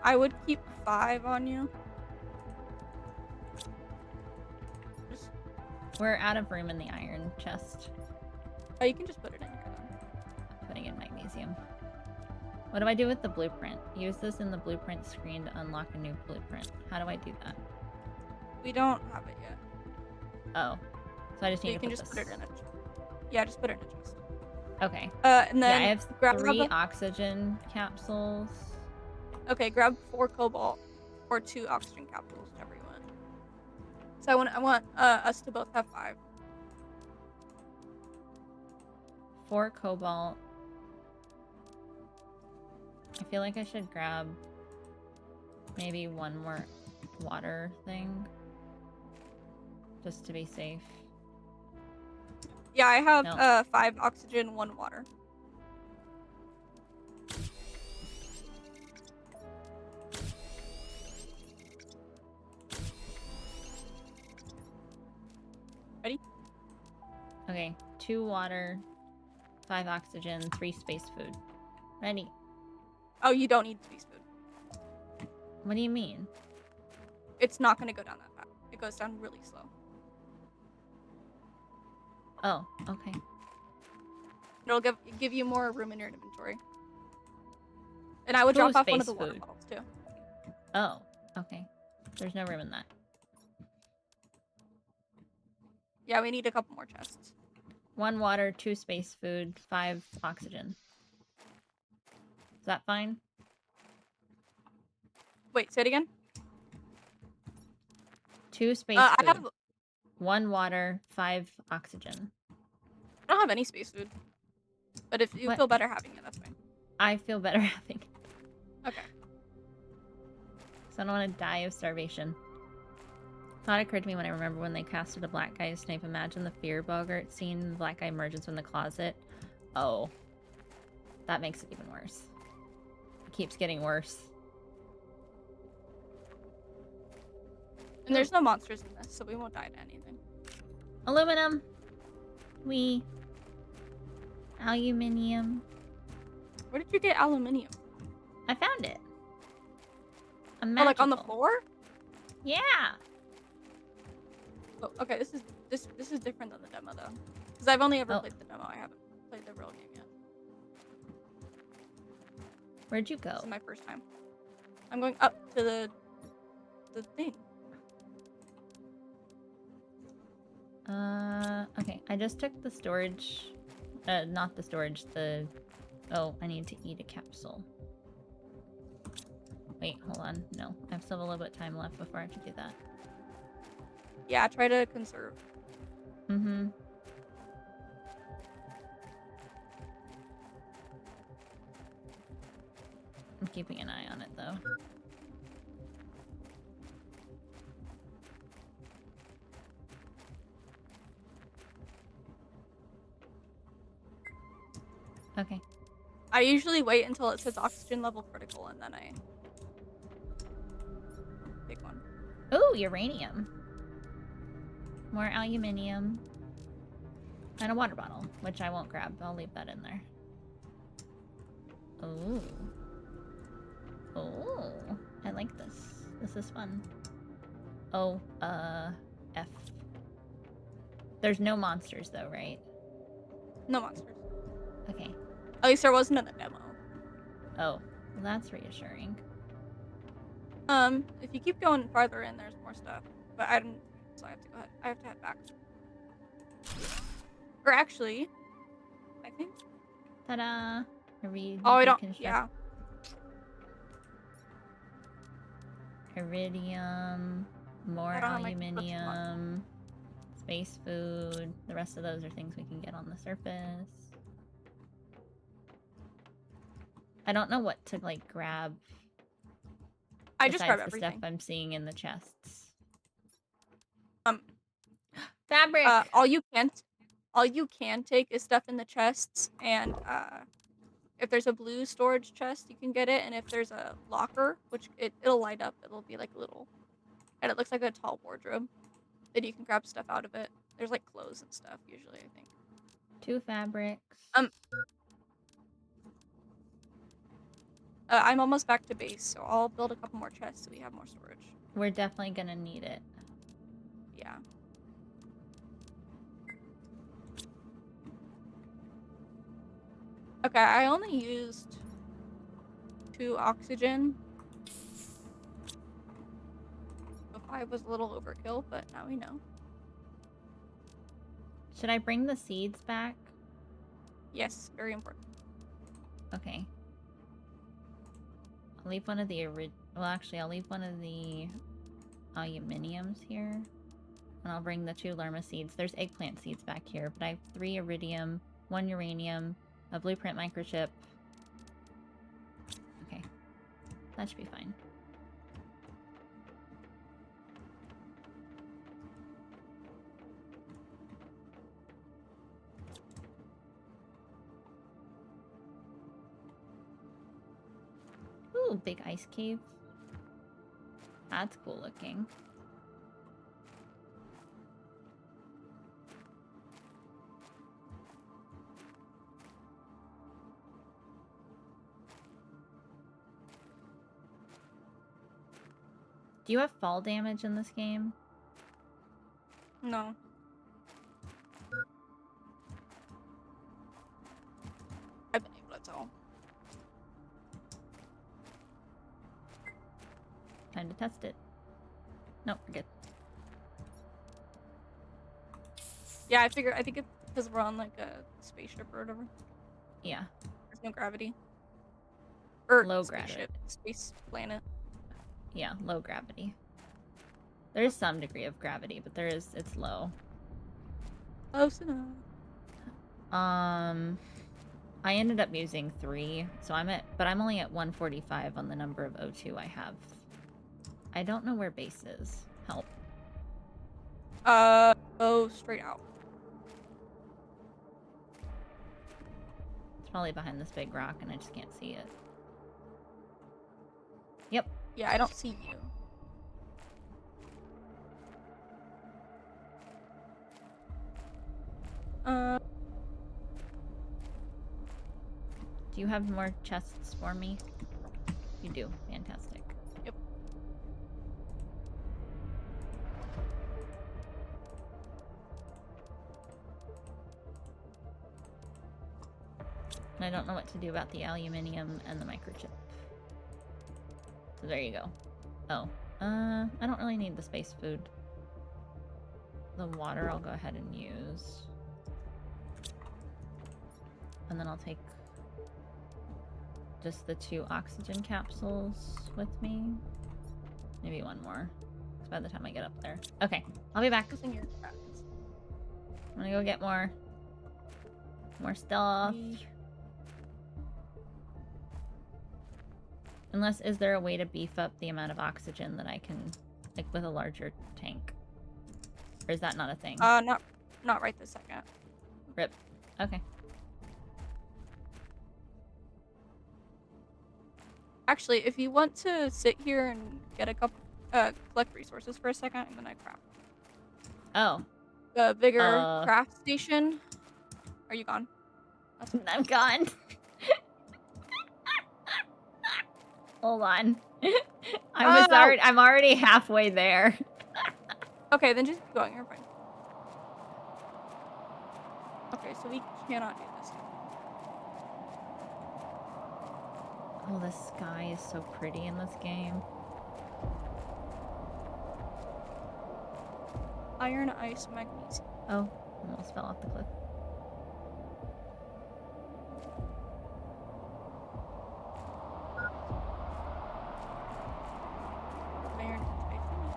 I would keep 5 on you. We're out of room in the iron chest. Oh, you can just put it in here then. Putting in magnesium. What do I do with the blueprint? Use this in the blueprint screen to unlock a new blueprint. How do I do that? We don't have it yet. Oh. So I just So need you to can put just this. put it in a chest. Yeah, just put it in a chest. Okay. And then yeah, I have grab 3 oxygen capsules. Okay, grab 4 cobalt or 2 oxygen capsules, whichever you want. So I want us to both have 5. 4 cobalt. I feel like I should grab maybe 1 more water thing. Just to be safe. Yeah, I have No. 5 oxygen, 1 water. Ready? Okay. 2 water, 5 oxygen, 3 space food. Ready. Oh, you don't need space food. What do you mean? It's not going to go down that fast. It goes down really slow. Oh, okay. It'll give you more room in your inventory. And I would drop Ooh, off one of space the water food. bottles too. Oh, okay. There's no room in that. Yeah, we need a couple more chests. 1 water, 2 space food, 5 oxygen. Is that fine? Wait, say it again. 2 space I food, have. 1 water, 5 oxygen. I don't have any space food. But if you What? feel better having it, that's fine. I feel better having it. Okay. So I don't want to die of starvation. Thought occurred to me when I remember when they casted a black guy to snipe. Imagine the fear boggart scene. The black guy emerges from the closet. Oh. That makes it even worse. It keeps getting worse. And there's no monsters in this, so we won't die to anything. Aluminum. Aluminium. Where did you get aluminium? I found it. A Oh, like on the magical. floor? Yeah. Oh, okay, this is different than the demo though, because I've only ever Oh. played the demo. I haven't played the real game yet. Where'd you go? This is my first time. I'm going up to the thing. Okay. I just took the storage. Not the storage, the... Oh, I need to eat a capsule. Wait, hold on. No, I still have a little bit of time left before I have to do that. Yeah, try to conserve. Mm-hmm. I'm keeping an eye on it, though. Okay. I usually wait until it says oxygen level critical, and then I pick one. Ooh, uranium. More aluminium. And a water bottle, which I won't grab. I'll leave that in there. Ooh. Oh, I like this. This is fun. Oh, F. There's no monsters though, right? No monsters. Okay. At least there wasn't in the demo. Oh, well, that's reassuring. If you keep going farther in, there's more stuff. But I don't, so I have to go ahead. I have to head back. Or actually, I think. Ta-da! Oh, I don't. Yeah. Iridium, more I don't have my construction aluminium, space food. The rest of those are things we can get on the surface. I don't know what to like grab. I just grab besides the everything. stuff I'm seeing in the chests. Um, Fabric. all you can take is stuff in the chests, and if there's a blue storage chest, you can get it, and if there's a locker, which it'll light up, it'll be like little, and it looks like a tall wardrobe, then you can grab stuff out of it. There's like clothes and stuff usually, I think. 2 fabrics. I'm almost back to base, so I'll build a couple more chests so we have more storage. We're definitely gonna need it. Yeah. Okay, I only used 2 oxygen. So 5 was a little overkill, but now we know. Should I bring the seeds back? Yes, very important. Okay. I'll leave one of the well, actually, I'll leave one of the aluminiums here. And I'll bring the 2 lerma seeds. There's eggplant seeds back here, but I have 3 iridium, 1 uranium, a blueprint microchip. Okay. That should be fine. Ooh, big ice cave. That's cool looking. Do you have fall damage in this game? No. I've been able to tell. Time to test it. Nope, we're good. Yeah, I think it's because we're on like a spaceship or whatever. Yeah. There's no gravity. Or Low spaceship, gravity. space planet. Yeah, low gravity. There is some degree of gravity, but it's low. Close enough. I ended up using 3, so but I'm only at 145 on the number of O2 I have. I don't know where base is. Help. Go straight out. It's probably behind this big rock and I just can't see it. Yep. Yeah, I don't see you. Do you have more chests for me? You do. Fantastic. Yep. And I don't know what to do about the aluminium and the microchip. So there you go. Oh. I don't really need the space food. The water I'll go ahead and use. And then I'll take just the 2 oxygen capsules with me. Maybe one more. 'Cause by the time I get up there. Okay, I'll be back. Using your crafts. I'm gonna go get more stuff. Unless, is there a way to beef up the amount of oxygen that I can, like, with a larger tank? Or is that not a thing? Not right this second. Rip. Okay. Actually, if you want to sit here and get a couple, collect resources for a second, and then I craft. Oh. The bigger craft station. Are you gone? I'm gone. Hold on. I'm already halfway there. Okay, then just keep going. You're fine. Okay, so we cannot do this. Oh, the sky is so pretty in this game. Iron, ice, magnesium. Oh, almost fell off the cliff. Iron and titanium.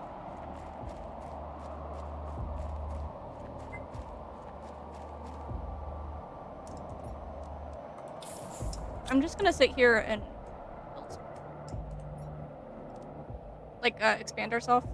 I'm just gonna sit here and build some. Like, expand ourselves.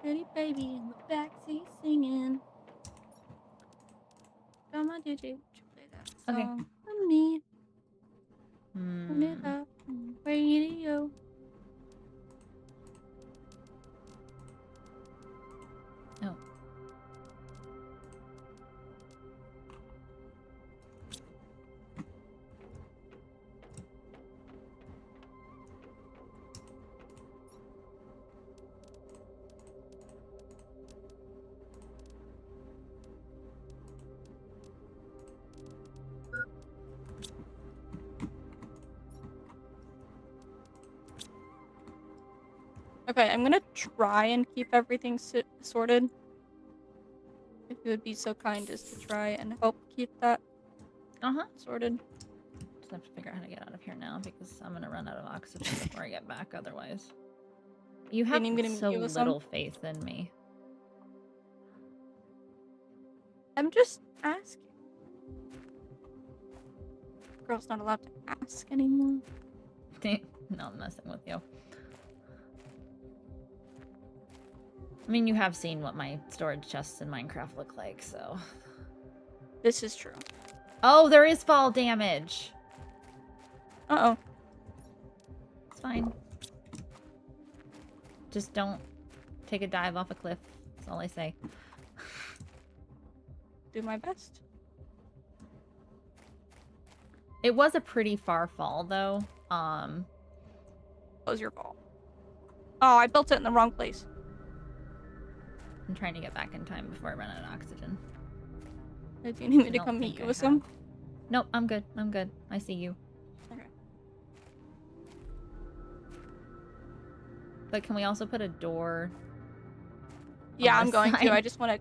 Pretty baby in the backseat singing. Come on, DJ, would you play that song for me? Turn it up on the radio. Oh. Okay, I'm gonna try and keep everything sorted. If you would be so kind as to try and help keep that sorted. Just have to figure out how to get out of here now because I'm gonna run out of oxygen before I get back otherwise. You have so little faith in me. I'm just asking. Girl's not allowed to ask anymore. No, I'm messing with you. I mean, you have seen what my storage chests in Minecraft look like, so... This is true. Oh, there is fall damage! Uh-oh. It's fine. Just don't take a dive off a cliff. That's all I say. Do my best. It was a pretty far fall, though. That was your fault. Oh, I built it in the wrong place. I'm trying to get back in time before I run out of oxygen. Do you need me I to don't come meet think you I with some? have. Nope, I'm good. I'm good. I see you. Okay. But can we also put a door? Yeah, on I'm this going to. side? I just want to.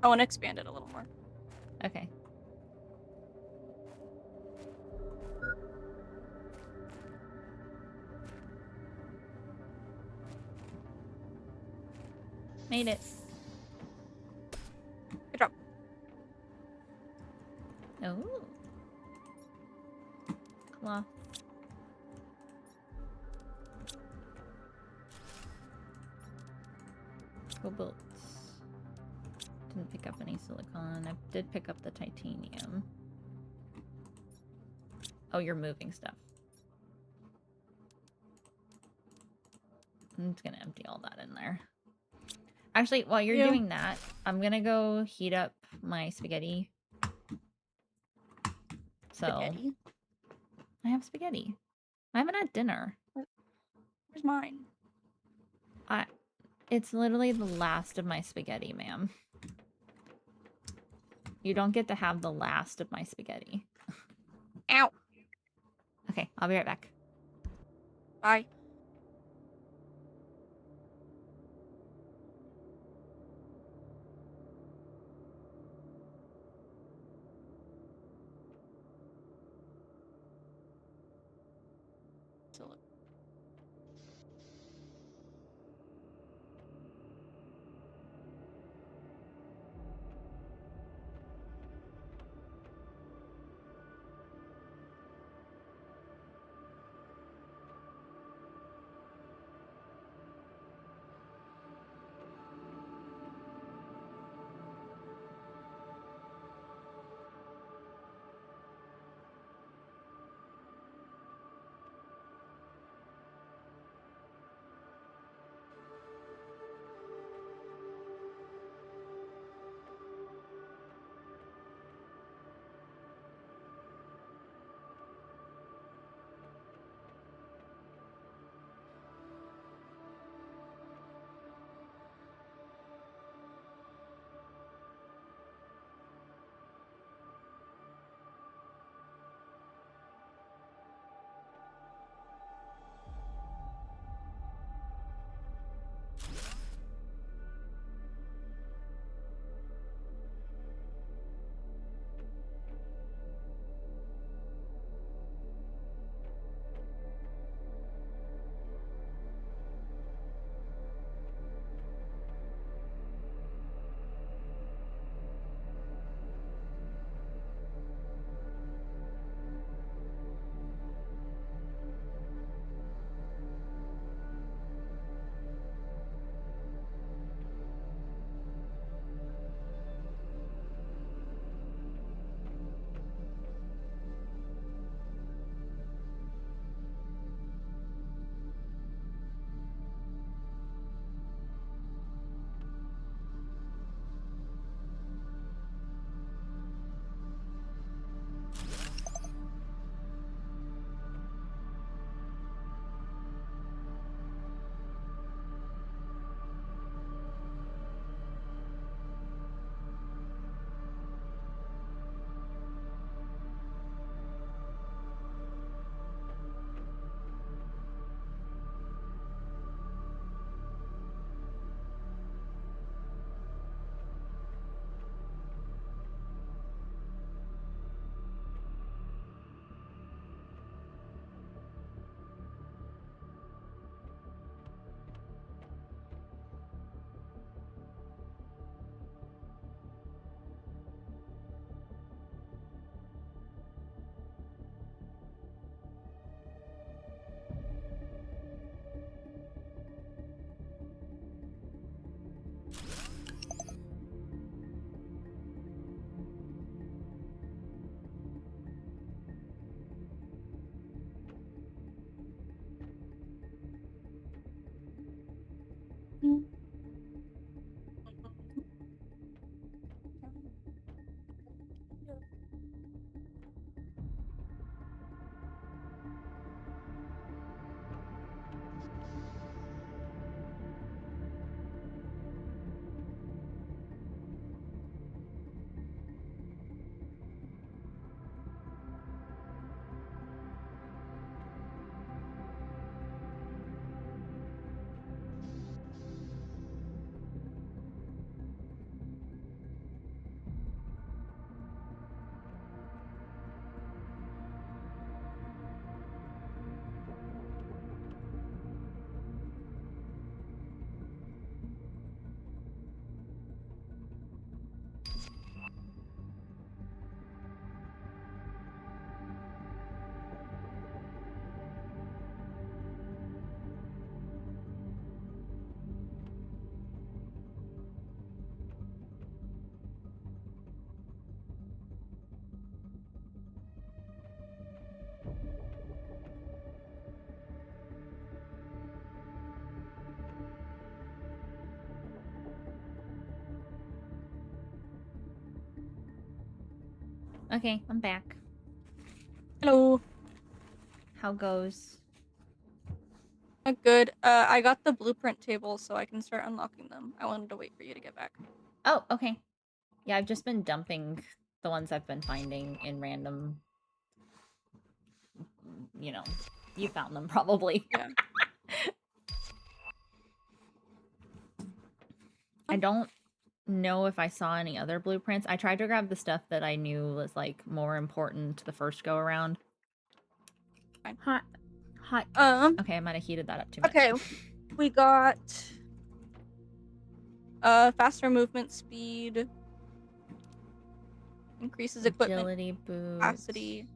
I want to expand it a little more. Okay. Made it. Good job. Oh. Cloth. Cobalt. Didn't pick up any silicon. I did pick up the titanium. Oh, you're moving stuff. I'm just gonna empty all that in there. Actually, while you're doing that, I'm gonna go heat up my spaghetti. So, Spaghetti. I have spaghetti. I haven't had dinner. Where's mine? It's literally the last of my spaghetti, ma'am. You don't get to have the last of my spaghetti. Ow. Okay, I'll be right back. Bye. Okay, I'm back. Hello. How goes? Good. I got the blueprint table so I can start unlocking them. I wanted to wait for you to get back. Oh, okay. Yeah, I've just been dumping the ones I've been finding in random, you know, you found them probably. Yeah. I don't know if I saw any other blueprints. I tried to grab the stuff that I knew was like more important the first go around. Fine. Hot. Hot. Okay, I might have heated that up too much. Okay. We got faster movement speed, increases equipment Agility boost. capacity.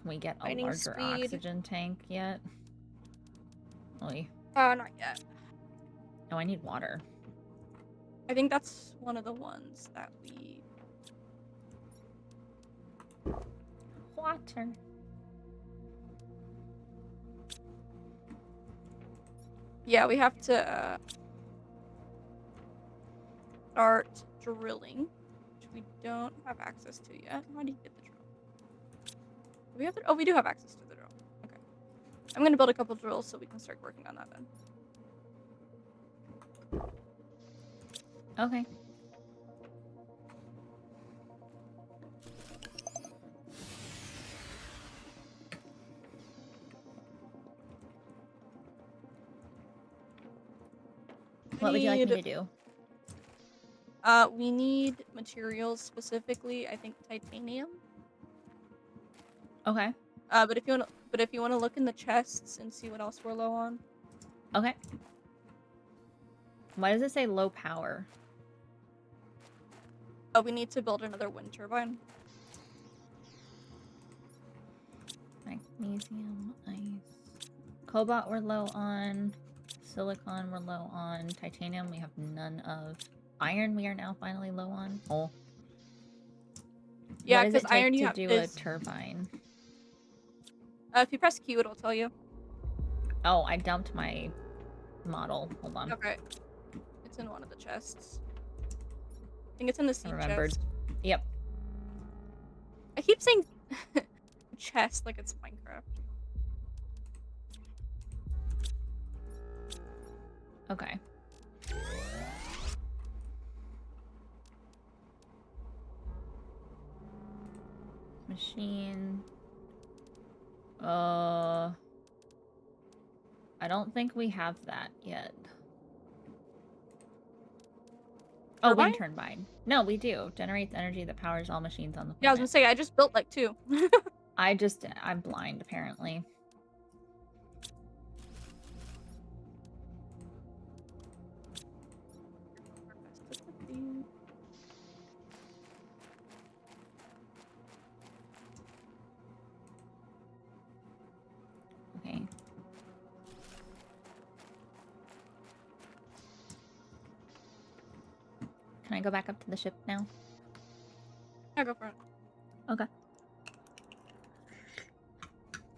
Can we get a Fighting larger speed. oxygen tank yet? Oy. Not yet. Oh, I need water. I think that's one of the ones that we. Water. Yeah, we have to start drilling, which we don't have access to yet. How do you get the drill? Do we have the? Oh, we do have access to the drill. Okay. I'm gonna build a couple drills so we can start working on that then. Okay. What would you like me to do? We need materials specifically. I think titanium. Okay. But if you wanna look in the chests and see what else we're low on. Okay. Why does it say low power? Oh, we need to build another wind turbine. Magnesium, ice. Cobalt we're low on. Silicon we're low on. Titanium we have none of. Iron we are now finally low on. Oh. Yeah, what does it because take iron you to have do is. a turbine? If you press Q, it'll tell you. Oh, I dumped my model. Hold on. Okay. It's in one of the chests. I think it's in the I seed remembered. chest. Yep. I keep saying chest like it's Minecraft. Okay. Machine. I don't think we have that yet. Oh, Turbine? wind turbine. No, we do. Generates energy that powers all machines on the planet. Yeah, I was gonna say I just built like 2. I'm blind apparently. Okay. Can I go back up to the ship now? Yeah, go for it. Okay.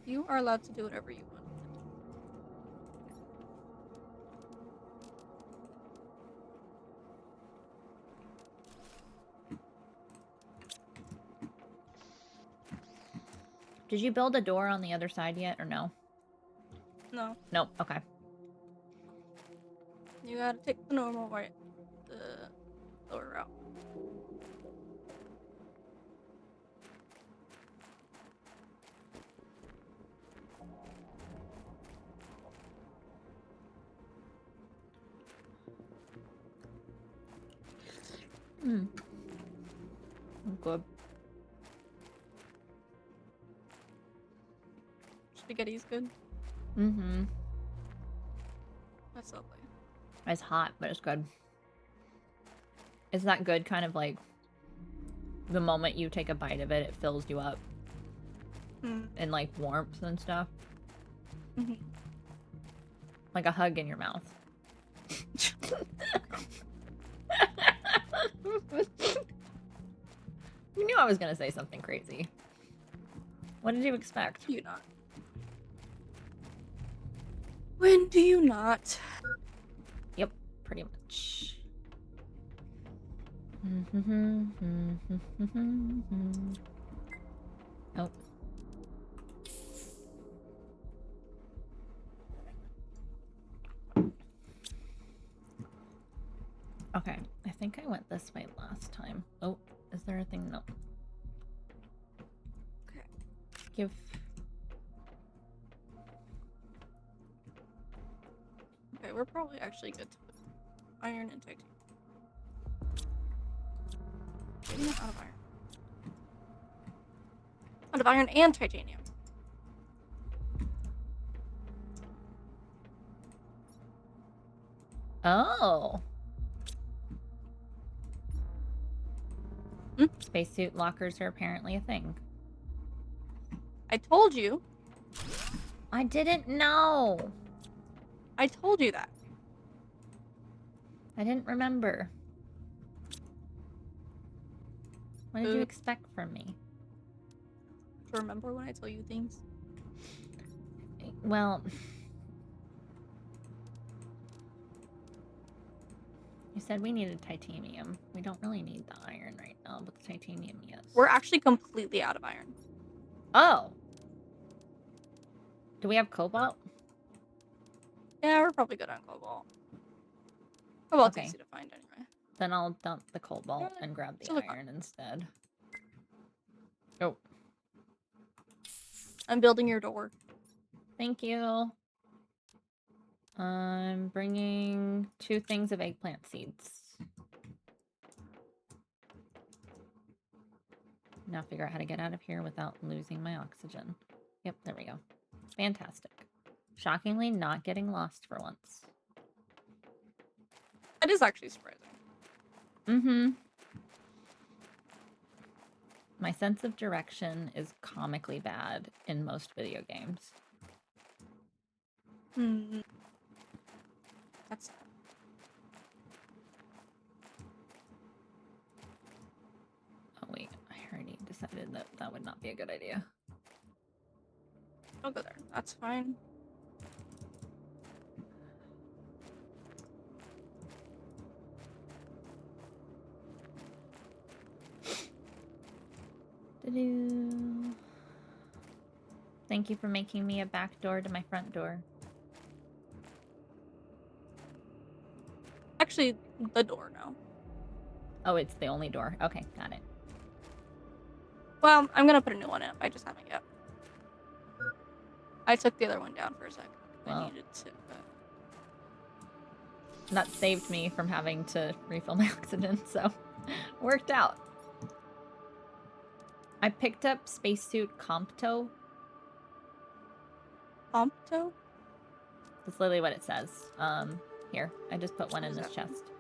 You are allowed to do whatever you want. Did you build a door on the other side yet, or no? No. Nope. Okay. You gotta take the normal right, the lower route. Hmm. Good. Spaghetti's good. Mm-hmm. That's lovely. It's hot, but it's good. Is that good? Kind of like the moment you take a bite of it, it fills you up and like warmth and stuff. Mm-hmm. Like a hug in your mouth. You knew I was gonna say something crazy. What did you expect? Do you not? When do you not? Yep, pretty much. Oh. Okay, I think I went this way last time. Oh, is there a thing? No. Okay. Give. Okay, we're probably actually good to put iron and titanium. Getting it out of iron. Out of iron and titanium. Oh. Hmm? Spacesuit lockers are apparently a thing. I told you. I didn't know. I told you that. I didn't remember. What did you Oops. expect from me? To remember when I tell you things. Well, you said we needed titanium. We don't really need the iron right now, but the titanium, yes. We're actually completely out of iron. Oh! Do we have cobalt? Yeah, we're probably good on cobalt. Cobalt's Okay. easy to find anyway. Then I'll dump the cobalt Yeah, and grab the silicon. iron instead. Oh, I'm building your door. thank you. I'm bringing 2 things of eggplant seeds. Now figure out how to get out of here without losing my oxygen. Yep, there we go. Fantastic. Shockingly not getting lost for once. That is actually surprising. Mm-hmm. My sense of direction is comically bad in most video games. Hmm. That's sad. Oh wait, I already decided that that would not be a good idea. I'll go there. That's fine. Doo-doo. Thank you for making me a back door to my front door. Actually, the door now. Oh, it's the only door. Okay, got it. Well, I'm gonna put a new one in. I just haven't yet. I took the other one down for a second. I Well. needed to. That saved me from having to refill my oxygen, so worked out. I picked up spacesuit Compto. Compto? That's literally what it says. Here, I just put one in What this does that mean? chest.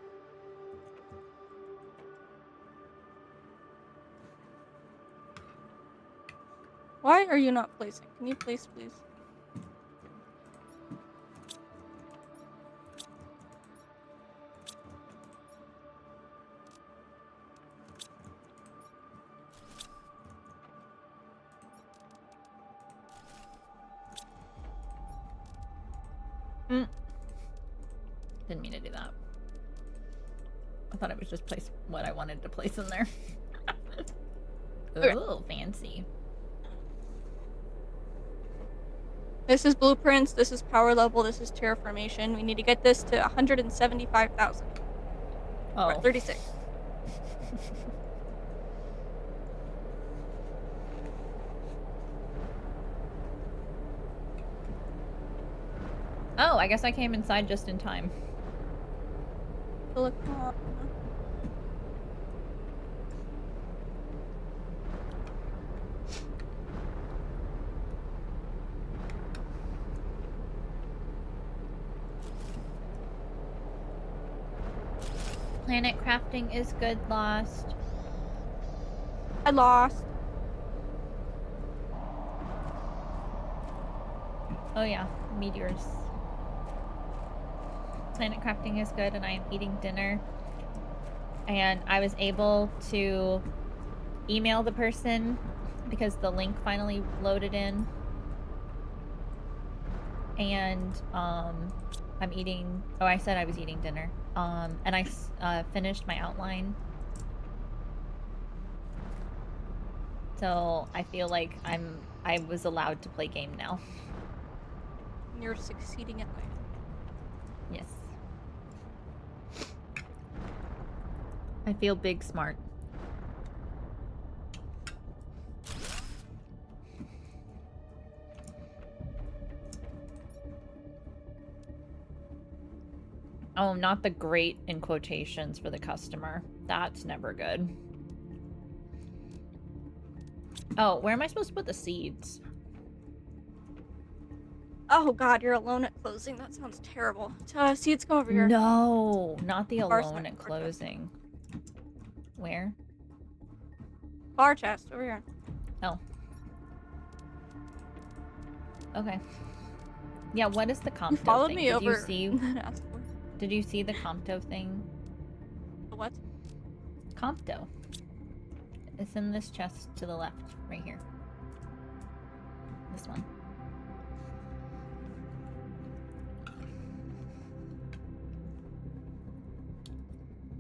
Why are you not placing? Can you place, please? Didn't mean to do that. I thought I was just place what I wanted to place in there. Okay. Ooh, fancy. This is blueprints, this is power level, this is terraformation. We need to get this to 175,000. Oh. Or 36. Oh, I guess I came inside just in time. Silicon. Planet crafting is good, Lost. I lost. Oh yeah, meteors. Planet crafting is good, and I am eating dinner. And I was able to email the person because the link finally loaded in. And I'm eating. Oh, I said I was eating dinner. And I finished my outline So I feel like I was allowed to play game now. You're succeeding at life. Yes. I feel big smart. Oh, not the great in quotations for the customer. That's never good. Oh, where am I supposed to put the seeds? Oh god, you're alone at closing. That sounds terrible. Seeds, come over here. No, not the Bar alone chest, at bar chest. closing. Where? Bar chest, over here. Oh. Okay. Yeah, what is the You Compto followed thing? me Did over. you see and asked for Did you see the Compto thing? the what? Compto. It's in this chest to the left, right here. This one.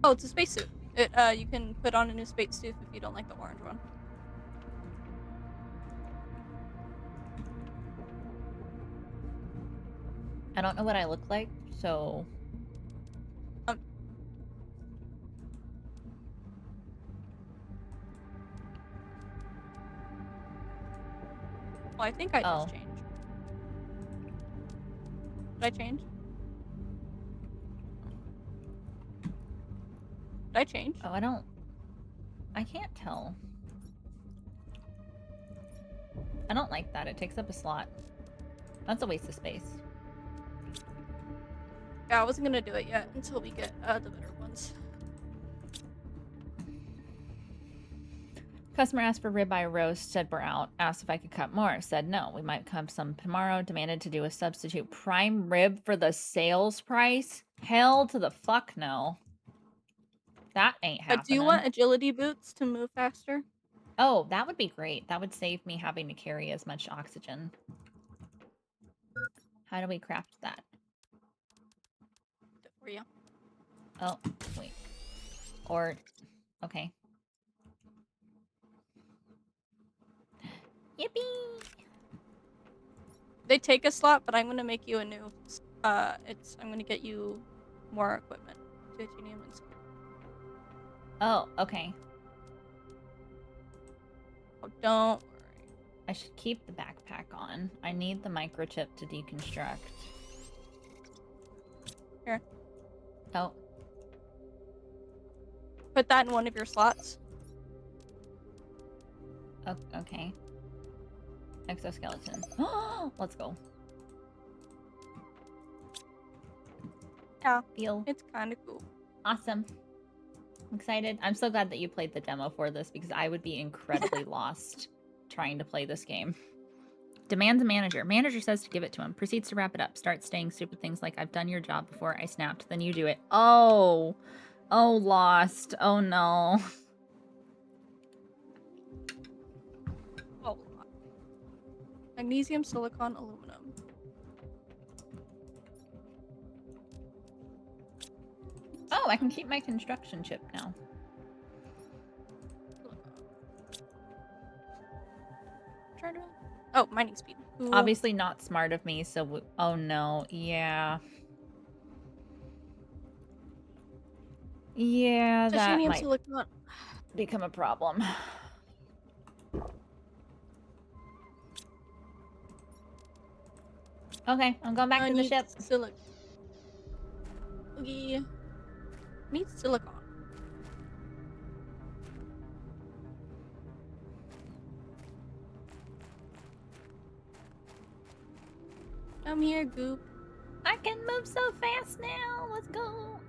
Oh, it's a spacesuit. It you can put on a new spacesuit if you don't like the orange one. I don't know what I look like, so Well, I think I Oh. just changed. Did I change? Did I change? Oh, I can't tell. I don't like that. It takes up a slot. That's a waste of space. Yeah, I wasn't gonna do it yet until we get the better ones. Customer asked for ribeye roast, said we're out. Asked if I could cut more, said no. We might come some tomorrow. Demanded to do a substitute prime rib for the sales price. Hell to the fuck no. That ain't happening. Do you want agility boots to move faster? Oh, that would be great. That would save me having to carry as much oxygen. How do we craft that? For you. Oh, wait. Or, okay. Yippee! They take a slot, but I'm gonna make you a new. I'm gonna get you more equipment. Titanium and silver. Oh, okay. Oh, don't worry. I should keep the backpack on. I need the microchip to deconstruct. Here. Oh, Put that in one of your slots. okay. Exoskeleton. Let's go. Yeah, Feel it's kind of cool. awesome. I'm excited. I'm so glad that you played the demo for this because I would be incredibly lost trying to play this game. Demands a manager. Manager says to give it to him. Proceeds to wrap it up. Starts saying stupid things like, I've done your job before I snapped. Then you do it. Oh. Oh, lost. Oh, no. Oh, magnesium, silicon, aluminum. Oh, I can keep my construction chip now. Oh, mining speed. Cool. Obviously not smart of me, so... oh, no. Yeah. Yeah, that Titanium, might silicon. become a problem. Okay, I'm going back I to the need ship. silicon. Okay. Need silicon. Come here, Goop. I can move so fast now. Let's go.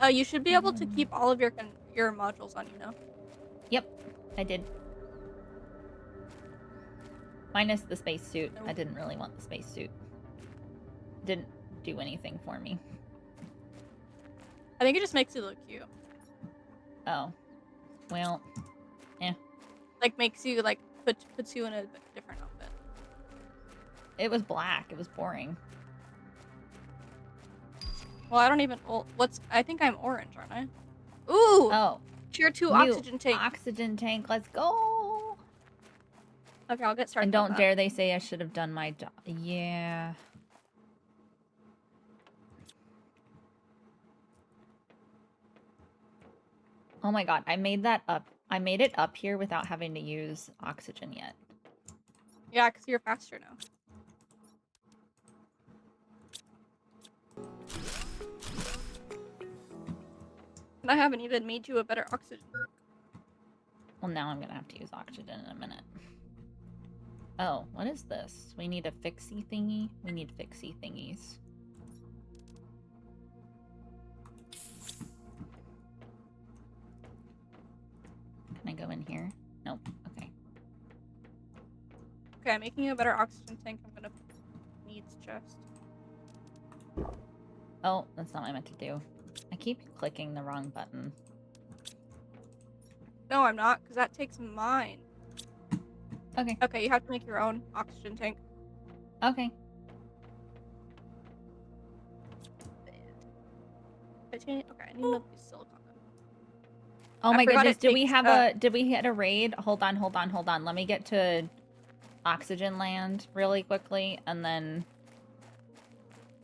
You should be able to keep all of your modules on you now. Yep, I did. Minus the spacesuit. I didn't really want the spacesuit. Didn't do anything for me. I think it just makes you look cute. Oh. Well, Like, makes you, like, puts you in a different outfit. it was black. It was boring. Well, I don't even... I think I'm orange, aren't I? Ooh! Oh. Tier 2 New oxygen tank. Oxygen tank. Let's go. Okay, I'll get started. And on don't that. dare they say I should have done my job. Yeah. Oh my god, I made that up. I made it up here without having to use oxygen yet. Yeah, because you're faster now. And I haven't even made you a better oxygen. Well, now I'm gonna have to use oxygen in a minute. Oh, what is this? We need a fixie thingy? We need fixie thingies. Can I go in here? Nope. Okay. Okay, I'm making you a better oxygen tank. I'm gonna needs chest. Oh, that's not what I meant to do. I keep clicking the wrong button. No, I'm not, because that takes mine. Okay. Okay, you have to make your own oxygen tank. Okay. Okay, I need another piece of silicone. Oh I my forgot goodness, it takes, did we hit a raid? Hold on. Let me get to Oxygen Land really quickly, and then...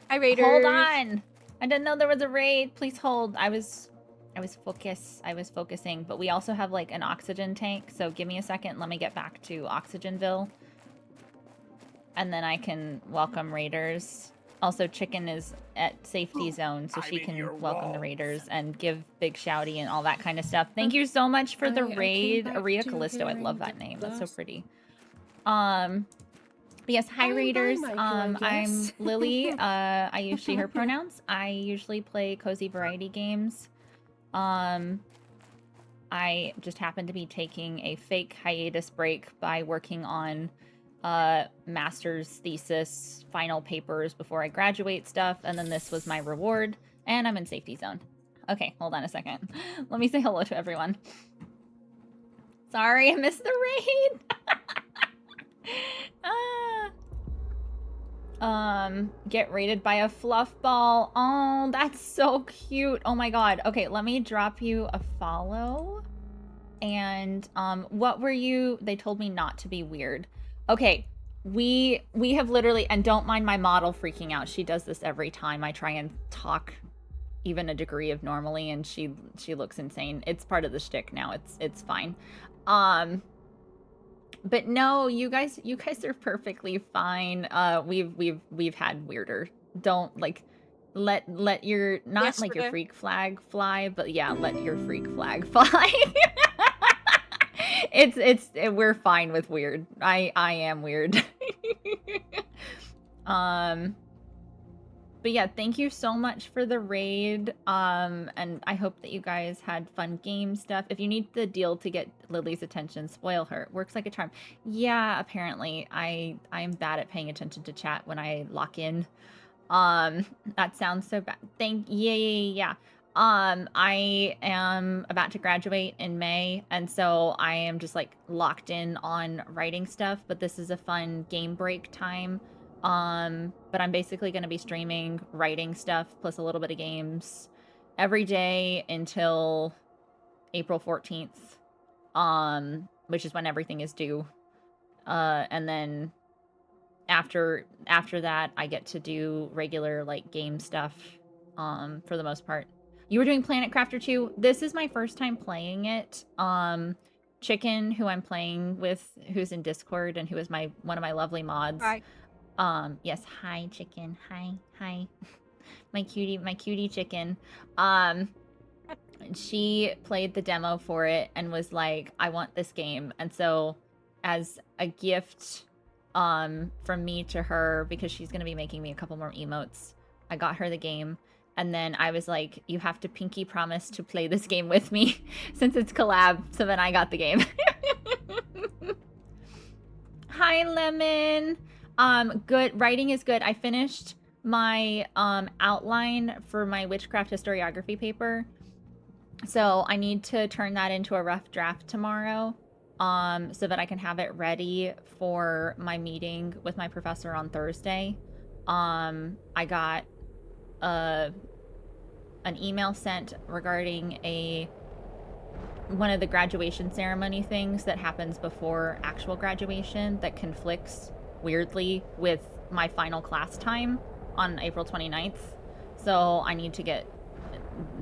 Hi, Raiders. Hold on! I didn't know there was a raid. Please hold. I was focusing, but we also have like an oxygen tank, so give me a second. Let me get back to Oxygenville. And then I can welcome raiders. Also, Chicken is at safety zone, so she can welcome the raiders and give big shouty and all that kind of stuff. Thank you so much for the raid, Aria Callisto. I love that name. That's so pretty. But yes, hi raiders. I'm Lily. I use she, her pronouns. I usually play cozy variety games. I just happen to be taking a fake hiatus break by working on master's thesis, final papers before I graduate stuff, and then this was my reward, and I'm in safety zone. Okay, hold on a second. Let me say hello to everyone. Sorry, I missed the raid. Get raided by a fluff ball. Oh, that's so cute. Oh my god. Okay, let me drop you a follow. And what were you? They told me not to be weird. Okay, we have literally, and don't mind my model freaking out. She does this every time I try and talk even a degree of normally, and she looks insane. It's part of the shtick now. It's fine. But no, you guys are perfectly fine. We've had weirder. Don't like let your not like your freak flag fly, but yeah, let your freak flag fly. We're fine with weird. I am weird. But yeah, thank you so much for the raid. And I hope that you guys had fun game stuff. If you need the deal to get Lily's attention, spoil her. Works like a charm. Yeah, apparently. I'm bad at paying attention to chat when I lock in. That sounds so bad. Yeah. I am about to graduate in May, and so I am just like locked in on writing stuff, but this is a fun game break time. But I'm basically going to be streaming writing stuff plus a little bit of games every day until April 14th, which is when everything is due. And then after that, I get to do regular like game stuff, for the most part. You were doing Planet Crafter 2. This is my first time playing it. Chicken, who I'm playing with, who's in Discord and who is one of my lovely mods. Hi. Yes, hi Chicken. Hi. my cutie Chicken. She played the demo for it and was like, I want this game. And so as a gift from me to her, because she's going to be making me a couple more emotes, I got her the game. And then I was like, you have to pinky promise to play this game with me since it's collab. So then I got the game. Hi, Lemon. Good. Writing is good. I finished my outline for my Witchcraft historiography paper. So I need to turn that into a rough draft tomorrow, so that I can have it ready for my meeting with my professor on Thursday. I got an email sent regarding one of the graduation ceremony things that happens before actual graduation that conflicts weirdly with my final class time on April 29th. So I need to get,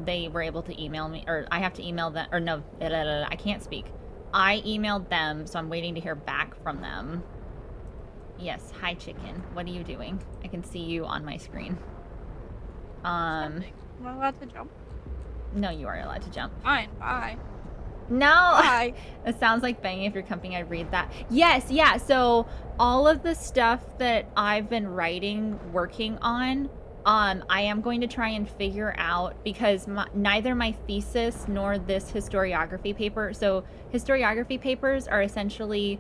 they were able to email me, or I have to email them, or no, I can't speak. I emailed them, so I'm waiting to hear back from them. Yes, hi chicken. What are you doing? I can see you on my screen. Am I allowed to jump? No, you are allowed to jump. Fine, bye. No! Bye. It sounds like banging if you're coming. I'd read that. Yes, yeah, so all of the stuff that I've been writing, working on, I am going to try and figure out, because neither my thesis nor this historiography paper, so historiography papers are essentially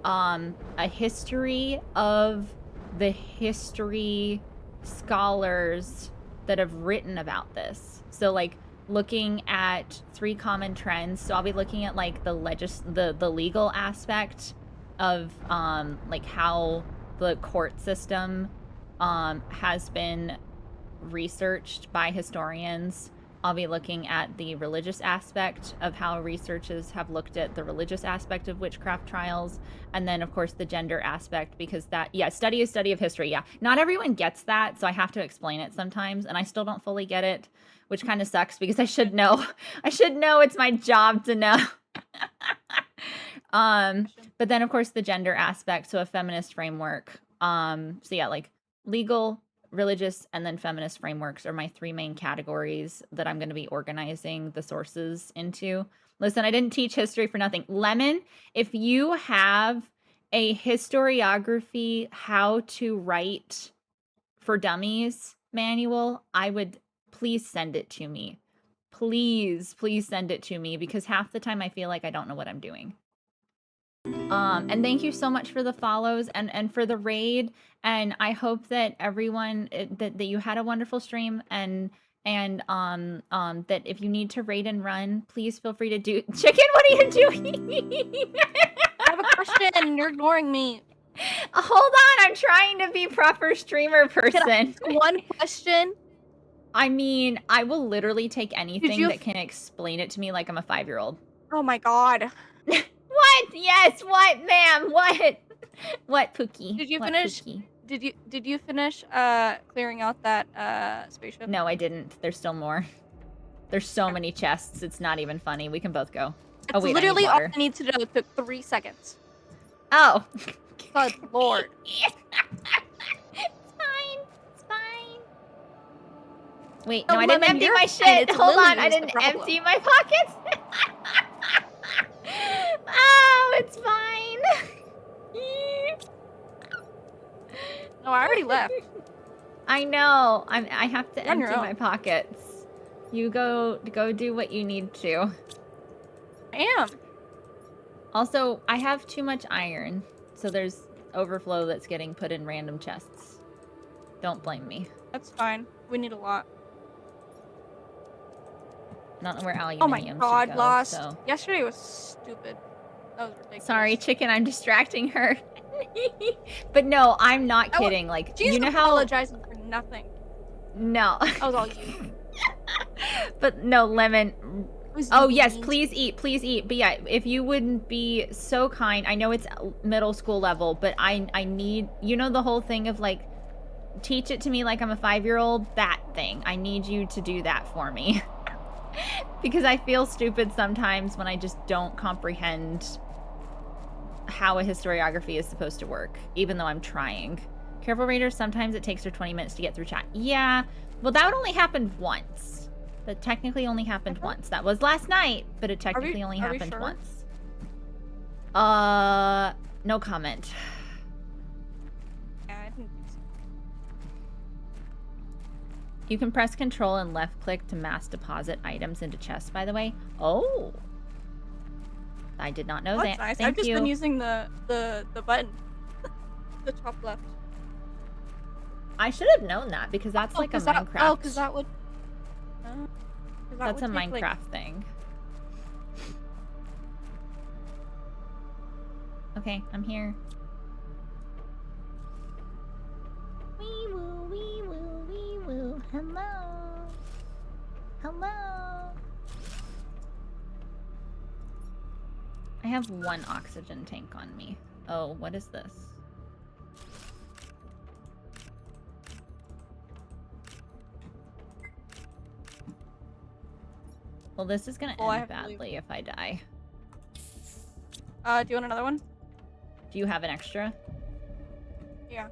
a history of the history scholars that have written about this. So like looking at 3 common trends. So I'll be looking at like the legal aspect of like how the court system has been researched by historians. I'll be looking at the religious aspect of how researchers have looked at the religious aspect of witchcraft trials. And then, of course, the gender aspect, because that, yeah, study is study of history. Yeah, not everyone gets that, so I have to explain it sometimes, and I still don't fully get it, which kind of sucks because I should know. I should know. It's my job to know. But then, of course, the gender aspect, so a feminist framework. So yeah, like legal, religious, and then feminist frameworks are my 3 main categories that I'm going to be organizing the sources into. Listen, I didn't teach history for nothing. Lemon, if you have a historiography how to write for dummies manual, I would please send it to me. Please send it to me, because half the time I feel like I don't know what I'm doing. And thank you so much for the follows and for the raid. And I hope that everyone that you had a wonderful stream, and that if you need to raid and run, please feel free to do. Chicken, what are you doing? I have a question and you're ignoring me. Hold on, I'm trying to be proper streamer person. Can I ask one question? I mean, I will literally take anything that can explain it to me like I'm a 5-year-old. Oh my god. What? Yes, what, ma'am? What? What, Pookie? Did you What, finish? Pookie? Did you finish clearing out that spaceship? No, I didn't. There's still more. There's so many chests. It's not even funny. We can both go. It's Oh wait, literally I all need I water. need to do. It took 3 seconds. Oh. Good lord. It's fine. It's fine. Wait, No, no, I didn't Lemon, empty you're my fine. shit. It's Hold Lily on, I who's the didn't problem. empty my pockets. Oh, it's fine. No, I already left. I know. I have to You're on your empty own. my pockets. You go do what you need to. I am. Also, I have too much iron, so there's overflow that's getting put in random chests. Don't blame me. That's fine. We need a lot. I don't know where Oh aluminium my should god, go, lost. so. Yesterday was stupid. That was ridiculous. Sorry, chicken, I'm distracting her. But no, I'm not kidding. Like, She's you know how... apologizing for nothing. No. That was all you. But no, Lemon... It was Oh, you, yes, Beans. please eat, please eat. But yeah, if you wouldn't be so kind, I know it's middle school level, but I need, you know, the whole thing of like, teach it to me like I'm a 5-year-old, that thing. I need you to do that for me. Because I feel stupid sometimes when I just don't comprehend how a historiography is supposed to work, even though I'm trying. Careful, Raiders, sometimes it takes her 20 minutes to get through chat. Yeah, well, that only happened once. That technically only happened once. That was last night, but it technically only happened sure? once. No comment. Yeah, I didn't think so. You can press control and left click to mass deposit items into chests, by the way. Oh. I did not know That's that. nice. Thank I've just you. been using the button. The top left. I should have known that because that's like a 'cause that- Minecraft. Oh, because that would... 'cause that That's a would take, Minecraft like, thing. Okay, I'm here. Wee woo, wee woo, wee woo. Hello. Hello. I have one oxygen tank on me. Oh, what is this? Well, this is gonna Well, I end have to leave. badly if I die. Do you want another one? Do you have an extra? Yeah.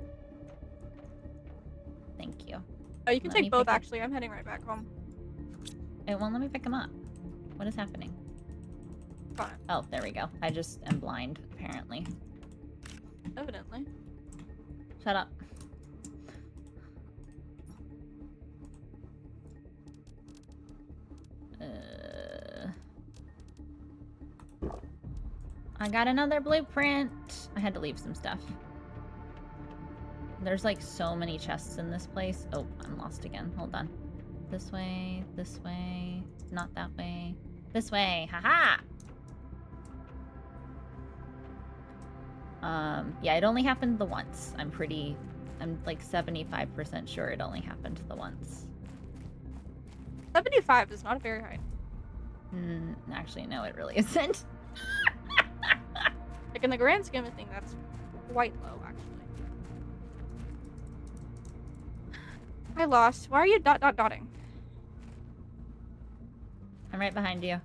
Thank you. Oh, you can Let me take both, pick it. actually. I'm heading right back home. It won't let me pick them up. What is happening? Fine. Oh, there we go. I just am blind, apparently. Evidently. Shut up. I got another blueprint. I had to leave some stuff. There's like so many chests in this place. Oh, I'm lost again. Hold on. This way, not that way. This way, haha! Yeah, it only happened the once. I'm like 75% sure it only happened the once. 75 is not very high. Actually, no, it really isn't. Like, in the grand scheme of things, that's quite low, actually. I lost. Why are you dotting? I'm right behind you.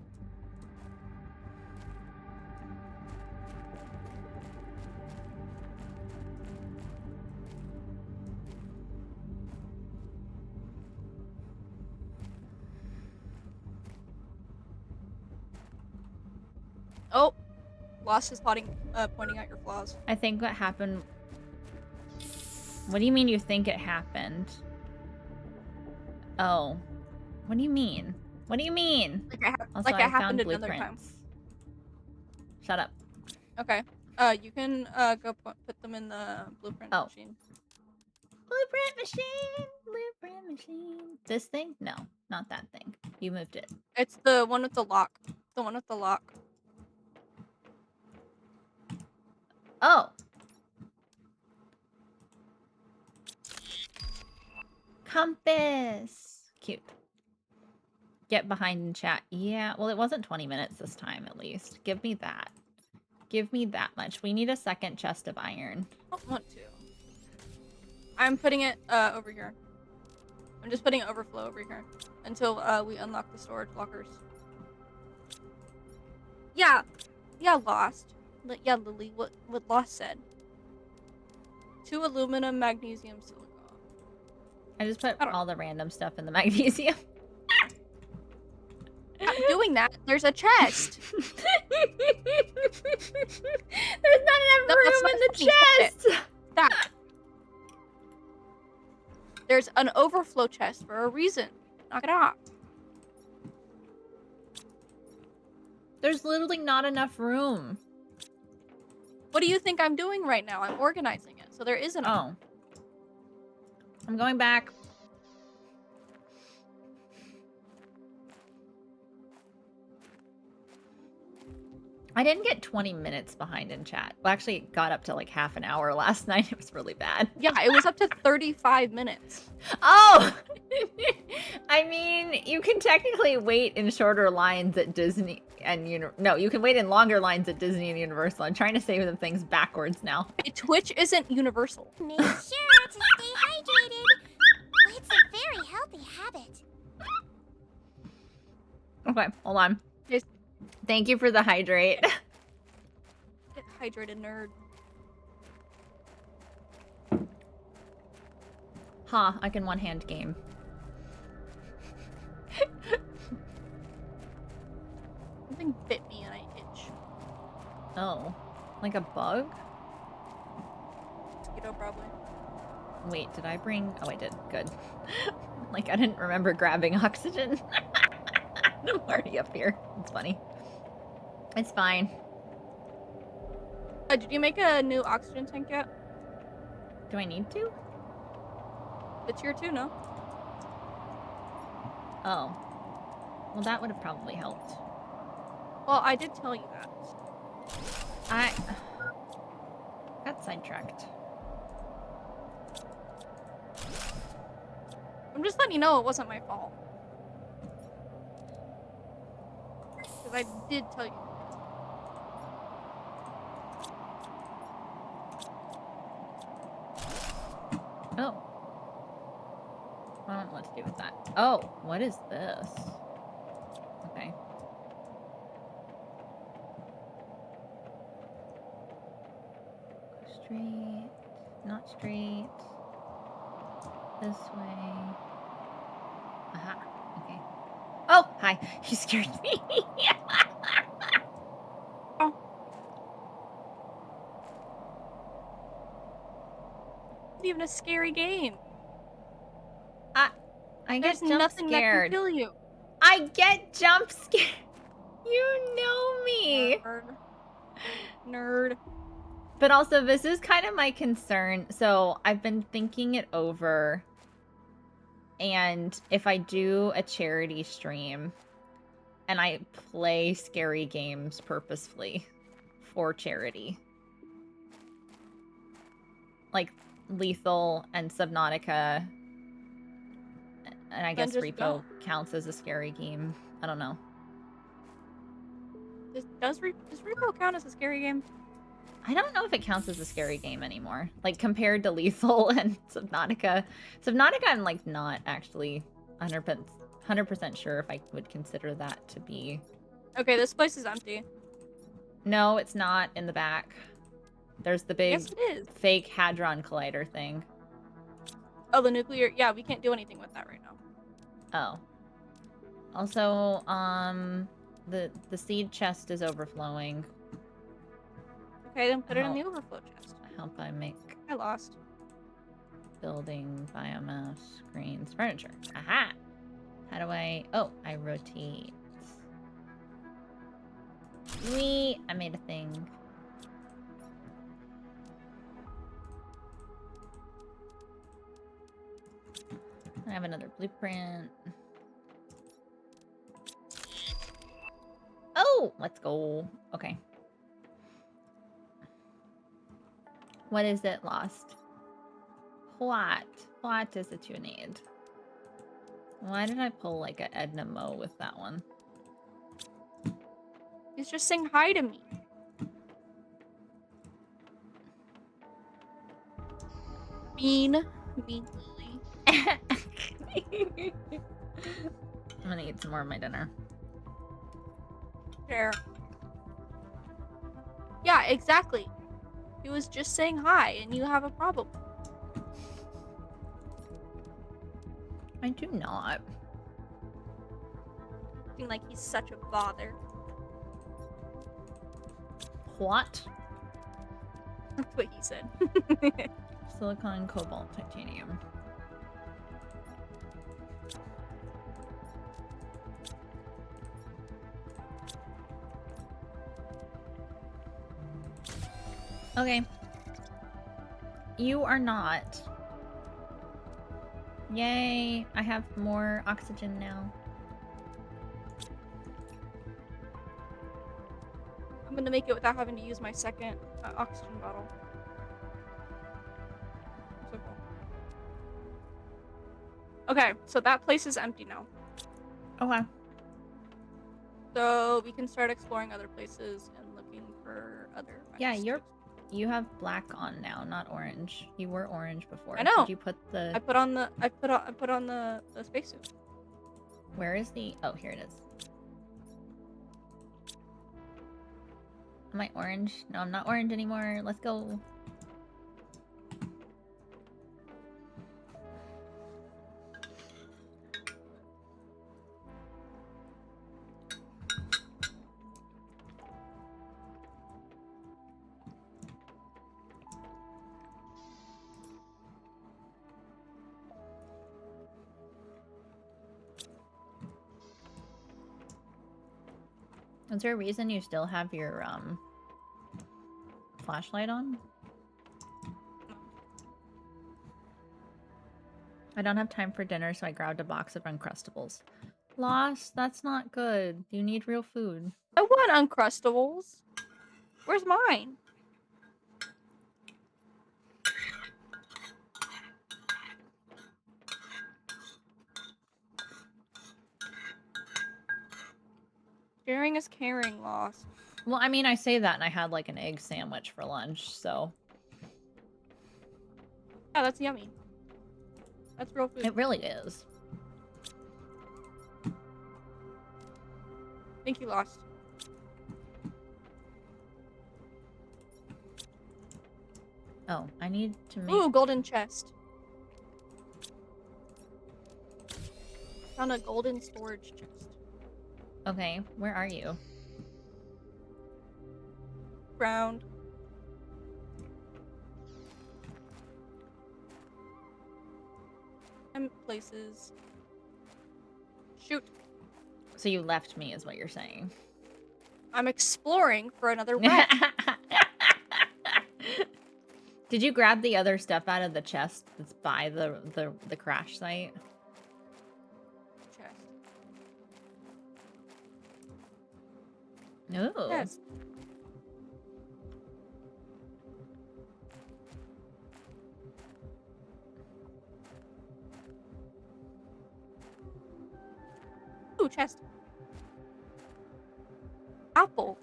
Oh! Lost is pointing out your flaws. I think what happened... What do you mean you think it happened? Oh. What do you mean? What do you mean? Also, Like it I happened found another time. blueprints. Shut up. Okay. You can go put them in the blueprint machine. Blueprint machine! Blueprint machine. This thing? No, not that thing. You moved it. It's the one with the lock. The one with the lock. Oh! Compass! Cute. Get behind in chat. Yeah, well, it wasn't 20 minutes this time, at least. Give me that. Give me that much. We need a second chest of iron. I don't want to. I'm putting it over here. I'm just putting overflow over here until we unlock the storage lockers. Yeah, Lost. Yeah, Lily. What Lost said. 2 aluminum, magnesium, silicon. I just put all the random stuff in the magnesium. I'm doing that. There's a chest. There's not enough room in the chest. That. There's an overflow chest for a reason. Knock it off. There's literally not enough room. What do you think I'm doing right now? I'm organizing it, so there isn't. Oh. I'm going back. I didn't get 20 minutes behind in chat. Well, actually, it got up to like half an hour last night. It was really bad. Yeah, it was up to 35 minutes. Oh! I mean, you can technically wait in shorter lines at Disney and no, you can wait in longer lines at Disney and Universal. I'm trying to say the things backwards now. Twitch isn't Universal. Make sure to stay hydrated. It's a very healthy habit. Okay, hold on. Yes. Thank you for the hydrate. Get hydrated, nerd. Huh, I can one-hand game. Something bit me and I itch. Oh, like a bug? Mosquito, probably. Wait, did I bring... Oh, I did. Good. Like, I didn't remember grabbing oxygen. I'm already up here. It's funny. It's fine. Did you make a new oxygen tank yet? Do I need to? It's here too, no? Oh. Well, that would have probably helped. Well, I did tell you that. I got sidetracked. I'm just letting you know it wasn't my fault. Because I did tell you. Oh. I don't know what to do with that. Oh, what is this? Okay. Straight. Not straight. This way. Aha. Okay. Oh, hi. You scared me. Oh. It's even a scary game. I There's get jump nothing that can scared. kill you. I get jump scared. You know me. Nerd. Nerd. But also, this is kind of my concern. So I've been thinking it over. And if I do a charity stream and I play scary games purposefully for charity, like Lethal and Subnautica, and I Then guess just Repo don't. counts as a scary game. I don't know. Does Repo count as a scary game? I don't know if it counts as a scary game anymore. Like, compared to Lethal and Subnautica. Subnautica, I'm, like, not actually 100% sure if I would consider that to be... Okay, this place is empty. No, it's not in the back. There's the big Yes, it is. fake Hadron Collider thing. Oh, the nuclear. Yeah, we can't do anything with that right now. Oh. Also, the seed chest is overflowing. Okay, then put it in the overflow chest. I hope I make I lost. building, biomass, screens, furniture. Aha! How do I... Oh, I rotate. Wee! I made a thing. I have another blueprint. Oh! Let's go. Okay. What is it, Lost? What? What is it you need? Why did I pull like a Edna Mo with that one? He's just saying hi to me. Mean Lily. I'm gonna eat some more of my dinner. There. Yeah, exactly. He was just saying hi, and you have a problem. I do not. Acting like he's such a bother. What? That's what he said. Silicon, cobalt, titanium. Okay. You are not. Yay, I have more oxygen now. I'm gonna make it without having to use my second oxygen bottle. So cool. Okay, so that place is empty now. Okay. So we can start exploring other places and looking for other. Yeah, items. you have black on now, not orange. You were orange before. I know. Did you put the... I put on the spacesuit. Where is the... Oh, here it is. Am I orange? No, I'm not orange anymore. Let's go. Is there a reason you still have your, flashlight on? I don't have time for dinner, so I grabbed a box of Uncrustables. Lost? That's not good. You need real food. I want Uncrustables. Where's mine? Sharing is caring, Lost. Well, I mean, I say that and I had, like, an egg sandwich for lunch, so... Yeah, that's yummy. That's real food. It really is. I think you lost. Oh, I need to make... Ooh, golden chest. Found a golden storage chest. Okay, where are you? Ground. And places. Shoot. So you left me, is what you're saying. I'm exploring for another way. Did you grab the other stuff out of the chest that's by the crash site? Chest. No. Yes. Ooh, chest. Apple.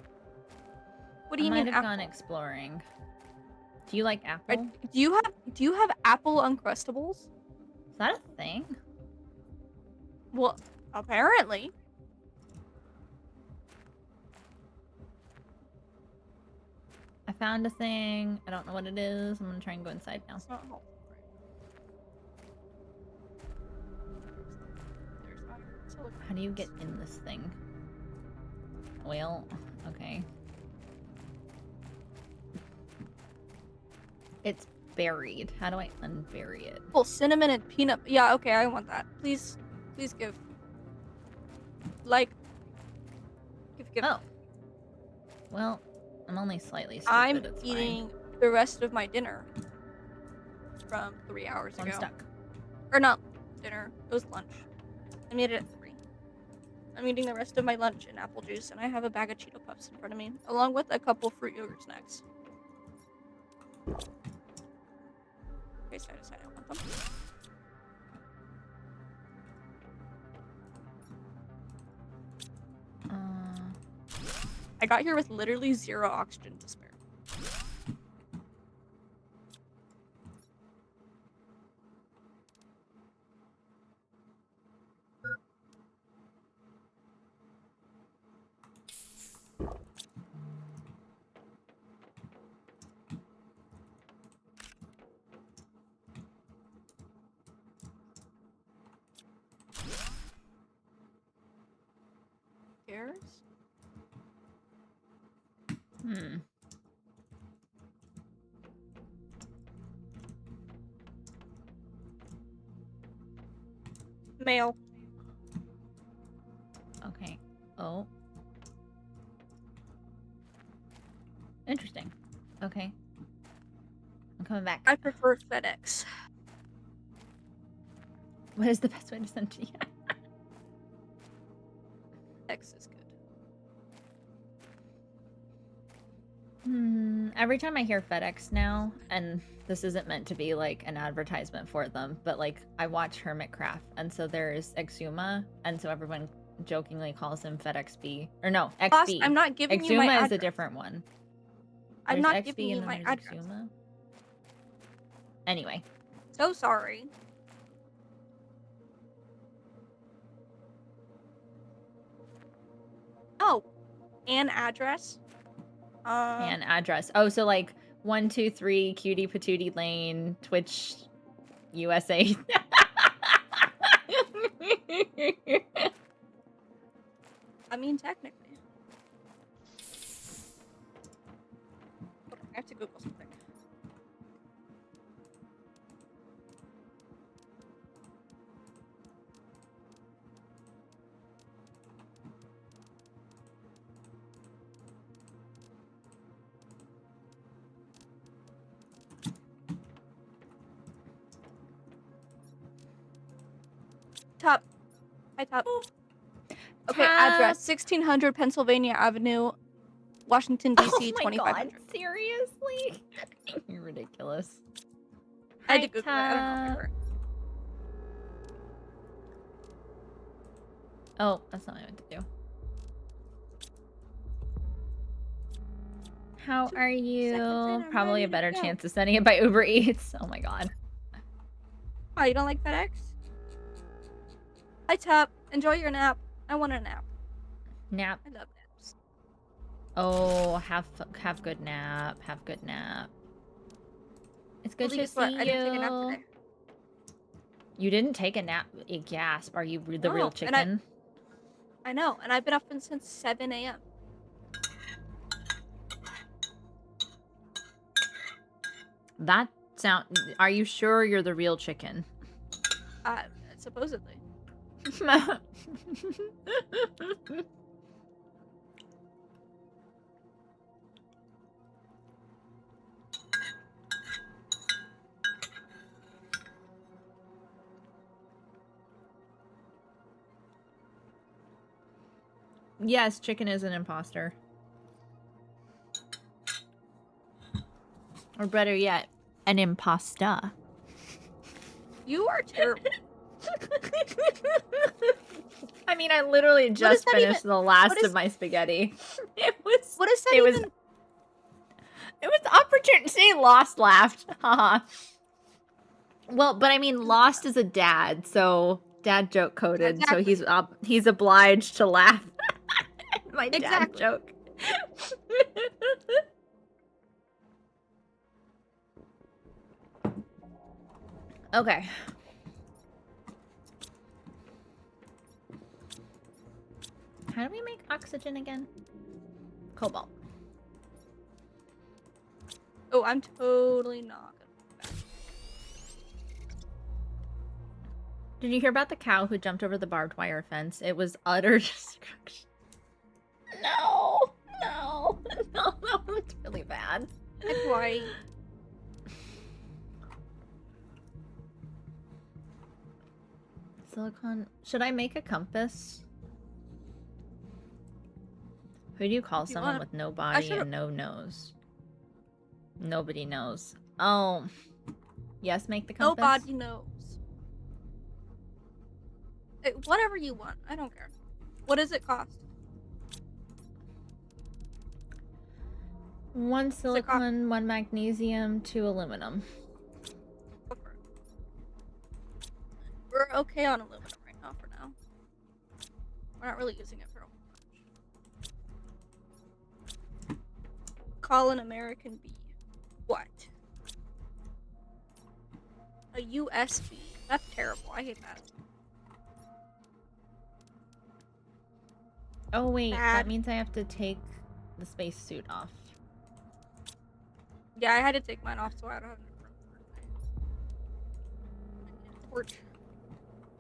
What do you I mean might have apple? gone exploring. Do you like apple? Do you have apple uncrustables? Is that a thing? Well, apparently. I found a thing. I don't know what it is. I'm gonna try and go inside now. It's not helpful. There's iron. Silicon. How do you get in this thing? Well, okay. It's buried. How do I unbury it? Oh, cinnamon and peanut. Yeah, okay, I want that. Please give. Like. Give. Oh. Well, I'm only slightly stupid. I'm It's eating the rest of my dinner from 3 hours fine. ago. I'm stuck. Or not dinner. It was lunch. I made it at 3. I'm eating the rest of my lunch in apple juice, and I have a bag of Cheeto Puffs in front of me, along with a couple fruit yogurt snacks. Okay, so I decided I want them. I got here with literally 0 oxygen to spare. Cares? Hmm. Mail. Okay. Oh. Interesting. Okay. I'm coming back. I prefer FedEx. What is the best way to send to you? FedEx is good. Every time I hear FedEx now, and this isn't meant to be like an advertisement for them, but like I watch Hermitcraft, and so there's Exuma, and so everyone jokingly calls him FedXB. Or no, XB. Boss, I'm not giving you my Exuma is address. a different one. I'm There's not XB giving you and my then there's address. Exuma. Anyway. So sorry. Oh, an address. And address. Oh, so like 123 Cutie Patootie Lane, Twitch, USA. I mean, technically. Hold on, I have to Google something. Top. Hi, top. Okay, Top. address 1600 Pennsylvania Avenue, Washington, D.C. Oh my 2500. god, seriously? You're ridiculous. I had to Hi, Google it. I don't know Top. where. Oh, that's not what I meant to do. How are you? and I'm Probably ready a to better go. chance of sending it by Uber Eats. Oh my god. Oh, you don't like FedEx? Hi, Tap. Enjoy your nap. I want a nap. Nap. I love naps. Oh, have good nap. Have good nap. It's good Well, to guess see what? I didn't take a nap you. today. You didn't take a nap? A gasp. Are you the real No, and I- chicken? I know, and I've been up since 7 a.m. That sound. Are you sure you're the real chicken? Supposedly. Yes, chicken is an imposter. Or better yet, an imposta. You are terrible. I mean, I literally does just that finished even- the last what is- of my spaghetti. It was. What is that It even? It was opportunity. See, Lost laughed. Haha. Well, but I mean, Lost is a dad, so dad joke coded. Exactly. So he's obliged to laugh at my dad Exactly. joke. Okay. How do we make oxygen again? Cobalt. Oh, I'm totally not gonna. Did you hear about the cow who jumped over the barbed wire fence? It was utter destruction. No, no, no, it's really bad. Like, why? Silicon. Should I make a compass? Who do you call If you someone want. with no body should've- and no nose? Nobody knows. Oh. Yes, make the compass. Nobody knows. Whatever you want. I don't care. What does it cost? 1 it cost? silicon, 1 magnesium, 2 aluminum. Go for it. We're okay on aluminum right now for now. We're not really using it for much. Call an American bee. What? A USB. That's terrible. I hate that. Oh wait, Bad. that means I have to take the spacesuit off. Yeah, I had to take mine off so I don't have a torch.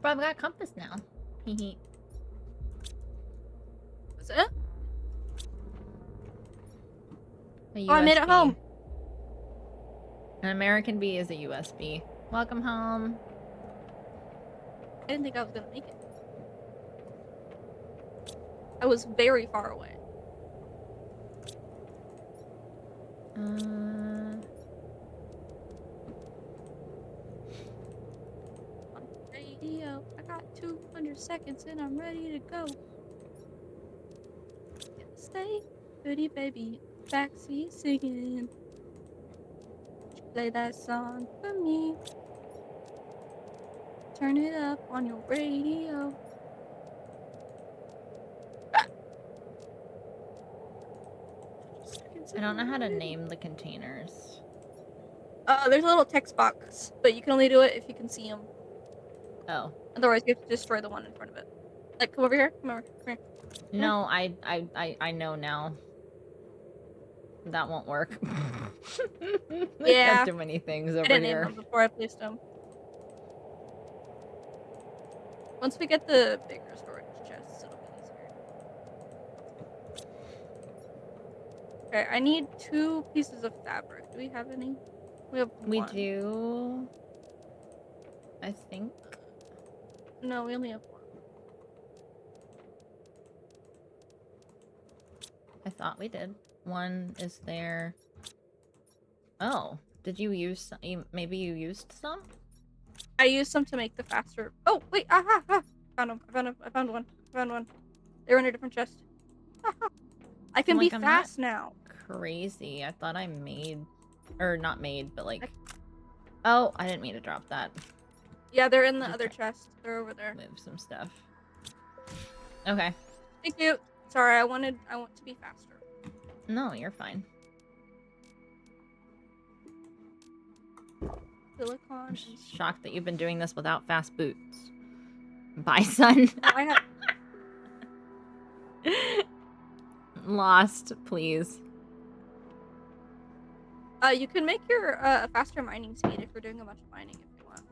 But I've got a compass now. Hee Is it? hee. Oh, I made it home. An American bee is a USB. Welcome home. I didn't think I was gonna make it. I was very far away. On radio, I got 200 seconds and I'm ready to go. Stay pretty baby, backseat singing. Play that song for me. Turn it up on your radio. I don't know how to name the containers. There's a little text box, but you can only do it if you can see them. Oh. Otherwise, you have to destroy the one in front of it. Like, come over here. Come over. Come here. No, I know now. That won't work. There's Yeah. too many things I over didn't name here. them before I placed them. Once we get the bigger storage chests, it'll be easier. Okay, I need 2 pieces of fabric. Do we have any? We have We one. do. I think. No, we only have 1. I thought we did. One is there. Oh, did you use some? Maybe you used some? I used some to make the faster. Oh, wait. Ah. Found them. I found one. They were in a different chest. I can like, be I'm fast now. Crazy. I thought I made. Or not made, but like. Oh, I didn't mean to drop that. Yeah, they're in the Just other try- chest. They're over there. Move some stuff. Okay. Thank you. Sorry, I want to be faster. No, you're fine. Silicon. I'm and shocked that you've been doing this without fast boots. Bye, son. No, I have. Lost, please. You can make your a faster mining speed if you're doing a bunch of mining if you want.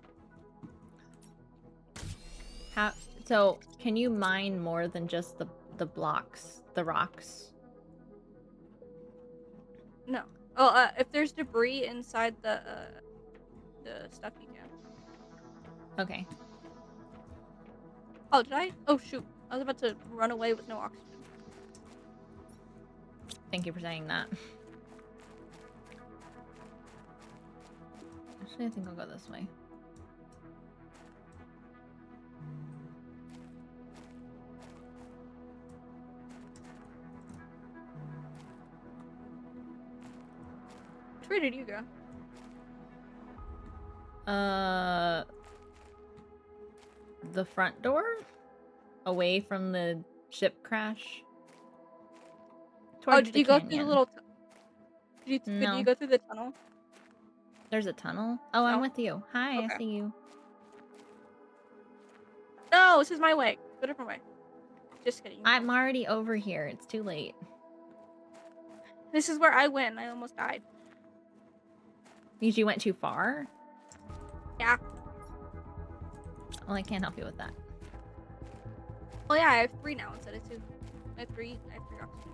How? So, can you mine more than just the blocks, the rocks? No. Oh, if there's debris inside the stuff, you can. Okay. Oh, did I? Oh shoot! I was about to run away with no oxygen. Thank you for saying that. Actually, I think I'll go this way. Which way did you go? The front door? Away from the ship crash? Oh, Towards did the you go through the canyon. little? Did No. you go through the tunnel? There's a tunnel? Oh, I'm No. with you. Hi, Okay. I see you. No, this is my way. Go a different way. Just kidding. I'm already over here. It's too late. This is where I went. I almost died. Because you went too far? Yeah. Well, I can't help you with that. Oh yeah, I have 3 now instead of 2. I have 3 oxygen.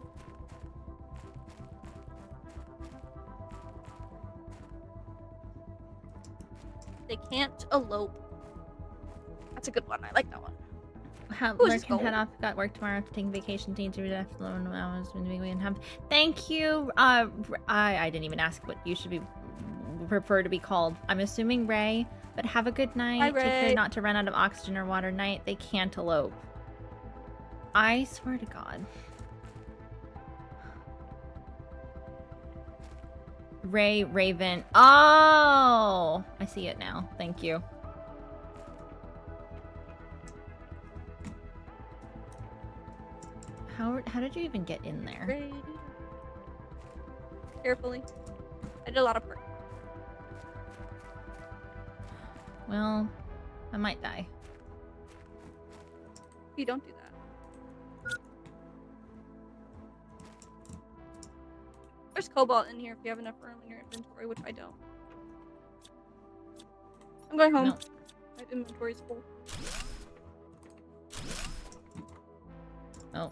They can't elope. That's a good one. I like that one. How Who's Lurk can gold? head off. Got work tomorrow. Taking vacation. Team to after 11 hours. We can have. Thank you. I didn't even ask what you should be prefer to be called. I'm assuming Ray. But have a good night. Hi, Take care Ray. not to run out of oxygen or water. Night. They can't elope. I swear to God. Ray Raven. Oh, I see it now. Thank you. How did you even get in there? Ready. Carefully. I did a lot of work. Well, I might die. You don't do that. There's cobalt in here if you have enough room in your inventory, which I don't. I'm going home. No. My inventory's full. Oh.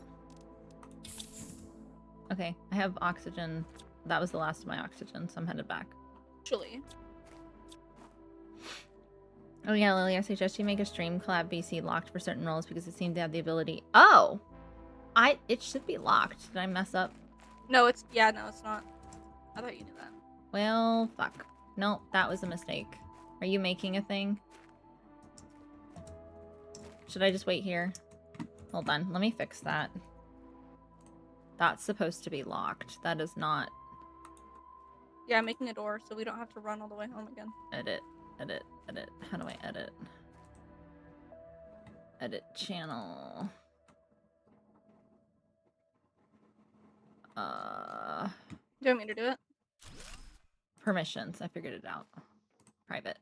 Okay, I have oxygen. That was the last of my oxygen, so I'm headed back. Actually. Oh yeah, Lily, I suggest you make a stream collab BC locked for certain roles because it seemed to have the ability. Oh! It should be locked. Did I mess up? No, it's no, it's not. I thought you knew that. Well, fuck. No, that was a mistake. Are you making a thing? Should I just wait here? Hold on, let me fix that. That's supposed to be locked. That is not. Yeah, I'm making a door so we don't have to run all the way home again. Edit, edit, edit. How do I edit? Edit channel. Do you want me to do it? Permissions. I figured it out. Private.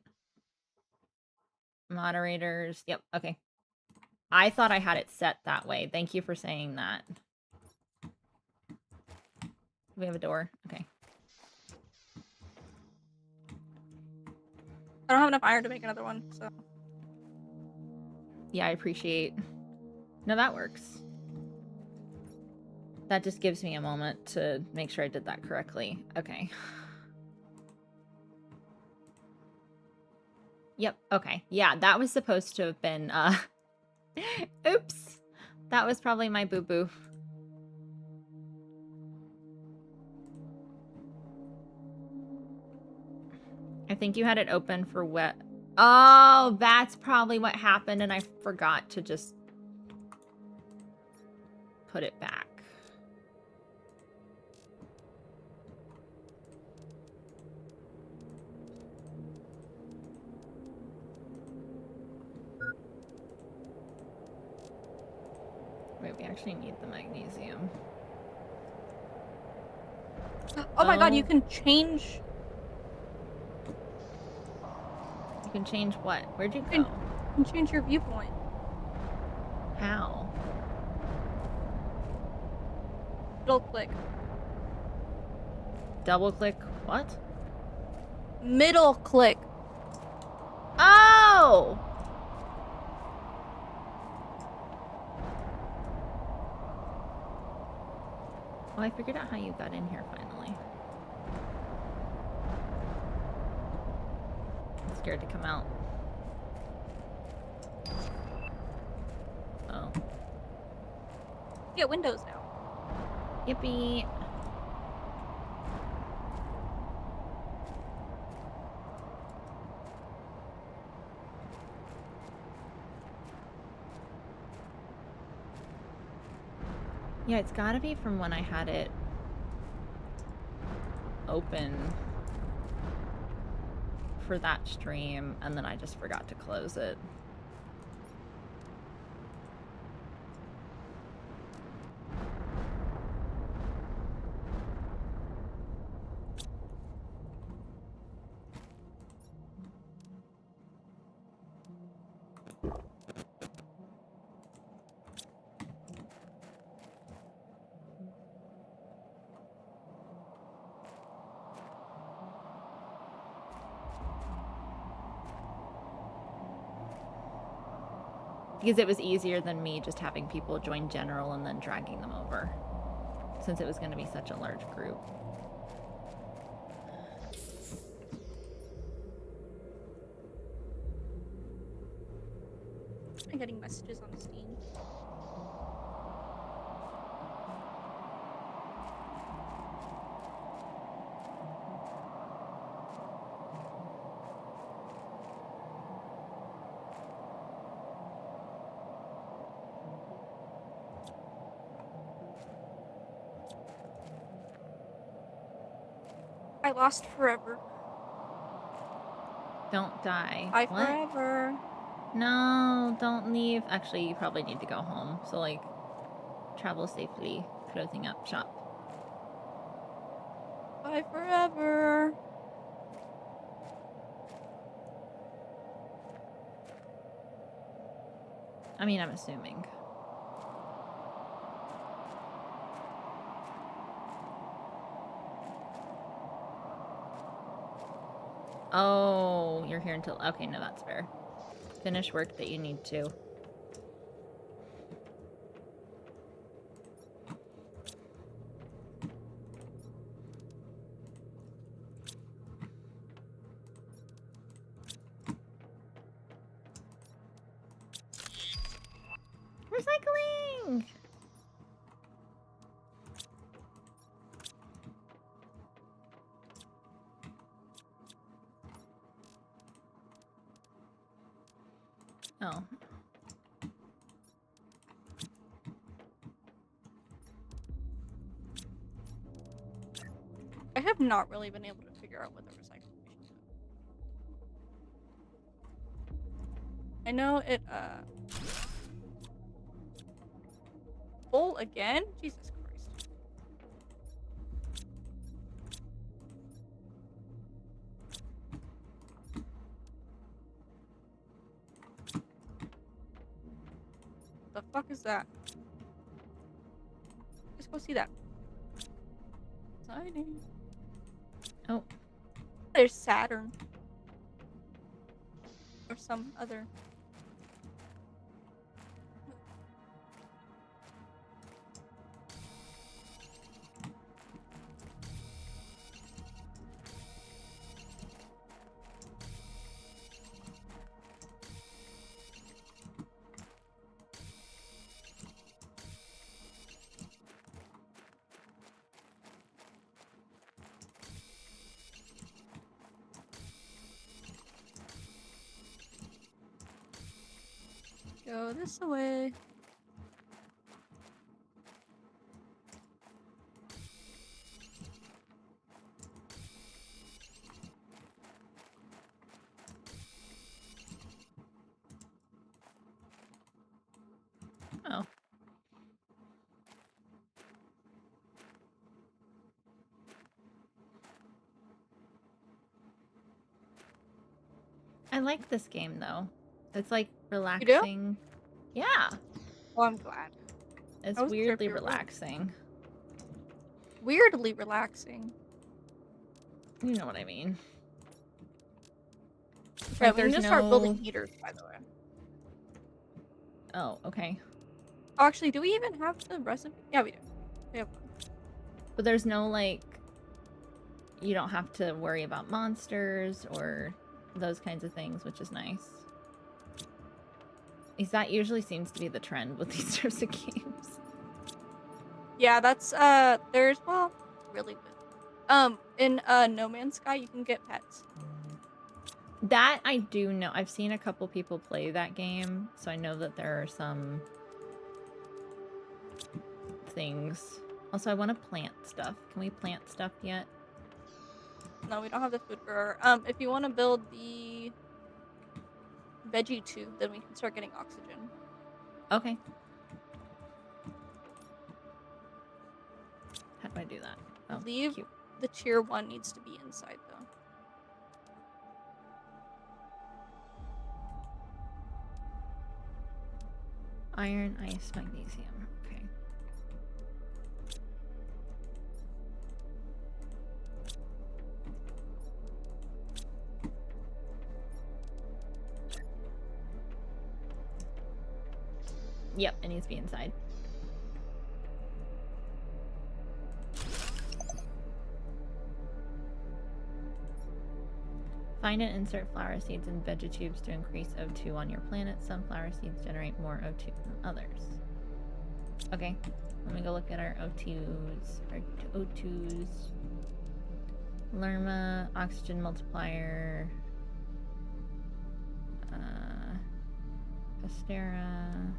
Moderators. Yep. Okay. I thought I had it set that way. Thank you for saying that. We have a door. Okay. I don't have enough iron to make another one, so. Yeah, I appreciate. No, that works. That just gives me a moment to make sure I did that correctly. Okay. Yep. Okay. Yeah, that was supposed to have been, oops. That was probably my boo-boo. I think you had it open for wet. Oh, that's probably what happened, and I forgot to just put it back. actually need the magnesium. Oh my god, you Oh. can change. You can change what? Where'd you can- go? You can change your viewpoint. How? Middle click. Double click what? Middle click. Oh! Oh, I figured out how you got in here finally. I'm scared to come out. Oh. Get windows now. Yippee! Yeah, it's gotta be from when I had it open for that stream, and then I just forgot to close it. Because it was easier than me just having people join general and then dragging them over, since it was going to be such a large group. I'm getting messages on Steam. I lost forever. Don't die. I What? forever. No, don't leave. Actually, you probably need to go home. So, like, travel safely. Closing up shop. I forever. I mean, I'm assuming. Oh, you're here until... Okay, no, that's fair. Finish work that you need to. Recycling! Oh. I have not really been able to figure out what the recycling missions are. I know it, full again? Jesus Christ. The fuck is that? Let's go see that. Exciting. Oh. There's Saturn. Or some other. Go this way. Oh. like this game though. It's like You do? relaxing. Yeah, Oh, I'm glad. it's I wasn't sure if weirdly you were really- relaxing. Weirdly relaxing. You know what I mean. Okay, Like we need there's to start building no. heaters, by the way. Oh, okay. Oh, actually, do we even have the recipe? Yeah, we do. We have one. But there's no like. You don't have to worry about monsters or those kinds of things, which is nice. Because that usually seems to be the trend with these types of games. Yeah, that's there's well, really good. In No Man's Sky, you can get pets. That I do know. I've seen a couple people play that game, so I know that there are some things. Also, I want to plant stuff. Can we plant stuff yet? No, we don't have the food grower. If you want to build the veggie tube, then we can start getting oxygen. Okay. How do I do that? I Oh, believe cute. the tier 1 needs to be inside, though. Iron, ice, magnesium. Okay. Yep, it needs to be inside. Find and insert flower seeds in vegetubes to increase O2 on your planet. Some flower seeds generate more O2 than others. Okay, let me go look at our O2s. Our O2s. Lerma, oxygen multiplier. Astera.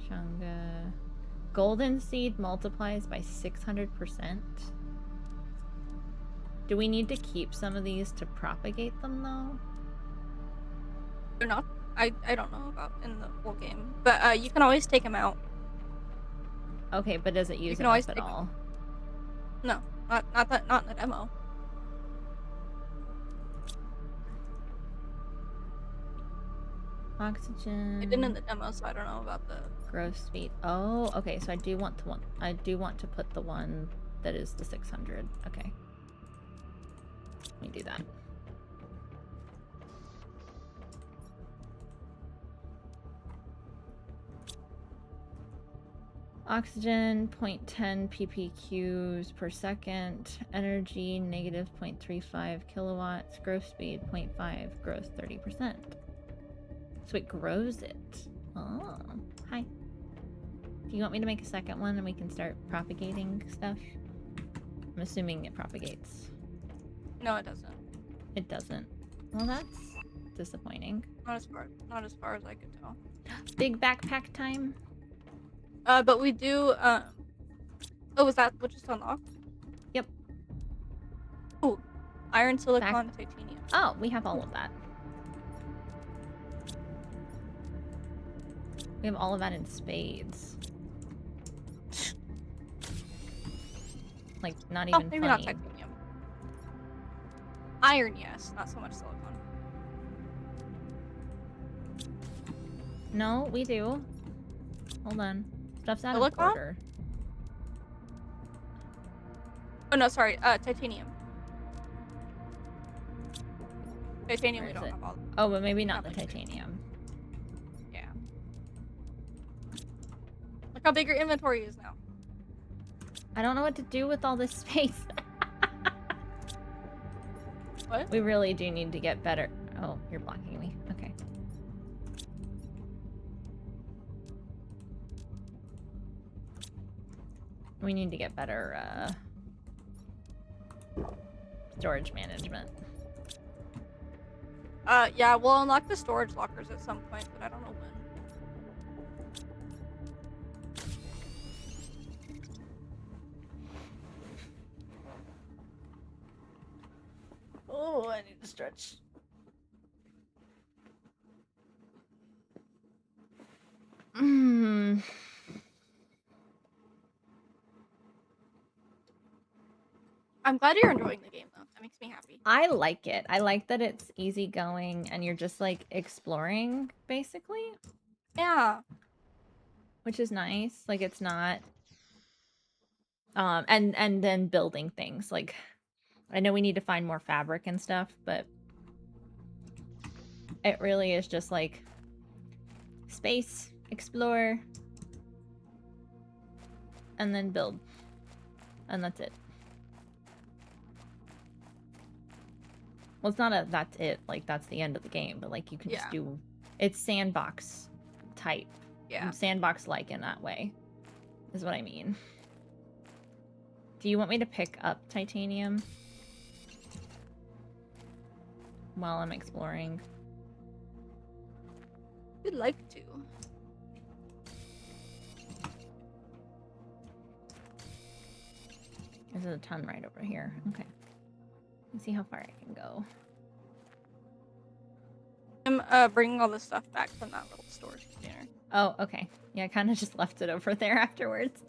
Shanga. Golden seed multiplies by 600%. Do we need to keep some of these to propagate them though? They're not. I don't know about in the full game, but you can always take them out. Okay, but does it use can it always up at take- all? No, not in the demo. Oxygen. It didn't in the demo, so I don't know about the. Growth speed. Oh, okay. So I do want to put the one that is the 600. Okay. Let me do that. Oxygen 0.10 ppqs per second. Energy negative 0.35 kilowatts. Growth speed 0.5. Growth 30%. So it grows it. Oh, hi. Do you want me to make a second one and we can start propagating stuff? I'm assuming it propagates. No, it doesn't. It doesn't. Well, that's disappointing. Not as far as I could tell. Big backpack time. But we do. Oh, was that what just unlocked? Yep. Oh, iron, silicon, titanium. Oh, we have all of that. We have all of that in spades. Like, not even Maybe funny. not titanium. Iron, yes, not so much silicon. No, we do. Hold on. Stuff's out of Silicon? order. Oh no, sorry. Titanium. Titanium, Where we is don't it? have all. Oh, but maybe not the Not like titanium. Yeah. Look how big your inventory is now. I don't know what to do with all this space. What? We really do need to get better. Oh, you're blocking me. Okay. We need to get better, storage management. Yeah, we'll unlock the storage lockers at some point, but I don't know when. Oh, I need to stretch. Hmm. I'm glad you're enjoying the game, though. That makes me happy. I like it. I like that it's easygoing and you're just like exploring, basically, Yeah. which is nice. Like it's not and then building things. Like I know we need to find more fabric and stuff, but it really is just like space, explore, and then build. And that's it. Well, it's not a that's it, like that's the end of the game, but like you can just do it's sandbox type. Yeah. Sandbox like in that way. Is what I mean. Do you want me to pick up titanium while I'm exploring? You'd like to. There's a ton right over here. Okay. Let's see how far I can go. I'm bringing all the stuff back from that little storage container. Oh, okay. Yeah, I kind of just left it over there afterwards.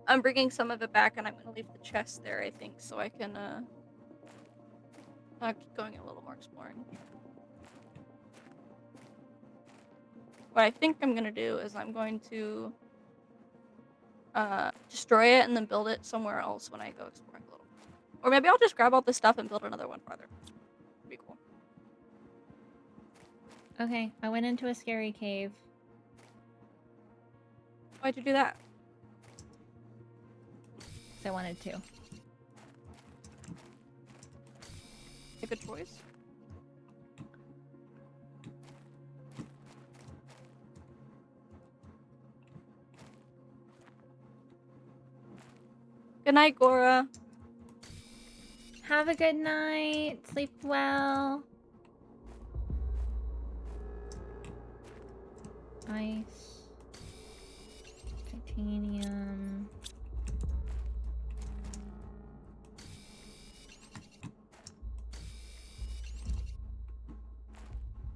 I'm bringing some of it back, and I'm gonna leave the chest there, I think, so I can keep going a little more exploring. What I think I'm gonna do is I'm going to destroy it and then build it somewhere else when I go exploring a little. Or maybe I'll just grab all this stuff and build another one farther. Be cool. Okay, I went into a scary cave. Why'd you do that? 'Cause I wanted to. A good choice. Good night, Gora. Have a good night. Sleep well. Ice. Titanium.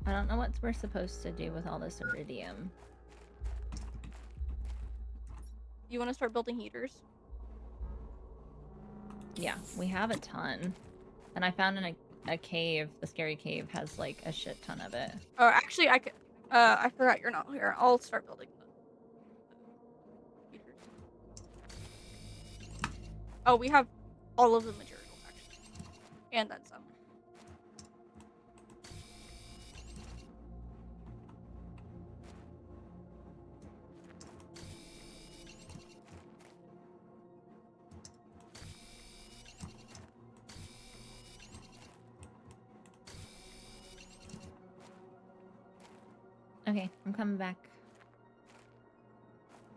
I don't know what we're supposed to do with all this iridium. You want to start building heaters? Yeah, we have a ton. And I found in a cave, the scary cave has like a shit ton of it. Oh, actually, I could. I forgot you're not here. I'll start building the heaters. Oh, we have all of the materials actually, and then some. Okay, I'm coming back.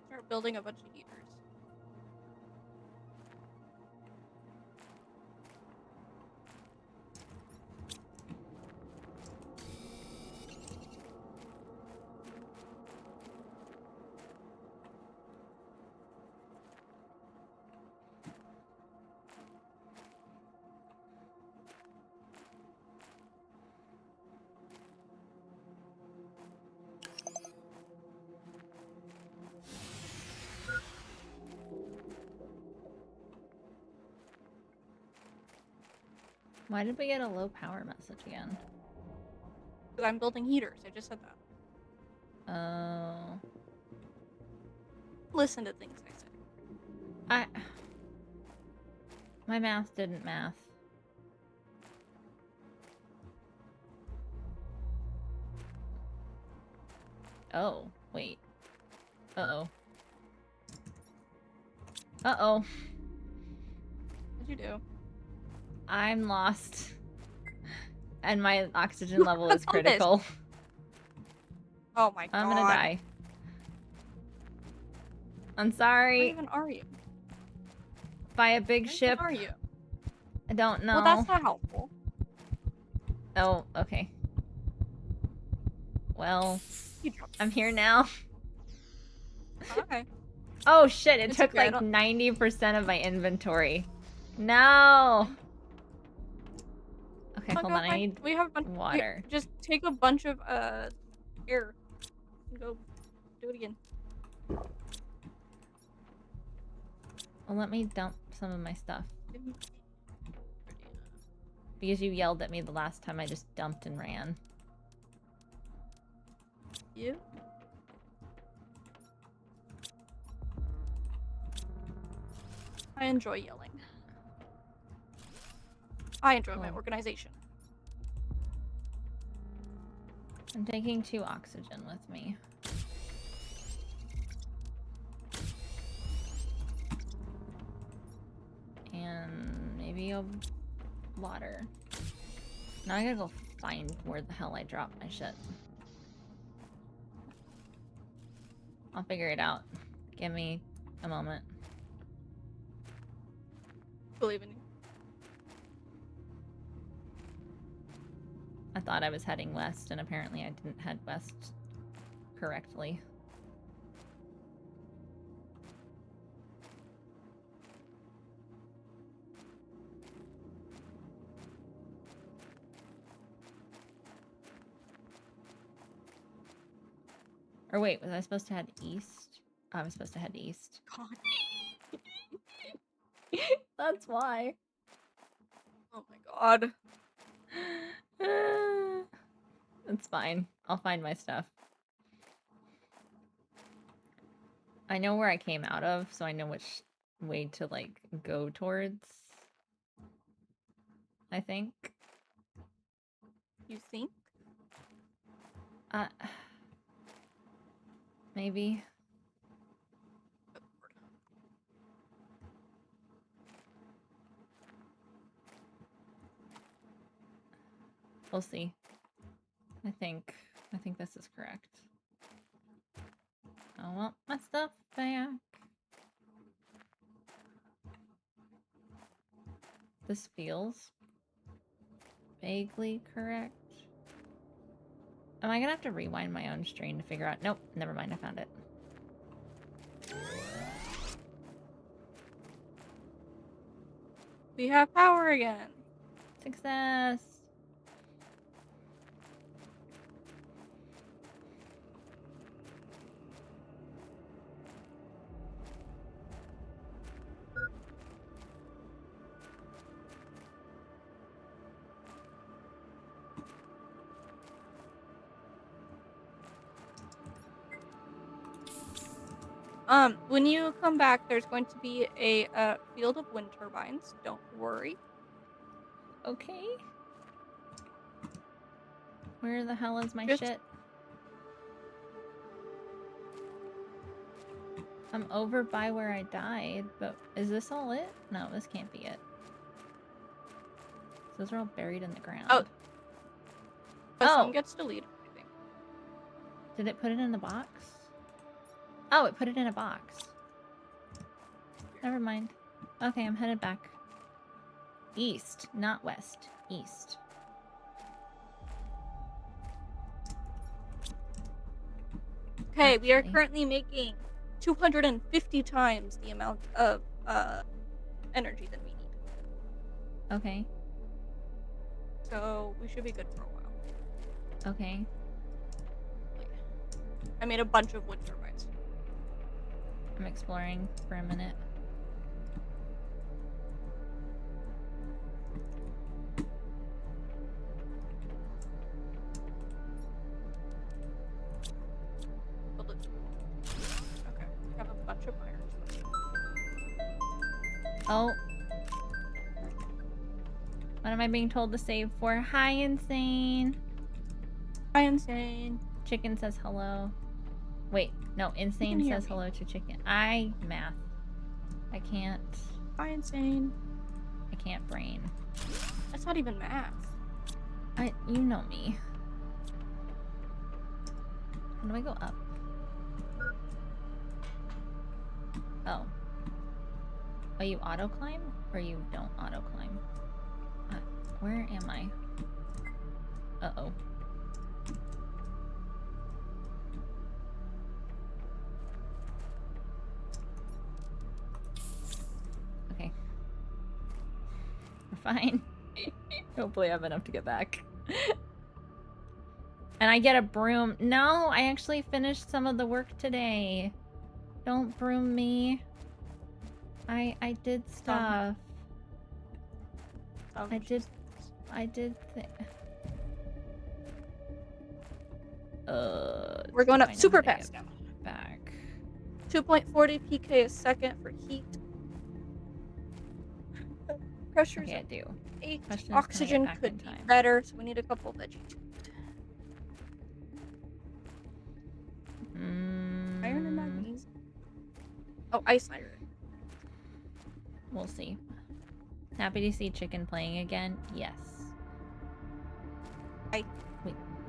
Start building a bunch of heaters. Why did we get a low power message again? Because I'm building heaters. I just said that. Oh. Listen to things I said. My math didn't math. Oh, wait. Uh-oh. Uh-oh. What'd you do? I'm lost. And my oxygen level is critical. Oh my god. I'm gonna die. I'm Where sorry. even are you? By a big Where even ship. are you? I don't know. Well, that's not helpful. Oh, okay. Well, You dropped. I'm here now. Okay. Oh shit, it It's took okay, I like don't- 90% of my inventory. No! Okay, Oh, hold no, on, I fine. need We have a bunch. water. Just take a bunch of air. And go do it again. Well, let me dump some of my stuff. Because you yelled at me the last time I just dumped and ran. You? I enjoy yelling. I enjoy my Cool. organization. I'm taking 2 oxygen with me. And maybe a water. Now I gotta go find where the hell I dropped my shit. I'll figure it out. Give me a moment. Believe in you. I thought I was heading west, and apparently I didn't head west correctly. Or wait, was I supposed to head east? Oh, I was supposed to head east. God. That's why. Oh my god. It's fine. I'll find my stuff. I know where I came out of, so I know which way to, like, go towards. I think. You think? Maybe. We'll see. I think this is correct. I want my stuff back. This feels vaguely correct. Am I gonna have to rewind my own stream to figure out? Nope, never mind, I found it. We have power again. Success! When you come back, there's going to be a field of wind turbines. Don't worry. Okay. Where the hell is my Just- shit? I'm over by where I died, but is this all it? No, this can't be it. Those are all buried in the ground. Oh. Someone Oh! gets to lead, I think. Did it put it in the box? Oh, it put it in a box. Never mind. Okay, I'm headed back. East, not west. East. Okay, we are Actually. currently making 250 times the amount of energy that we need. Okay. So we should be good for a while. Okay. I made a bunch of wind turbines. I'm exploring for a minute. Okay, we have a bunch of irons. Oh. What am I being told to save for? Hi, Insane. Hi, Insane. Chicken says hello. Wait, no, Insane hear says me. hello to Chicken. Math. I can't Hi, Insane. brain. That's not even math. You know me. How do I go up? Oh. Oh, you auto climb? Or you don't auto climb? Where am I? Uh-oh. Okay. We're fine. Hopefully I have enough to get back. And I get a broom. No, I actually finished some of the work today. Don't broom me. I did stuff. I did We're going I up know super how to get fast now. Back. 2.40 PK a second for heat. Pressure's Okay, I at do. 8. Question is, can I get Oxygen back in could be time? better, so we need a couple of veggie. Iron and magnesium. Oh, ice iron. We'll see. Happy to see Chicken playing again. Yes.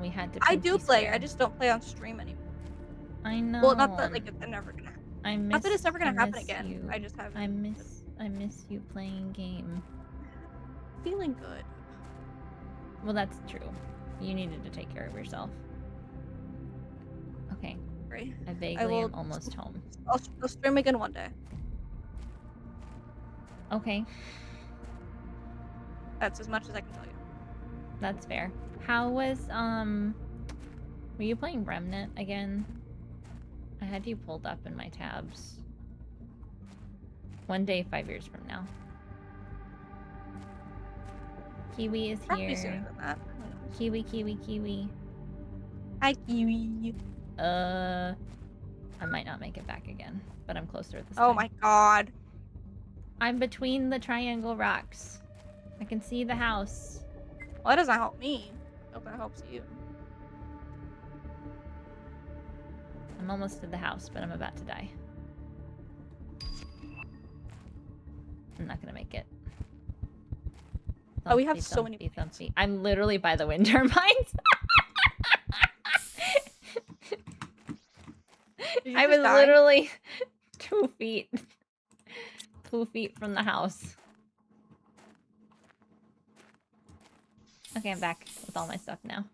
We had to. I do pinky play. swear. I just don't play on stream anymore. I know. Well, not that like it's never gonna happen. I miss. Not that it's never gonna happen miss again. You. I just haven't. I miss you playing game. Feeling good. Well, that's true. You needed to take care of yourself. Okay. Right. I vaguely am almost home. I'll stream again one day. Okay. That's as much as I can tell you. That's fair. How was were you playing Remnant again? I had you pulled up in my tabs. One day, 5 years from now. Kiwi is Probably here. sooner than that. Kiwi, Kiwi, Kiwi. Hi, Kiwi. I might not make it back again, but I'm closer this Oh time. my god. I'm between the triangle rocks. I can see the house. Well, that doesn't help me. I hope that helps you. I'm almost to the house, but I'm about to die. I'm not gonna make it. Oh, we have so many Thumpy. I'm literally by the wind turbines. I was literally 2 feet. 2 feet from the house. Okay, I'm back with all my stuff now.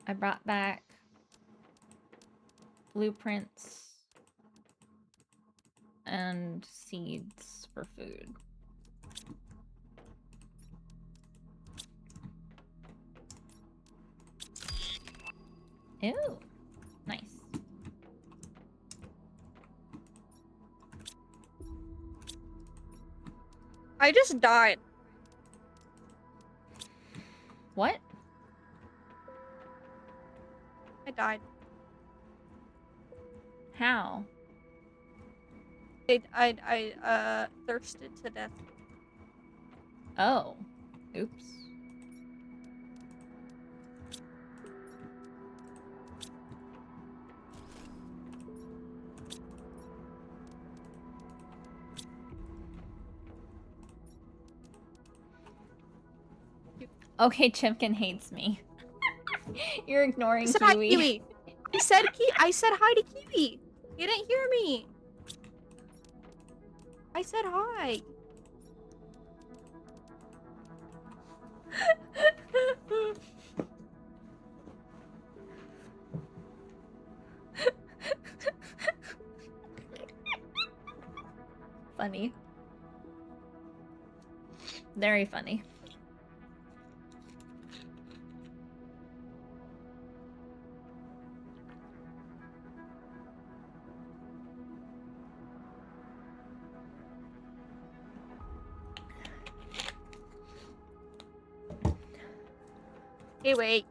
I brought back blueprints and seeds for food. Ew, nice. I just died. What? I died. How? I thirsted to death. Oh. Oops. Okay, Chimkin hates me. You're ignoring I said hi, Kiwi. Kiwi. I said hi to Kiwi. You didn't hear me. I said hi. Funny. Very funny. Hey, wait.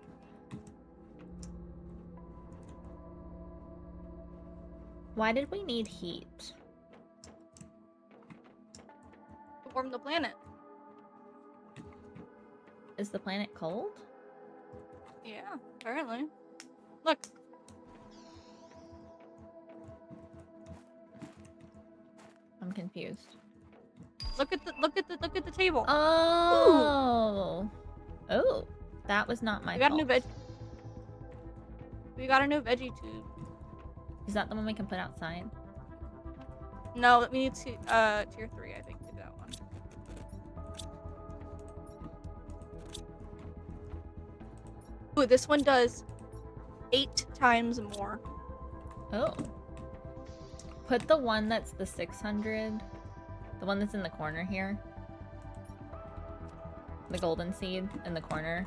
Why did we need heat? To warm the planet. Is the planet cold? Yeah, apparently. Look. I'm confused. Look at the table. Oh. Ooh. Oh. That was not my We got fault. a new veg. We got a new veggie tube. Is that the one we can put outside? No, we need to tier 3, I think, to that one. Ooh, this one does 8 times more. Oh. Put the one that's the 600. The one that's in the corner here. The golden seed in the corner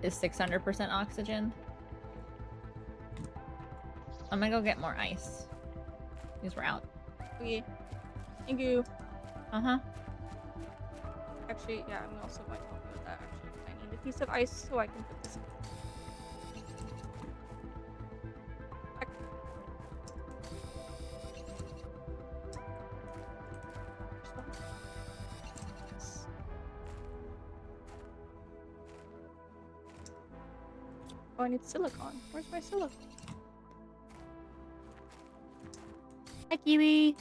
is 600% oxygen. I'm gonna go get more ice. Because we're out. Okay. Thank you. Uh-huh. Actually, yeah, I'm also going to help you with that, actually. I need a piece of ice so I can put this in. Back. Yes. Oh, I need silicon. Where's my silicon? Hi, Kiwi.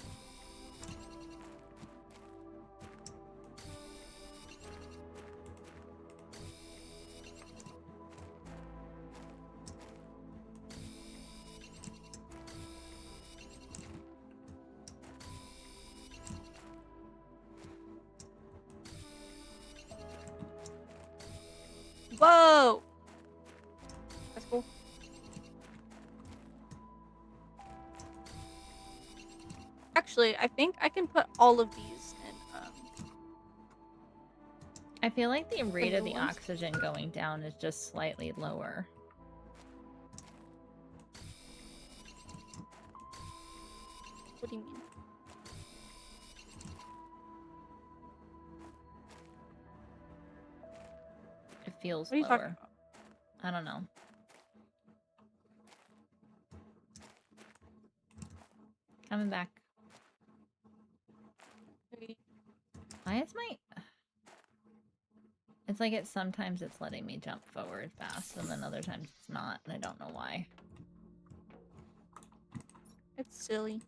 Whoa! That's cool. Actually, I think I can put all of these in, I feel like the rate of new the ones? oxygen going down is just slightly lower. what do you mean? It feels What are you talking lower. about? I don't know. Coming back. Maybe- Why is my... It's like sometimes it's letting me jump forward fast, and then other times it's not, and I don't know why. It's silly.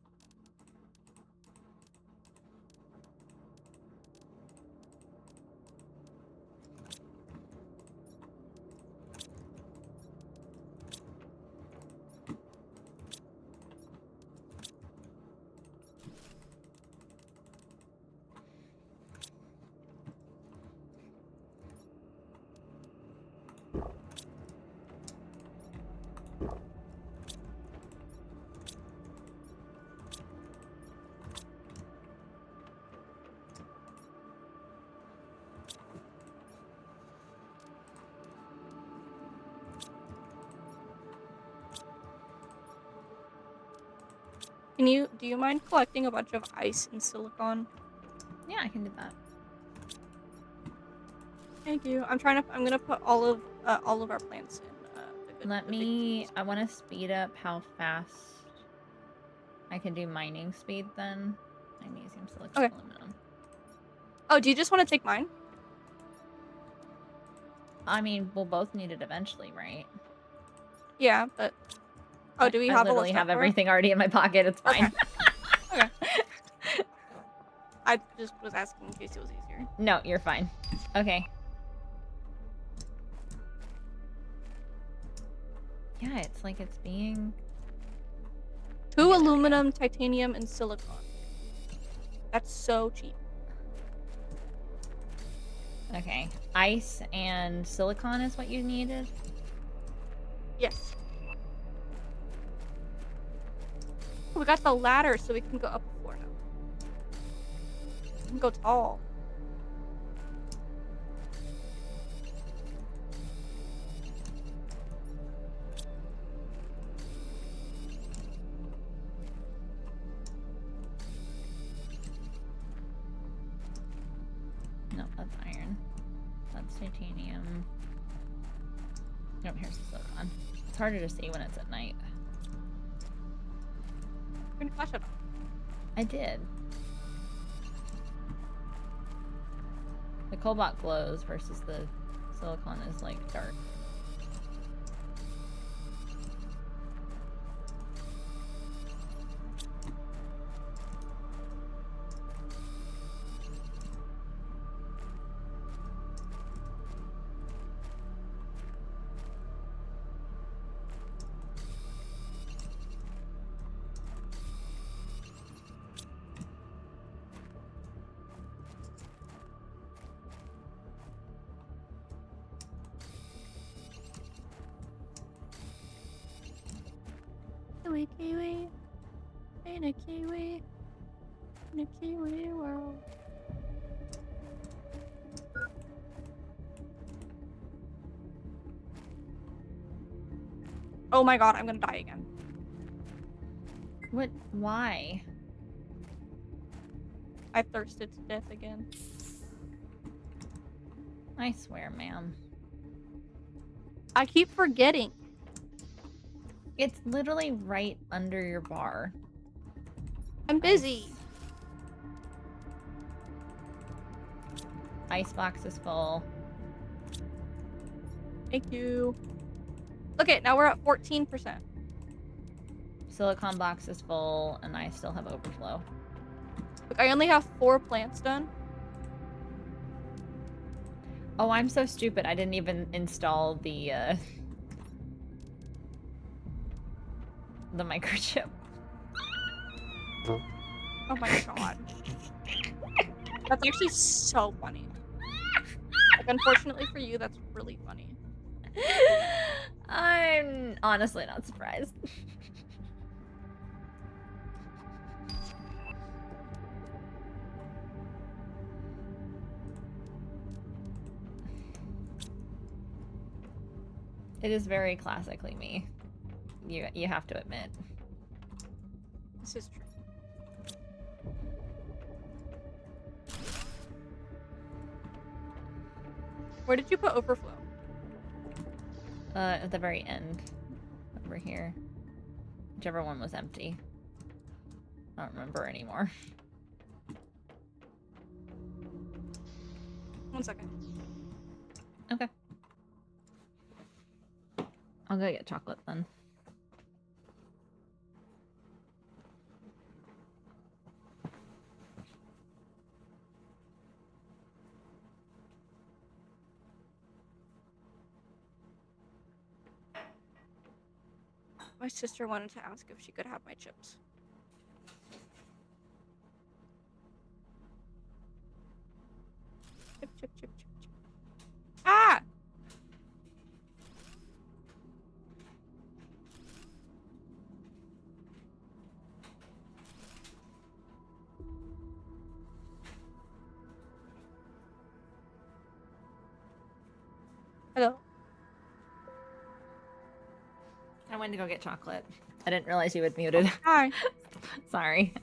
Do you mind collecting a bunch of ice and silicon? Yeah, I can do that. Thank you. I'm gonna put all of our plants in, Let the big me... tubes. I want to speed up how fast I can do mining speed then. Magnesium, silicon, Okay. aluminum. Oh, do you just want to take mine? I mean, we'll both need it eventually, right? Yeah, but... Oh, do we I have all the literally stuff have for it? everything already in my pocket. It's Okay. fine. Okay. I just was asking in case it was easier. No, you're fine. Okay. Yeah, it's like it's being... 2 Okay, there we go. aluminum, titanium, and silicon. That's so cheap. Okay. Ice and silicon is what you needed? Yes. We got the ladder so we can go up a floor now. We can go tall. No, that's iron. That's titanium. Nope, here's the silicon. It's harder to see when it's at night. Turn your flashlight on. I did. The cobalt glows versus the silicon is like dark. Kiwi, kiwi. In a kiwi. In a kiwi world. Oh my god, I'm gonna die again. What? Why? I thirsted to death again. I swear, ma'am. I keep forgetting. It's literally right under your bar. I'm busy. Icebox is full. Thank you. Okay, now we're at 14%. Silicon box is full, and I still have overflow. Look, I only have 4 plants done. Oh, I'm so stupid. I didn't even install the microchip. Oh my god. That's actually so funny. Like, unfortunately for you, that's really funny. I'm honestly not surprised. It is very classically me. You have to admit. This is true. Where did you put overflow? At the very end. Over here. Whichever one was empty. I don't remember anymore. 1 second. Okay. I'll go get chocolate then. My sister wanted to ask if she could have my chips. Chip, chip, chip, chip, chip. Ah! Hello. I went to go get chocolate. I didn't realize you had muted. Hi. Sorry.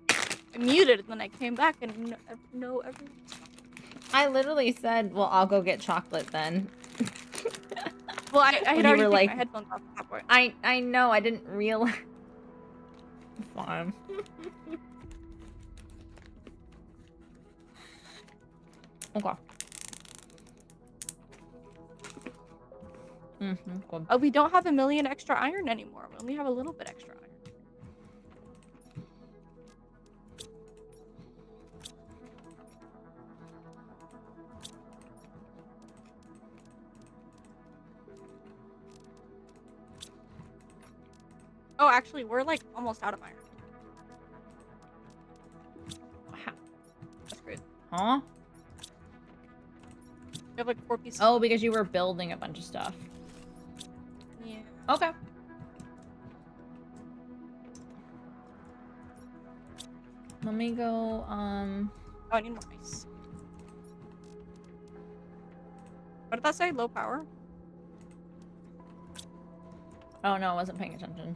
I muted and then I came back and no everything. I literally said, well, I'll go get chocolate then. Well, I had You already were taken like- my headphones off at that point. I know, I didn't realize. Fine. Okay. Good. Oh, we don't have 1,000,000 extra iron anymore. We only have a little bit extra iron. Oh, actually, we're like almost out of iron. That's great. Huh? We have like 4 pieces. Oh, because you were building a bunch of stuff. Yeah. Okay. Let me go, Oh, I need more ice. What did that say? Low power? Oh no, I wasn't paying attention.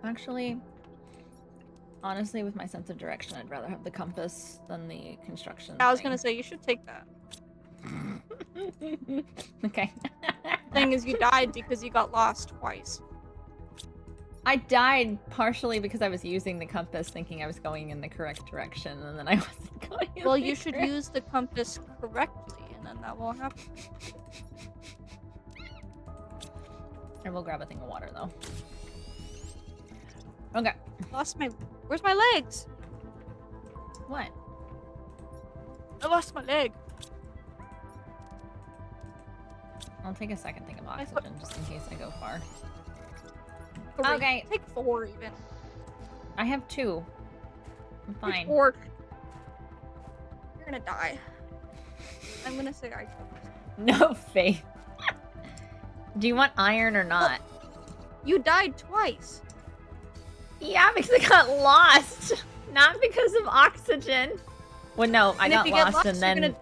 Actually, honestly, with my sense of direction, I'd rather have the compass than the construction I was thing. gonna say, you should take that. Okay. Thing is, you died because you got lost twice. I died partially because I was using the compass thinking I was going in the correct direction, and then I wasn't going in Well, the you should correct- use the compass correctly, and then that won't happen. I will grab a thing of water, though. Okay. Lost my... Where's my legs? What? I lost my leg. I'll take a second thing of I thought- oxygen just in case I go far. 3. Okay. Take 4 even. I have 2. I'm Take fine. 4. You're gonna die. I'm gonna say I killed myself. No faith. Do you want iron or not? You died twice. Yeah, because I got lost. Not because of oxygen. Well, no, I And if got you get lost, lost, and you're then gonna...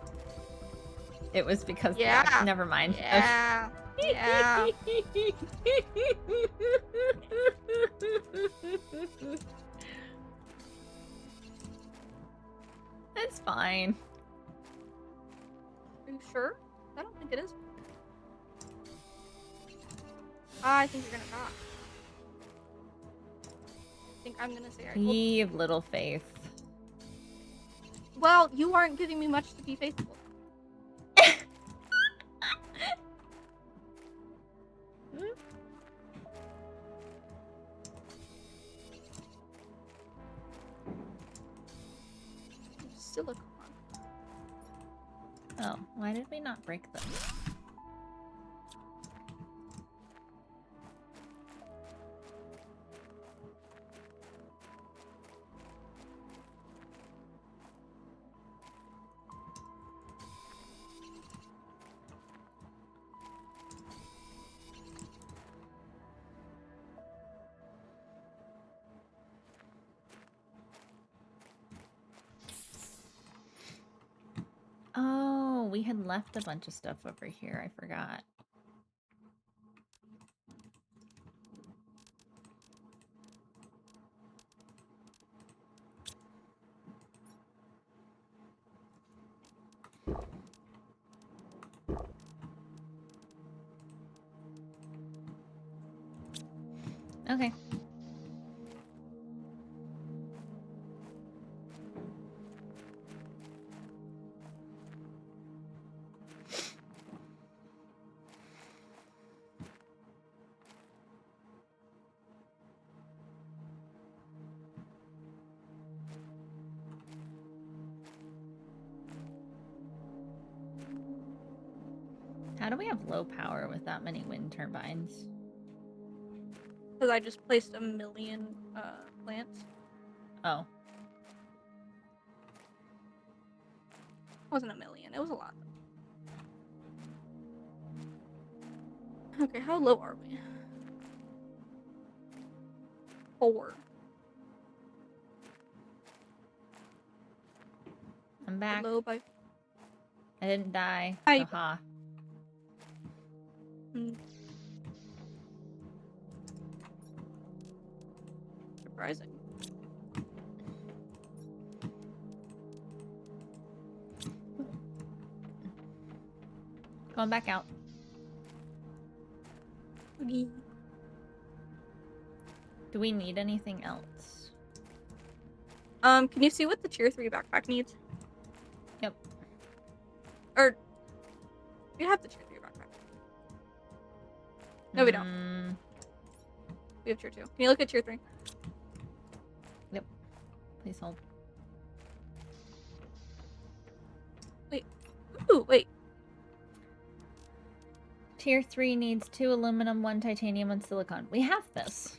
it was because Yeah. never mind. Yeah. Yeah. It's fine. Are you sure? I don't think it is. I think you're gonna die. I think I'm gonna say I told you. Ye of little faith. Well, you aren't giving me much to be faithful. Silicon. Oh, why did we not break them? Oh, we had left a bunch of stuff over here. I forgot. Okay. How do we have low power with that many wind turbines? Because I just placed 1,000,000 plants. Oh. It wasn't 1,000,000, it was a lot. Okay, how low are we? 4. I'm back. Low by... I didn't die. Hi. Haha. Surprising. Going back out. Okay. Do we need anything else? Can you see what the tier 3 backpack needs? Yep. Or... You have the tier 3 backpack. No, we don't. We have tier 2. Can you look at tier 3? Yep. Please hold. Ooh, wait. Tier 3 needs 2 aluminum, 1 titanium, 1 silicon. We have this.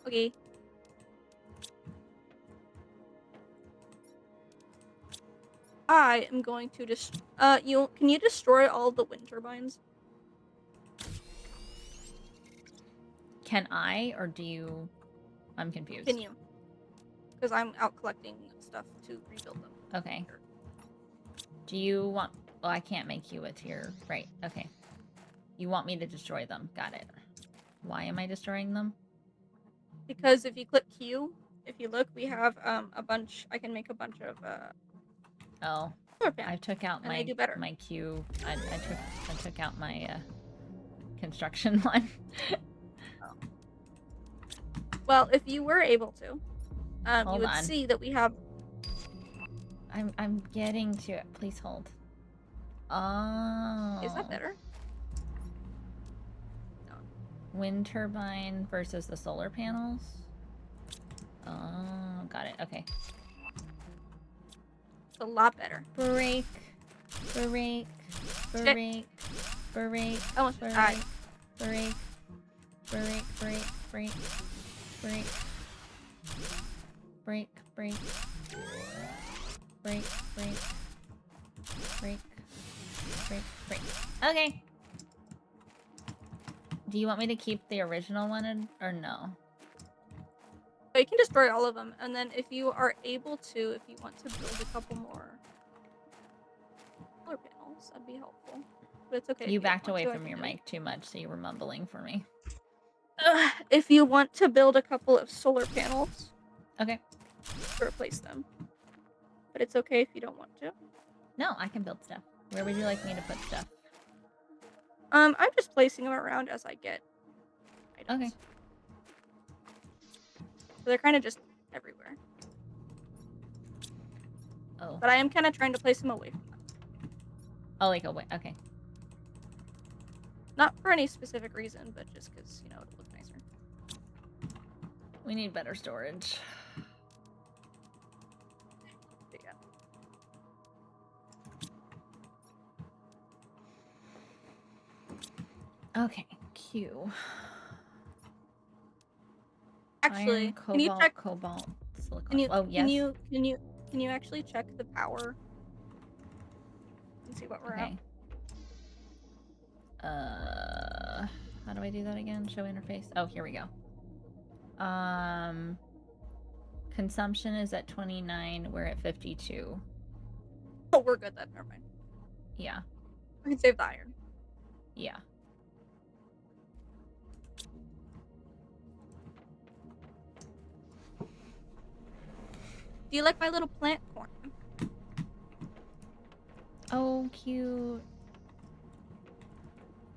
Okay. I am going to just can you destroy all the wind turbines? Can I, or do you? I'm confused. Can you? Because I'm out collecting stuff to rebuild them. Okay. Do you want... Well, I can't make you a tier. Right, okay. You want me to destroy them. Got it. Why am I destroying them? Because if you click Q, if you look, we have a bunch. I can make a bunch of Oh, solar panels. I took out And they do better. my queue. I took out my construction one. Well, if you were able to, you Hold would on. see that we have. I'm getting to it. Please hold. Oh. Is that better? Wind turbine versus the solar panels. Oh, got it. Okay. It's a lot better. Break. Break. Break. Break. I almost died. Break. Break. Break. Break. Break. Break. Break. Break. Break. Break. Break. Break. Okay. Do you want me to keep the original one or no? you can destroy all of them, and then if you are able to, if you want to build a couple more solar panels, that'd be helpful. But it's okay. if You don't backed want away to, I from can your do it. mic too much, so you were mumbling for me. If you want to build a couple of solar panels Okay. to replace them. But it's okay if you don't want to. No, I can build stuff. Where would you like me to put stuff? I'm just placing them around as I get items. Okay. So they're kind of just everywhere. Oh. But I am kind of trying to place them away from them. Oh, like a way. Okay. Not for any specific reason, but just because, it'll look nicer. We need better storage. But yeah. Okay. Q. Actually, Iron, can you cobalt, check? cobalt, silicon. Can you? Oh, yes. Can you actually check the power? And see what we're at. Okay. How do I do that again? Show interface. Oh, here we go. Consumption is at 29. We're at 52. Oh, we're good then. Never mind. Yeah. We can save the iron. Yeah. Do you like my little plant corn? Oh, cute.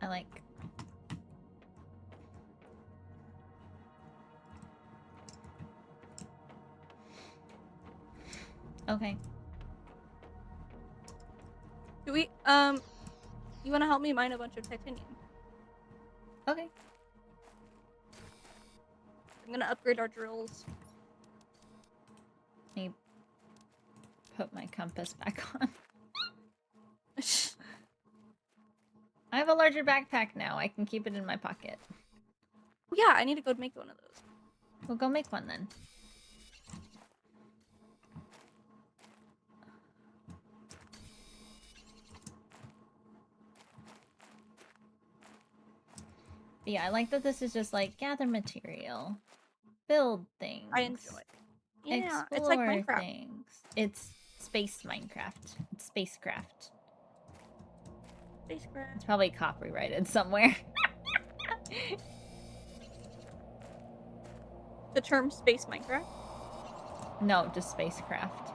I like. Okay. Do we? You want to help me mine a bunch of titanium? Okay. I'm gonna upgrade our drills. Let me put my compass back on. I have a larger backpack now. I can keep it in my pocket. Yeah, I need to go make one of those. We'll go make one then. But yeah, I like that this is just like gather material, build things. I enjoy it. Yeah, Explore it's like Minecraft. things. It's space Minecraft. It's spacecraft. Spacecraft. It's probably copyrighted somewhere. The term space Minecraft? No, just spacecraft.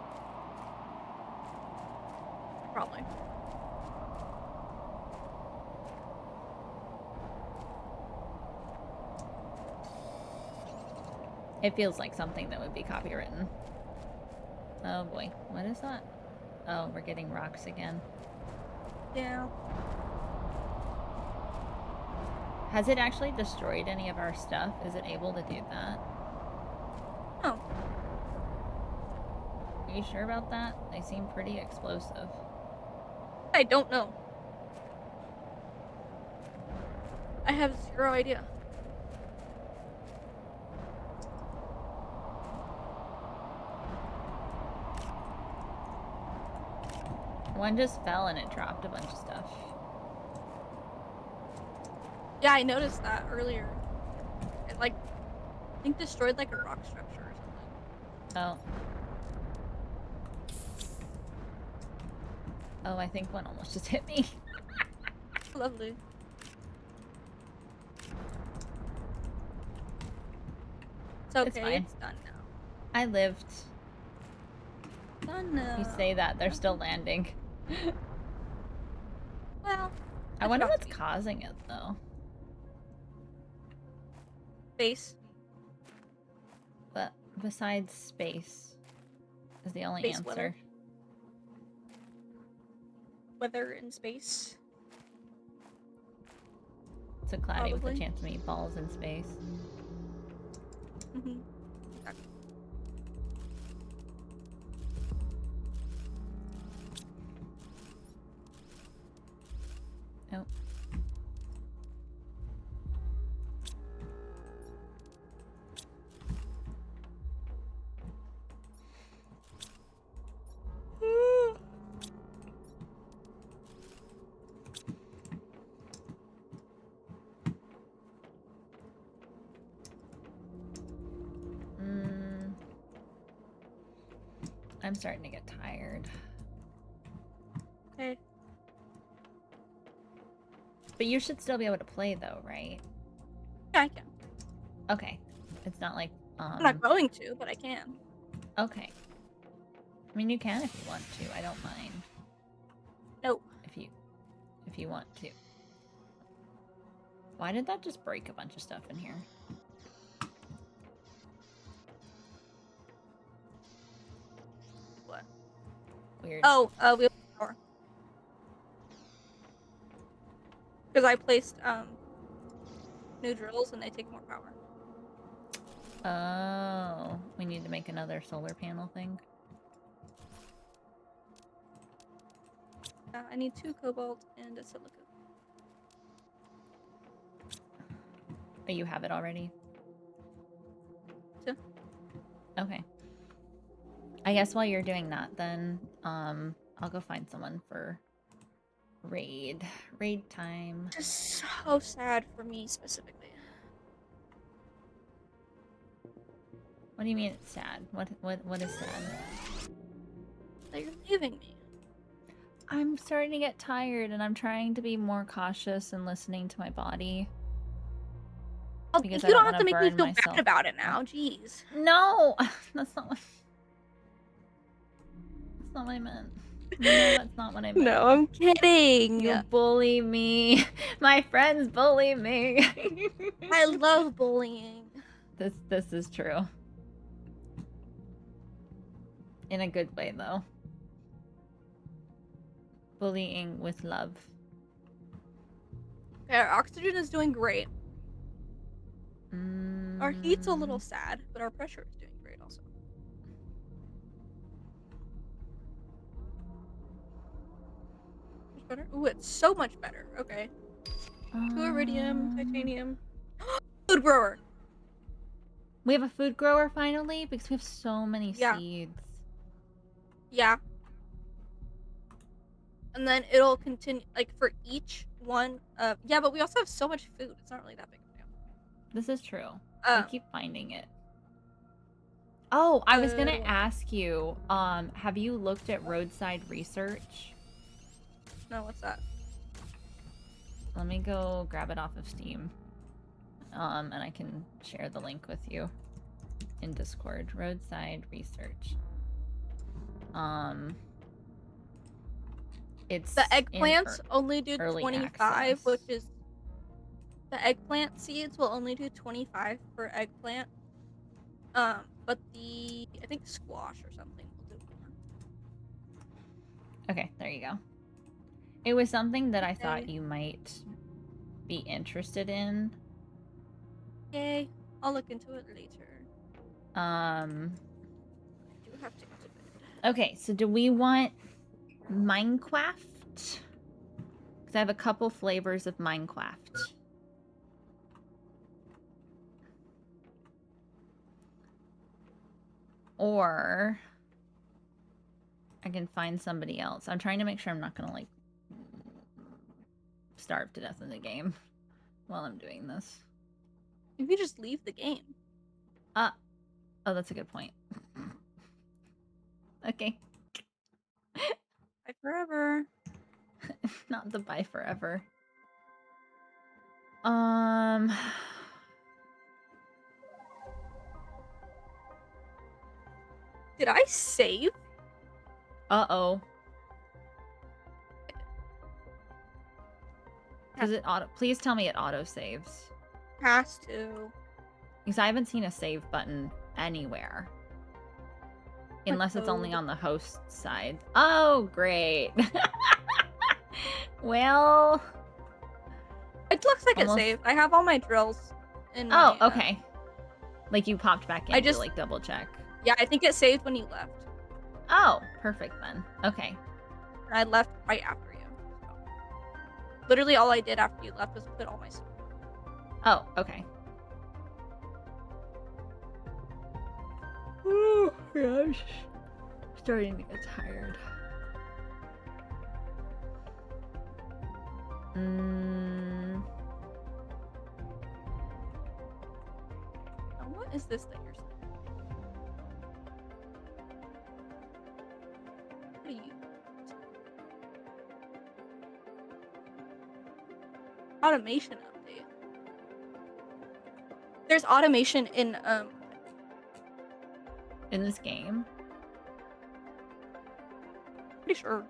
Probably. It feels like something that would be copywritten. Oh boy, what is that? Oh, we're getting rocks again. Yeah. Has it actually destroyed any of our stuff? Is it able to do that? Oh. Are you sure about that? They seem pretty explosive. I don't know. I have zero idea. One just fell and it dropped a bunch of stuff. Yeah, I noticed that earlier. It I think destroyed like a rock structure or something. Oh. Oh, I think one almost just hit me. Lovely. It's okay, It's fine. it's done now. I lived. Done now. You say that, they're still landing. Well, I wonder about what's to be. causing it, though. Space. But besides space is the only Space answer. weather. Weather in space. It's a cloudy with a Probably. chance to meet balls in space. Mm-hmm. Nope. I'm starting to get tired. Okay. But you should still be able to play though, right? Yeah, I can. Okay. It's not like, I'm not going to, but I can. okay. I mean, you can if you want to. I don't mind. No. If you want to. Why did that just break a bunch of stuff in here? What? Weird. Oh, we have power. Because I placed new drills and they take more power. Oh, we need to make another solar panel thing. I need 2 cobalt and a silicon. Oh, you have it already? 2. Okay. I guess while you're doing that, then, I'll go find someone for raid. Raid time. Just so sad for me specifically. What do you mean it's sad? What is sad? That you're leaving me. I'm starting to get tired and I'm trying to be more cautious and listening to my body. Oh, Because you I don't don't have to wanna make me burn feel myself bad about it out. now. Jeez. No! That's not what I meant. No, that's not what I meant. No, I'm kidding. You bully me. My friends bully me. I love bullying. This is true. In a good way, though. Bullying with love. Okay, our oxygen is doing great. Our heat's a little Mm, sad, but our pressure is doing great also. Much better? Ooh, it's so much better. Okay. 2 iridium, titanium. Food grower! We have a food grower finally because we have so many Yeah. seeds. Yeah. And then it'll continue, like, for each one of... Yeah, but we also have so much food. It's not really that big of a deal. This is true. I keep finding it. Oh, I was gonna ask you, have you looked at roadside research? No, what's that? Let me go grab it off of Steam. And I can share the link with you in Discord. Roadside research. It's The in eggplants only do early 25, access. which is... The eggplant seeds will only do 25 per eggplant. But the... I think squash or something will do more. Okay, there you go. It was something that I Okay. thought you might be interested in. Okay, I'll look into it later. I do have to go to bed. Okay, so do we want Minecraft? Because I have a couple flavors of Minecraft. Or I can find somebody else. I'm trying to make sure I'm not gonna, like, starve to death in the game while I'm doing this. You can just leave the game. Oh, that's a good point. Okay. Bye forever. Not the bye forever. Did I save? Uh-oh. Does it auto? Please tell me it auto saves. Has to. Because I haven't seen a save button anywhere. Unless it's only code? on the host side. Oh, great. Well. It looks like Almost- it saved. I have all my drills in Oh, my, okay. Like you popped back in I just- to like double check. Yeah, I think it saved when you left. Oh, perfect then. Okay. And I left right after you. So. Literally all I did after you left was put all my stuff. Oh, okay. Oh gosh. Starting to get tired. Now, what is this that you're saying? Automation update. There's automation in In this game? pretty sure.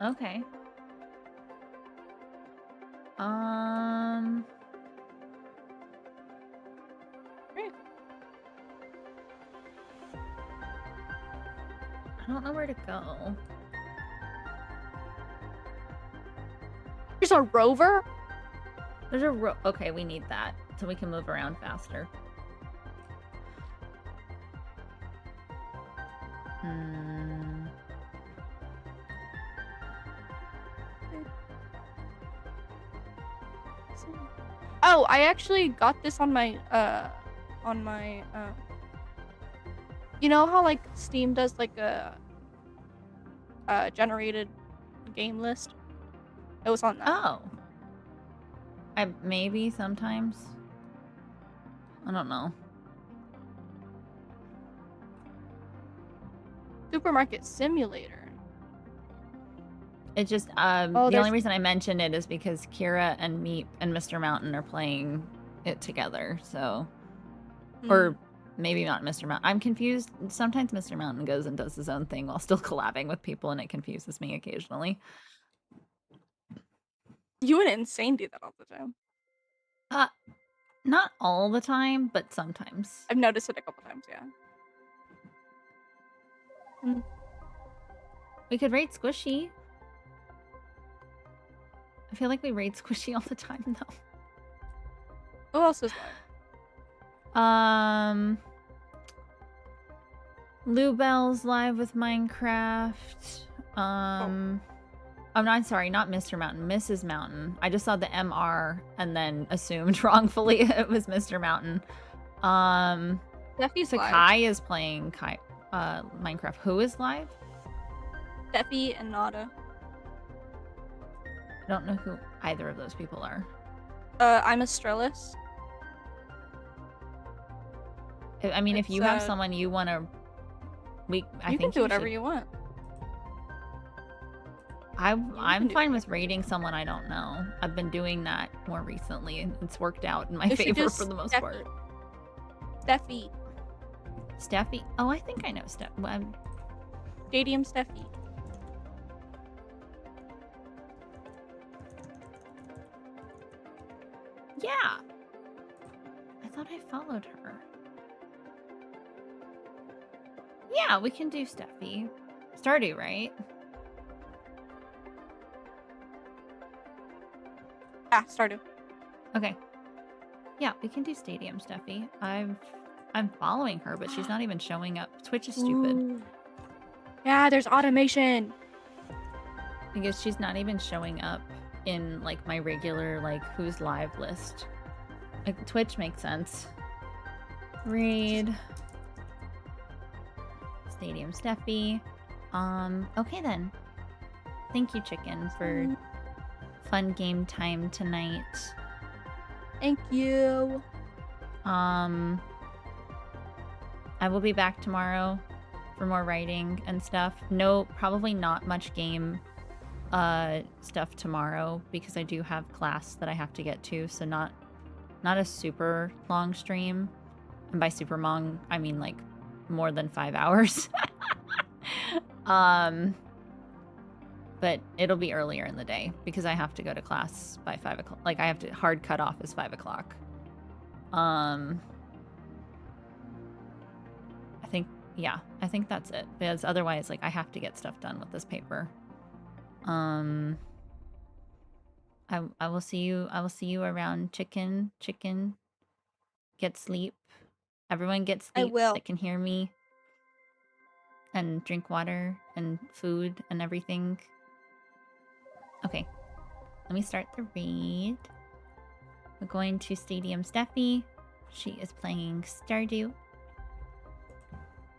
Okay. Great. I don't know where to go. There's a rover? There's a okay, we need that so we can move around faster. Oh, I actually got this on my you know how like Steam does like a generated game list? It was on that. Oh. Maybe sometimes. I don't know. Supermarket Simulator. It just Oh, the only there's- reason I mention it is because Kira and Meep and Mr. Mountain are playing it together, so or maybe not Mr. Mountain. I'm confused. Sometimes Mr. Mountain goes and does his own thing while still collabing with people, and it confuses me occasionally. You and Insane do that all the time. Not all the time, but sometimes. I've noticed it a couple times, yeah. We could raid Squishy. I feel like we raid Squishy all the time, though. Who else is live? Lubel's live with Minecraft. I'm not sorry, not Mr. Mountain, Mrs. Mountain. I just saw the MR and then assumed wrongfully it was Mr. Mountain. Steffi's live. Sakai is playing Minecraft. Who is live? Steffi and Nada. I don't know who either of those people are. I'm Astrellis. I mean, if It's, you have someone you want to, I you think can do whatever should. you want. I'm can do fine with whatever. rating someone I don't know. I've been doing that more recently, and it's worked out in my You should favor just for the most Steffi. part. Steffi. Steffi? Oh, I think I know Steph. Stadium Steffi. Yeah. I thought I followed her. Yeah, we can do Steffi. Stardew, right? Ah, Stardew. Okay. Yeah, we can do Stadium Steffi. I'm following her, but she's not even showing up. Twitch is stupid. Ooh. Yeah, there's automation. Because she's not even showing up in like my regular like who's live list. Like Twitch makes sense. Raid. Stadium Steffi. Okay then. Thank you, Chicken, for fun game time tonight. Thank you. I will be back tomorrow for more writing and stuff. No, probably not much game stuff tomorrow because I do have class that I have to get to, so not a super long stream. And by super long, I mean like more than 5 hours. But it'll be earlier in the day because I have to go to class by 5 o'clock. Like I have to hard cut off is 5 o'clock. I think that's it. Because otherwise, like I have to get stuff done with this paper. I will see you around. Chicken. Get sleep. Everyone get sleep. I will. That can hear me. And drink water and food and everything. Okay. Let me start the raid. We're going to Stadium Steffi. She is playing Stardew.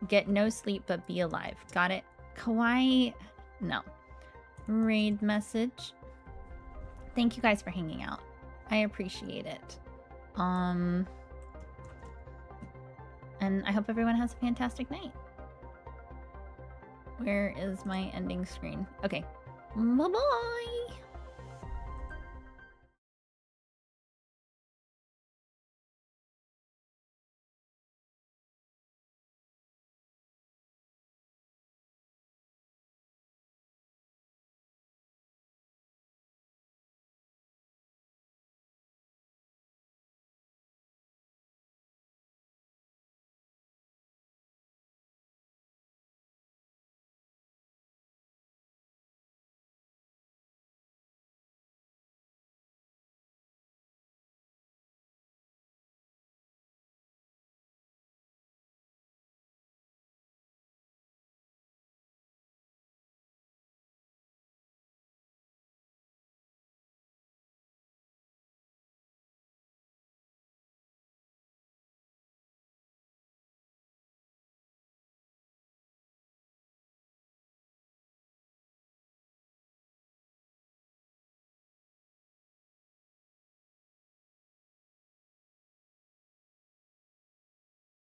Get no sleep but be alive. Got it? Kawaii. No. Raid message. Thank you guys for hanging out. I appreciate it. And I hope everyone has a fantastic night. Where is my ending screen? Okay. Bye-bye.